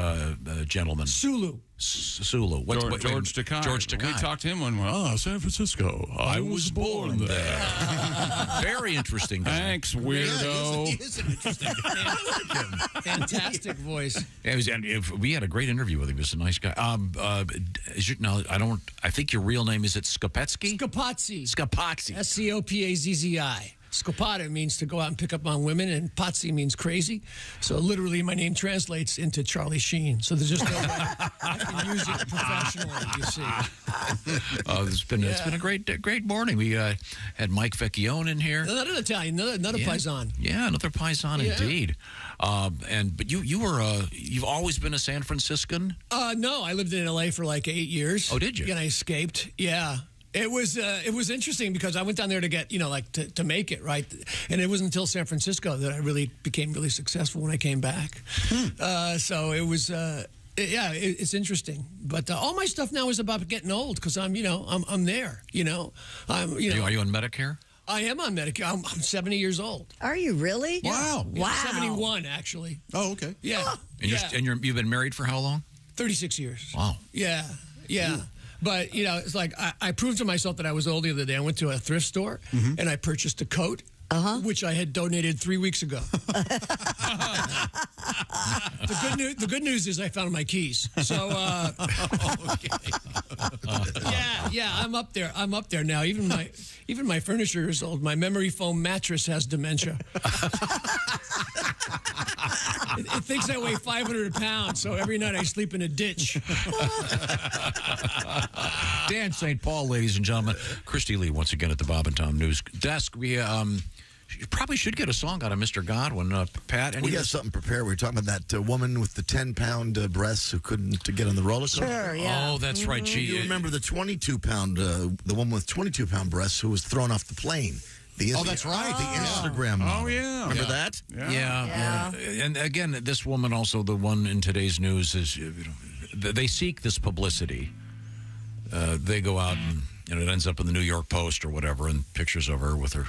Speaker 4: gentleman.
Speaker 5: Sulu.
Speaker 4: Sulu.
Speaker 1: George Takei.
Speaker 4: George Takei.
Speaker 1: We talked to him when San Francisco. I was born there.
Speaker 4: Very interesting guy.
Speaker 1: Thanks, weirdo.
Speaker 2: Yeah, he is an interesting guy.
Speaker 5: Fantastic voice.
Speaker 4: Yeah, we had a great interview with him. He was a nice guy. I think your real name is Skopetsky?
Speaker 5: Scopazzi.
Speaker 4: Scopazzi.
Speaker 5: Scopazzi. Scopata means to go out and pick up on women, and Pazzi means crazy. So literally, my name translates into Charlie Sheen. So there's just no way I can use it professionally, you see.
Speaker 4: It's been a great morning. We had Mike Vecchione in here.
Speaker 5: Another Italian, another Paisan.
Speaker 4: Yeah, another Paisan indeed. But you've always been a San Franciscan?
Speaker 5: No, I lived in L.A. for like 8 years.
Speaker 4: Oh, did you?
Speaker 5: And I escaped. Yeah. It was interesting because I went down there to get, to make it, right? And it wasn't until San Francisco that I really became really successful when I came back. So it was, it's interesting. But all my stuff now is about getting old because I'm there, Are you
Speaker 4: on Medicare?
Speaker 5: I am on Medicare. I'm 70 years old.
Speaker 3: Are you really?
Speaker 5: Yeah.
Speaker 3: Wow.
Speaker 5: 71, actually.
Speaker 2: Oh, okay.
Speaker 5: Yeah.
Speaker 4: And you've been married for how long?
Speaker 5: 36 years.
Speaker 4: Wow.
Speaker 5: Yeah. But, it's like I proved to myself that I was old the other day. I went to a thrift store and I purchased a coat, which I had donated 3 weeks ago. The good news is I found my keys. So, I'm up there. I'm up there now. Even my furniture is old. My memory foam mattress has dementia. It thinks I weigh 500 pounds, so every night I sleep in a ditch.
Speaker 4: Dan St. Paul, ladies and gentlemen. Christy Lee, once again, at the Bob and Tom News Desk. We you probably should get a song out of Mr. Godwin. Pat,
Speaker 13: we got something prepared. We were talking about that woman with the 10-pound breasts who couldn't get on the roller coaster.
Speaker 3: Sure, yeah.
Speaker 4: Oh, that's right.
Speaker 13: You remember the 22-pound, the woman with 22-pound breasts who was thrown off the plane.
Speaker 2: That's right.
Speaker 13: The Instagram model.
Speaker 1: Oh, yeah.
Speaker 13: Remember that?
Speaker 4: Yeah. And again, this woman, also the one in today's news, is they seek this publicity. They go out and it ends up in the New York Post or whatever, and pictures of her with her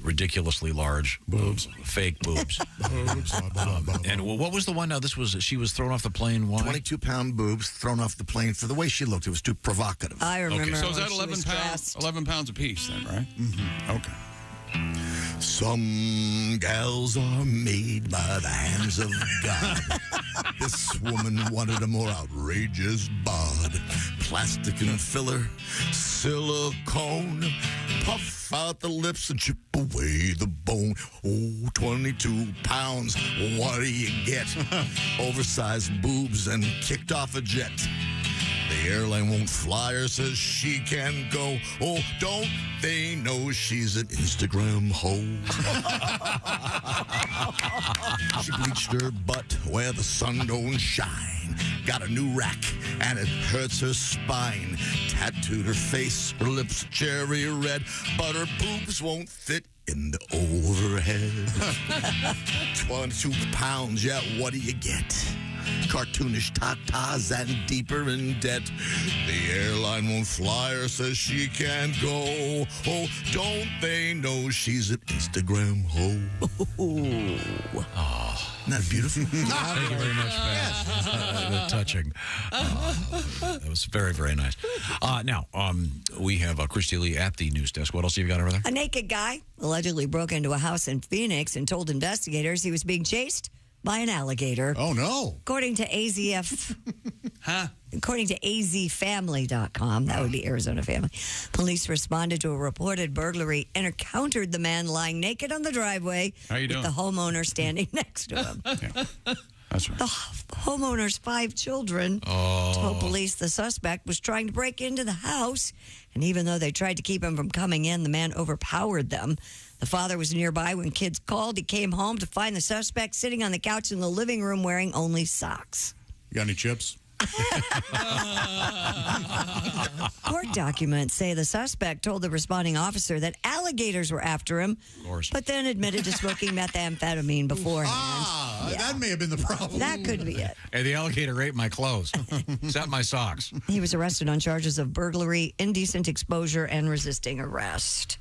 Speaker 4: ridiculously large boobs, fake boobs. And what was the one? Now she was thrown off the plane. Why?
Speaker 13: 22-pound boobs thrown off the plane for the way she looked. It was too provocative.
Speaker 3: I remember.
Speaker 1: Okay, so is that 11 pounds apiece then, right? Mm-hmm. Okay.
Speaker 13: Some gals are made by the hands of God. This woman wanted a more outrageous bod. Plastic and filler, silicone. Puff out the lips and chip away the bone. Oh, 22 pounds, what do you get? Oversized boobs and kicked off a jet. The airline won't fly her, says she can go. Oh, don't they know she's an Instagram hoe? She bleached her butt where the sun don't shine. Got a new rack and it hurts her spine. Tattooed her face, her lips cherry red, but her boobs won't fit in the overhead. 22 pounds, yeah, what do you get? Cartoonish tatas and deeper in debt. The airline won't fly her, says she can't go. Oh, don't they know she's an Instagram hoe? Isn't that beautiful?
Speaker 4: Thank you very much, Pat. Touching. That was very, very nice. Now, we have Christy Lee at the news desk. What else have you got over there?
Speaker 3: A naked guy allegedly broke into a house in Phoenix and told investigators he was being chased by an alligator.
Speaker 2: Oh, no.
Speaker 3: According to According to azfamily.com, that would be Arizona Family, police responded to a reported burglary and encountered the man lying naked on the driveway with the homeowner standing next to him.
Speaker 1: That's right.
Speaker 3: The homeowner's 5 children told police the suspect was trying to break into the house, and even though they tried to keep him from coming in, the man overpowered them. The father was nearby when kids called. He came home to find the suspect sitting on the couch in the living room wearing only socks.
Speaker 2: You got any chips?
Speaker 3: Court documents say the suspect told the responding officer that alligators were after him, but then admitted to smoking methamphetamine beforehand.
Speaker 2: That may have been the problem.
Speaker 3: That could be it.
Speaker 4: Hey, the alligator ate my clothes, except my socks.
Speaker 3: He was arrested on charges of burglary, indecent exposure, and resisting arrest.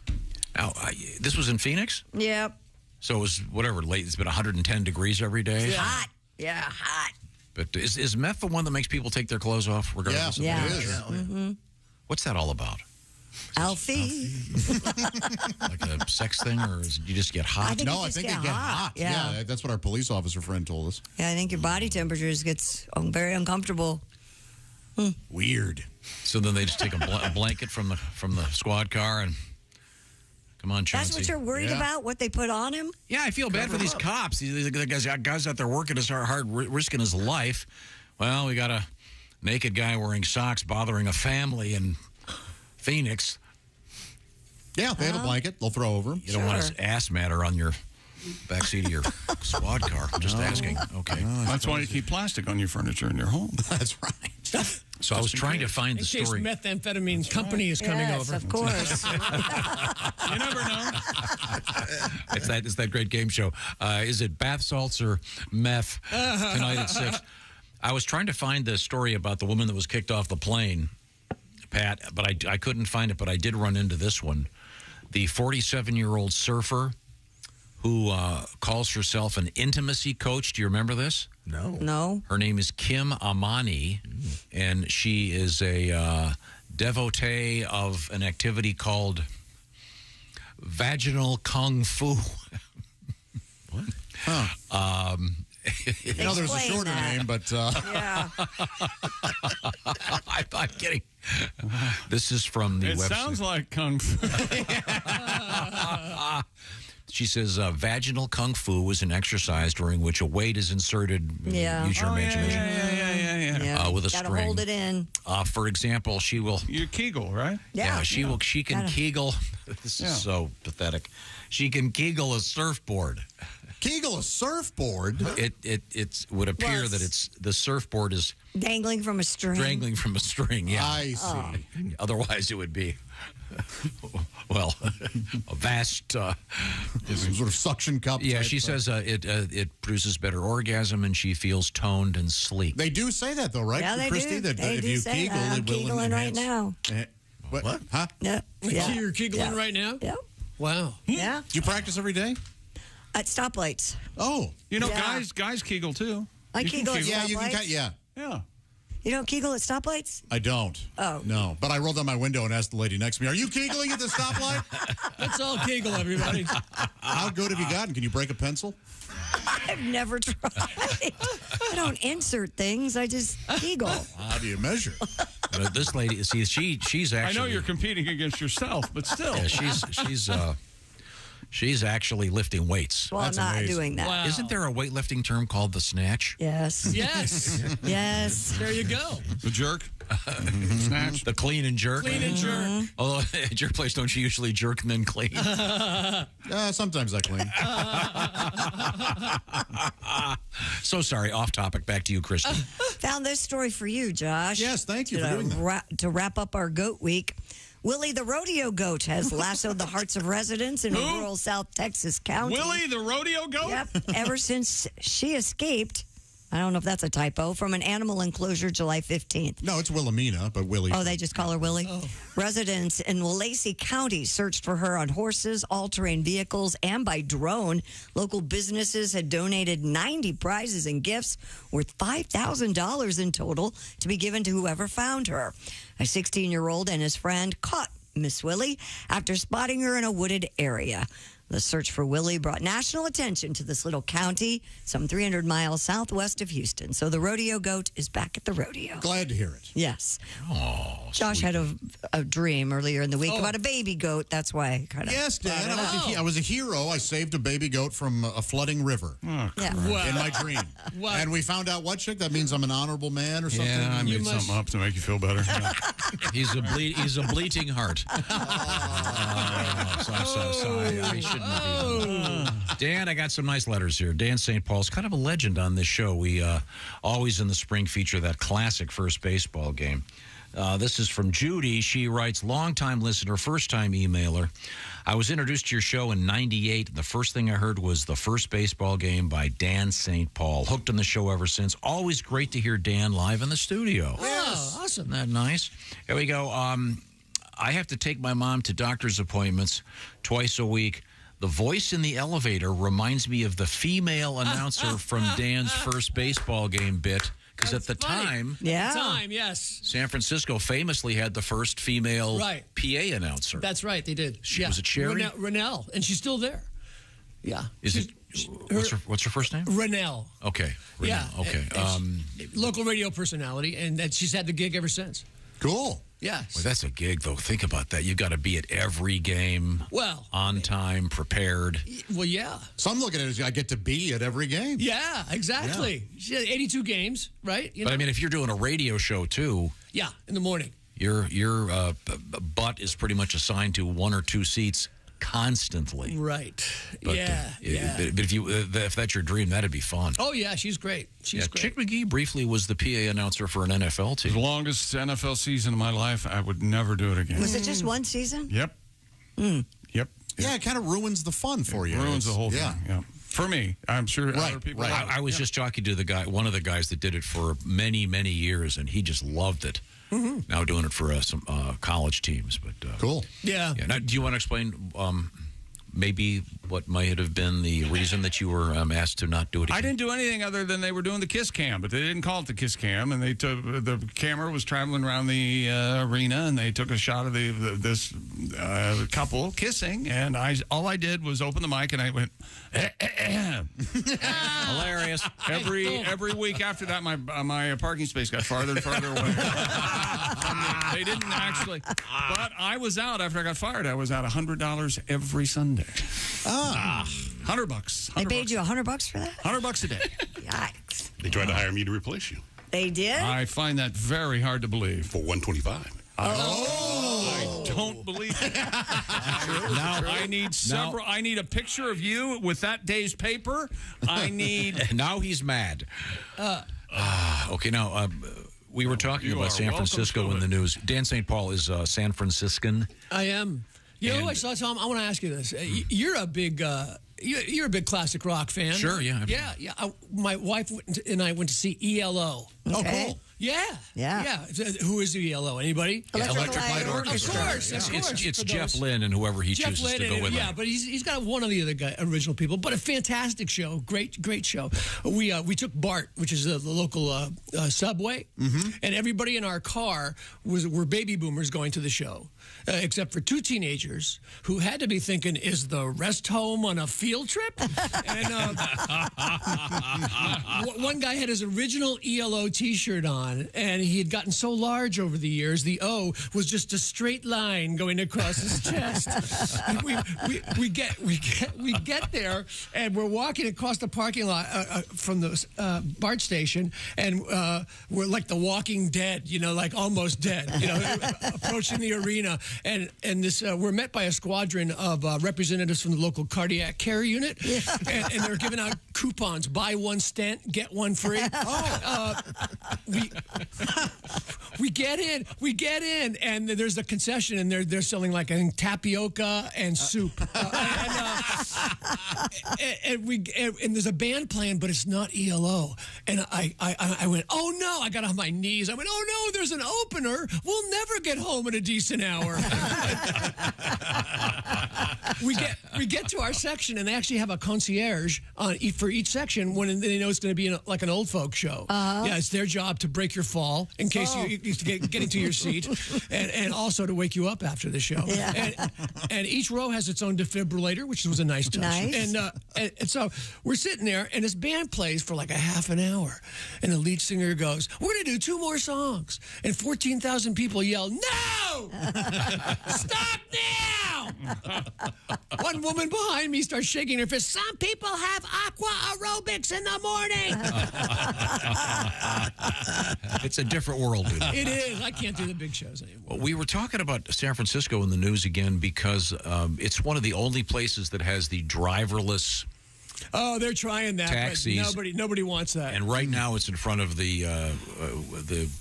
Speaker 4: Now, this was in Phoenix?
Speaker 3: Yep.
Speaker 4: So it was whatever, late. It's been 110 degrees every day.
Speaker 3: Hot. Yeah, hot.
Speaker 4: But is meth the one that makes people take their clothes off regardless of the temperature?
Speaker 3: Mm-hmm.
Speaker 4: What's that all about?
Speaker 3: Alfie.
Speaker 4: Like a sex thing, or is you just get hot?
Speaker 3: I think they get hot.
Speaker 2: Yeah, that's what our police officer friend told us.
Speaker 3: Yeah, I think your body temperature gets very uncomfortable.
Speaker 2: Weird.
Speaker 4: So then they just take a blanket from the squad car and come on, Chauncey.
Speaker 3: That's what you're worried about? What they put on him?
Speaker 4: Yeah, I feel bad for these cops. These guys out there working as hard, risking his life. Well, we got a naked guy wearing socks bothering a family in Phoenix.
Speaker 2: Yeah, they have a blanket. They'll throw over him.
Speaker 4: You don't want his ass matter on your backseat of your squad car. I'm just asking. Okay.
Speaker 1: That's why you keep plastic on your furniture in your home.
Speaker 2: That's right.
Speaker 4: So I was trying to find the story.
Speaker 5: In case methamphetamine company is coming over.
Speaker 3: Of course.
Speaker 1: You never know.
Speaker 4: It's that great game show. Is it bath salts or meth? Tonight at 6. I was trying to find the story about the woman that was kicked off the plane, Pat, but I couldn't find it, but I did run into this one. The 47-year-old surfer who calls herself an intimacy coach. Do you remember this?
Speaker 3: No.
Speaker 4: Her name is Kim Amani, and she is a devotee of an activity called vaginal kung fu.
Speaker 2: What? Huh. You know, there's a shorter name, but...
Speaker 3: Yeah.
Speaker 4: I'm kidding. This is from the website.
Speaker 1: It sounds like kung fu.
Speaker 4: She says vaginal kung fu is an exercise during which a weight is inserted. Use your imagination.
Speaker 3: Yeah.
Speaker 4: With a
Speaker 3: Gotta
Speaker 4: string.
Speaker 3: hold it in.
Speaker 4: For example, she will.
Speaker 1: You Kegel, right?
Speaker 3: Yeah.
Speaker 4: She will. She can Kegel. This is so pathetic. She can Kegel a surfboard.
Speaker 2: Kegel a surfboard?
Speaker 4: It would appear that it's the surfboard is
Speaker 3: Dangling from a string.
Speaker 4: dangling from a string. Yeah,
Speaker 2: I see.
Speaker 4: Otherwise, it would be. Well, a vast
Speaker 2: some sort of suction cup.
Speaker 4: Yeah,
Speaker 2: type
Speaker 4: she says it produces better orgasm and she feels toned and sleek.
Speaker 2: They do say that though, right,
Speaker 3: Yeah, they
Speaker 2: Christy?
Speaker 3: do.
Speaker 2: That
Speaker 3: They
Speaker 2: if
Speaker 3: do
Speaker 2: you
Speaker 3: say
Speaker 2: Kegel,
Speaker 3: that. I'm
Speaker 2: it will
Speaker 3: Kegeling right
Speaker 2: enhance.
Speaker 3: now.
Speaker 2: What? Huh?
Speaker 3: Yeah.
Speaker 5: You're Kegeling right now?
Speaker 3: Yep.
Speaker 5: Wow.
Speaker 3: Yeah.
Speaker 2: Do you practice every day?
Speaker 3: At stoplights.
Speaker 2: Oh,
Speaker 1: you know, guys Kegel too.
Speaker 3: I Kegel at
Speaker 2: Yeah, you can.
Speaker 3: stoplights.
Speaker 2: Yeah.
Speaker 3: You don't Kegel at stoplights?
Speaker 2: I don't.
Speaker 3: Oh.
Speaker 2: No. But I rolled down my window and asked the lady next to me, "Are you Kegling at the stoplight?"
Speaker 5: Let's all Kegel, everybody.
Speaker 2: How good have you gotten? Can you break a pencil?
Speaker 3: I've never tried. I don't insert things. I just Kegel.
Speaker 2: How do you measure?
Speaker 4: This lady, see, she's actually.
Speaker 1: I know you're competing against yourself, but still.
Speaker 4: Yeah, she's actually lifting weights.
Speaker 3: Well,
Speaker 2: That's
Speaker 3: I'm not
Speaker 2: amazing.
Speaker 3: doing that.
Speaker 5: Wow.
Speaker 4: Isn't there a weightlifting term called the snatch?
Speaker 3: Yes.
Speaker 5: Yes.
Speaker 3: Yes.
Speaker 5: There you go.
Speaker 1: The jerk? Snatch?
Speaker 4: The clean and jerk?
Speaker 5: Clean and jerk.
Speaker 4: Although at your place, don't you usually jerk and then clean?
Speaker 2: Sometimes I clean.
Speaker 4: So sorry, off topic. Back to you, Kristen.
Speaker 3: Found this story for you, Josh.
Speaker 2: Yes, thank you for doing that.
Speaker 3: To wrap up our goat week, Willie the rodeo goat has lassoed the hearts of residents in rural South Texas County.
Speaker 1: Willie the rodeo goat?
Speaker 3: Yep. Ever since she escaped, I don't know if that's a typo, from an animal enclosure July 15th.
Speaker 2: No, it's Wilhelmina, but Willie.
Speaker 3: Oh, they just call her Willie? Oh. Residents in Lacey County searched for her on horses, all-terrain vehicles, and by drone. Local businesses had donated 90 prizes and gifts worth $5,000 in total to be given to whoever found her. A 16-year-old and his friend caught Miss Willie after spotting her in a wooded area. The search for Willie brought national attention to this little county, some 300 miles southwest of Houston. So the rodeo goat is back at the rodeo.
Speaker 2: Glad to hear it.
Speaker 3: Yes.
Speaker 4: Oh,
Speaker 3: Josh had a dream earlier in the week about a baby goat. That's why I kind of...
Speaker 2: Yes, Dan. I was a hero. I saved a baby goat from a flooding river.
Speaker 1: Oh,
Speaker 3: Yeah.
Speaker 2: In my dream.
Speaker 5: Wow.
Speaker 2: And we found out what, Chick? That means I'm an honorable man or something?
Speaker 1: Yeah, I made something up to make you feel better.
Speaker 4: He's a bleating heart. So I shouldn't have. Dan, I got some nice letters here. Dan St. Paul's kind of a legend on this show. We always in the spring feature that classic first baseball game. This is from Judy. She writes, longtime listener, first-time emailer. I was introduced to your show in 98. The first thing I heard was the first baseball game by Dan St. Paul. Hooked on the show ever since. Always great to hear Dan live in the studio.
Speaker 5: Oh, awesome.
Speaker 4: Isn't that nice? Here we go. I have to take my mom to doctor's appointments twice a week. The voice in the elevator reminds me of the female announcer from Dan's first baseball game bit. Because at the time,
Speaker 5: yes,
Speaker 4: San Francisco famously had the first female PA announcer.
Speaker 5: That's right, they did.
Speaker 4: Was it Cherry?
Speaker 5: Renelle, and she's still there. Yeah.
Speaker 4: What's her first name?
Speaker 5: Renelle.
Speaker 4: Okay. Renelle.
Speaker 5: Yeah.
Speaker 4: Okay.
Speaker 5: And local radio personality, and she's had the gig ever since.
Speaker 2: Cool.
Speaker 5: Yeah.
Speaker 4: Well, that's a gig, though. Think about that. You've got to be at every game.
Speaker 5: Well.
Speaker 4: On time, prepared.
Speaker 5: Well, yeah.
Speaker 2: So I'm looking at it as I get to be at every game.
Speaker 5: Yeah, exactly. Yeah. She had 82 games, right?
Speaker 4: But I mean, if you're doing a radio show, too.
Speaker 5: Yeah, in the morning.
Speaker 4: Your butt is pretty much assigned to one or two seats constantly.
Speaker 5: Right.
Speaker 4: But,
Speaker 5: yeah.
Speaker 4: But if that's your dream, that'd be fun.
Speaker 5: Oh, yeah, she's great. She's great.
Speaker 4: Chick McGee briefly was the PA announcer for an NFL team.
Speaker 1: The longest NFL season of my life. I would never do it again.
Speaker 3: Was it just one season?
Speaker 1: Yep.
Speaker 3: Mm.
Speaker 1: Yep.
Speaker 2: Yeah, it kind of ruins the fun for you.
Speaker 1: Ruins the whole thing. Yeah. For me, I'm sure other people.
Speaker 4: Right. I was just talking to one of the guys that did it for many, many years, and he just loved it.
Speaker 5: Mm-hmm.
Speaker 4: Now doing it for some college teams, but
Speaker 2: cool.
Speaker 5: Yeah.
Speaker 4: Now, do you want to explain maybe what might have been the reason that you were asked to not do it again?
Speaker 1: I didn't do anything other than they were doing the kiss cam, but they didn't call it the kiss cam, and they took the camera was traveling around the arena, and they took a shot of this couple kissing, and all I did was open the mic and I went
Speaker 4: hilarious.
Speaker 1: Every week after that, my parking space got farther and farther away. They didn't actually, but I was out after I got fired. I was out $100 every Sunday. $100.
Speaker 3: They paid you $100 for that?
Speaker 1: $100 a day.
Speaker 3: Yikes.
Speaker 14: They tried to hire me to replace you.
Speaker 3: They did?
Speaker 1: I find that very hard to believe.
Speaker 14: For $125.
Speaker 1: I don't believe it. Now I need several. I need a picture of you with that day's paper. I need.
Speaker 4: Now he's mad. Okay, now we were talking about San Francisco in the news. Dan St. Paul is San Franciscan.
Speaker 5: I am. You know, I saw Tom. I want to ask you this. You're a big. You're a big classic rock fan.
Speaker 4: Sure. Yeah.
Speaker 5: Yeah. My wife and I went to see ELO.
Speaker 3: Okay.
Speaker 5: Oh, cool. Yeah. Who is the ELO? Anybody?
Speaker 3: Electric Light Orchestra.
Speaker 5: Of course.
Speaker 4: It's Jeff Lynne and whoever he chooses to go with.
Speaker 5: Yeah, but he's got one of the other original people. But a fantastic show. Great show. We took BART, which is the local subway, and everybody in our car were baby boomers going to the show, except for two teenagers who had to be thinking, is the rest home on a field trip? And one guy had his original ELO T-shirt on, and he had gotten so large over the years, the O was just a straight line going across his chest. we get there, and we're walking across the parking lot from the BART station, and we're like the Walking Dead, like almost dead, approaching the arena, and this we're met by a squadron of representatives from the local cardiac care unit, and they're giving out coupons: buy one stent, get one free. We get in, and there's a concession, and they're selling like tapioca and soup, and there's a band playing, but it's not ELO. And I went, oh no! I got on my knees. I went, oh no! There's an opener. We'll never get home in a decent hour. We get to our section, and they actually have a concierge for each section when they know it's going to be like an old folk show. Yeah, it's their job to break your fall in case you get into your seat, and also to wake you up after the show. Yeah. And each row has its own defibrillator, which was a nice touch.
Speaker 3: Nice.
Speaker 5: And so we're sitting there, and this band plays for like a half an hour, and the lead singer goes, "We're going to do 2 more songs," and 14,000 people yell, "No! Stop now!" one woman behind me starts shaking her fist. Some people have aqua aerobics in the morning.
Speaker 4: It's a different world.
Speaker 5: It is. I can't do the big shows anymore.
Speaker 4: Well, we were talking about San Francisco in the news again because it's one of the only places that has the driverless.
Speaker 5: Oh, they're trying that.
Speaker 4: Taxis.
Speaker 5: But nobody wants that.
Speaker 4: And right now it's in front of the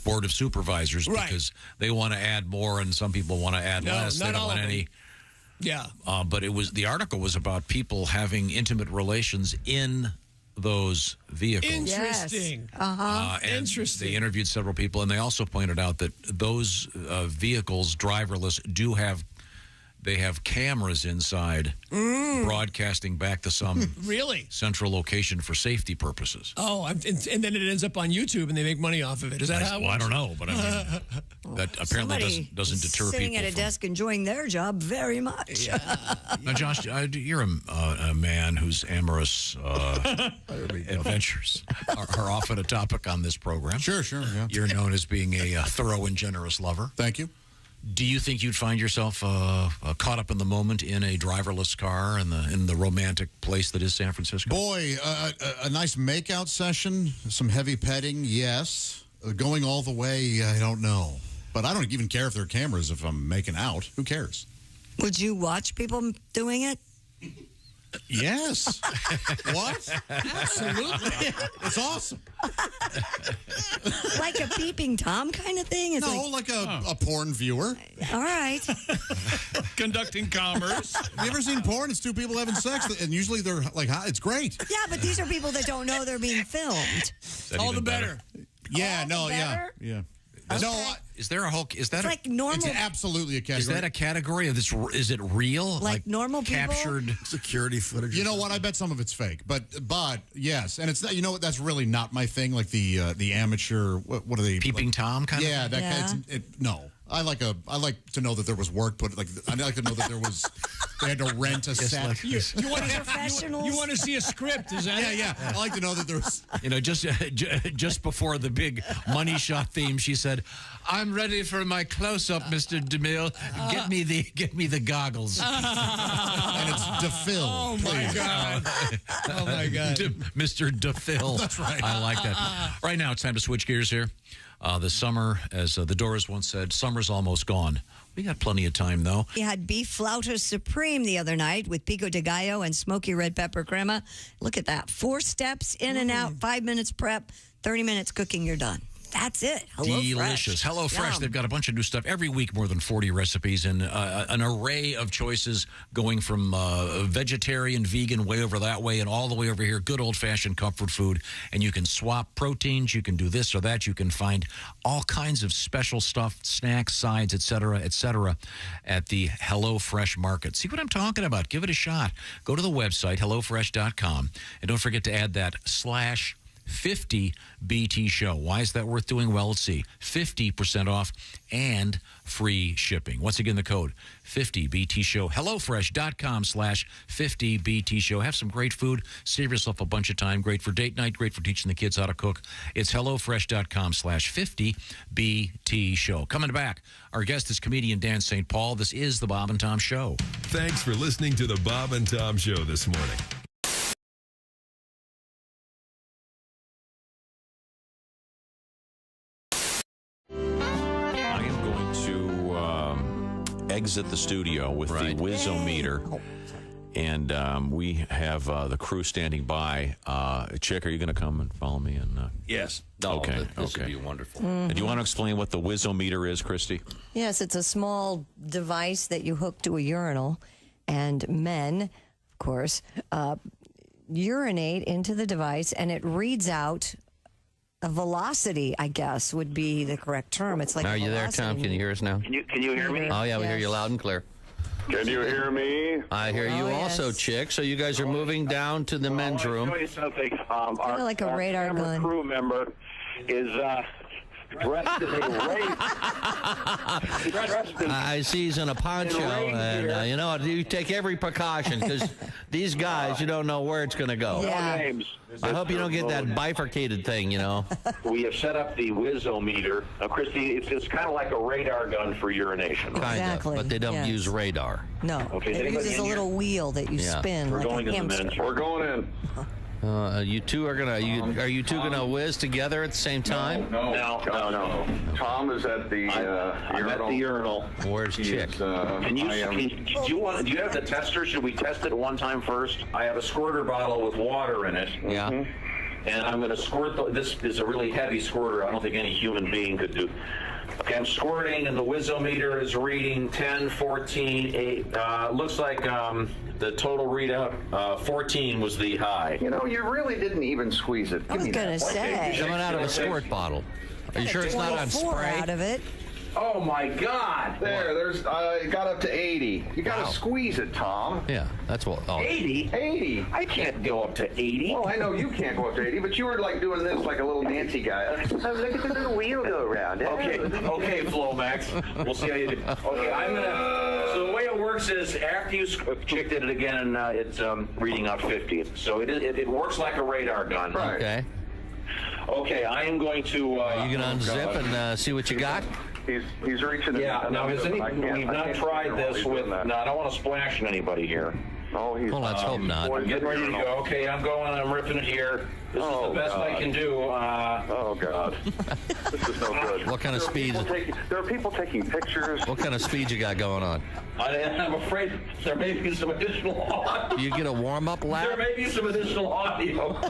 Speaker 4: Board of Supervisors because they want to add more and some people want to add less. They don't want any.
Speaker 5: Yeah.
Speaker 4: But the article was about people having intimate relations in those vehicles.
Speaker 5: Interesting.
Speaker 3: Yes.
Speaker 5: Interesting.
Speaker 4: They interviewed several people, and they also pointed out that those vehicles, driverless, they have cameras inside broadcasting back to some
Speaker 5: really
Speaker 4: central location for safety purposes.
Speaker 5: Oh, and then it ends up on YouTube and they make money off of it. Is that how it works?
Speaker 4: I don't know, but I mean, that apparently doesn't deter people.
Speaker 3: Sitting at a desk enjoying their job very much.
Speaker 4: Now, Josh, you're a man whose amorous adventures are often a topic on this program.
Speaker 2: Sure, yeah.
Speaker 4: You're known as being a thorough and generous lover.
Speaker 2: Thank you.
Speaker 4: Do you think you'd find yourself caught up in the moment in a driverless car in the romantic place that is San Francisco?
Speaker 2: Boy, a nice makeout session, some heavy petting, yes. Going all the way, I don't know. But I don't even care if there are cameras if I'm making out. Who cares?
Speaker 3: Would you watch people doing it?
Speaker 2: Yes. What?
Speaker 5: Absolutely.
Speaker 2: It's awesome.
Speaker 3: Like a peeping Tom kind of thing? It's
Speaker 2: like a porn viewer.
Speaker 3: All right.
Speaker 1: Conducting commerce.
Speaker 2: Have you ever seen porn? It's two people having sex, and usually they're like, it's great.
Speaker 3: Yeah, but these are people that don't know they're being filmed.
Speaker 5: All the better.
Speaker 2: Yeah, yeah.
Speaker 3: Okay.
Speaker 2: No,
Speaker 4: is there a whole? Is that
Speaker 3: it's like normal?
Speaker 2: It's absolutely a category.
Speaker 4: Is that a category of this? Is it real?
Speaker 3: Like normal people?
Speaker 4: Captured
Speaker 2: security footage. You know what? I bet some of it's fake, but yes, and it's not. You know what? That's really not my thing. Like the amateur. What are they?
Speaker 4: Peeping Tom kind of.
Speaker 2: Yeah, that kind. No. I like to know that there was work put. I like to know that there was. They had to rent a set.
Speaker 5: You want to see a script? Is that?
Speaker 2: Yeah. I like to know that there was.
Speaker 4: Just before the big money shot theme, she said, "I'm ready for my close-up, Mr. DeMille. Get me the goggles."
Speaker 2: And it's DePhil.
Speaker 5: Oh my God! Oh my God!
Speaker 4: Mr. DePhil.
Speaker 2: That's right.
Speaker 4: I like that. Right now, it's time to switch gears here. The summer, as the Doors once said, summer's almost gone. We got plenty of time, though.
Speaker 3: We had beef flauta supreme the other night with pico de gallo and smoky red pepper crema. Look at that. 4 steps, in and out, 5 minutes prep, 30 minutes cooking, you're done. That's it.
Speaker 4: Delicious. HelloFresh. They've got a bunch of new stuff every week, more than 40 recipes and an array of choices going from vegetarian, vegan, way over that way and all the way over here. Good old-fashioned comfort food. And you can swap proteins. You can do this or that. You can find all kinds of special stuff, snacks, sides, et cetera, at the HelloFresh Market. See what I'm talking about? Give it a shot. Go to the website, HelloFresh.com. And don't forget to add that /50 BT show. Why is that worth doing? Well, let's see. 50% off and free shipping. Once again, the code 50 BT show. HelloFresh.com /50 BT show. Have some great food. Save yourself a bunch of time. Great for date night. Great for teaching the kids how to cook. It's HelloFresh.com /50 BT show. Coming back, our guest is comedian Dan St. Paul. This is the Bob and Tom Show.
Speaker 7: Thanks for listening to the Bob and Tom Show this morning.
Speaker 9: Exit the studio with the Whiz-O-Meter. And we have the crew standing by. Chick, are you going to come and follow me?
Speaker 22: Yes.
Speaker 9: Okay.
Speaker 22: This would be wonderful.
Speaker 3: Mm-hmm.
Speaker 9: Do you want to explain what the Whiz-O-Meter is, Christy?
Speaker 3: Yes, it's a small device that you hook to a urinal, and men, of course, urinate into the device, and it reads out a velocity, I guess, would be the correct term. It's like
Speaker 22: Are you there, Tom? Can you hear us now?
Speaker 18: Can you hear me?
Speaker 22: Oh, yeah, we hear you loud and clear.
Speaker 18: Can you hear me?
Speaker 22: I hear you also, Chick. So you guys are moving down to the men's room.
Speaker 18: I'll tell you something.
Speaker 3: Kind of like a radar gun.
Speaker 18: Crew member is dressed in a race.
Speaker 22: I see he's in a poncho, and you know what? You take every precaution because these guys, you don't know where it's going to go.
Speaker 3: Yeah.
Speaker 18: Names.
Speaker 22: I hope you don't get that bifurcated thing, you know.
Speaker 18: We have set up the Wizzometer. Christy, it's kind of like a radar gun for urination.
Speaker 3: Exactly,
Speaker 22: But they don't
Speaker 3: yes.
Speaker 22: use radar.
Speaker 3: No,
Speaker 18: Okay,
Speaker 3: it
Speaker 18: anybody
Speaker 3: uses a
Speaker 18: in
Speaker 3: little wheel that you spin
Speaker 18: We're
Speaker 3: like
Speaker 18: going
Speaker 3: a
Speaker 18: in a
Speaker 3: hamster.
Speaker 18: minute. We're going in.
Speaker 22: You two are are you two gonna whiz together at the same time?
Speaker 18: No.
Speaker 10: Tom is at the
Speaker 18: I'm at the urinal.
Speaker 22: Where's Chick?
Speaker 18: Do you have the tester? Should we test it one time first? I have a squirter bottle with water in it.
Speaker 22: Yeah.
Speaker 18: And I'm going to squirt. This is a really heavy squirter. I don't think any human being could do. Okay, I'm squirting, and the Wizzometer is reading 10, 14, 8. Looks like the total readout, 14 was the high.
Speaker 10: You know, you really didn't even squeeze it.
Speaker 3: I was going to say.
Speaker 22: Coming out of a squirt bottle. Are you sure it's not on
Speaker 3: 24
Speaker 22: spray?
Speaker 3: out of it.
Speaker 18: Oh my God!
Speaker 10: There's it got up to 80. You got to squeeze it, Tom.
Speaker 22: Yeah, that's what.
Speaker 18: 80?
Speaker 10: 80.
Speaker 18: I can't go up to 80.
Speaker 10: Well, I know you can't go up to 80, but you were like doing this like a little Nancy guy. Look at the little wheel go around.
Speaker 18: Okay, Flomax. We'll see how you do. Okay, I'm gonna. So the way it works is after you Chick did it again, and it's reading out 50. So it works like a radar gun.
Speaker 10: Right.
Speaker 22: Okay.
Speaker 18: Okay, I am going to.
Speaker 22: Are you gonna unzip and see what you got?
Speaker 10: He's reaching.
Speaker 18: Yeah. Now, we've not tried this with. No, I don't want to splash anybody here.
Speaker 10: Oh, he's.
Speaker 22: Well, let's hope not.
Speaker 18: I'm getting ready to go. Okay, I'm going. I'm ripping it here. This is the best I can do.
Speaker 10: Oh God, this is no good.
Speaker 22: What kind of speed?
Speaker 10: There are people taking pictures.
Speaker 22: What kind of speed you got going on?
Speaker 18: I'm afraid there may be some additional audio.
Speaker 22: You get a warm-up lap?
Speaker 18: There may be some additional audio.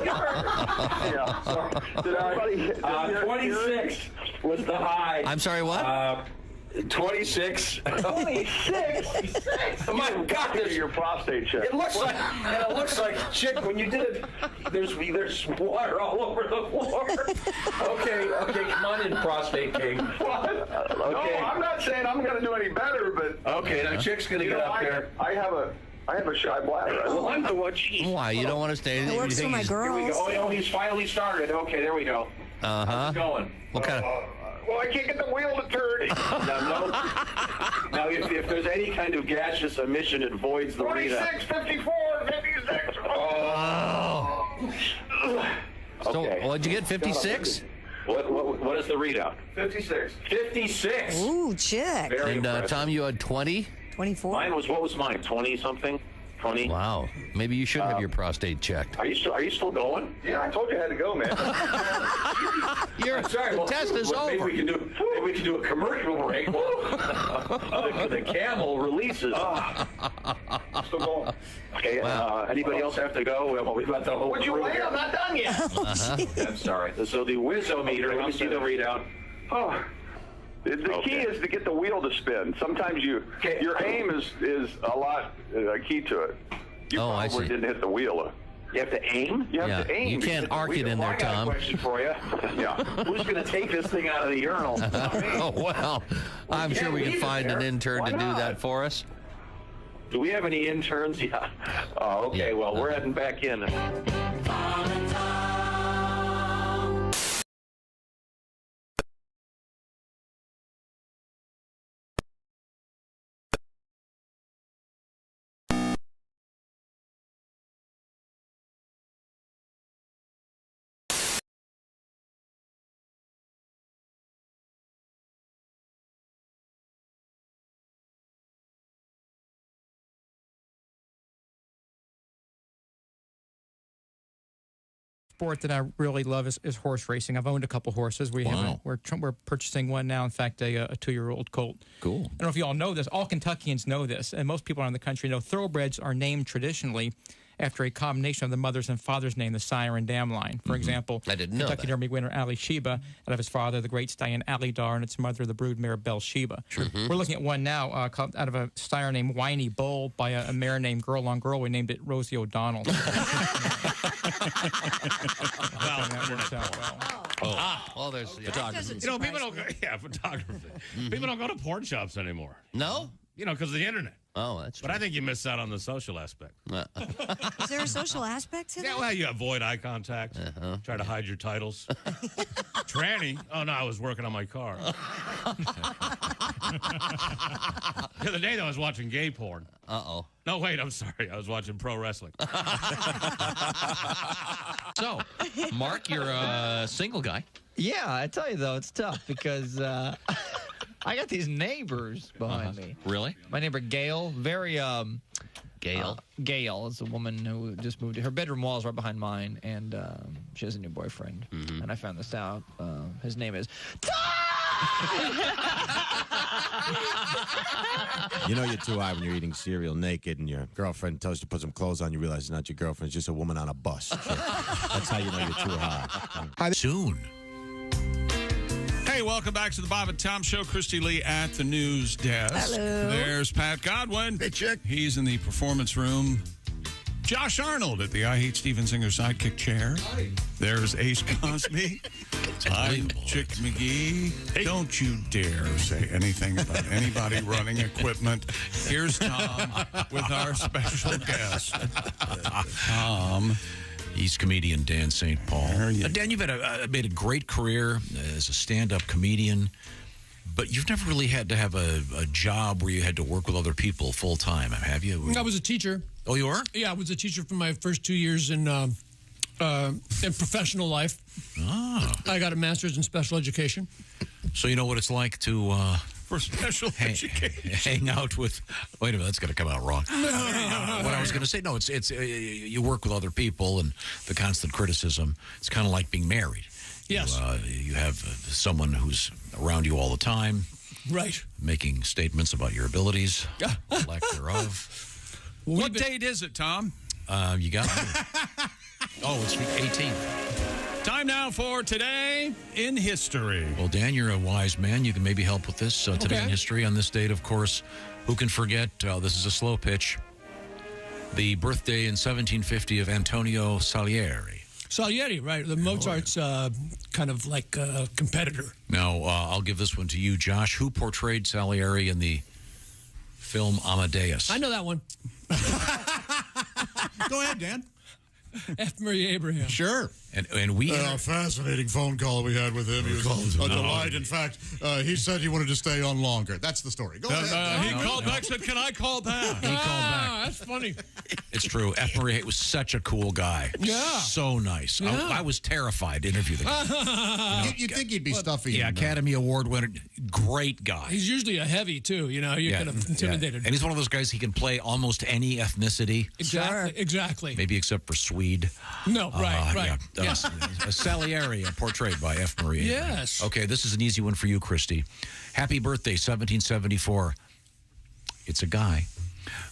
Speaker 10: Yeah. Sorry.
Speaker 18: 26 was the high.
Speaker 22: I'm sorry, what?
Speaker 18: 26. 26? My God,
Speaker 10: this your prostate check.
Speaker 18: It looks like Chick, when you did it, there's water all over the floor. Okay, come on in, prostate king.
Speaker 10: What?
Speaker 18: Okay.
Speaker 10: No, I'm not saying I'm going to do any better, but
Speaker 18: okay, now Chick's going to get up there.
Speaker 10: I have a shy bladder.
Speaker 22: Why? You don't want to stay?
Speaker 3: It works for my girls.
Speaker 18: Oh, he's finally started. Okay, there we go.
Speaker 22: How's
Speaker 18: it going?
Speaker 22: What kind of?
Speaker 10: Well, I can't get the wheel to turn.
Speaker 18: Now, if there's any kind of gaseous emission, it voids the readout.
Speaker 10: 26, 54, 56.
Speaker 22: So,
Speaker 18: Okay.
Speaker 22: what'd you get? 56?
Speaker 18: What is the readout?
Speaker 10: 56.
Speaker 18: 56.
Speaker 3: Ooh, Chick.
Speaker 18: Very
Speaker 22: And
Speaker 18: impressive.
Speaker 22: Tom, you had 20?
Speaker 3: 24.
Speaker 18: What was mine? 20 something? 20?
Speaker 22: Wow. Maybe you should have your prostate checked.
Speaker 18: Are you still going?
Speaker 10: Yeah, I told you I had to go, man.
Speaker 22: The test is over.
Speaker 18: Maybe we can do a commercial break. the camel releases.
Speaker 10: Still going.
Speaker 18: Okay. Anybody else have to go? Well, we've got the whole.
Speaker 10: Would you
Speaker 18: crew
Speaker 10: wait?
Speaker 18: here.
Speaker 10: I'm not done yet.
Speaker 18: I'm sorry. So the Wizzometer. Let me see the readout.
Speaker 10: Oh. The key is to get the wheel to spin. Sometimes your aim is a lot key to it. You probably didn't hit the wheel.
Speaker 18: You have to aim?
Speaker 10: You have to aim.
Speaker 22: You can't arc it in there,
Speaker 18: I got
Speaker 22: Tom.
Speaker 18: a question for you.
Speaker 10: Yeah.
Speaker 18: Who's going to take this thing out of the urinal?
Speaker 22: Oh, well, I'm sure we can find an intern to do that for us.
Speaker 18: Do we have any interns? Yeah. Oh, okay. Well, we're heading back in.
Speaker 11: Sport that I really love is horse racing. I've owned a couple horses. We're purchasing one now. In fact, a 2-year-old colt.
Speaker 22: Cool.
Speaker 11: I don't know if you all know this. All Kentuckians know this, and most people around the country know thoroughbreds are named traditionally after a combination of the mother's and father's name, the sire and dam line. For example,
Speaker 22: I didn't know
Speaker 11: Kentucky
Speaker 22: that.
Speaker 11: Derby winner Ali Sheba, out of his father, the great stallion Ali Dar, and its mother, the broodmare Belle Sheba. We're looking at one now out of a sire named Whiny Bull by a mare named Girl on Girl. We named it Rosie O'Donnell. Well, that works out well.
Speaker 22: Well, there's
Speaker 1: photography. You know, people don't go. Yeah, photography. People don't go to porn shops anymore.
Speaker 22: No?
Speaker 1: You know, because of the internet.
Speaker 22: Oh, that's true.
Speaker 1: But I think you miss out on the social aspect.
Speaker 3: Is there a social aspect to that?
Speaker 1: Yeah, well, you avoid eye contact. Try to hide your titles.
Speaker 6: Tranny? Oh, no, I was working on my car. The other day, though, I was watching gay porn.
Speaker 22: Uh-oh.
Speaker 6: No, wait, I'm sorry. I was watching pro wrestling.
Speaker 9: So, Mark, you're a single guy.
Speaker 12: Yeah, I tell you, though, it's tough because I got these neighbors behind me.
Speaker 9: Really?
Speaker 12: My neighbor, Gail, very...
Speaker 22: Gail?
Speaker 12: Gail is a woman who just moved. Her bedroom wall is right behind mine, and she has a new boyfriend.
Speaker 22: Mm-hmm.
Speaker 12: And I found this out. His name is...
Speaker 15: You know you're too high when you're eating cereal naked and your girlfriend tells you to put some clothes on. You realize it's not your girlfriend. It's just a woman on a bus. That's how you know you're too high.
Speaker 4: Soon.
Speaker 1: Hey, welcome back to the Bob and Tom Show. Christy Lee at the news desk.
Speaker 3: Hello.
Speaker 1: There's Pat Godwin. Hey, chick. He's in the performance room. Josh Arnold at the I Hate Steven Singer sidekick chair. Hi. There's Ace Cosby. I'm Chick McGee. Hey. Don't you dare say anything about anybody running equipment. Here's Tom with our special guest. Tom.
Speaker 4: He's comedian Dan St. Paul. Dan, you've made a great career as a stand-up comedian, but you've never really had to have a job where you had to work with other people full-time, have you?
Speaker 5: I was a teacher.
Speaker 4: Oh, you were?
Speaker 5: Yeah, I was a teacher for my first 2 years in professional life.
Speaker 4: Ah.
Speaker 5: I got a master's in special education.
Speaker 4: So you know what it's like to...
Speaker 1: for special education.
Speaker 4: Hang out with... Wait a minute, that's going to come out wrong. What I was going to say, no, it's you work with other people and the constant criticism. It's kind of like being married.
Speaker 5: Yes.
Speaker 4: You have someone who's around you all the time.
Speaker 5: Right.
Speaker 4: Making statements about your abilities, lack thereof.
Speaker 1: Well, what date is it, Tom?
Speaker 4: You got me. Oh, it's the 18th.
Speaker 1: Time now for Today in History.
Speaker 4: Well, Dan, you're a wise man. You can maybe help with this. Today in history, on this date, of course, who can forget, this is a slow pitch, the birthday in 1750 of Antonio Salieri.
Speaker 5: Salieri, right. The Mozart's kind of like a competitor.
Speaker 4: Now, I'll give this one to you, Josh. Who portrayed Salieri in the film Amadeus?
Speaker 5: I know that one.
Speaker 2: Go ahead, Dan.
Speaker 5: F. Murray Abraham.
Speaker 2: Sure.
Speaker 4: And we
Speaker 2: a fascinating phone call we had with him. He was a delight. In fact, he said he wanted to stay on longer. That's the story. Go ahead.
Speaker 1: He called back and said, can I call back?
Speaker 4: He called back.
Speaker 5: That's funny.
Speaker 4: It's true. F. Murray was such a cool guy.
Speaker 5: Yeah.
Speaker 4: So nice.
Speaker 5: Yeah.
Speaker 4: I was terrified to interview the guy.
Speaker 2: You'd think he'd be stuffy.
Speaker 4: Yeah, Academy Award winner. Great guy.
Speaker 5: He's usually a heavy, too. You know, you're kind of intimidated.
Speaker 4: And he's one of those guys, he can play almost any ethnicity.
Speaker 5: Exactly.
Speaker 4: Maybe except for Swede.
Speaker 5: No, right.
Speaker 4: Yeah. Yes. Salieri, portrayed by F. Murray Abraham.
Speaker 5: Yes.
Speaker 4: Okay, this is an easy one for you, Christy. Happy birthday, 1774. It's a guy.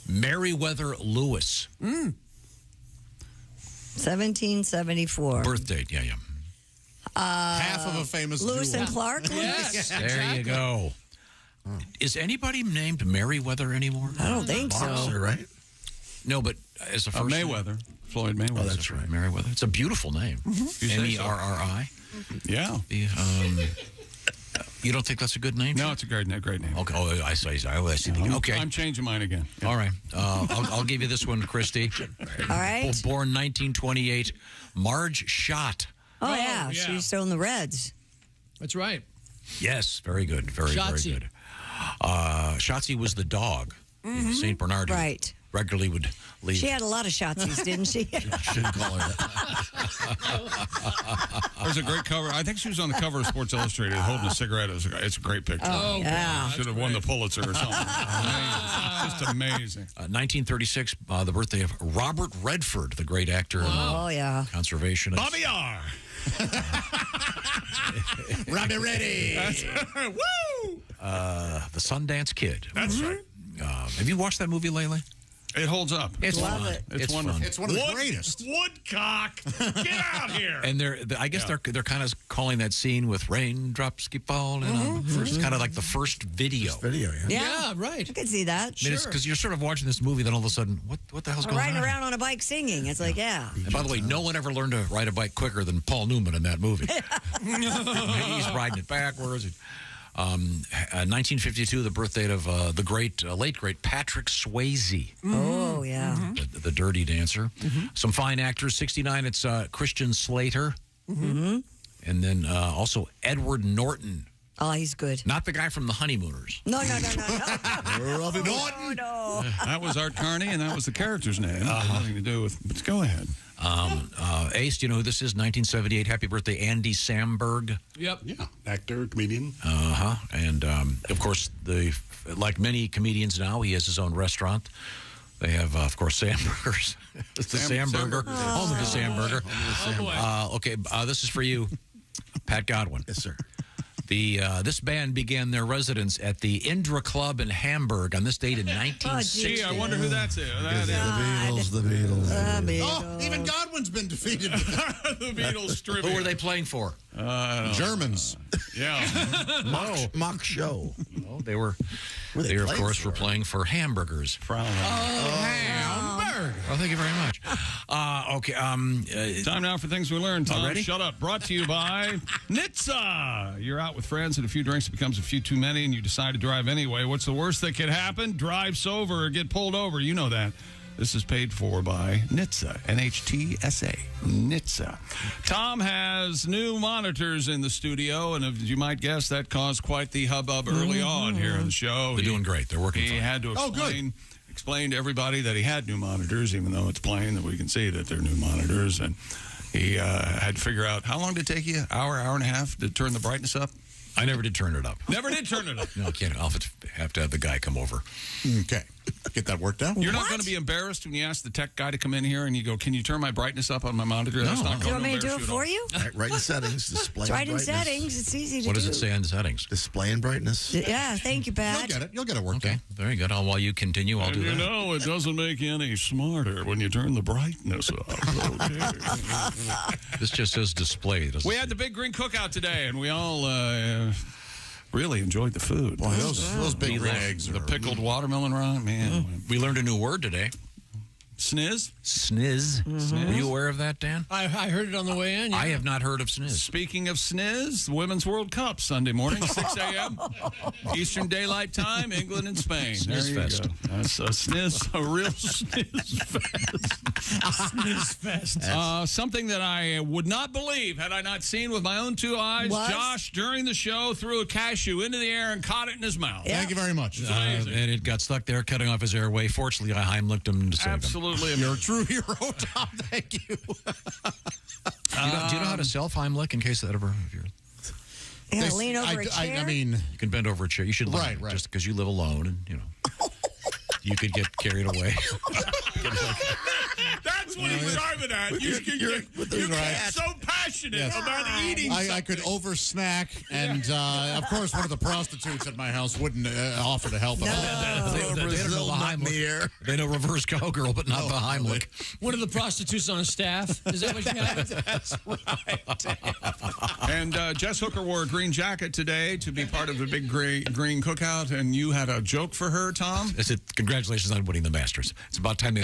Speaker 4: Meriwether Lewis.
Speaker 3: 1774.
Speaker 4: Birth date, yeah.
Speaker 2: Half of a famous
Speaker 3: Lewis
Speaker 2: jewel.
Speaker 3: and Clark?
Speaker 5: Yes.
Speaker 4: There you go. Is anybody named Meriwether anymore?
Speaker 3: I don't think so.
Speaker 2: Boxer, right?
Speaker 4: No, but as a first
Speaker 1: Mayweather. Floyd Mayweather.
Speaker 4: Oh, that's right. Meriwether. It's a beautiful name. M-E-R-R-I.
Speaker 1: Yeah.
Speaker 4: You don't think that's a good name?
Speaker 1: No, it's a great name.
Speaker 4: Okay. Oh, I see. Okay.
Speaker 1: I'm changing mine again. Yeah.
Speaker 4: All right. I'll give you this one, Christy.
Speaker 3: All right.
Speaker 4: Born 1928, Marge Schott.
Speaker 3: Oh, yeah. She's still in the Reds.
Speaker 5: That's right.
Speaker 4: Yes. Very good. Very good. Shotzi was the dog. St. Bernard.
Speaker 3: Right.
Speaker 4: Regularly would leave.
Speaker 3: She had a lot of Shotsies, didn't she?
Speaker 4: Shouldn't call her that.
Speaker 1: There's a great cover. I think she was on the cover of Sports Illustrated holding a cigarette. It's a great picture.
Speaker 3: Oh, yeah.
Speaker 1: Should have won the Pulitzer or something. Amazing. Just amazing.
Speaker 4: 1936, the birthday of Robert Redford, the great actor.
Speaker 3: Oh, yeah.
Speaker 1: Oh,
Speaker 4: Conservationist.
Speaker 1: Bobby R.
Speaker 2: Robbie Reddy.
Speaker 1: Woo!
Speaker 4: The Sundance Kid.
Speaker 1: That's right.
Speaker 4: Have you watched that movie lately?
Speaker 1: It holds up.
Speaker 4: It's
Speaker 3: Love
Speaker 4: fun.
Speaker 3: it.
Speaker 4: It's
Speaker 1: wonderful.
Speaker 4: fun.
Speaker 2: It's one of the greatest.
Speaker 1: Woodcock. Get out here.
Speaker 4: And I guess they're kind of calling that scene with raindrops keep falling on. It's kind of like the first video.
Speaker 5: Yeah, right.
Speaker 3: I could see that.
Speaker 4: Because you're sort of watching this movie, then all of a sudden, what the hell's going on?
Speaker 3: Riding around on a bike singing. It's like, yeah.
Speaker 4: And by the way, no one ever learned to ride a bike quicker than Paul Newman in that movie. He's riding it backwards. 1952, the birth date of the late great Patrick Swayze.
Speaker 3: Oh, yeah.
Speaker 4: The Dirty Dancer. Some fine actors. 69, it's Christian Slater. And then also Edward Norton.
Speaker 3: Oh, he's good.
Speaker 4: Not the guy from The Honeymooners.
Speaker 3: No.
Speaker 2: Norton.
Speaker 3: No.
Speaker 1: That was Art Carney, and that was the character's name. Nothing to do with. But go ahead.
Speaker 4: Ace, do you know who this is? 1978. Happy birthday, Andy Samberg.
Speaker 27: Yep.
Speaker 14: Yeah, actor, comedian.
Speaker 4: And of course, like many comedians now, he has his own restaurant. They have, of course, Samburgers. It's the Samburger. Home of the Samburger. Okay, this is for you, Pat Godwin.
Speaker 2: Yes, sir.
Speaker 4: This band began their residence at the Indra Club in Hamburg on this date in 1960.
Speaker 1: Gee, I wonder who that's.
Speaker 2: The Beatles. Oh, even Godwin's been defeated.
Speaker 1: The Beatles tribute.
Speaker 4: Who were they playing for?
Speaker 2: Germans.
Speaker 1: Yeah.
Speaker 13: Mock show.
Speaker 4: No, they were of course, were playing for hamburgers.
Speaker 1: Hamburg.
Speaker 4: Well, thank you very much. Okay.
Speaker 1: Time now for things we learned. Tom,
Speaker 4: Already?
Speaker 1: shut up. Brought to you by Nitsa. You're out with friends, and a few drinks becomes a few too many, and you decide to drive anyway. What's the worst that could happen? Drive sober or get pulled over. You know that. This is paid for by Nitsa, NHTSA, Nitsa. Tom has new monitors in the studio, and as you might guess, that caused quite the hubbub early on here in the show.
Speaker 4: They're doing great. They're working fine.
Speaker 1: He had to explain to everybody that he had new monitors, even though it's plain that we can see that they're new monitors. And he had to figure out, how long did it take you? Hour and a half to turn the brightness up?
Speaker 4: I never did turn it up.
Speaker 1: Never did turn it up.
Speaker 4: No, I can't. I'll have to have the guy come over.
Speaker 2: Okay. Get that worked out.
Speaker 1: You're not going to be embarrassed when you ask the tech guy to come in here and you go, can you turn my brightness up on my monitor? That's not
Speaker 3: Do you
Speaker 1: going
Speaker 3: want
Speaker 1: to
Speaker 3: me to do it for you?
Speaker 13: Right in settings, display
Speaker 3: It's right in
Speaker 13: brightness.
Speaker 3: settings. It's easy to do.
Speaker 4: What does it say in settings?
Speaker 13: Display and brightness.
Speaker 3: Yeah, thank you, Pat.
Speaker 2: You'll get it. You'll get it worked out.
Speaker 4: Very good. While you continue, I'll
Speaker 1: And
Speaker 4: do
Speaker 1: you
Speaker 4: that.
Speaker 1: know, it doesn't make you any smarter when you turn the brightness up. Okay.
Speaker 4: This just says display.
Speaker 1: We had the Big Green Cookout today, and we all really enjoyed the food.
Speaker 2: Boy, those big green eggs.
Speaker 1: The pickled watermelon rind, man.
Speaker 4: We learned a new word today.
Speaker 1: Sniz?
Speaker 4: Sniz. Were you aware of that, Dan?
Speaker 5: I heard it on the way in. Yeah.
Speaker 4: I have not heard of sniz.
Speaker 1: Speaking of sniz, the Women's World Cup, Sunday morning, 6 a.m. Eastern Daylight Time, England and Spain.
Speaker 4: Sniz fest.
Speaker 1: Go. That's a sniz, a real sniz fest.
Speaker 5: Sniz fest.
Speaker 1: Something that I would not believe had I not seen with my own two eyes.
Speaker 3: What?
Speaker 1: Josh, during the show, threw a cashew into the air and caught it in his mouth.
Speaker 2: Thank you very much.
Speaker 1: Amazing.
Speaker 4: And it got stuck there, cutting off his airway. Fortunately, I Heimlicked him to save him.
Speaker 1: Absolutely.
Speaker 2: You're a true hero, Tom. Thank you.
Speaker 4: Do you know how to self-Heimlich in case that ever...
Speaker 3: Yeah, lean over a chair.
Speaker 2: I mean...
Speaker 4: You can bend over a chair. You should learn
Speaker 2: Right.
Speaker 4: just because you live alone and, you know, you could get carried away.
Speaker 1: That's what he's driving at. You get so passionate about eating
Speaker 2: I could over-snack, and, of course, one of the prostitutes at my house wouldn't offer to help.
Speaker 4: They don't know the Heimlich. They know reverse cowgirl, but not the Heimlich.
Speaker 5: One of the prostitutes on staff. Is that what you have?
Speaker 2: That's right.
Speaker 1: And Jess Hooker wore a green jacket today to be part of the Big Green Cookout, and you had a joke for her, Tom?
Speaker 4: I said, congratulations on winning the Masters. It's about time they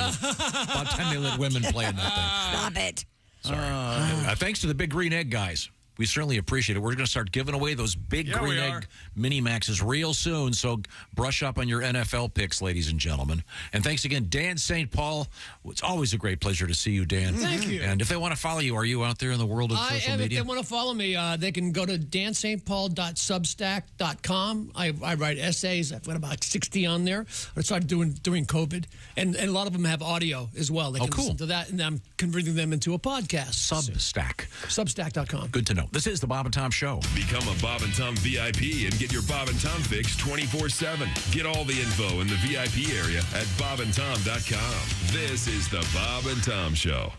Speaker 4: let women play in that thing.
Speaker 3: Stop it.
Speaker 4: Sorry. Thanks to the Big Green Egg guys. We certainly appreciate it. We're going to start giving away those big green egg mini maxes real soon. So brush up on your NFL picks, ladies and gentlemen. And thanks again, Dan St. Paul. It's always a great pleasure to see you, Dan.
Speaker 5: Thank you.
Speaker 4: And if they want to follow you, are you out there in the world of social media?
Speaker 5: If they want to follow me, they can go to danstpaul.substack.com. I write essays. I've got about 60 on there. I started doing during COVID. And a lot of them have audio as well. They can listen to that, and I'm converting them into a podcast.
Speaker 4: Substack.
Speaker 5: Substack.com.
Speaker 4: Good to know. This is the Bob and Tom Show.
Speaker 7: Become a Bob and Tom VIP and get your Bob and Tom fix 24/7. Get all the info in the VIP area at bobandtom.com. This is the Bob and Tom Show.